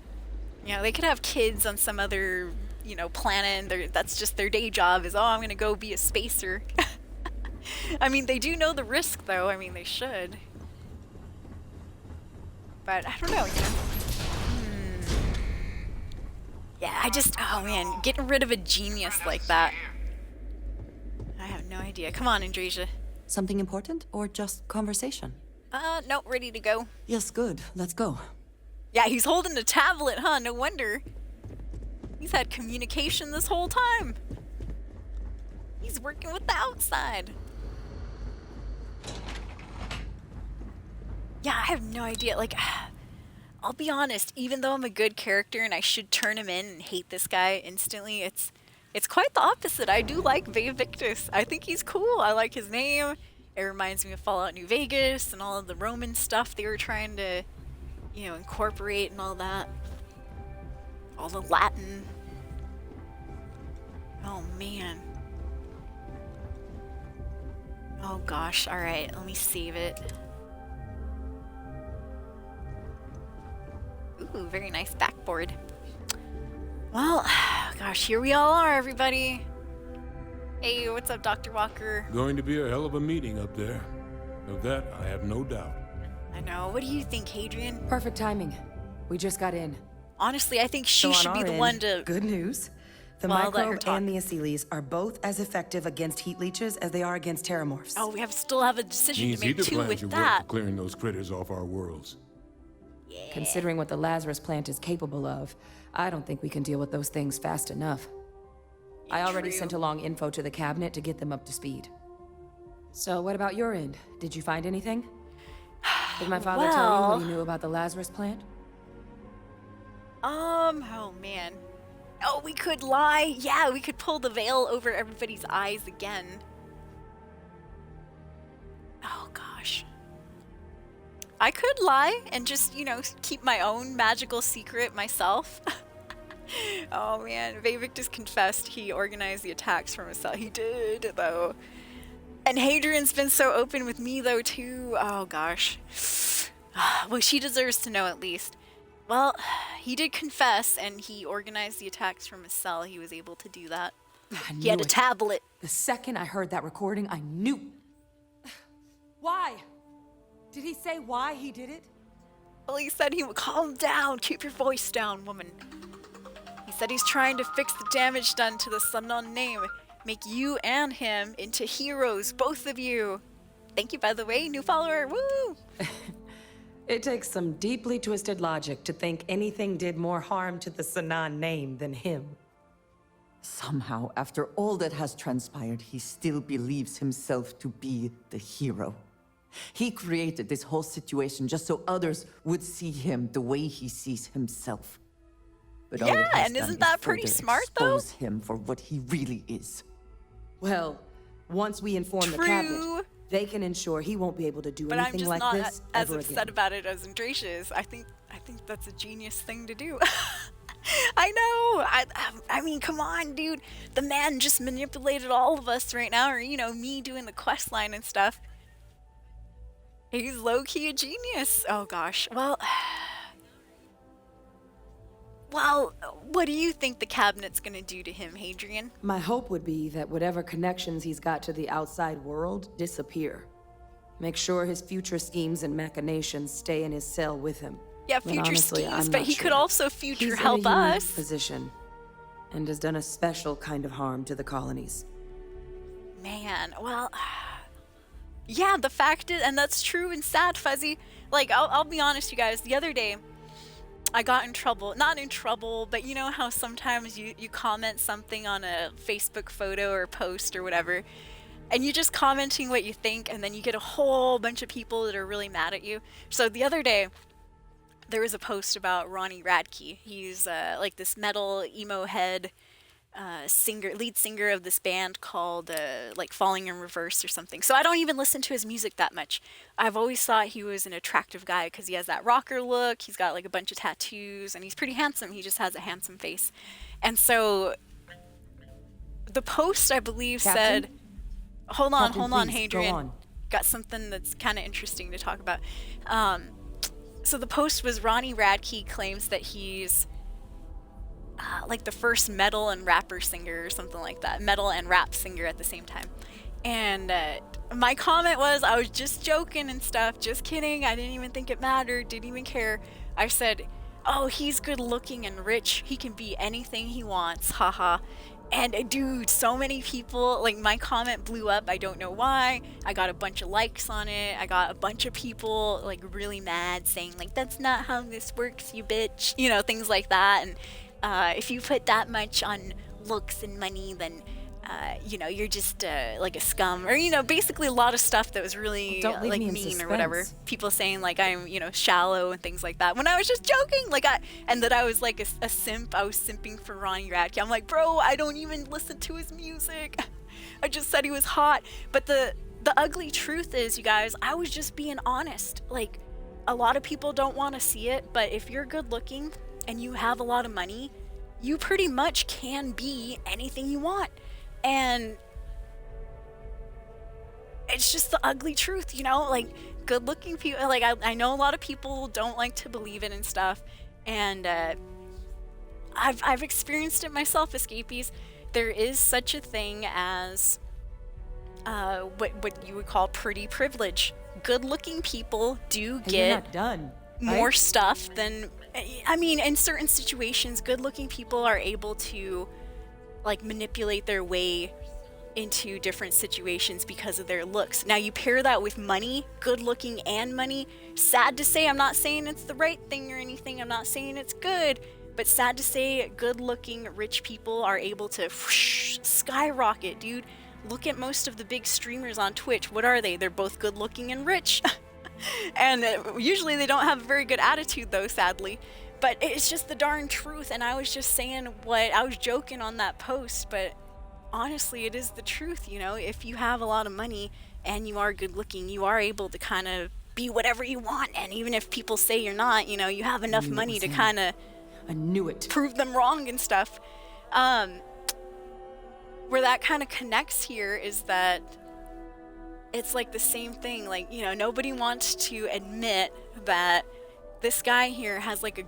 You know, they could have kids on some other, you know, planet, and that's just their day job is, oh, I'm gonna go be a spacer. I mean, they do know the risk, though. I mean, they should. But, I don't know, you know? Yeah, I just, oh man, getting rid of a genius like that. I have no idea. Come on, Andrasia. Something important or just conversation? No, ready to go. Yes, good. Let's go. Yeah, he's holding a tablet, huh? No wonder. He's had communication this whole time. He's working with the outside. Yeah, I have no idea. Like, I'll be honest, even though I'm a good character and I should turn him in and hate this guy instantly, it's quite the opposite. I do like Ve Victus. I think he's cool. I like his name. It reminds me of Fallout New Vegas and all of the Roman stuff they were trying to, you know, incorporate and all that. All the Latin. Oh, man. Oh, gosh. All right, let me save it. Ooh, very nice backboard. Well, gosh, here we all are, everybody. Hey, what's up, Dr. Walker? Going to be a hell of a meeting up there. Of that, I have no doubt. I know. What do you think, Hadrian? Perfect timing. We just got in. Honestly, I think she should be the one to... Good news. The microbe and the Asylees are both as effective against heat leeches as they are against terramorphs. Oh, we still have a decision Means to make, too, with that. For clearing those critters off our worlds. Yeah. Considering what the Lazarus plant is capable of, I don't think we can deal with those things fast enough. I already sent along info to the cabinet to get them up to speed. So what about your end? Did you find anything? Did my father tell you what he knew about the Lazarus plant? Oh man. Oh, we could lie. Yeah, we could pull the veil over everybody's eyes again. Oh gosh. I could lie and just, you know, keep my own magical secret myself. Oh man, Ve Victus confessed he organized the attacks from himself. He did, though. And Hadrian's been so open with me, though, too. Oh gosh. Well, she deserves to know at least. Well, he did confess, and he organized the attacks from his cell. He was able to do that. He had a tablet. The second I heard that recording, I knew. Why? Did he say why he did it? Well, he said he would calm down. Keep your voice down, woman. He said he's trying to fix the damage done to the Sun name. Make you and him into heroes, both of you. Thank you, by the way, new follower. Woo! It takes some deeply twisted logic to think anything did more harm to the Sanan name than him. Somehow, after all that has transpired, he still believes himself to be the hero. He created this whole situation just so others would see him the way he sees himself. But all it has and done isn't is that pretty further smart, though? expose him for what he really is. Well, once we inform the cabinet, they can ensure he won't be able to do But I'm anything just like not this as ever upset again. about it as Andracia is. I think that's a genius thing to do. I know. I mean, come on, dude. The man just manipulated all of us right now, or me doing the quest line and stuff. He's low-key a genius. Oh gosh. Well, what do you think the cabinet's gonna do to him, Hadrian? My hope would be that whatever connections he's got to the outside world disappear. Make sure his future schemes and machinations stay in his cell with him. Yeah, But future honestly, schemes, I'm but not he sure. could also future He's help in a unique us. position and has done a special kind of harm to the colonies. Man, well, yeah, the fact is, and that's true and sad, Fuzzy. Like, I'll be honest, you guys, the other day, I got in trouble. Not in trouble, but you know how sometimes you comment something on a Facebook photo or post or whatever, and you're just commenting what you think, and then you get a whole bunch of people that are really mad at you. So the other day, there was a post about Ronnie Radke. He's like this metal emo head lead singer of this band called like Falling in Reverse or something. So I don't even listen to his music that much. I've always thought he was an attractive guy because he has that rocker look. He's got like a bunch of tattoos and he's pretty handsome. He just has a handsome face. And so the post, I believe, said, hold on, please, Hadrian. go on. Got something that's kind of interesting to talk about. So the post was Ronnie Radke claims that he's like the first metal and rapper singer or something like that. Metal and rap singer at the same time. And my comment was, I was just joking and stuff, just kidding. I didn't even think it mattered, didn't even care. I said, oh, he's good looking and rich. He can be anything he wants, haha. And dude, so many people, like my comment blew up. I don't know why. I got a bunch of likes on it. I got a bunch of people like really mad saying like, that's not how this works, you bitch. You know, things like that. And if you put that much on looks and money, then you're just like a scum, or basically a lot of stuff that was really like mean or whatever. People saying like I'm shallow and things like that. When I was just joking, and that I was like a simp. I was simping for Ronnie Radke. I'm like, bro, I don't even listen to his music. I just said he was hot. But the ugly truth is, you guys, I was just being honest. Like, a lot of people don't want to see it, but if you're good looking and you have a lot of money, you pretty much can be anything you want. And it's just the ugly truth, like good looking people, like I know a lot of people don't like to believe it and stuff. And I've experienced it myself, escapees. There is such a thing as what you would call pretty privilege. Good looking people do get more stuff than, I mean, in certain situations, good looking people are able to like manipulate their way into different situations because of their looks. Now you pair that with money, good looking and money. Sad to say, I'm not saying it's the right thing or anything. I'm not saying it's good, but sad to say, good looking rich people are able to skyrocket, dude. Look at most of the big streamers on Twitch. What are they? They're both good looking and rich. And usually they don't have a very good attitude though, sadly. But it's just the darn truth, and I was just saying what I was joking on that post, but honestly, it is the truth. If you have a lot of money and you are good looking, you are able to kind of be whatever you want. And even if people say you're not, you have enough money to kind of prove them wrong and stuff. Where that kind of connects here is that it's like the same thing. Like, nobody wants to admit that this guy here has like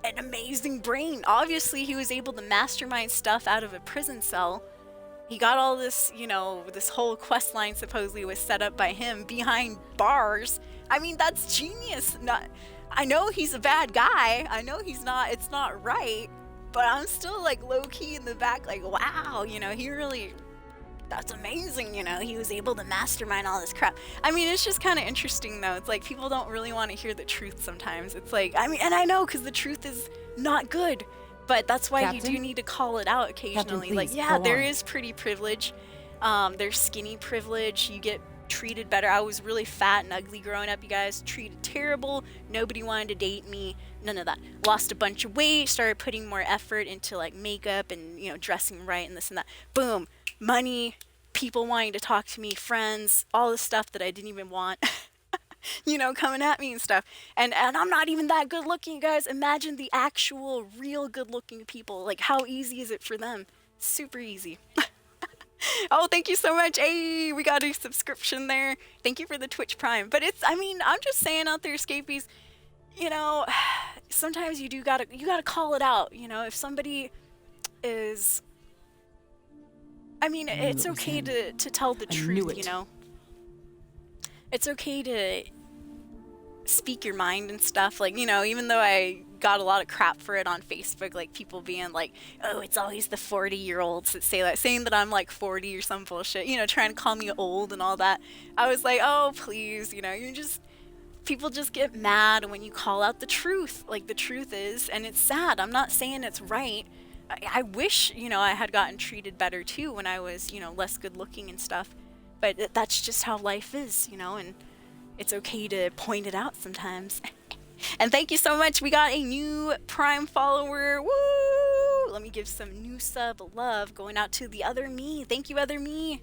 an amazing brain. Obviously, he was able to mastermind stuff out of a prison cell. He got all this, this whole quest line supposedly was set up by him behind bars. I mean, that's genius. I know he's a bad guy. I know it's not right, but I'm still like low key in the back, like, wow, he really that's amazing, you know, he was able to mastermind all this crap. I mean, it's just kind of interesting, though. It's like people don't really want to hear the truth sometimes. It's like, I mean, and I know, because the truth is not good, but that's why you do need to call it out occasionally. Captain, like, please, yeah, go there on. is pretty privilege. There's skinny privilege. You get treated better. I was really fat and ugly growing up, you guys. Treated terrible. Nobody wanted to date me. None of that. Lost a bunch of weight. Started putting more effort into like makeup and, you know, dressing right and this and that. Boom. Money. People wanting to talk to me. Friends. All the stuff that I didn't even want. You know, coming at me and stuff. And I'm not even that good looking, you guys. Imagine the actual, real good looking people. Like, how easy is it for them? Super easy. Oh, thank you so much. Hey, we got a subscription there. Thank you for the Twitch Prime. But it's, I mean, I'm just saying out there, escapees, you know, sometimes you gotta call it out. You know, if somebody is, I mean, it's okay to tell the truth, you know. It's okay to speak your mind and stuff. Like, you know, even though I got a lot of crap for it on Facebook, like people being like, oh, it's always the 40-year-olds that say that, saying that I'm like 40 or some bullshit, you know, trying to call me old and all that. I was like, oh, please, you know, people just get mad when you call out the truth. Like, the truth is, and it's sad. I'm not saying it's right. I wish, you know, I had gotten treated better too when I was, you know, less good looking and stuff. But that's just how life is, you know, and it's okay to point it out sometimes. And thank you so much. We got a new Prime follower. Woo! Let me give some new sub love going out to the other me. Thank you, other me.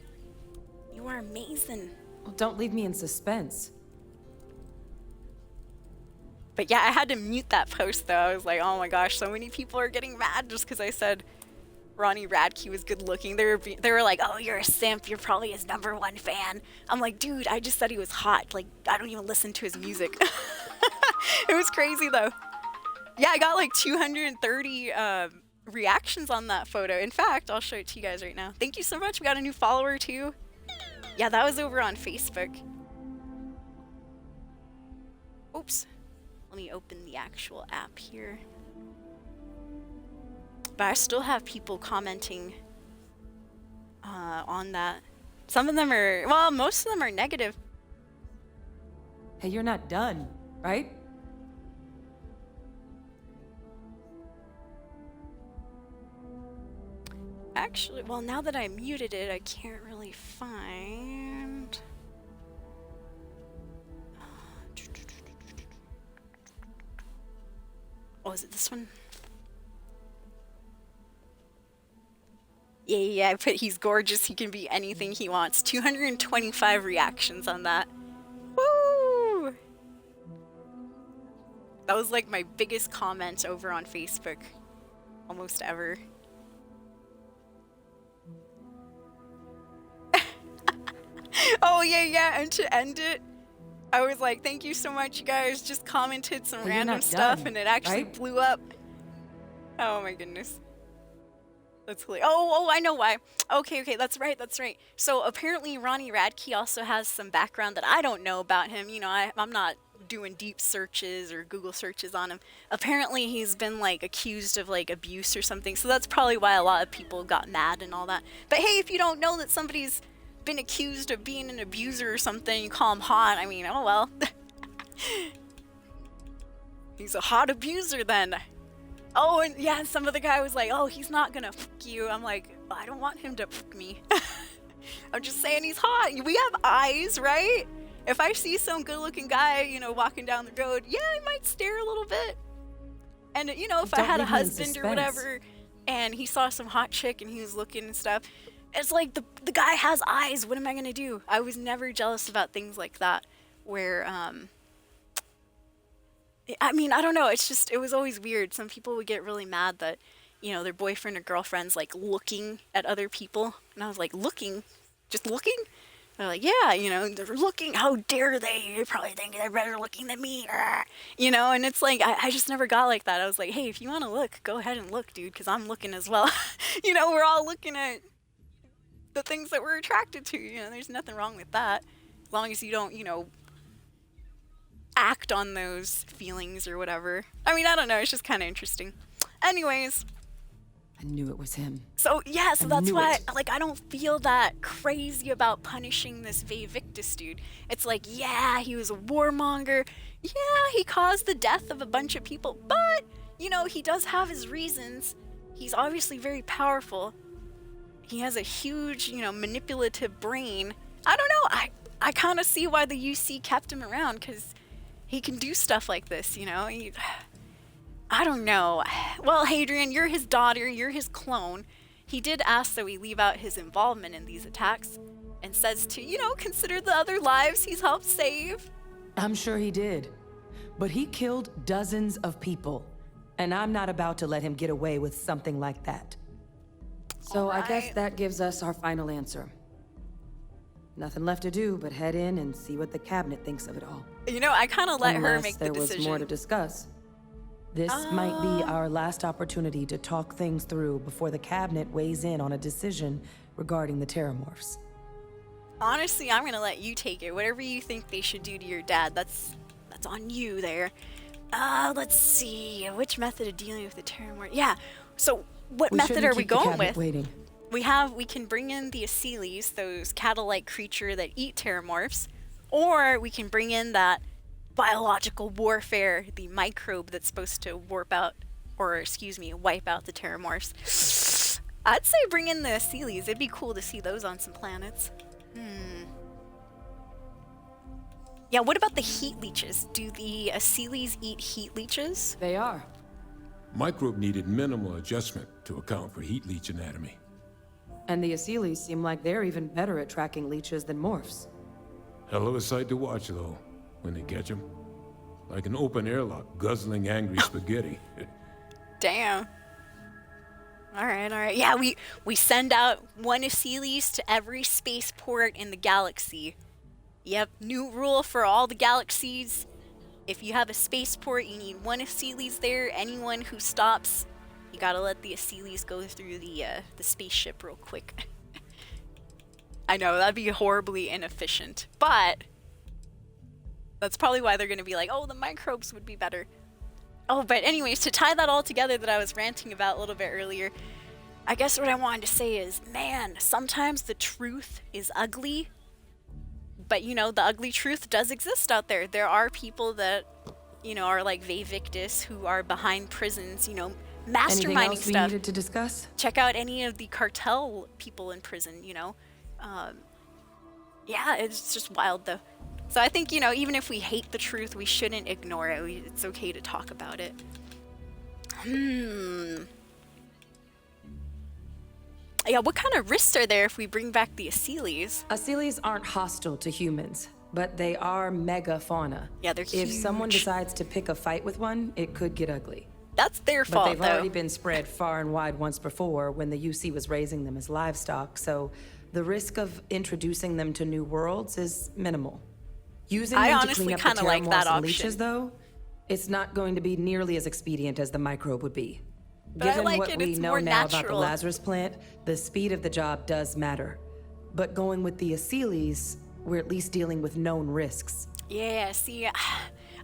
You are amazing. Well, don't leave me in suspense. But yeah, I had to mute that post though. I was like, oh my gosh, so many people are getting mad just because I said Ronnie Radke was good looking. They were like, oh, you're a simp. You're probably his #1 fan. I'm like, dude, I just said he was hot. Like, I don't even listen to his music. It was crazy though. Yeah, I got like 230 reactions on that photo. In fact, I'll show it to you guys right now. Thank you so much. We got a new follower too. Yeah, that was over on Facebook. Oops. Let me open the actual app here. But I still have people commenting on that. Some of them are, well, most of them are negative. Hey, you're not done, right? Actually, well, now that I muted it, I can't really find... Oh, is it this one? Yeah, I put he's gorgeous, he can be anything he wants. 225 reactions on that. Woo! That was like my biggest comment over on Facebook. Almost ever. Oh, yeah, and to end it, I was like, thank you so much, you guys. Just commented some random stuff, and it actually blew up. Oh my goodness. That's hilarious. Oh, I know why. Okay, that's right. So apparently Ronnie Radke also has some background that I don't know about him. You know, I'm not doing deep searches or Google searches on him. Apparently he's been like accused of like abuse or something. So that's probably why a lot of people got mad and all that. But hey, if you don't know that somebody's been accused of being an abuser or something, you call him hot. I mean, oh well. He's a hot abuser then. Oh, and yeah, some other guy was like, oh, he's not gonna fuck you. I'm like, I don't want him to fuck me. I'm just saying he's hot. We have eyes, right? If I see some good looking guy, you know, walking down the road, yeah, I might stare a little bit. And, you know, if I had a husband or whatever, and he saw some hot chick and he was looking and stuff, it's like the guy has eyes. What am I gonna do? I was never jealous about things like that, where, I mean, I don't know. It's just, it was always weird. Some people would get really mad that, you know, their boyfriend or girlfriend's like looking at other people. And I was like, looking? Just looking? They're like, yeah, you know, they're looking. How dare they? They probably think they're better looking than me. You know, and it's like, I just never got like that. I was like, hey, if you want to look, go ahead and look, dude, because I'm looking as well. You know, we're all looking at the things that we're attracted to. You know, there's nothing wrong with that. As long as you don't, you know, act on those feelings or whatever. I mean, I don't know. It's just kind of interesting. Anyways, I knew it was him. So yeah, so that's knew why, it. like, I don't feel that crazy about punishing this Victus dude. It's like, yeah, he was a warmonger. Yeah, he caused the death of a bunch of people, but, you know, he does have his reasons. He's obviously very powerful. He has a huge, you know, manipulative brain. I don't know, I kind of see why the UC kept him around, because he can do stuff like this, you know? I don't know. Well, Hadrian, you're his daughter, you're his clone. He did ask that we leave out his involvement in these attacks, and says to, you know, consider the other lives he's helped save. I'm sure he did. But he killed dozens of people, and I'm not about to let him get away with something like that. So I guess that gives us our final answer. Nothing left to do but head in and see what the cabinet thinks of it all. You know, I kind of let her make the there decision. was more to discuss. This might be our last opportunity to talk things through before the cabinet weighs in on a decision regarding the Terramorphs. Honestly, I'm gonna let you take it. Whatever you think they should do to your dad, that's on you there. Let's see. Which method of dealing with the Terramorph? Yeah. So what method are we going with? Waiting. We can bring in the Asylees, those cattle-like creature that eat Terramorphs, or we can bring in that biological warfare, the microbe that's supposed to wipe out the Terramorphs. I'd say bring in the Asylees. It'd be cool to see those on some planets. Yeah, what about the heat leeches? Do the Asylees eat heat leeches? They are. Microbe needed minimal adjustment to account for heat leech anatomy. And the Asylees seem like they're even better at tracking leeches than morphs. Hell of a sight to watch, though, when they catch them. Like an open airlock guzzling angry spaghetti. Damn. Alright. Yeah, we send out one Asylees to every spaceport in the galaxy. Yep, new rule for all the galaxies. If you have a spaceport, you need one Asylees there. Anyone who stops, you gotta let the Asylees go through the spaceship real quick. I know, that'd be horribly inefficient, but that's probably why they're gonna be like, oh, the microbes would be better. Oh, but anyways, to tie that all together that I was ranting about a little bit earlier, I guess what I wanted to say is, man, sometimes the truth is ugly, but, you know, the ugly truth does exist out there. There are people that, you know, are like Victus who are behind prisons, you know, masterminding Anything else stuff. we needed to discuss? Check out any of the cartel people in prison, you know. Yeah, it's just wild, though. So I think, you know, even if we hate the truth, we shouldn't ignore it. It's okay to talk about it. Yeah, what kind of risks are there if we bring back the Asylees? Asylees aren't hostile to humans, but they are megafauna. Yeah, they're huge. If someone decides to pick a fight with one, it could get ugly. That's their fault, But they've though. already been spread far and wide once before when the UC was raising them as livestock, so the risk of introducing them to new worlds is minimal. Using I them to honestly clean up kinda the like that Terramorphs and option. leeches, though, it's not going to be nearly as expedient as the microbe would be. But I Given like what it, we it's know more now about the natural. Lazarus plant, the speed of the job does matter. But going with the Asylees, we're at least dealing with known risks. Yeah, see,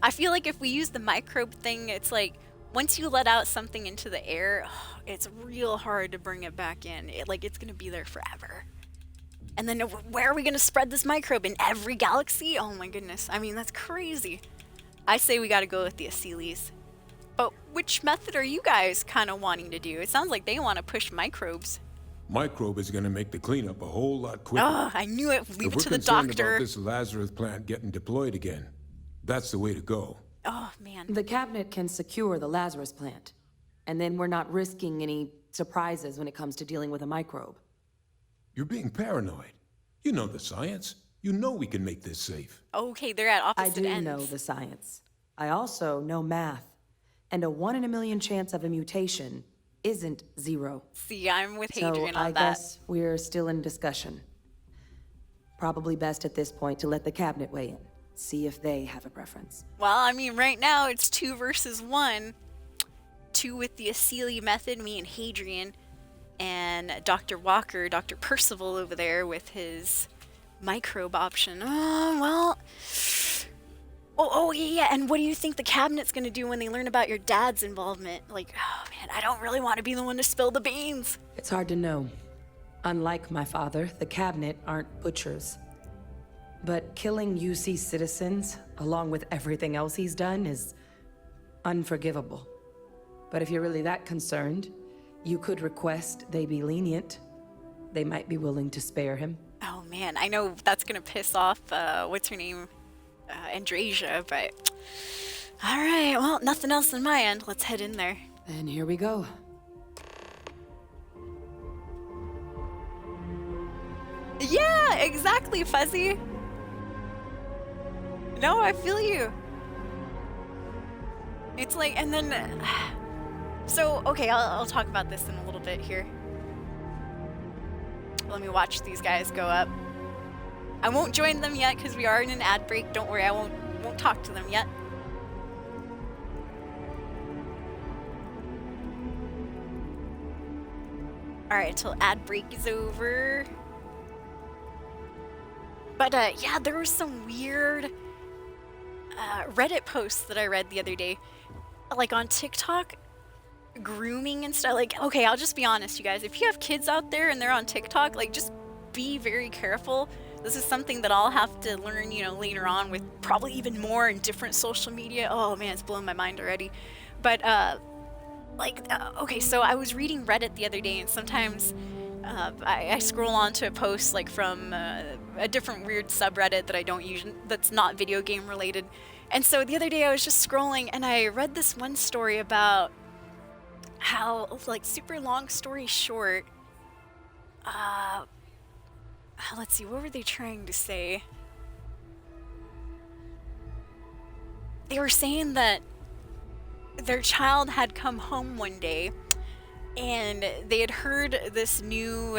I feel like if we use the microbe thing, it's like, once you let out something into the air, it's real hard to bring it back in. It's gonna be there forever. And then where are we gonna spread this microbe? In every galaxy? Oh my goodness. I mean, that's crazy. I say we gotta go with the Asylees. But which method are you guys kind of wanting to do? It sounds like they want to push microbes. Microbe is going to make the cleanup a whole lot quicker. Oh, I knew it. Leave If it to we're the concerned doctor. about this Lazarus plant getting deployed again, that's the way to go. Oh, man. The cabinet can secure the Lazarus plant, and then we're not risking any surprises when it comes to dealing with a microbe. You're being paranoid. You know the science. You know we can make this safe. Okay, they're at I opposite do ends. know the science. I also know math. And a 1 in a million chance of a mutation isn't 0. See, I'm with So Hadrian on I that. guess we're still in discussion. Probably best at this point to let the cabinet weigh in. See if they have a preference. Well, I mean, right now it's 2 versus 1. 2 with the Asylee method, me and Hadrian, and Dr. Walker, Dr. Percival over there with his microbe option. Oh, yeah, and what do you think the cabinet's gonna do when they learn about your dad's involvement? Like, oh man, I don't really want to be the one to spill the beans. It's hard to know. Unlike my father, the cabinet aren't butchers. But killing UC citizens, along with everything else he's done, is unforgivable. But if you're really that concerned, you could request they be lenient. They might be willing to spare him. Oh man, I know that's gonna piss off, what's her name? Andrasia, but... Alright, well, nothing else on my end. Let's head in there. And here we go. Yeah, exactly, Fuzzy. No, I feel you. It's like, and then... So, okay, I'll talk about this in a little bit here. Let me watch these guys go up. I won't join them yet because we are in an ad break. Don't worry, I won't talk to them yet. Alright, until ad break is over. But yeah, there was some weird Reddit posts that I read the other day. Like on TikTok, grooming and stuff. Like, okay, I'll just be honest, you guys. If you have kids out there and they're on TikTok, like, just be very careful. This is something that I'll have to learn, you know, later on with probably even more in different social media. Oh man, it's blowing my mind already. But okay, so I was reading Reddit the other day, and sometimes I scroll onto a post like from a different weird subreddit that I don't use, that's not video game related. And so the other day I was just scrolling and I read this one story about how, like, super long story short, let's see, what were they trying to say? They were saying that their child had come home one day and they had heard this new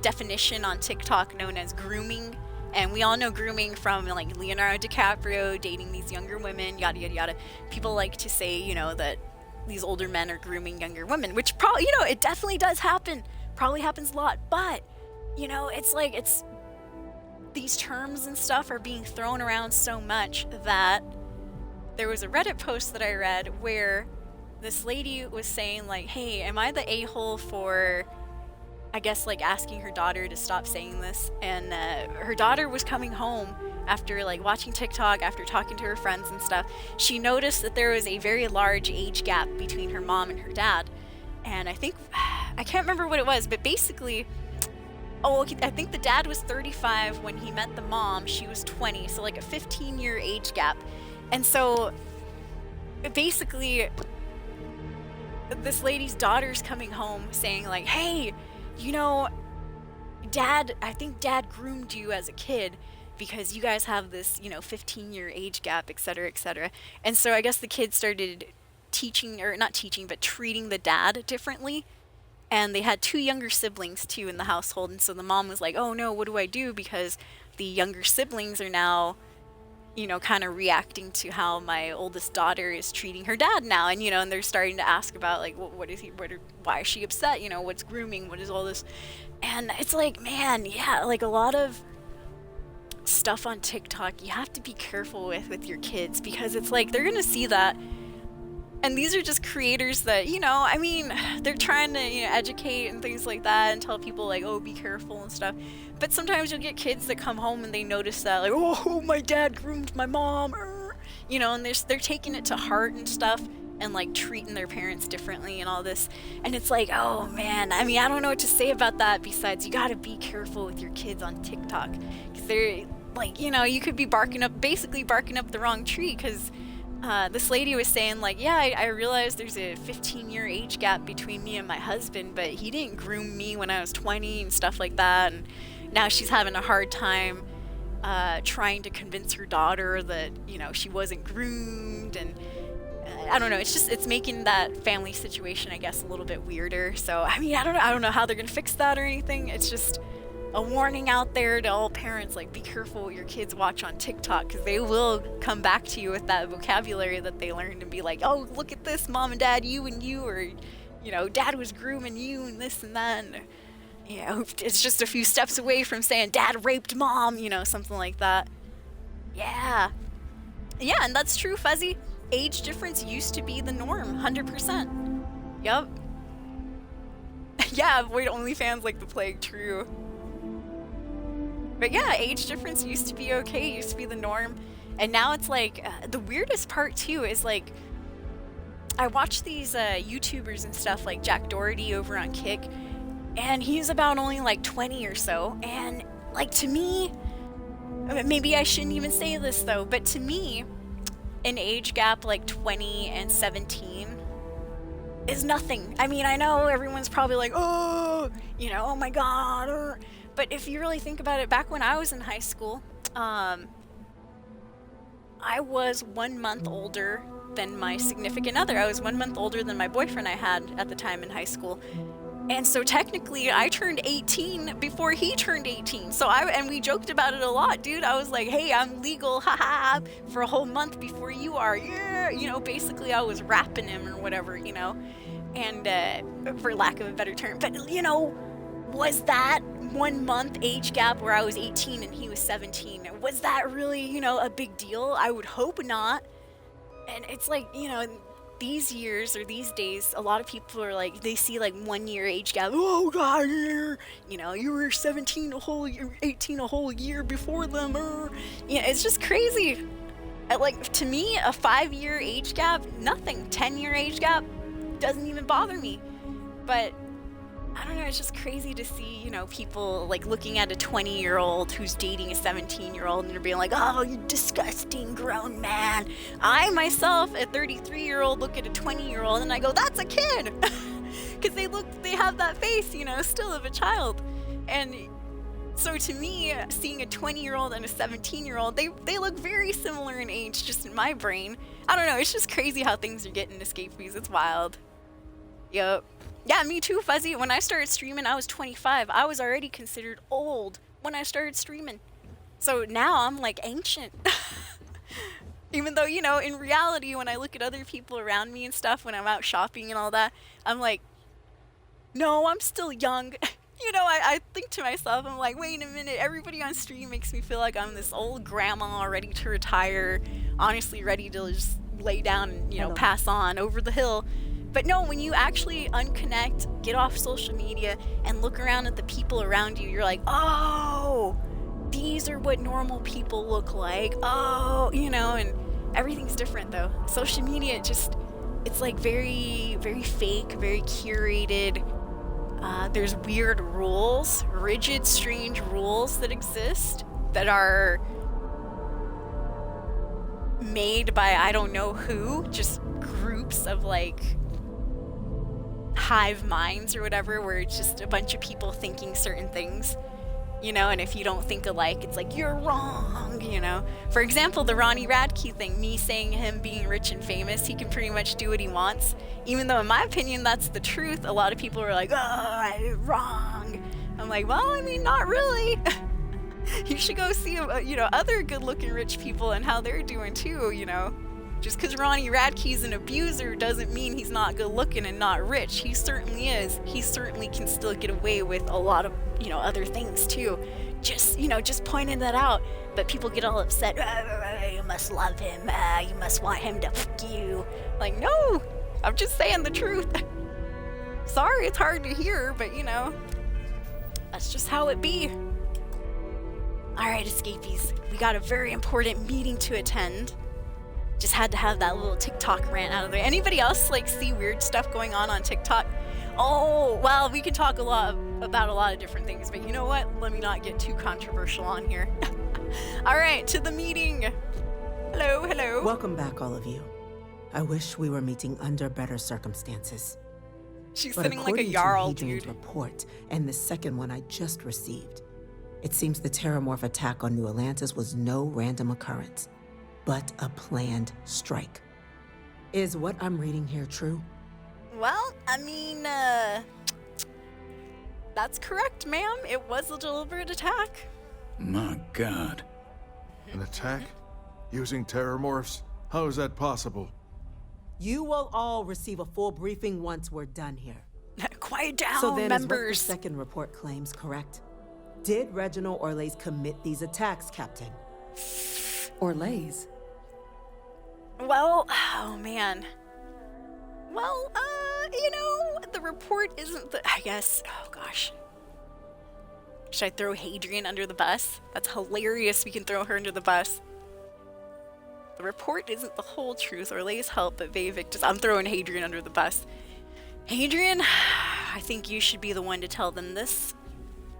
definition on TikTok known as grooming. And we all know grooming from, like, Leonardo DiCaprio dating these younger women, yada, yada, yada. People like to say, you know, that these older men are grooming younger women, which probably, you know, it definitely does happen. Probably happens a lot. But, you know, it's like, it's, these terms and stuff are being thrown around so much that there was a Reddit post that I read where this lady was saying, like, hey, am I the a-hole for, I guess, like, asking her daughter to stop saying this? And her daughter was coming home after, like, watching TikTok, after talking to her friends and stuff. She noticed that there was a very large age gap between her mom and her dad. And I think, I can't remember what it was, but basically, I think the dad was 35 when he met the mom. She was 20, so like a 15-year age gap. And so basically, this lady's daughter's coming home saying, like, hey, you know, I think dad groomed you as a kid because you guys have this, you know, 15-year age gap, et cetera, et cetera. And so I guess the kid started teaching, or not teaching, but treating the dad differently. And they had 2 younger siblings too in the household. And so the mom was like, oh no, what do I do? Because the younger siblings are now, you know, kind of reacting to how my oldest daughter is treating her dad now. And, you know, and they're starting to ask about, like, why is she upset? You know, what's grooming? What is all this? And it's like, man, yeah, like a lot of stuff on TikTok you have to be careful with your kids, because it's like they're going to see that. And these are just creators that, you know, I mean, they're trying to, you know, educate and things like that and tell people, like, oh, be careful and stuff. But sometimes you'll get kids that come home and they notice that, like, oh, my dad groomed my mom, you know, and they're taking it to heart and stuff and, like, treating their parents differently and all this. And it's like, oh, man, I mean, I don't know what to say about that besides you got to be careful with your kids on TikTok. Because they're, like, you know, you could be basically barking up the wrong tree, because this lady was saying, like, yeah, I realized there's a 15-year age gap between me and my husband, but he didn't groom me when I was 20 and stuff like that. And now she's having a hard time trying to convince her daughter that, you know, she wasn't groomed. And I don't know, it's making that family situation, I guess, a little bit weirder. So, I mean, I don't know how they're gonna fix that or anything. It's just a warning out there to all parents, like, be careful what your kids watch on TikTok, because they will come back to you with that vocabulary that they learned and be like, oh, look at this, mom and dad, you and you, or, you know, dad was grooming you and this and that. And, you know, it's just a few steps away from saying dad raped mom, you know, something like that. Yeah. Yeah, and that's true, Fuzzy. Age difference used to be the norm, 100%. Yep. Yeah, avoid OnlyFans like the plague, true. But yeah, age difference used to be okay, used to be the norm. And now it's like, the weirdest part too is like, I watch these YouTubers and stuff like Jack Doherty over on Kick, and he's about only like 20 or so. And like to me, maybe I shouldn't even say this though, but to me, an age gap like 20 and 17 is nothing. I mean, I know everyone's probably like, oh, you know, oh my God. But if you really think about it, back when I was in high school, I was 1 month older than my significant other. I was 1 month older than my boyfriend I had at the time in high school. And so technically I turned 18 before he turned 18. So and we joked about it a lot, dude. I was like, hey, I'm legal, haha, for a whole month before you are. Yeah. You know, basically I was rapping him or whatever, you know, and for lack of a better term. But, you know, was that 1 month age gap where I was 18 and he was 17? Was that really, you know, a big deal? I would hope not. And it's like, you know, these years or these days, a lot of people are like, they see like 1 year age gap. Oh God, you know, you were 17 a whole year, 18 a whole year before them. You know, it's just crazy. Like, to me, a 5 year age gap, nothing. 10 year age gap doesn't even bother me. But I don't know, it's just crazy to see, you know, people like looking at a 20-year-old who's dating a 17-year-old and they're being like, oh, you disgusting grown man. I myself, a 33-year-old, look at a 20-year-old and I go, that's a kid. Because they have that face, you know, still of a child. And so to me, seeing a 20-year-old and a 17-year-old, they look very similar in age, just in my brain. I don't know, it's just crazy how things are getting escapees. It's wild. Yup. Yeah, me too, Fuzzy. When I started streaming, I was 25. I was already considered old when I started streaming. So now I'm like ancient. Even though, you know, in reality, when I look at other people around me and stuff, when I'm out shopping and all that, I'm like, no, I'm still young. You know, I think to myself, I'm like, wait a minute, everybody on stream makes me feel like I'm this old grandma ready to retire, honestly ready to just lay down and, you know, pass on over the hill. But no, when you actually unconnect, get off social media, and look around at the people around you, you're like, oh, these are what normal people look like. Oh, you know, and everything's different though. Social media, it's like very, very fake, very curated. There's weird rules, rigid, strange rules that exist that are made by I don't know who, just groups of like hive minds or whatever, where it's just a bunch of people thinking certain things, you know, and if you don't think alike, it's like, you're wrong, you know. For example, the Ronnie Radke thing, me saying him being rich and famous, he can pretty much do what he wants, even though in my opinion that's the truth. A lot of people are like, oh, wrong. I'm like, well, I mean, not really. You should go see, you know, other good-looking rich people and how they're doing too, you know. Just because Ronnie Radke's an abuser doesn't mean he's not good-looking and not rich. He certainly is. He certainly can still get away with a lot of, you know, other things too. Just, you know, just pointing that out. But people get all upset. You must love him. You must want him to fuck you. Like, no, I'm just saying the truth. Sorry, it's hard to hear, but you know, that's just how it be. All right, escapees, we got a very important meeting to attend. Just had to have that little TikTok rant out of there. Anybody else like see weird stuff going on TikTok? Oh, well, we can talk about a lot of different things, but you know what? Let me not get too controversial on here. All right, to the meeting. Hello, hello. Welcome back, all of you. I wish we were meeting under better circumstances. She's but sitting like a Jarl, dude. Report and the second one I just received, it seems the Terramorph attack on New Atlantis was no random occurrence, but a planned strike. Is what I'm reading here true? Well, I mean, that's correct, ma'am. It was a deliberate attack. My God. An attack? Using terramorphs? How is that possible? You will all receive a full briefing once we're done here. Quiet down, so then members. Is what the second report claims correct? Did Reginald Orlays commit these attacks, Captain? Orlays? Well, oh man. Well, you know, the report isn't the, I guess, oh gosh. Should I throw Hadrian under the bus? That's hilarious, we can throw her under the bus. The report isn't the whole truth or Lay's help, but Vavik just, I'm throwing Hadrian under the bus. Hadrian, I think you should be the one to tell them this.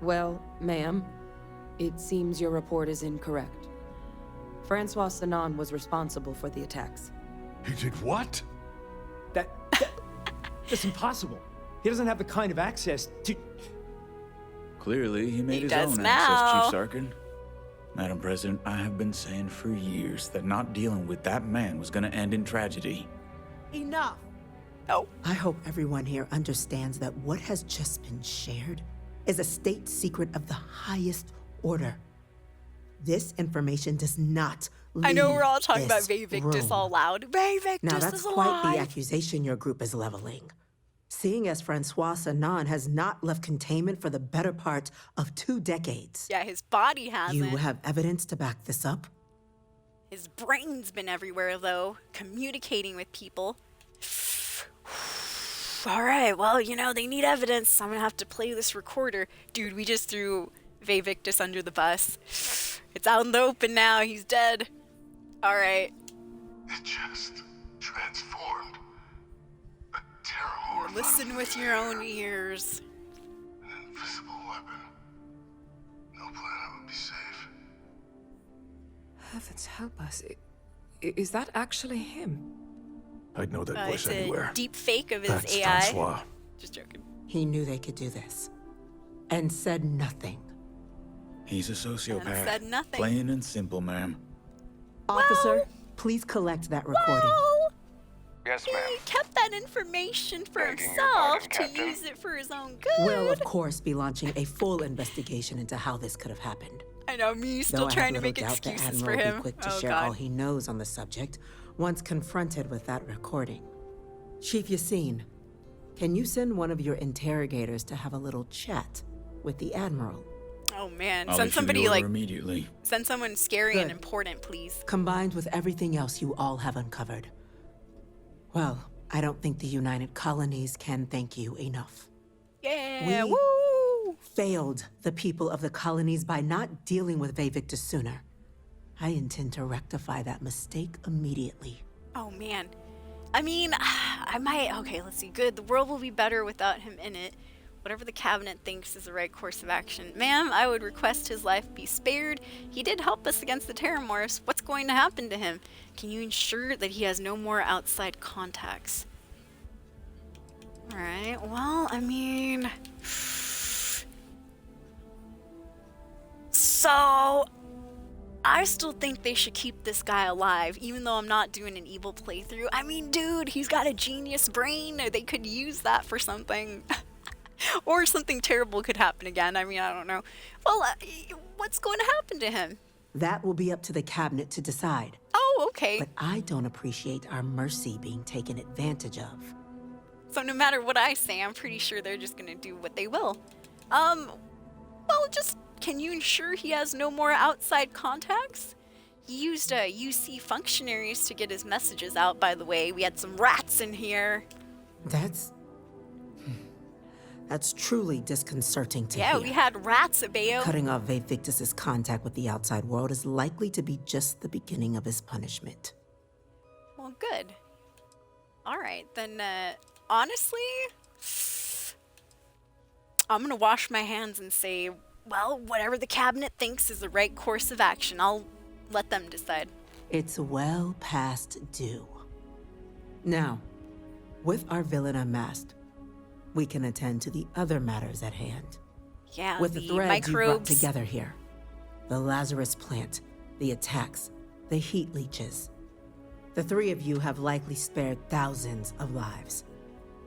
Well, ma'am, it seems your report is incorrect. Francois Sanon was responsible for the attacks. He did what? That's impossible. He doesn't have the kind of access to... Clearly, he made his own access, Chief Sarkin. Madam President, I have been saying for years that not dealing with that man was gonna end in tragedy. Enough! Oh. I hope everyone here understands that what has just been shared is a state secret of the highest order. This information does not leave I know we're all talking about this Vavictus room. all loud. Vavictus Now that's is quite alive. the accusation your group is leveling. Seeing as Francois Sanon has not left containment for the better part of 2 decades. Yeah, his body hasn't. You have evidence to back this up? His brain's been everywhere, though, communicating with people. All right, well, you know, they need evidence. I'm gonna have to play this recorder. Dude, we just threw Vavictus under the bus. It's out in the open now. He's dead. All right. It just transformed. A terror. Listen with your own ears. An invisible weapon. No planet would be safe. Heavens help us. Is that actually him? I'd know that voice It's anywhere. a deep fake of his That's AI. Francois. Just joking. He knew they could do this. And said nothing. He's a sociopath. said nothing. Plain and simple, ma'am. Officer, please collect that recording. Yes, ma'am. He kept that information for Begging your himself pardon, to Captain. use it for his own good. We'll, of course, be launching a full investigation into how this could have happened. I know, me Though still I trying have to little make doubt the excuses for Admiral him. will be quick to Oh, share God. all he knows on the subject once confronted with that recording. Chief Yassine, can you send one of your interrogators to have a little chat with the Admiral? Oh man, I'll send issue the somebody order like immediately. send someone scary and Good. important, please. Combined with everything else you all have uncovered. Well, I don't think the United Colonies can thank you enough. Yeah, We woo! failed the people of the colonies by not dealing with Vavictus sooner. I intend to rectify that mistake immediately. Oh man, I mean, I might. Okay, let's see. Good, the world will be better without him in it. Whatever the cabinet thinks is the right course of action. Ma'am, I would request his life be spared. He did help us against the Terramorphs. What's going to happen to him? Can you ensure that he has no more outside contacts? Alright, well, I mean... So... I still think they should keep this guy alive, even though I'm not doing an evil playthrough. I mean, dude, he's got a genius brain. They could use that for something. Or something terrible could happen again. I mean, I don't know. Well, what's going to happen to him? That will be up to the cabinet to decide. Oh, okay. But I don't appreciate our mercy being taken advantage of. So no matter what I say, I'm pretty sure they're just going to do what they will. Well, just, can you ensure he has no more outside contacts? He used UC functionaries to get his messages out, by the way. We had some rats in here. That's truly disconcerting to hear. Yeah, we had rats at Bayo. Cutting off Vavictus's contact with the outside world is likely to be just the beginning of his punishment. Well, good. All right, then, honestly, I'm gonna wash my hands and say, well, whatever the cabinet thinks is the right course of action, I'll let them decide. It's well past due. Now, with our villain unmasked, we can attend to the other matters at hand. Yeah, With the the threads you brought microbes. together here. The Lazarus plant, the attacks, the heat leeches. The 3 of you have likely spared thousands of lives.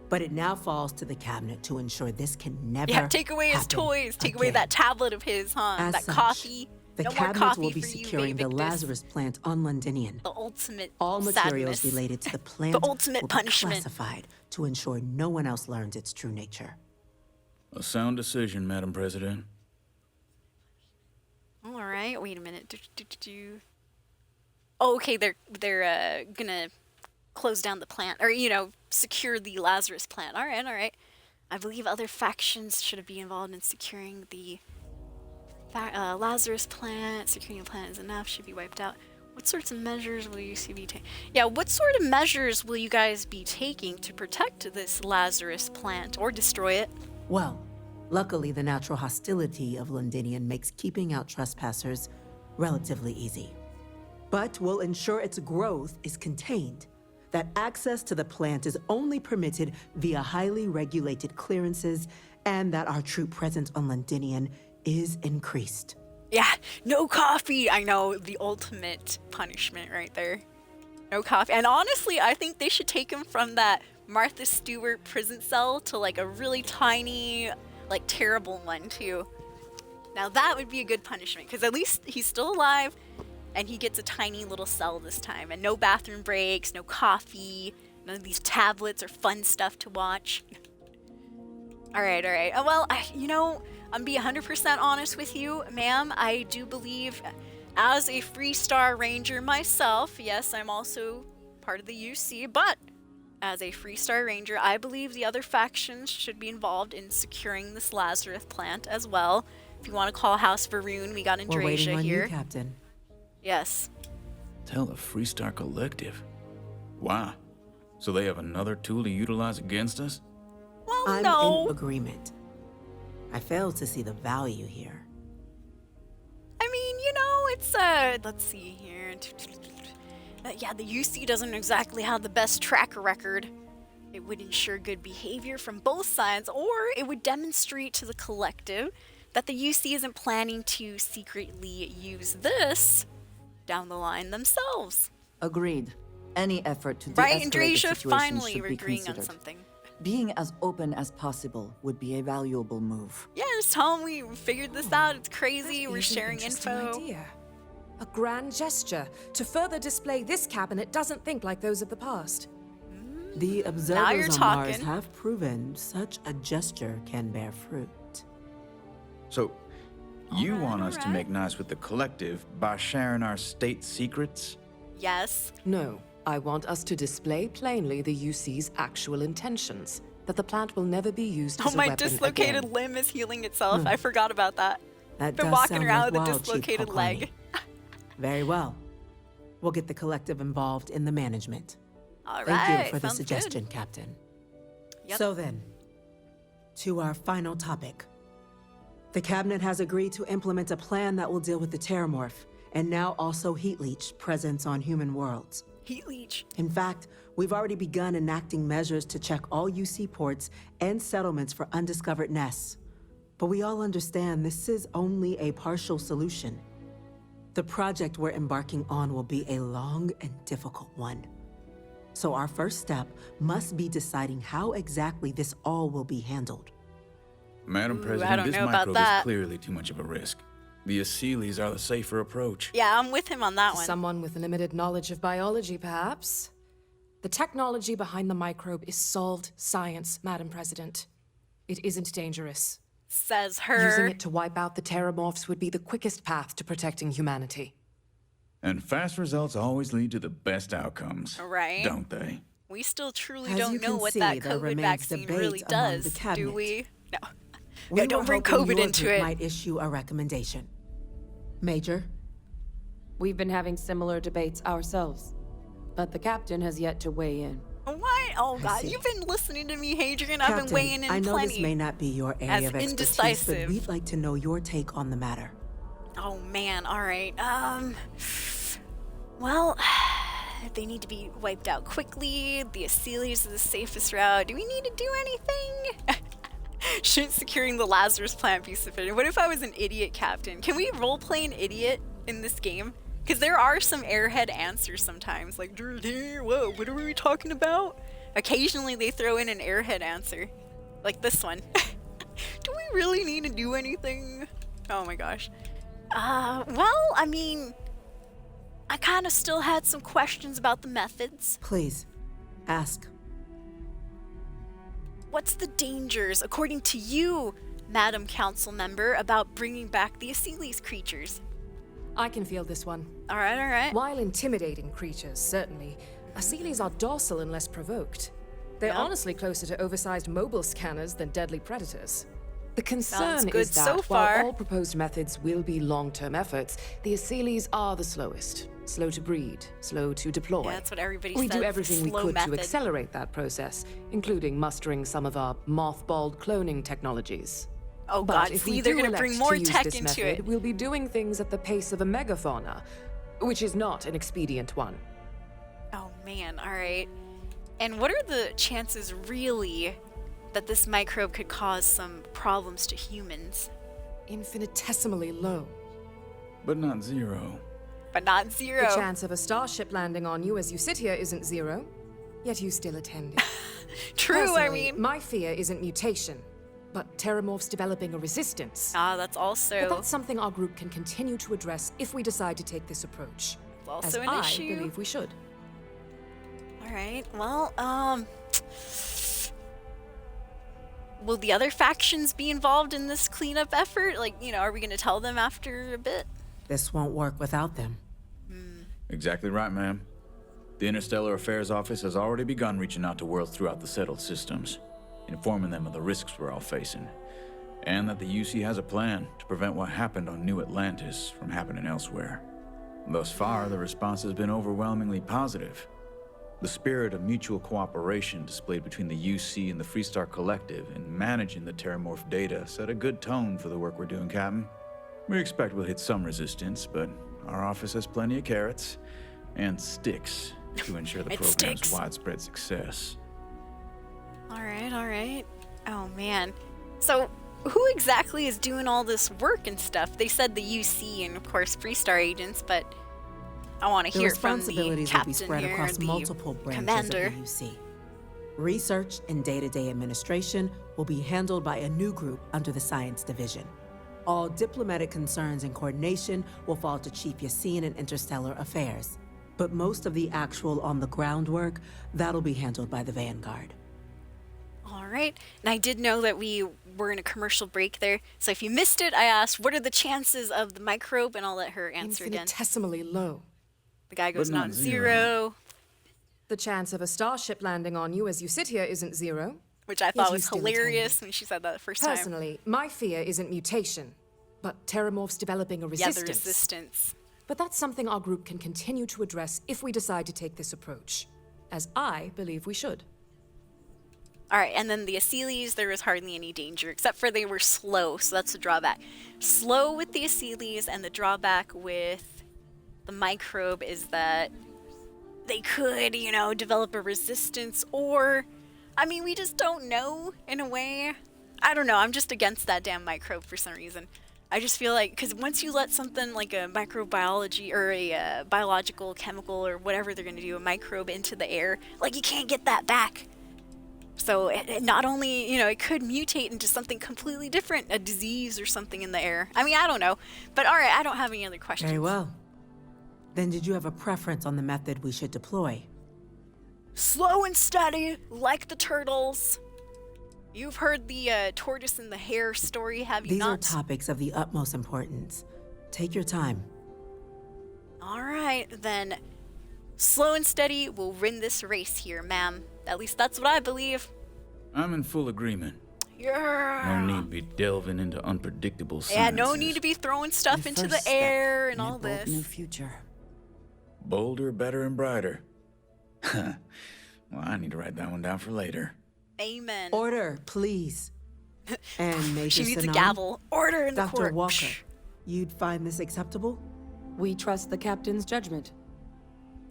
But it now falls to the cabinet to ensure this can never Yeah, take away his happen toys. Take away again. that tablet of his, huh? As That such, coffee. The No more cabinet coffee will be for you, securing the Vavictus. Lazarus plant on Londinian. The ultimate All materials sadness. related to the plant The ultimate will punishment. be classified to ensure no one else learns its true nature. A sound decision, Madam President. All right, wait a minute. Oh, okay, they're gonna close down the plant, or secure the Lazarus plant. All right. I believe other factions should be involved in securing the Lazarus plant. Securing the plant is enough. Should be wiped out. What sorts of measures will you be taking? Yeah, what sort of measures will you guys be taking to protect this Lazarus plant or destroy it? Well, luckily the natural hostility of Londinian makes keeping out trespassers relatively easy. But we'll ensure its growth is contained, that access to the plant is only permitted via highly regulated clearances, and that our troop presence on Londinian is increased. Yeah, no coffee. I know, the ultimate punishment right there. No coffee. And honestly, I think they should take him from that Martha Stewart prison cell to like a really tiny, like terrible one too. Now that would be a good punishment, because at least he's still alive and he gets a tiny little cell this time, and no bathroom breaks, no coffee, none of these tablets or fun stuff to watch. All right. Well, I'm be 100% honest with you, ma'am. I do believe, as a Freestar Ranger myself, yes, I'm also part of the UC, but as a Freestar Ranger, I believe the other factions should be involved in securing this Lazarus plant as well. If you want to call House Varun, we got Andrasia We're waiting on here. You, Captain. Yes. Tell the Freestar Collective. Wow. So they have another tool to utilize against us? Well, I'm no. in agreement. I fail to see the value here. I mean, it's, let's see here. Yeah, the UC doesn't exactly have the best track record. It would ensure good behavior from both sides, or it would demonstrate to the collective that the UC isn't planning to secretly use this down the line themselves. Agreed. Any effort to Right, de-escalate the Andrasia, situation finally should we're be agreeing on considered. something. Being as open as possible would be a valuable move. Yeah, just tell them we figured this out. It's crazy. We're is an sharing interesting info. idea. A grand gesture to further display this cabinet doesn't think like those of the past. The Now you're observers on Mars talking. have proven such a gesture can bear fruit. So, you want us to make nice with the collective by sharing our state secrets? Yes. No, I want us to display plainly the UC's actual intentions. That the plant will never be used Oh, as a my weapon dislocated again. limb is healing itself. I forgot about that. That Been does walking sound around with a worthwhile, Chief dislocated leg. Polcani. Very well. We'll get the collective involved in the management. All Thank right, you for the sounds suggestion, good. Captain. Yep. So then, to our final topic. The Cabinet has agreed to implement a plan that will deal with the Terramorph, and now also Heat Leech presence on human worlds. Heat leech. In fact, we've already begun enacting measures to check all UC ports and settlements for undiscovered nests. But we all understand this is only a partial solution. The project we're embarking on will be a long and difficult one. So our first step must be deciding how exactly this all will be handled. Madam I President, don't this know about microbe that. is clearly too much of a risk. The Aseles are the safer approach. Yeah, I'm with him on that one. Someone with limited knowledge of biology, perhaps? The technology behind the microbe is solved science, Madam President. It isn't dangerous. Says her. Using it to wipe out the Terramorphs would be the quickest path to protecting humanity. And fast results always lead to the best outcomes. Right. Don't they? We still truly As don't you know can what see, that there COVID remains vaccine debate really among does, the do cabinet. we? No. We Yeah, don't were bring hoping COVID your into group it. might issue a recommendation. Major? We've been having similar debates ourselves, but the captain has yet to weigh in. What? Oh, God. see. You've been listening to me, Hadrian. I've been Captain, weighing in I know plenty. this may not be your area As of expertise, indecisive. but we'd like to know your take on the matter. Oh, man. All right. Well, they need to be wiped out quickly. The Aseles are the safest route. Do we need to do anything? Shouldn't securing the Lazarus plant be sufficient? What if I was an idiot captain? Can we roleplay an idiot in this game? Because there are some airhead answers sometimes. Like, whoa, what are we talking about? Occasionally they throw in an airhead answer. Like this one. Do we really need to do anything? Oh my gosh. Well, I mean, I kind of still had some questions about the methods. Please, ask. What's the dangers, according to you, Madam Council Member, about bringing back the Aseles creatures? I can field this one. All right. While intimidating creatures, certainly, Asylees are docile unless provoked. They're honestly closer to oversized mobile scanners than deadly predators. The concern is that while all proposed methods will be long-term efforts, the Asylees are the slowest. Slow to breed, slow to deploy. Yeah, that's what everybody We says. do everything we could method. to accelerate that process, including mustering some of our mothballed cloning technologies. Oh But god, if see, we they're do gonna bring elect more to use tech this into method, it. we'll be doing things at the pace of a megafauna, which is not an expedient one. Oh man, alright. And what are the chances, really, that this microbe could cause some problems to humans? Infinitesimally low. But not zero. But not zero. The chance of a starship landing on you as you sit here isn't zero, yet you still attended. True, Personally, I mean. my fear isn't mutation, but terramorphs developing a resistance. Ah, that's also... But that's something our group can continue to address if we decide to take this approach. It's also as an I issue. believe we should. Alright, well, will the other factions be involved in this cleanup effort? Like, you know, are we gonna tell them after a bit? This won't work without them. Exactly right, ma'am. The Interstellar Affairs Office has already begun reaching out to worlds throughout the settled systems, informing them of the risks we're all facing, and that the UC has a plan to prevent what happened on New Atlantis from happening elsewhere. Thus far, the response has been overwhelmingly positive. The spirit of mutual cooperation displayed between the UC and the Freestar Collective in managing the Terramorph data set a good tone for the work we're doing, Captain. We expect we'll hit some resistance, but our office has plenty of carrots and sticks to ensure the program's widespread success. Alright. Oh man. So, who exactly is doing all this work and stuff? They said the UC and, of course, Freestar agents, but I want to hear from the responsibilities will captain be spread here, across the multiple branches commander. of the UC. Research and day-to-day administration will be handled by a new group under the Science Division. All diplomatic concerns and coordination will fall to Chief Yassine and Interstellar Affairs. But most of the actual on-the-ground work, that'll be handled by the Vanguard. Alright, and I did know that we were in a commercial break there, so if you missed it, I asked, what are the chances of the microbe, and I'll let her answer again. Infinitesimally low. The guy goes, But not not zero. The chance of a starship landing on you as you sit here isn't zero. Which I yet thought you was still hilarious attended. when she said that the first time. Personally, my fear isn't mutation, but terramorphs developing a resistance. Yeah, the resistance. But that's something our group can continue to address if we decide to take this approach, as I believe we should. Alright, and then the Asylees, there was hardly any danger, except for they were slow, so that's the drawback. Slow with the Asylees, and the drawback with the microbe is that they could, you know, develop a resistance, or, I mean, we just don't know, in a way. I don't know, I'm just against that damn microbe for some reason. I just feel like, because once you let something like a microbiology, or a biological, chemical, or whatever they're going to do, a microbe into the air, like, you can't get that back. So it not only, you know, it could mutate into something completely different, a disease or something in the air. I mean, I don't know. But all right, I don't have any other questions. Very well. Then did you have a preference on the method we should deploy? Slow and steady, like the turtles. You've heard the tortoise and the hare story, have you These not? are topics of the utmost importance. Take your time. All right, then. Slow and steady will win this race here, ma'am. At least that's what I believe. I'm in full agreement. Yeah. No need to be delving into unpredictable sciences. Yeah, no need to be throwing stuff into the air and all this. New future. Bolder, better, and brighter. Well, I need to write that one down for later. Amen. Order, please. And Major She needs a Sanan, gavel. Order in the Dr. court. Walker, Psh. you'd find this acceptable? We trust the captain's judgment.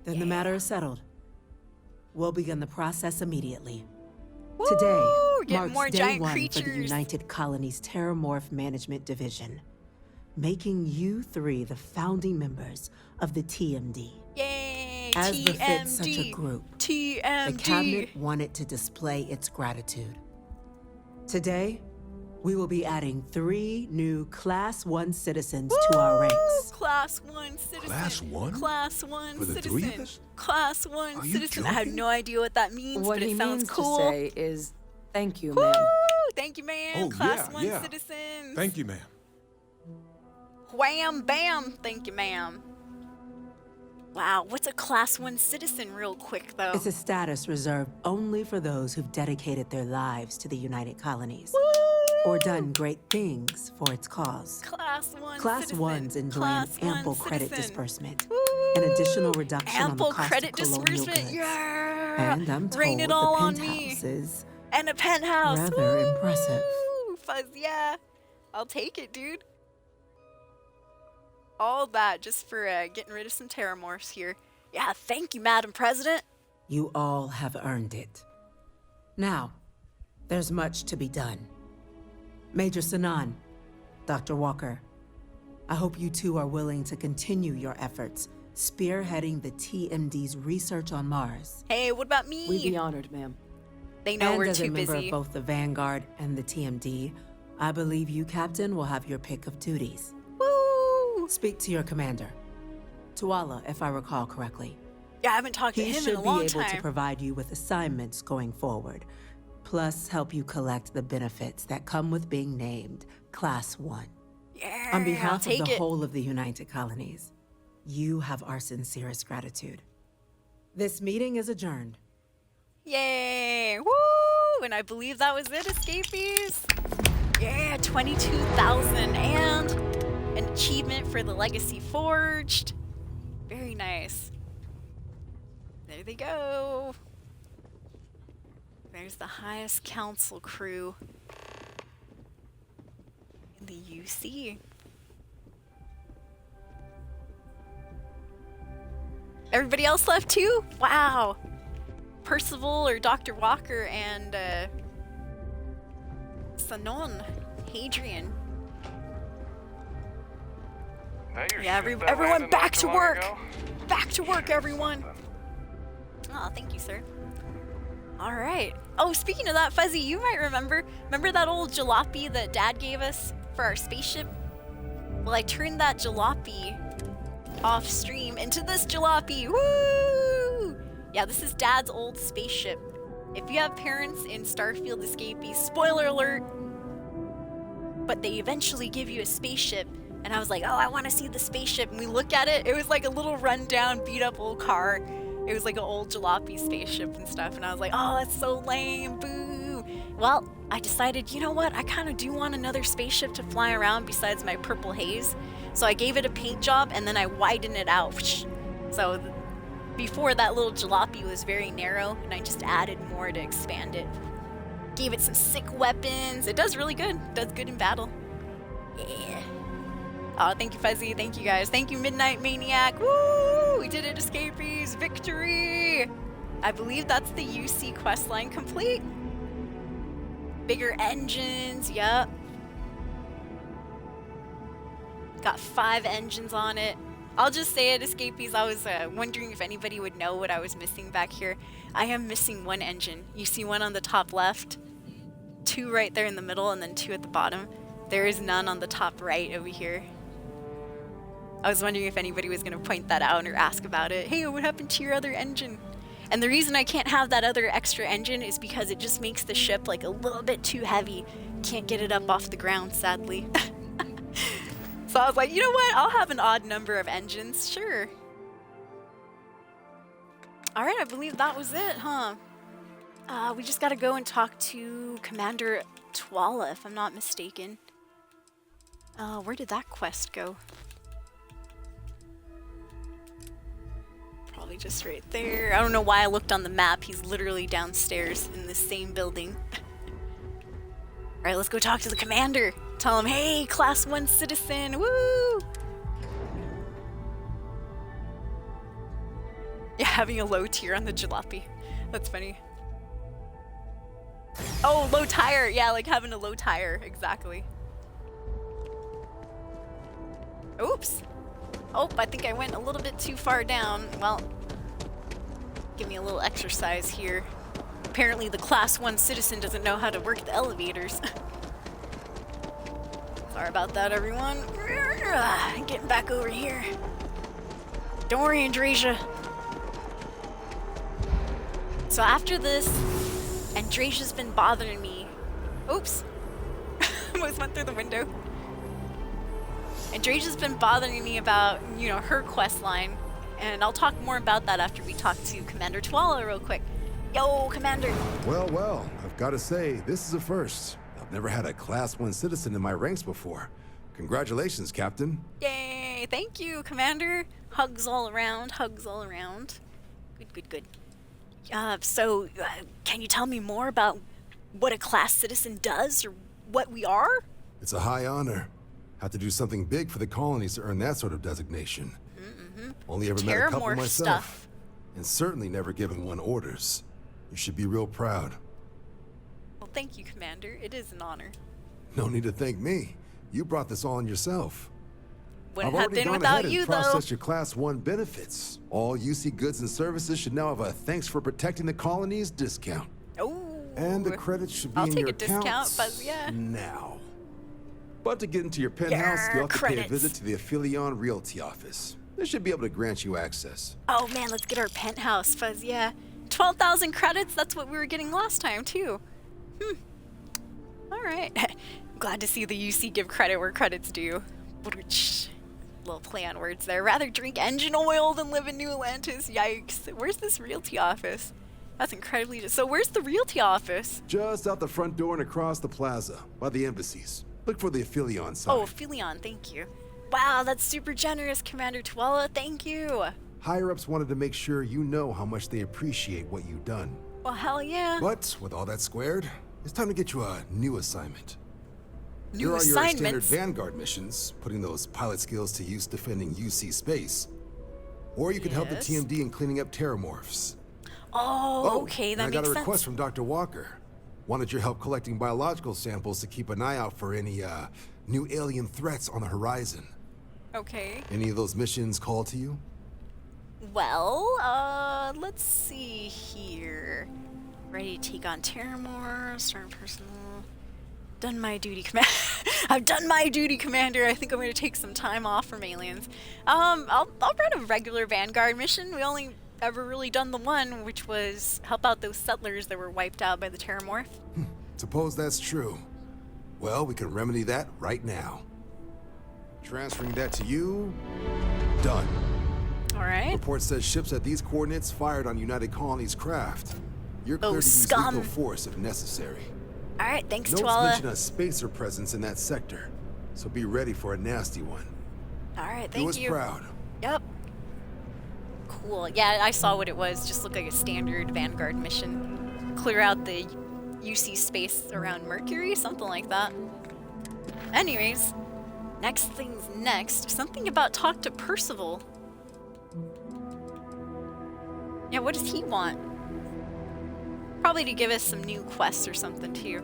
Then the matter is settled. We'll begin the process immediately. Woo! Today Getting more marks day giant 1 for the creatures. United Colonies Terramorph Management Division, making you 3 the founding members of the TMD. Yay! As TMD. befits such a group, TMD. the Cabinet wanted to display its gratitude. Today, we will be adding 3 new Class 1 citizens to our ranks. Class 1 citizen. Class 1? Class 1 For the citizen. 3 of us? Class 1 Are you citizen. I have joking? no idea what that means, What but he it sounds means cool. to say is, thank you, Woo! ma'am. Thank you, man. Oh, Class yeah, 1 yeah. citizens. Thank you, ma'am. Wham bam! Thank you, ma'am. Wow, what's a Class 1 citizen real quick, though? It's a status reserved only for those who've dedicated their lives to the United Colonies. Woo! Or done great things for its cause. Class 1 Class citizen. 1s enjoy Class an ample 1 credit citizen. disbursement. Woo! An additional reduction ample on the cost credit of colonial disbursement. goods. Yeah! And I'm told Rain it the all on me. penthouse is And a penthouse. rather Woo! impressive. Fuzz, yeah. I'll take it, dude. All that just for getting rid of some terramorphs here. Yeah, thank you, Madam President. You all have earned it. Now, there's much to be done. Major Sanan, Dr. Walker, I hope you two are willing to continue your efforts, spearheading the TMD's research on Mars. Hey, what about me? We'd be honored, ma'am. They know And we're as too a member busy. of both the Vanguard and the TMD, I believe you, Captain, will have your pick of duties. Woo! Speak to your commander. Tuala, if I recall correctly. Yeah, I haven't talked to He him should in a be long able time. to provide you with assignments going forward, plus help you collect the benefits that come with being named Class 1. Yeah, On behalf I'll of take the it. whole of the United Colonies, you have our sincerest gratitude. This meeting is adjourned. Yay! Woo! And I believe that was it, escapees. Yeah, 22,000 and an achievement for the Legacy Forged. Very nice. There they go. There's the highest council crew in the UC. Everybody else left too? Wow. Percival or Dr. Walker and Sanon, Hadrian. Yeah, everyone back to work. Back to work, everyone. Oh, thank you, sir. All right. Oh, speaking of that, Fuzzy, you might remember that old jalopy that Dad gave us for our spaceship? Well, I turned that jalopy off stream into this jalopy. Woo! Yeah, this is Dad's old spaceship. If you have parents in Starfield escapees, spoiler alert, but they eventually give you a spaceship, and I was like, oh, I want to see the spaceship, and we look at it, it was like a little rundown, beat up old car. It was like an old jalopy spaceship and stuff, and I was like, oh, that's so lame, boo. Well, I decided, you know what, I kind of do want another spaceship to fly around besides my purple haze, so I gave it a paint job, and then I widened it out. So before, that little jalopy was very narrow, and I just added more to expand it. Gave it some sick weapons. It does really good. It does good in battle. Yeah. Oh, thank you, Fuzzy. Thank you, guys. Thank you, Midnight Maniac. Woo! We did it, escapees. Victory! I believe that's the UC questline complete. Bigger engines. Yup. Got 5 engines on it. I'll just say it, escapees. I was wondering if anybody would know what I was missing back here. I am missing 1 engine. You see one on the top left, 2 right there in the middle, and then 2 at the bottom. There is none on the top right over here. I was wondering if anybody was going to point that out or ask about it. Hey, what happened to your other engine? And the reason I can't have that other extra engine is because it just makes the ship like a little bit too heavy. Can't get it up off the ground, sadly. So I was like, you know what? I'll have an odd number of engines, sure. All right, I believe that was it, huh? We just gotta go and talk to Commander Tuala, if I'm not mistaken. Where did that quest go? Probably just right there. I don't know why I looked on the map. He's literally downstairs in the same building. All right, let's go talk to the commander. Tell him, hey, Class 1 citizen, woo! Yeah, having a low tier on the jalopy. That's funny. Oh, low tire. Yeah, like having a low tire. Exactly. Oops. Oh, I think I went a little bit too far down. Well, give me a little exercise here. Apparently the Class 1 citizen doesn't know how to work the elevators. Sorry about that, everyone. Getting back over here. Don't worry, Andrasia. So after this, Andrasia's been bothering me. Oops. Almost went through the window. And Draja's been bothering me about, you know, her quest line. And I'll talk more about that after we talk to Commander Twala real quick. Yo, Commander. Well, I've got to say, this is a first. I've never had a Class 1 citizen in my ranks before. Congratulations, Captain. Yay, thank you, Commander. Hugs all around, hugs all around. Good. So, can you tell me more about what a class citizen does, or what we are? It's a high honor. Have to do something big for the colonies to earn that sort of designation. Only ever met a couple myself. Stuff. And certainly never given one orders. You should be real proud. Well, thank you, Commander. It is an honor. No need to thank me. You brought this on yourself. Wouldn't I've have already been gone without ahead you, and though. processed your Class 1 benefits. All UC goods and services should now have a thanks for protecting the colonies discount. Oh. And the credits should be I'll in take your a discount, accounts but yeah. now. But to get into your penthouse, you'll have to pay a visit to the Aphelion Realty office. They should be able to grant you access. Oh man, let's get our penthouse, Fuzz, yeah. 12,000 credits, that's what we were getting last time, too. Alright. Glad to see the UC give credit where credit's due. Little play on words there. Rather drink engine oil than live in New Atlantis. Yikes. Where's this realty office? That's incredibly... So where's the realty office? Just out the front door and across the plaza, by the embassies. Look for the Aphelion sign. Oh, Aphelion, thank you. Wow, that's super generous, Commander Twala. Thank you. Higher-ups wanted to make sure you know how much they appreciate what you've done. Well, hell yeah. But with all that squared, it's time to get you a new assignment. New Here are your standard assignments? Vanguard missions, putting those pilot skills to use defending UC space. Or you could help the TMD in cleaning up terramorphs. Oh, okay, that and makes I got a sense. request from Dr. Walker. Wanted your help collecting biological samples to keep an eye out for any new alien threats on the horizon. Okay. Any of those missions call to you? Well, let's see here. Ready to take on Terramore, start personal. Done my duty, I've done my duty, Commander. I think I'm going to take some time off from aliens. I'll run a regular Vanguard mission. We only ever really done the one, which was help out those settlers that were wiped out by the Terramorph. Suppose that's true. Well, we can remedy that right now. Transferring that to you. Done. All right. Report says ships at these coordinates fired on United Colonies craft. You're clear to use lethal force if necessary. All right, thanks, Notes Twala. mention a spacer presence in that sector, so be ready for a nasty one. All right, Do thank us you. proud. Yep. Cool. Yeah, I saw what it was. Just looked like a standard Vanguard mission. Clear out the UC space around Mercury, something like that. Anyways, next thing's next. Something about talk to Percival. Yeah, what does he want? Probably to give us some new quests or something too.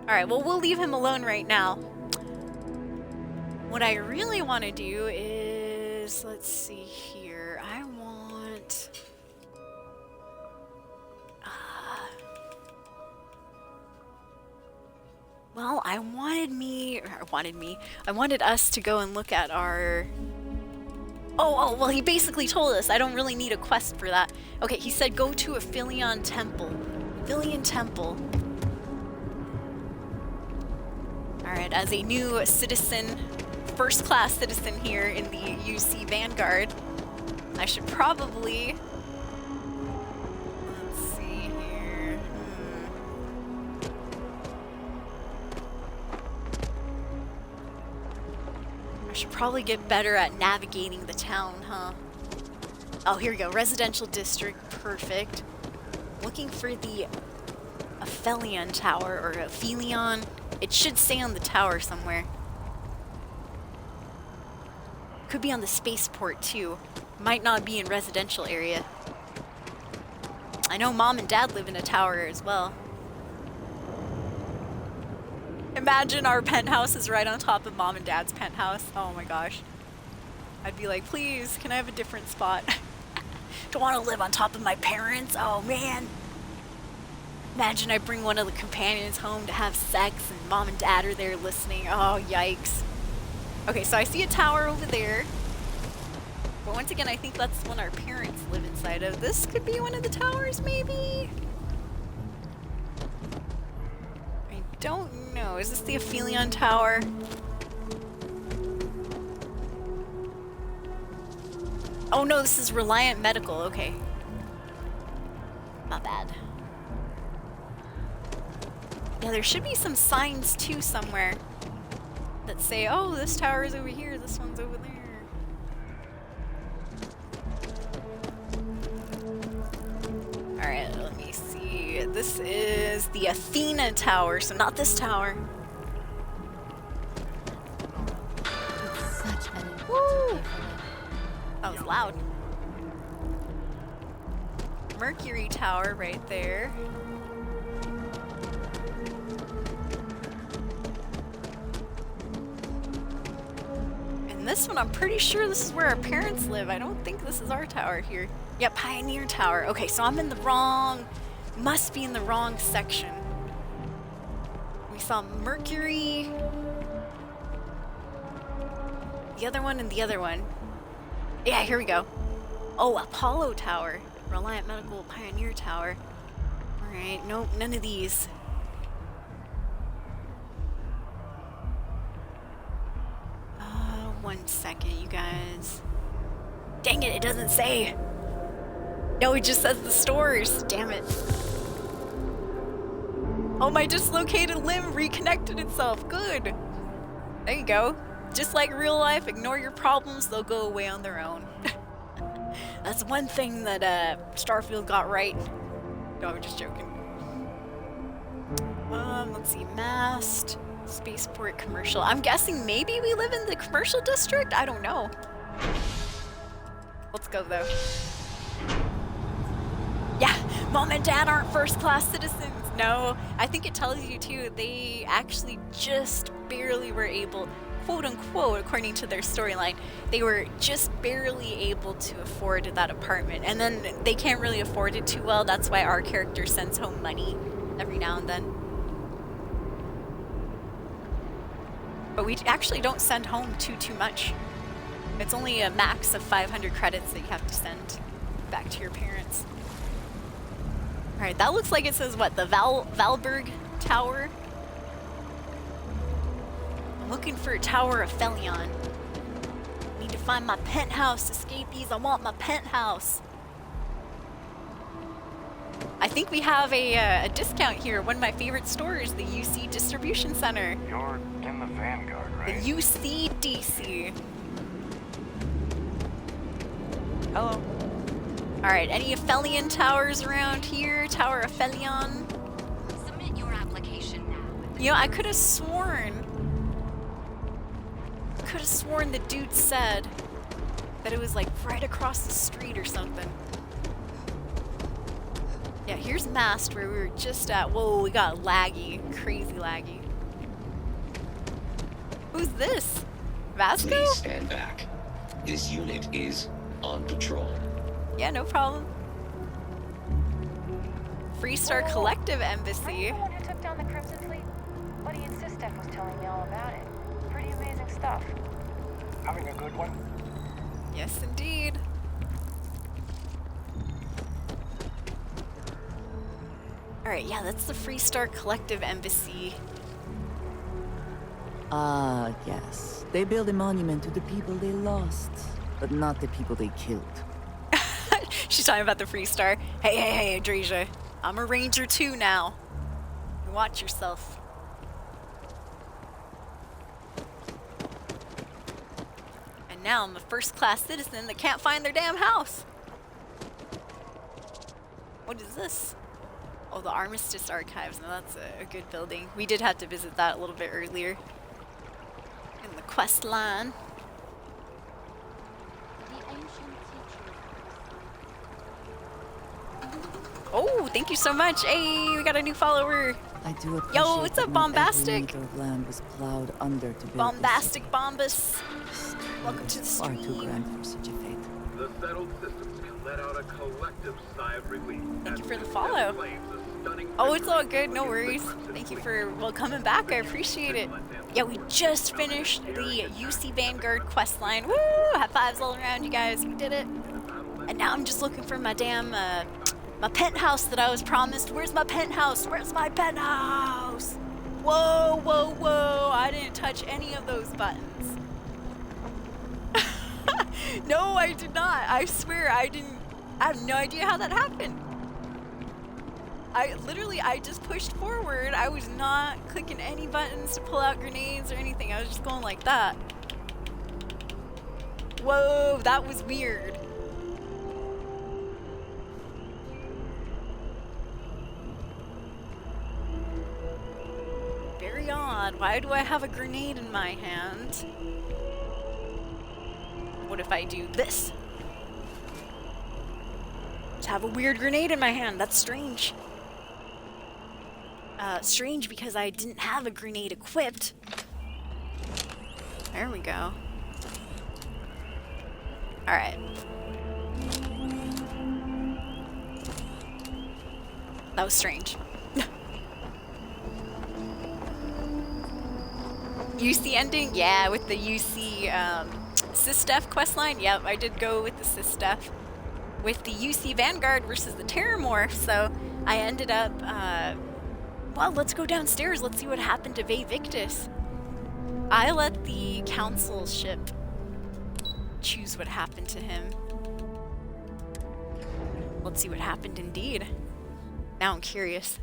Alright, well, we'll leave him alone right now. What I really want to do is, let's see here. I want... well, I wanted us to go and look at our... Oh, well, he basically told us I don't really need a quest for that. Okay, he said go to Aphelion Temple. Aphelion Temple. Alright, as a new citizen, first-class citizen here in the UC Vanguard, I should probably... let's see here... I should probably get better at navigating the town, huh? Oh, here we go. Residential district. Perfect. Looking for the Aphelion Tower, or Aphelion. It should say on the tower somewhere. Could be on the spaceport, too. Might not be in residential area. I know Mom and Dad live in a tower as well. Imagine our penthouse is right on top of Mom and Dad's penthouse. Oh my gosh. I'd be like, please, can I have a different spot? Don't want to live on top of my parents. Oh man. Imagine I bring one of the companions home to have sex and Mom and Dad are there listening. Oh, yikes. Okay, so I see a tower over there. But once again, I think that's one our parents live inside of. This could be one of the towers, maybe? Don't know. Is this the Aphelion Tower? Oh no, this is Reliant Medical. Okay. Not bad. Yeah, there should be some signs too somewhere that say, oh, this tower is over here, this one's over there. Alright, let me see. This is the Athena Tower, so not this tower. Woo! That was loud. Mercury Tower right there. And this one, I'm pretty sure this is where our parents live. I don't think this is our tower here. Yeah, Pioneer Tower. Okay, so I'm in the wrong, must be in the wrong section. We saw Mercury, the other one, and the other one. Yeah, here we go. Oh, Apollo Tower. Reliant Medical Pioneer Tower. Alright, nope, none of these. One second, you guys. Dang it, it doesn't say. No, it just says the stores. Damn it. Oh, my dislocated limb reconnected itself. Good. There you go. Just like real life, ignore your problems, they'll go away on their own. That's one thing that Starfield got right. No, I'm just joking. Let's see, Mast, Spaceport, Commercial. I'm guessing maybe we live in the commercial district? I don't know. Let's go though. Yeah, Mom and Dad aren't first-class citizens. No, I think it tells you too, they actually just barely were able, quote unquote, according to their storyline, they were just barely able to afford that apartment. And then they can't really afford it too well. That's why our character sends home money every now and then. But we actually don't send home too much. It's only a max of 500 credits that you have to send back to your parents. Alright, that looks like it says what? The Valberg Tower? I'm looking for Tower of Felion. Need to find my penthouse. Escape these. I want my penthouse. I think we have a discount here. One of my favorite stores, the UC Distribution Center. You're in the Vanguard, right? The UCDC. Hello. Alright, any Aphelion towers around here? Tower of Felion. Submit your application now. You know, I could have sworn the dude said that it was like right across the street or something. Yeah, here's Mast where we were just at. Whoa, we got laggy. Crazy laggy. Who's this? Vasco? Please stand back. This unit is on patrol. Yeah, no problem. Freestar Collective Embassy. Are you the one who took down the Crimson Fleet? Buddy and Sistef was telling me all about it. Pretty amazing stuff. Having a good one? Yes, indeed. Alright, yeah, that's the Freestar Collective Embassy. Ah, yes. They build a monument to the people they lost, but not the people they killed. She's talking about the Freestar. Hey, Adresia. I'm a ranger too now. Watch yourself. And now I'm a first-class citizen that can't find their damn house. What is this? Oh, the Armistice Archives. Now that's a good building. We did have to visit that a little bit earlier in the quest line. Oh, thank you so much. Hey, we got a new follower. I do appreciate. Yo, what's up, Bombastic? Of land was plowed under to build Bombastic Bombus. Welcome to the stream. Far too grand for such a fate. The settled systems can let out a collective sigh of relief. Thank you for the follow. Oh, it's all good. No worries. Thank you for coming back. I appreciate it. Yeah, we just finished the UC Vanguard quest line. Woo! High fives all around, you guys. We did it. And now I'm just looking for my damn my penthouse that I was promised. Where's my penthouse? Where's my penthouse? Whoa, whoa, whoa. I didn't touch any of those buttons. No, I did not. I swear I didn't. I have no idea how that happened. I just pushed forward. I was not clicking any buttons to pull out grenades or anything. I was just going like that. Whoa, that was weird. Very odd. Why do I have a grenade in my hand? What if I do this? Just have a weird grenade in my hand. That's strange. Strange because I didn't have a grenade equipped. There we go. Alright. That was strange. UC ending? Yeah, with the UC Sysdef questline. Yep, I did go with the Sysdef. With the UC Vanguard versus the Terramorph, so I ended up, well, let's go downstairs. Let's see what happened to Victus. I let the council ship choose what happened to him. Let's see what happened indeed. Now I'm curious.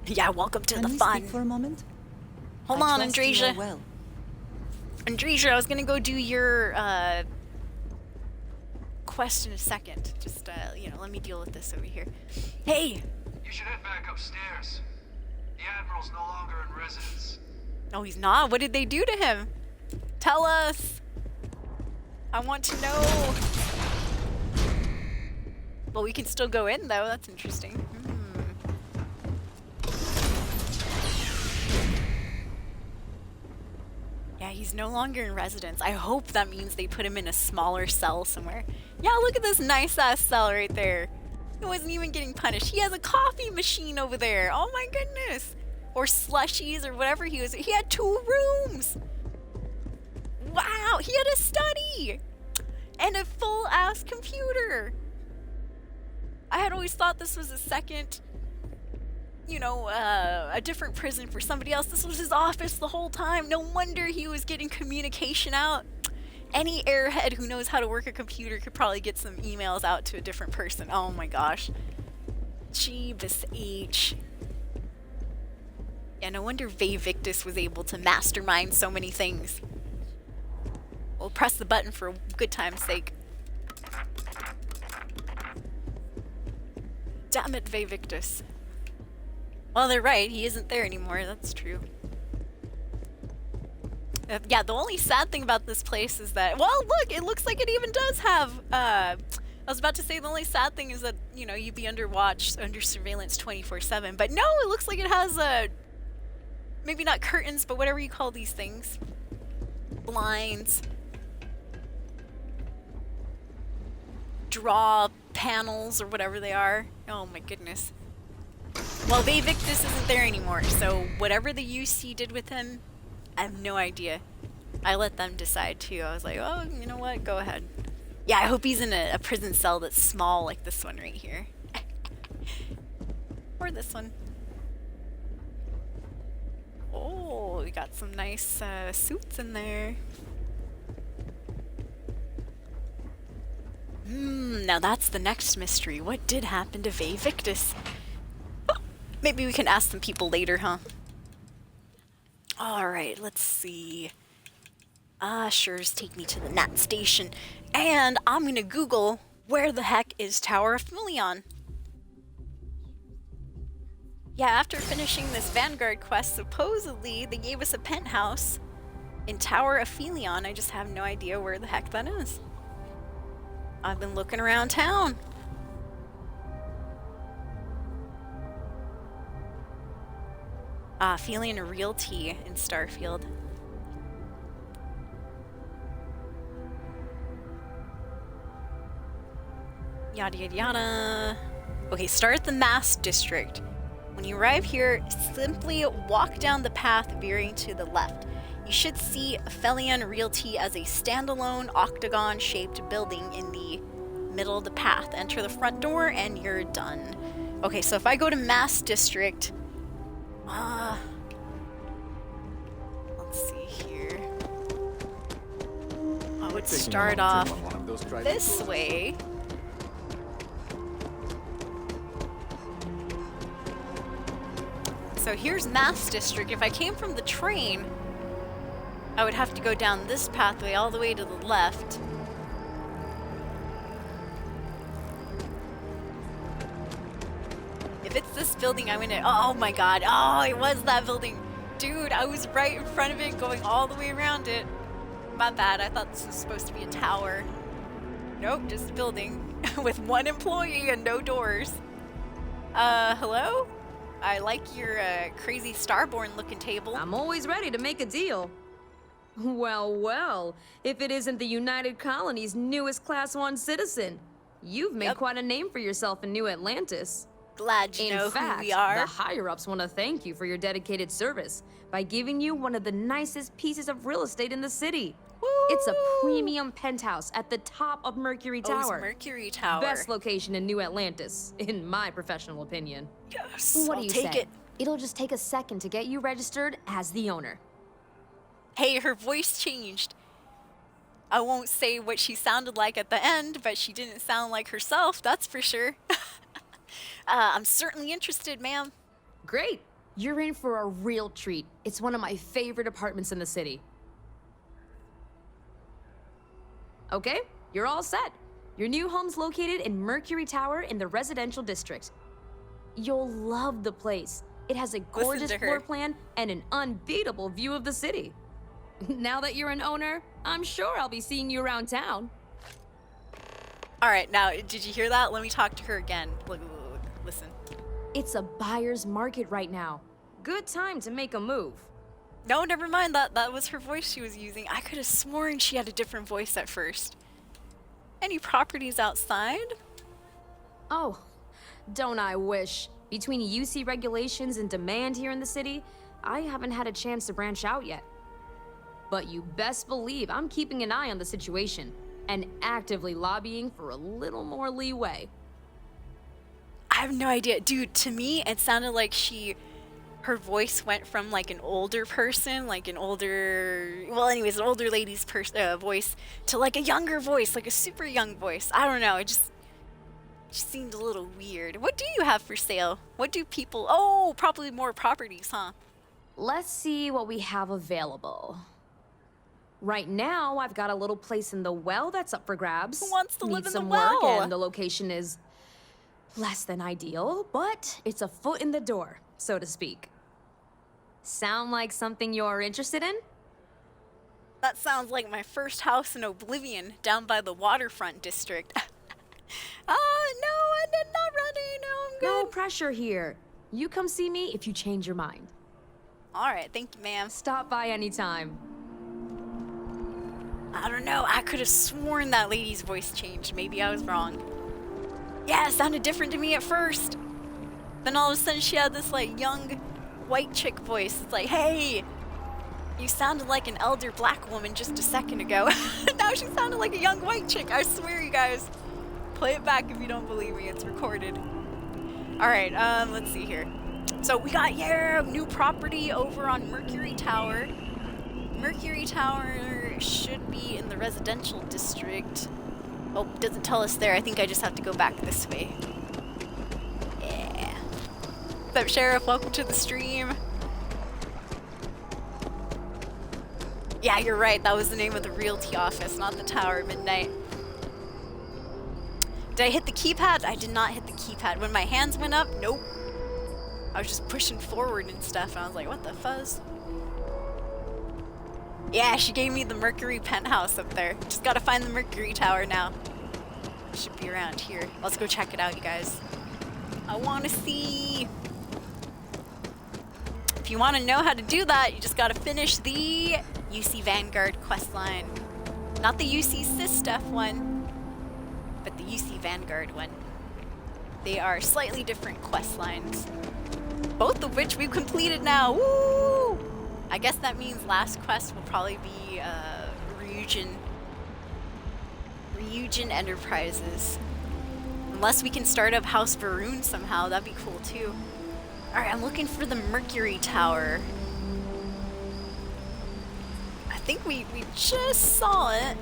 Yeah, welcome to the fun. Speak for a moment? Hold on, Andresia. Well. Andresia, I was gonna go do your quest in a second. Just you know, let me deal with this over here. Hey. You should head back upstairs. The Admiral's no longer in residence. No, he's not. What did they do to him? Tell us. I want to know. Well, we can still go in, though. That's interesting. Yeah, he's no longer in residence. I hope that means they put him in a smaller cell somewhere. Yeah, look at this nice-ass cell right there. He wasn't even getting punished. He has a coffee machine over there. Oh my goodness. Or slushies or whatever he was. He had 2 rooms. Wow, he had a study. And a full-ass computer. I had always thought this was a second, you know, a different prison for somebody else. This was his office the whole time. No wonder he was getting communication out. Any airhead who knows how to work a computer could probably get some emails out to a different person. Oh my gosh. Jeebus H. Yeah, no wonder Victus was able to mastermind so many things. We'll press the button for a good time's sake. Damn it, Victus. Well, they're right. He isn't there anymore. That's true. Yeah, the only sad thing about this place is that, well, look, it looks like it even does have, I was about to say the only sad thing is that, you know, you'd be under watch, under surveillance 24/7, but no, it looks like it has, maybe not curtains, but whatever you call these things. Blinds. Draw panels, or whatever they are. Oh my goodness. Well, Victus isn't there anymore, so whatever the UC did with him, I have no idea. I let them decide too. I was like, oh, you know what? Go ahead. Yeah, I hope he's in a prison cell that's small like this one right here. Or this one. Oh, we got some nice suits in there. Now that's the next mystery. What did happen to Victus? Oh, maybe we can ask some people later, huh? Alright, let's see. Sure, just take me to the Nat station. And I'm gonna Google where the heck is Tower of Philion. Yeah, after finishing this Vanguard quest, supposedly they gave us a penthouse in Tower of Philion. I just have no idea where the heck that is. I've been looking around town. Philion Realty in Starfield. Yada yada yada. Okay, start at the Mass District. When you arrive here, simply walk down the path veering to the left. You should see Philion Realty as a standalone octagon-shaped building in the middle of the path. Enter the front door and you're done. Okay, so if I go to Mass District, let's see here. would start off this way. So here's Mass District. If I came from the train, I would have to go down this pathway all the way to the left. If it's this building, I'm gonna... Oh my god. Oh, it was that building. Dude, I was right in front of it, going all the way around it. My bad. I thought this was supposed to be a tower. Nope, just a building with one employee and no doors. Hello? I like your crazy Starborn looking table. I'm always ready to make a deal. Well, well, if it isn't the United Colony's newest Class 1 citizen. You've made quite a name for yourself in New Atlantis. Glad you know who we are. The higher-ups want to thank you for your dedicated service by giving you one of the nicest pieces of real estate in the city. Woo! It's a premium penthouse at the top of Mercury Tower. Oh, it's Mercury Tower. Best location in New Atlantis, in my professional opinion. Yes, what I'll do you take say? it. It'll just take a second to get you registered as the owner. Hey, her voice changed. I won't say what she sounded like at the end, but she didn't sound like herself, that's for sure. I'm certainly interested, ma'am. Great. You're in for a real treat. It's one of my favorite apartments in the city. Okay, you're all set. Your new home's located in Mercury Tower in the residential district. You'll love the place. It has a gorgeous floor plan and an unbeatable view of the city. Now that you're an owner, I'm sure I'll be seeing you around town. All right, now, did you hear that? Let me talk to her again. Listen. It's a buyer's market right now. Good time to make a move. No, never mind. That was her voice she was using. I could have sworn she had a different voice at first. Any properties outside? Oh, don't I wish. Between UC regulations and demand here in the city, I haven't had a chance to branch out yet. But you best believe I'm keeping an eye on the situation and actively lobbying for a little more leeway. I have no idea. Dude, to me, it sounded like her voice went from like an older person, like an older lady's voice to like a younger voice, like a super young voice. I don't know. It just seemed a little weird. What do you have for sale? What do people... Oh, probably more properties, huh? Let's see what we have available. Right now, I've got a little place in the well that's up for grabs. Who wants to live in the some well? Work, and the location is less than ideal, but it's a foot in the door, so to speak. Sound like something you're interested in? That sounds like my first house in Oblivion, down by the waterfront district. No, I'm not ready. No, I'm good. No pressure here. You come see me if you change your mind. All right, thank you, ma'am. Stop by anytime. I don't know. I could have sworn that lady's voice changed. Maybe I was wrong. Yeah, it sounded different to me at first. Then all of a sudden she had this like young white chick voice. It's like, hey, you sounded like an elder black woman just a second ago. Now she sounded like a young white chick. I swear, you guys. Play it back if you don't believe me. It's recorded. All right, let's see here. So we got, new property over on Mercury Tower. Mercury Tower should be in the residential district. Oh, it doesn't tell us there. I think I just have to go back this way. Yeah. What's up, Sheriff? Welcome to the stream. Yeah, you're right. That was the name of the realty office, not the Tower at midnight. Did I hit the keypad? I did not hit the keypad. When my hands went up, nope. I was just pushing forward and stuff, and I was like, what the fuzz? Yeah, she gave me the Mercury penthouse up there. Just gotta find the Mercury Tower now. It should be around here. Let's go check it out, you guys. I wanna see. If you wanna know how to do that, you just gotta finish the UC Vanguard questline. Not the UC Sys stuff one, but the UC Vanguard one. They are slightly different quest lines, both of which we've completed now. Woo! I guess that means last quest will probably be Ryujin Enterprises. Unless we can start up House Varun somehow, that'd be cool too. Alright, I'm looking for the Mercury Tower. I think we just saw it.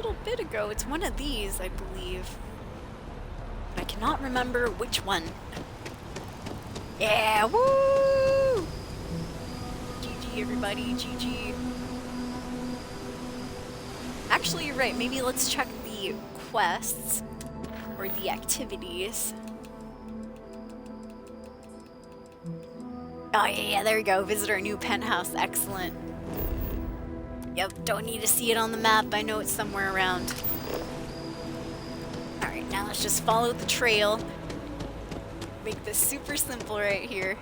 little bit ago. It's one of these, I believe. But I cannot remember which one. Yeah, woo! GG, everybody, GG. Actually, you're right. Maybe let's check the quests or the activities. Oh, yeah, there we go. Visit our new penthouse. Excellent. Yep, don't need to see it on the map. I know it's somewhere around. Alright, now let's just follow the trail. Make this super simple right here.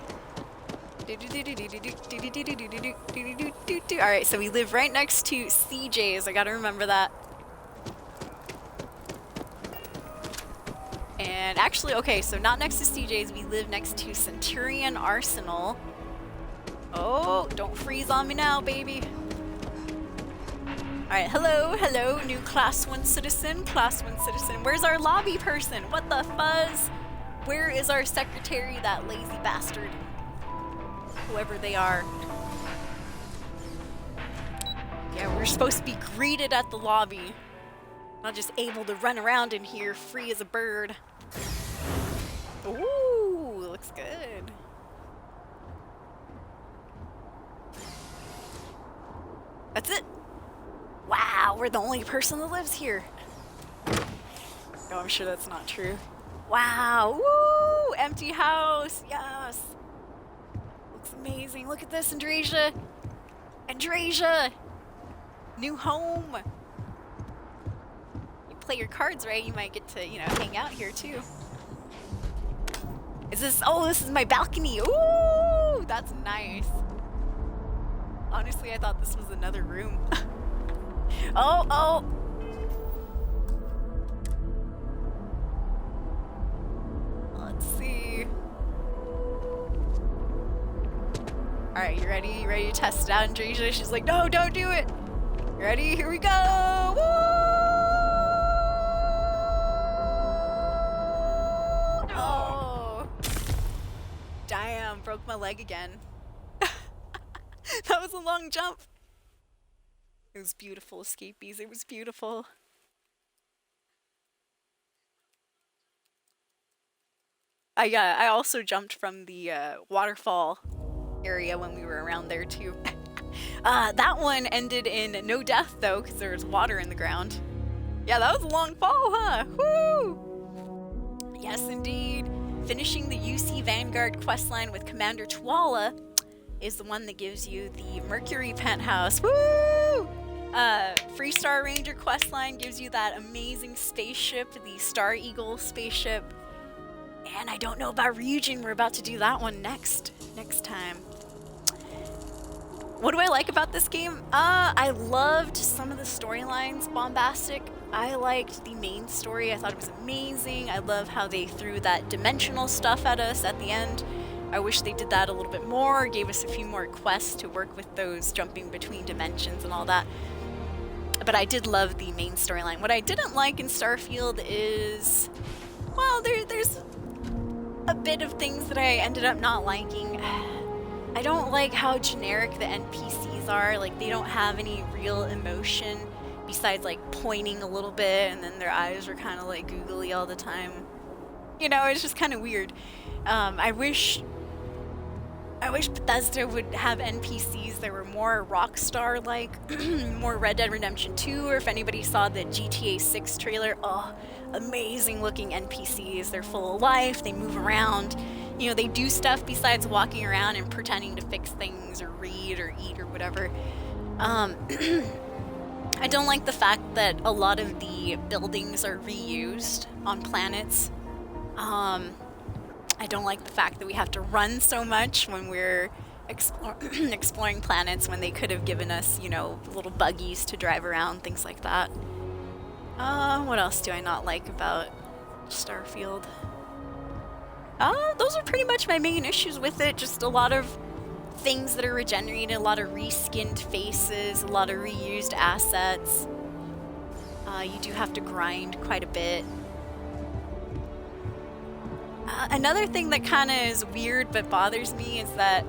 Alright, so we live right next to CJ's. I gotta remember that. And actually, okay, so not next to CJ's. We live next to Centurion Arsenal. Oh, don't freeze on me now, baby. Alright, hello, hello, new Class 1 citizen, Class 1 citizen. Where's our lobby person? What the fuzz? Where is our secretary, that lazy bastard? Whoever they are. Yeah, we're supposed to be greeted at the lobby. Not just able to run around in here free as a bird. Ooh, looks good. That's it. Wow, we're the only person that lives here. No, I'm sure that's not true. Wow, woo! Empty house, yes. Looks amazing. Look at this, Andrasia. Andrasia! New home. You play your cards right, you might get to, you know, hang out here too. Is this, oh, this is my balcony. Ooh, that's nice. Honestly, I thought this was another room. Oh, oh. Let's see. Alright, you ready? You ready to test it out, Andrasia? She's like, no, don't do it. You ready? Here we go. Woo! Oh. Damn, broke my leg again. That was a long jump. It was beautiful, escapees. It was beautiful. I also jumped from the waterfall area when we were around there too. That one ended in no death though, because there was water in the ground. Yeah, that was a long fall, huh? Woo! Yes, indeed. Finishing the UC Vanguard questline with Commander Tuala is the one that gives you the Mercury penthouse. Woo! Free Star Ranger questline gives you that amazing spaceship, the Star Eagle spaceship. And I don't know about Ryujin. We're about to do that one next time. What do I like about this game? I loved some of the storylines, bombastic. I liked the main story. I thought it was amazing. I love how they threw that dimensional stuff at us at the end. I wish they did that a little bit more, gave us a few more quests to work with those jumping between dimensions and all that. But I did love the main storyline. What I didn't like in Starfield is, well, there's a bit of things that I ended up not liking. I don't like how generic the NPCs are. Like, they don't have any real emotion besides like pointing a little bit, and then their eyes are kind of like googly all the time. You know, it's just kind of weird. I wish Bethesda would have NPCs that were more Rockstar-like, more Red Dead Redemption 2, or if anybody saw the GTA 6 trailer, oh, amazing looking NPCs. They're full of life, they move around, you know, they do stuff besides walking around and pretending to fix things or read or eat or whatever. I don't like the fact that a lot of the buildings are reused on planets. I don't like the fact that we have to run so much when we're exploring planets, when they could have given us, you know, little buggies to drive around, things like that. What else do I not like about Starfield? Those are pretty much my main issues with it. Just a lot of things that are regenerated, a lot of reskinned faces, a lot of reused assets. You do have to grind quite a bit. Another thing that kind of is weird but bothers me is that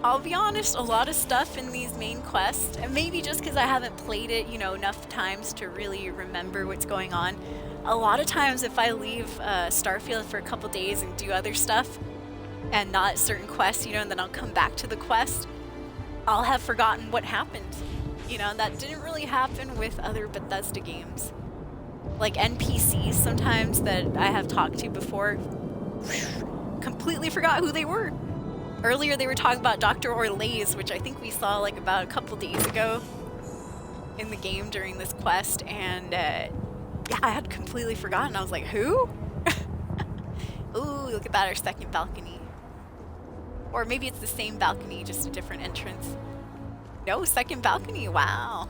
I'll be honest, a lot of stuff in these main quests, and maybe just because I haven't played it, you know, enough times to really remember what's going on. A lot of times if I leave Starfield for a couple days and do other stuff, and not certain quests, you know, and then I'll come back to the quest, I'll have forgotten what happened. You know, that didn't really happen with other Bethesda games. Like NPCs sometimes that I have talked to before, completely forgot who they were. Earlier they were talking about Dr. Orlays, which I think we saw like about a couple days ago in the game during this quest, and yeah, I had completely forgotten. I was like, who? Ooh, look at that, our second balcony. Or maybe it's the same balcony, just a different entrance. No, second balcony, wow.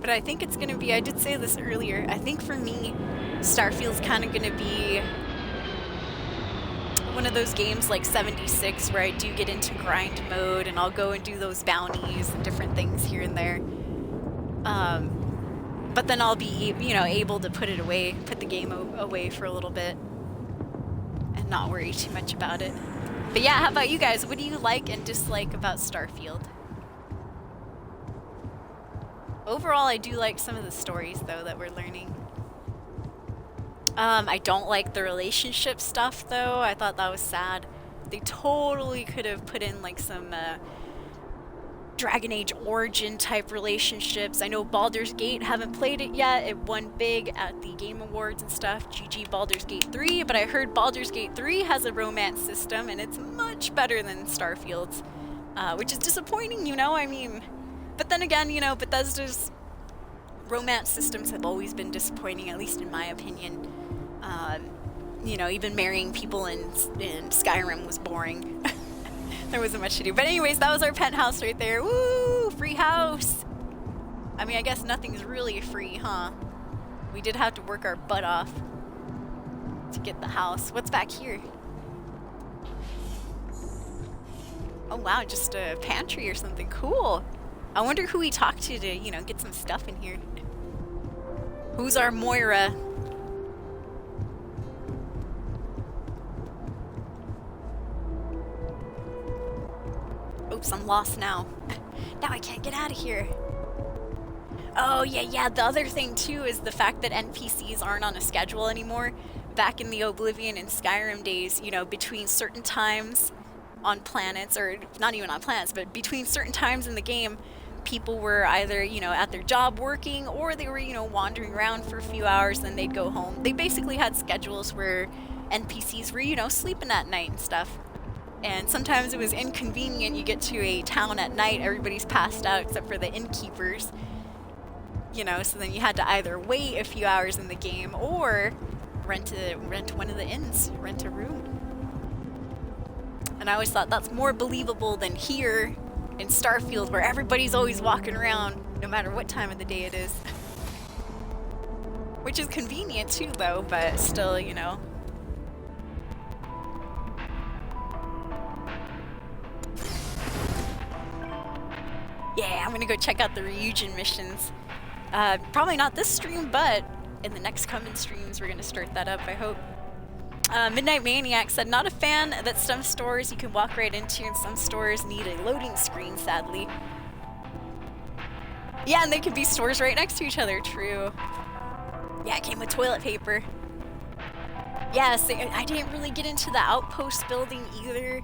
But I think it's gonna be, I did say this earlier, I think for me, Starfield's kind of gonna be one of those games like 76 where I do get into grind mode and I'll go and do those bounties and different things here and there. But then I'll be, you know, able to put it away, put the game away for a little bit and not worry too much about it. But yeah, how about you guys? What do you like and dislike about Starfield? Overall, I do like some of the stories, though, that we're learning. I don't like the relationship stuff, though. I thought that was sad. They totally could have put in, like, some Dragon Age Origin type relationships. I know Baldur's Gate, haven't played it yet. It won big at the Game Awards and stuff. GG Baldur's Gate 3, but I heard Baldur's Gate 3 has a romance system, and it's much better than Starfield's, which is disappointing, you know? I mean... But then again, you know, Bethesda's romance systems have always been disappointing, at least in my opinion. You know, even marrying people in Skyrim was boring. There wasn't much to do. But anyways, that was our penthouse right there. Woo! Free house! I mean, I guess nothing's really free, huh? We did have to work our butt off to get the house. What's back here? Oh wow, just a pantry or something. Cool! I wonder who we talked to, you know, get some stuff in here. Who's our Moira? Oops, I'm lost now. Now I can't get out of here. Oh, yeah. The other thing, too, is the fact that NPCs aren't on a schedule anymore. Back in the Oblivion and Skyrim days, you know, between certain times on planets, or not even on planets, but between certain times in the game, people were either, you know, at their job working, or they were, you know, wandering around for a few hours, then they'd go home. They basically had schedules where NPCs were, you know, sleeping at night and stuff. And sometimes it was inconvenient. You get to a town at night, everybody's passed out except for the innkeepers. You know, so then you had to either wait a few hours in the game or rent one of the inns, rent a room. And I always thought that's more believable than here in Starfield, where everybody's always walking around no matter what time of the day it is. Which is convenient too, though, but still, you know. Yeah, I'm gonna go check out the Ryujin missions. Probably not this stream, but in the next coming streams, we're gonna start that up, I hope. Midnight Maniac said, not a fan that some stores you can walk right into and some stores need a loading screen, sadly. Yeah, and they can be stores right next to each other, true. Yeah, it came with toilet paper. Yes, I didn't really get into the outpost building either.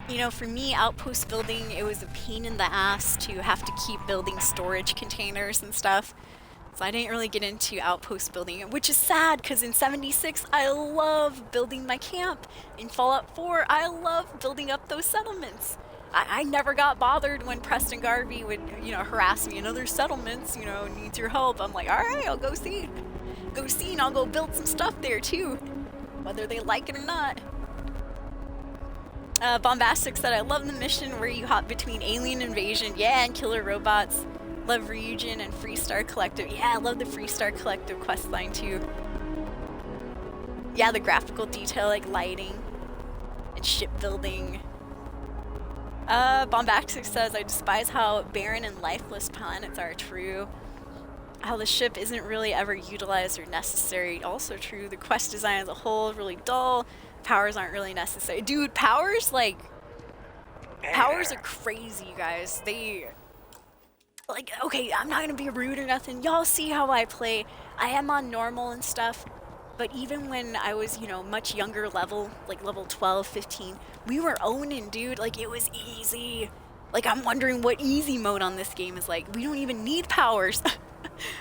You know, for me, outpost building, it was a pain in the ass to have to keep building storage containers and stuff. So I didn't really get into outpost building, which is sad, because in 76, I love building my camp. In Fallout 4, I love building up those settlements. I never got bothered when Preston Garvey would, you know, harass me. Another settlements, you know, needs your help. I'm like, all right, I'll go see. Go see, and I'll go build some stuff there, too. Whether they like it or not. Bombastic said, I love the mission where you hop between alien invasion, yeah, and killer robots. Love Ryujin and Freestar Collective. Yeah, I love the Freestar Collective questline too. Yeah, the graphical detail, like lighting and shipbuilding. Bombastic says, I despise how barren and lifeless planets are. True. how the ship isn't really ever utilized or necessary. Also true, the quest design as a whole is really dull. Powers aren't really necessary. Dude, powers, like, powers are crazy, you guys. They, like, okay, I'm not gonna be rude or nothing. Y'all see how I play. I am on normal and stuff, but even when I was, you know, much younger level, like level 12, 15, we were owning, dude. Like, it was easy. Like, I'm wondering what easy mode on this game is like. We don't even need powers.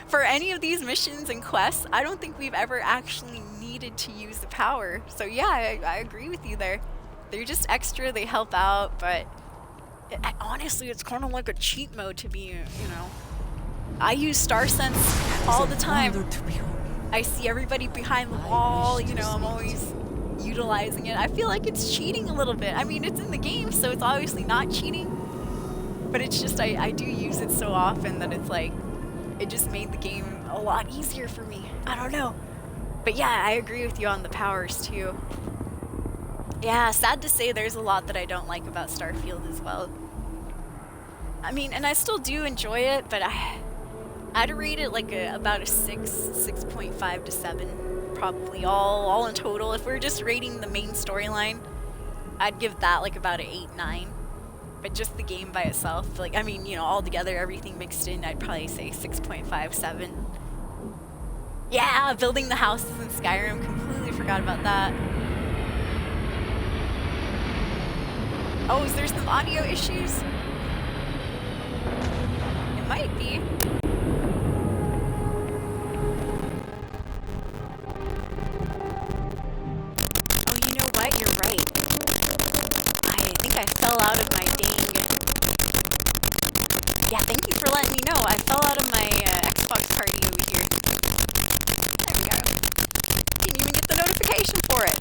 For any of these missions and quests, I don't think we've ever actually needed to use the power. So yeah, I agree with you there. They're just extra, they help out, but honestly, it's kind of like a cheat mode to me, you know. I use Star Sense all the time. I see everybody behind the wall, you know, I'm always utilizing it. I feel like it's cheating a little bit. I mean, it's in the game, so it's obviously not cheating. But it's just, I do use it so often that it's like, it just made the game a lot easier for me. I don't know. But yeah, I agree with you on the powers too. Yeah, sad to say there's a lot that I don't like about Starfield as well. I mean, and I still do enjoy it, but I'd rate it like about a 6.5 to 7. Probably all in total. If we're just rating the main storyline, I'd give that like about an 8, 9. But just the game by itself, like, I mean, you know, all together, everything mixed in, I'd probably say 6.5, 7. Yeah, building the houses in Skyrim, completely forgot about that. Oh, is there some audio issues? It might be. Oh, you know what? You're right. I think I fell out of my Yeah, thank you for letting me know. I fell out of my Xbox party over here. There we go. Didn't even get the notification for it.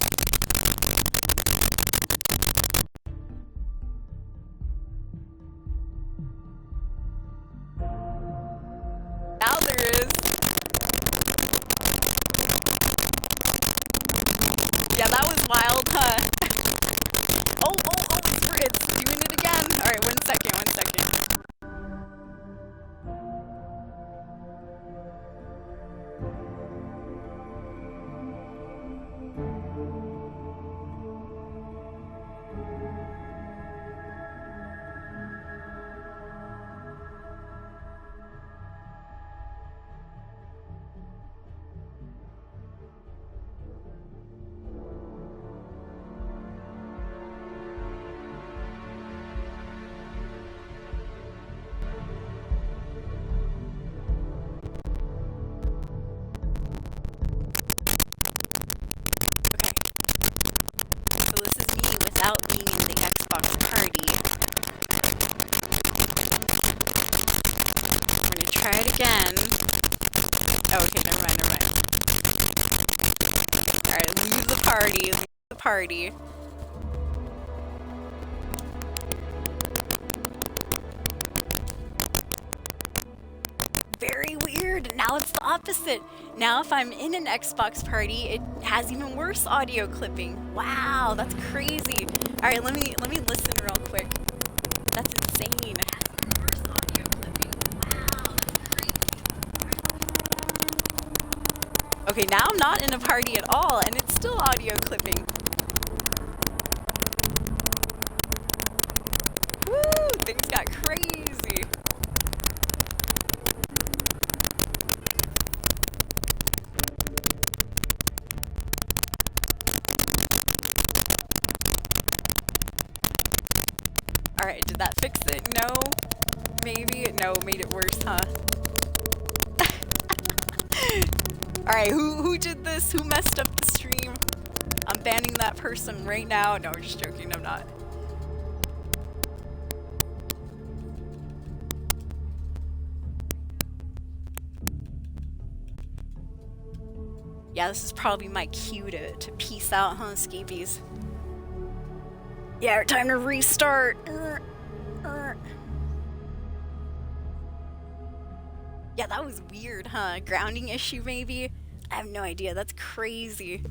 Now there is. Yeah, that was wild, huh? Oh, it's doing it again. Alright, one second. Without being in the Xbox party. I'm gonna try it again. Oh, okay, never mind. Alright, leave the party. Very weird. Now it's the opposite. Now if I'm in an Xbox party, it has even worse audio clipping. Wow, that's crazy. All right, let me listen real quick. That's insane. Worse audio clipping. Wow, that's crazy. Okay, now I'm not in a party at all, and it's still audio clipping. Woo! Things got crazy. Alright, did that fix it? No? Maybe? No, it made it worse, huh? Alright, who did this? Who messed up the stream? I'm banning that person right now. No, just joking, I'm not. Yeah, this is probably my cue to peace out, huh, Scabies? Yeah, time to restart. Yeah, that was weird, huh? Grounding issue, maybe? I have no idea. That's crazy.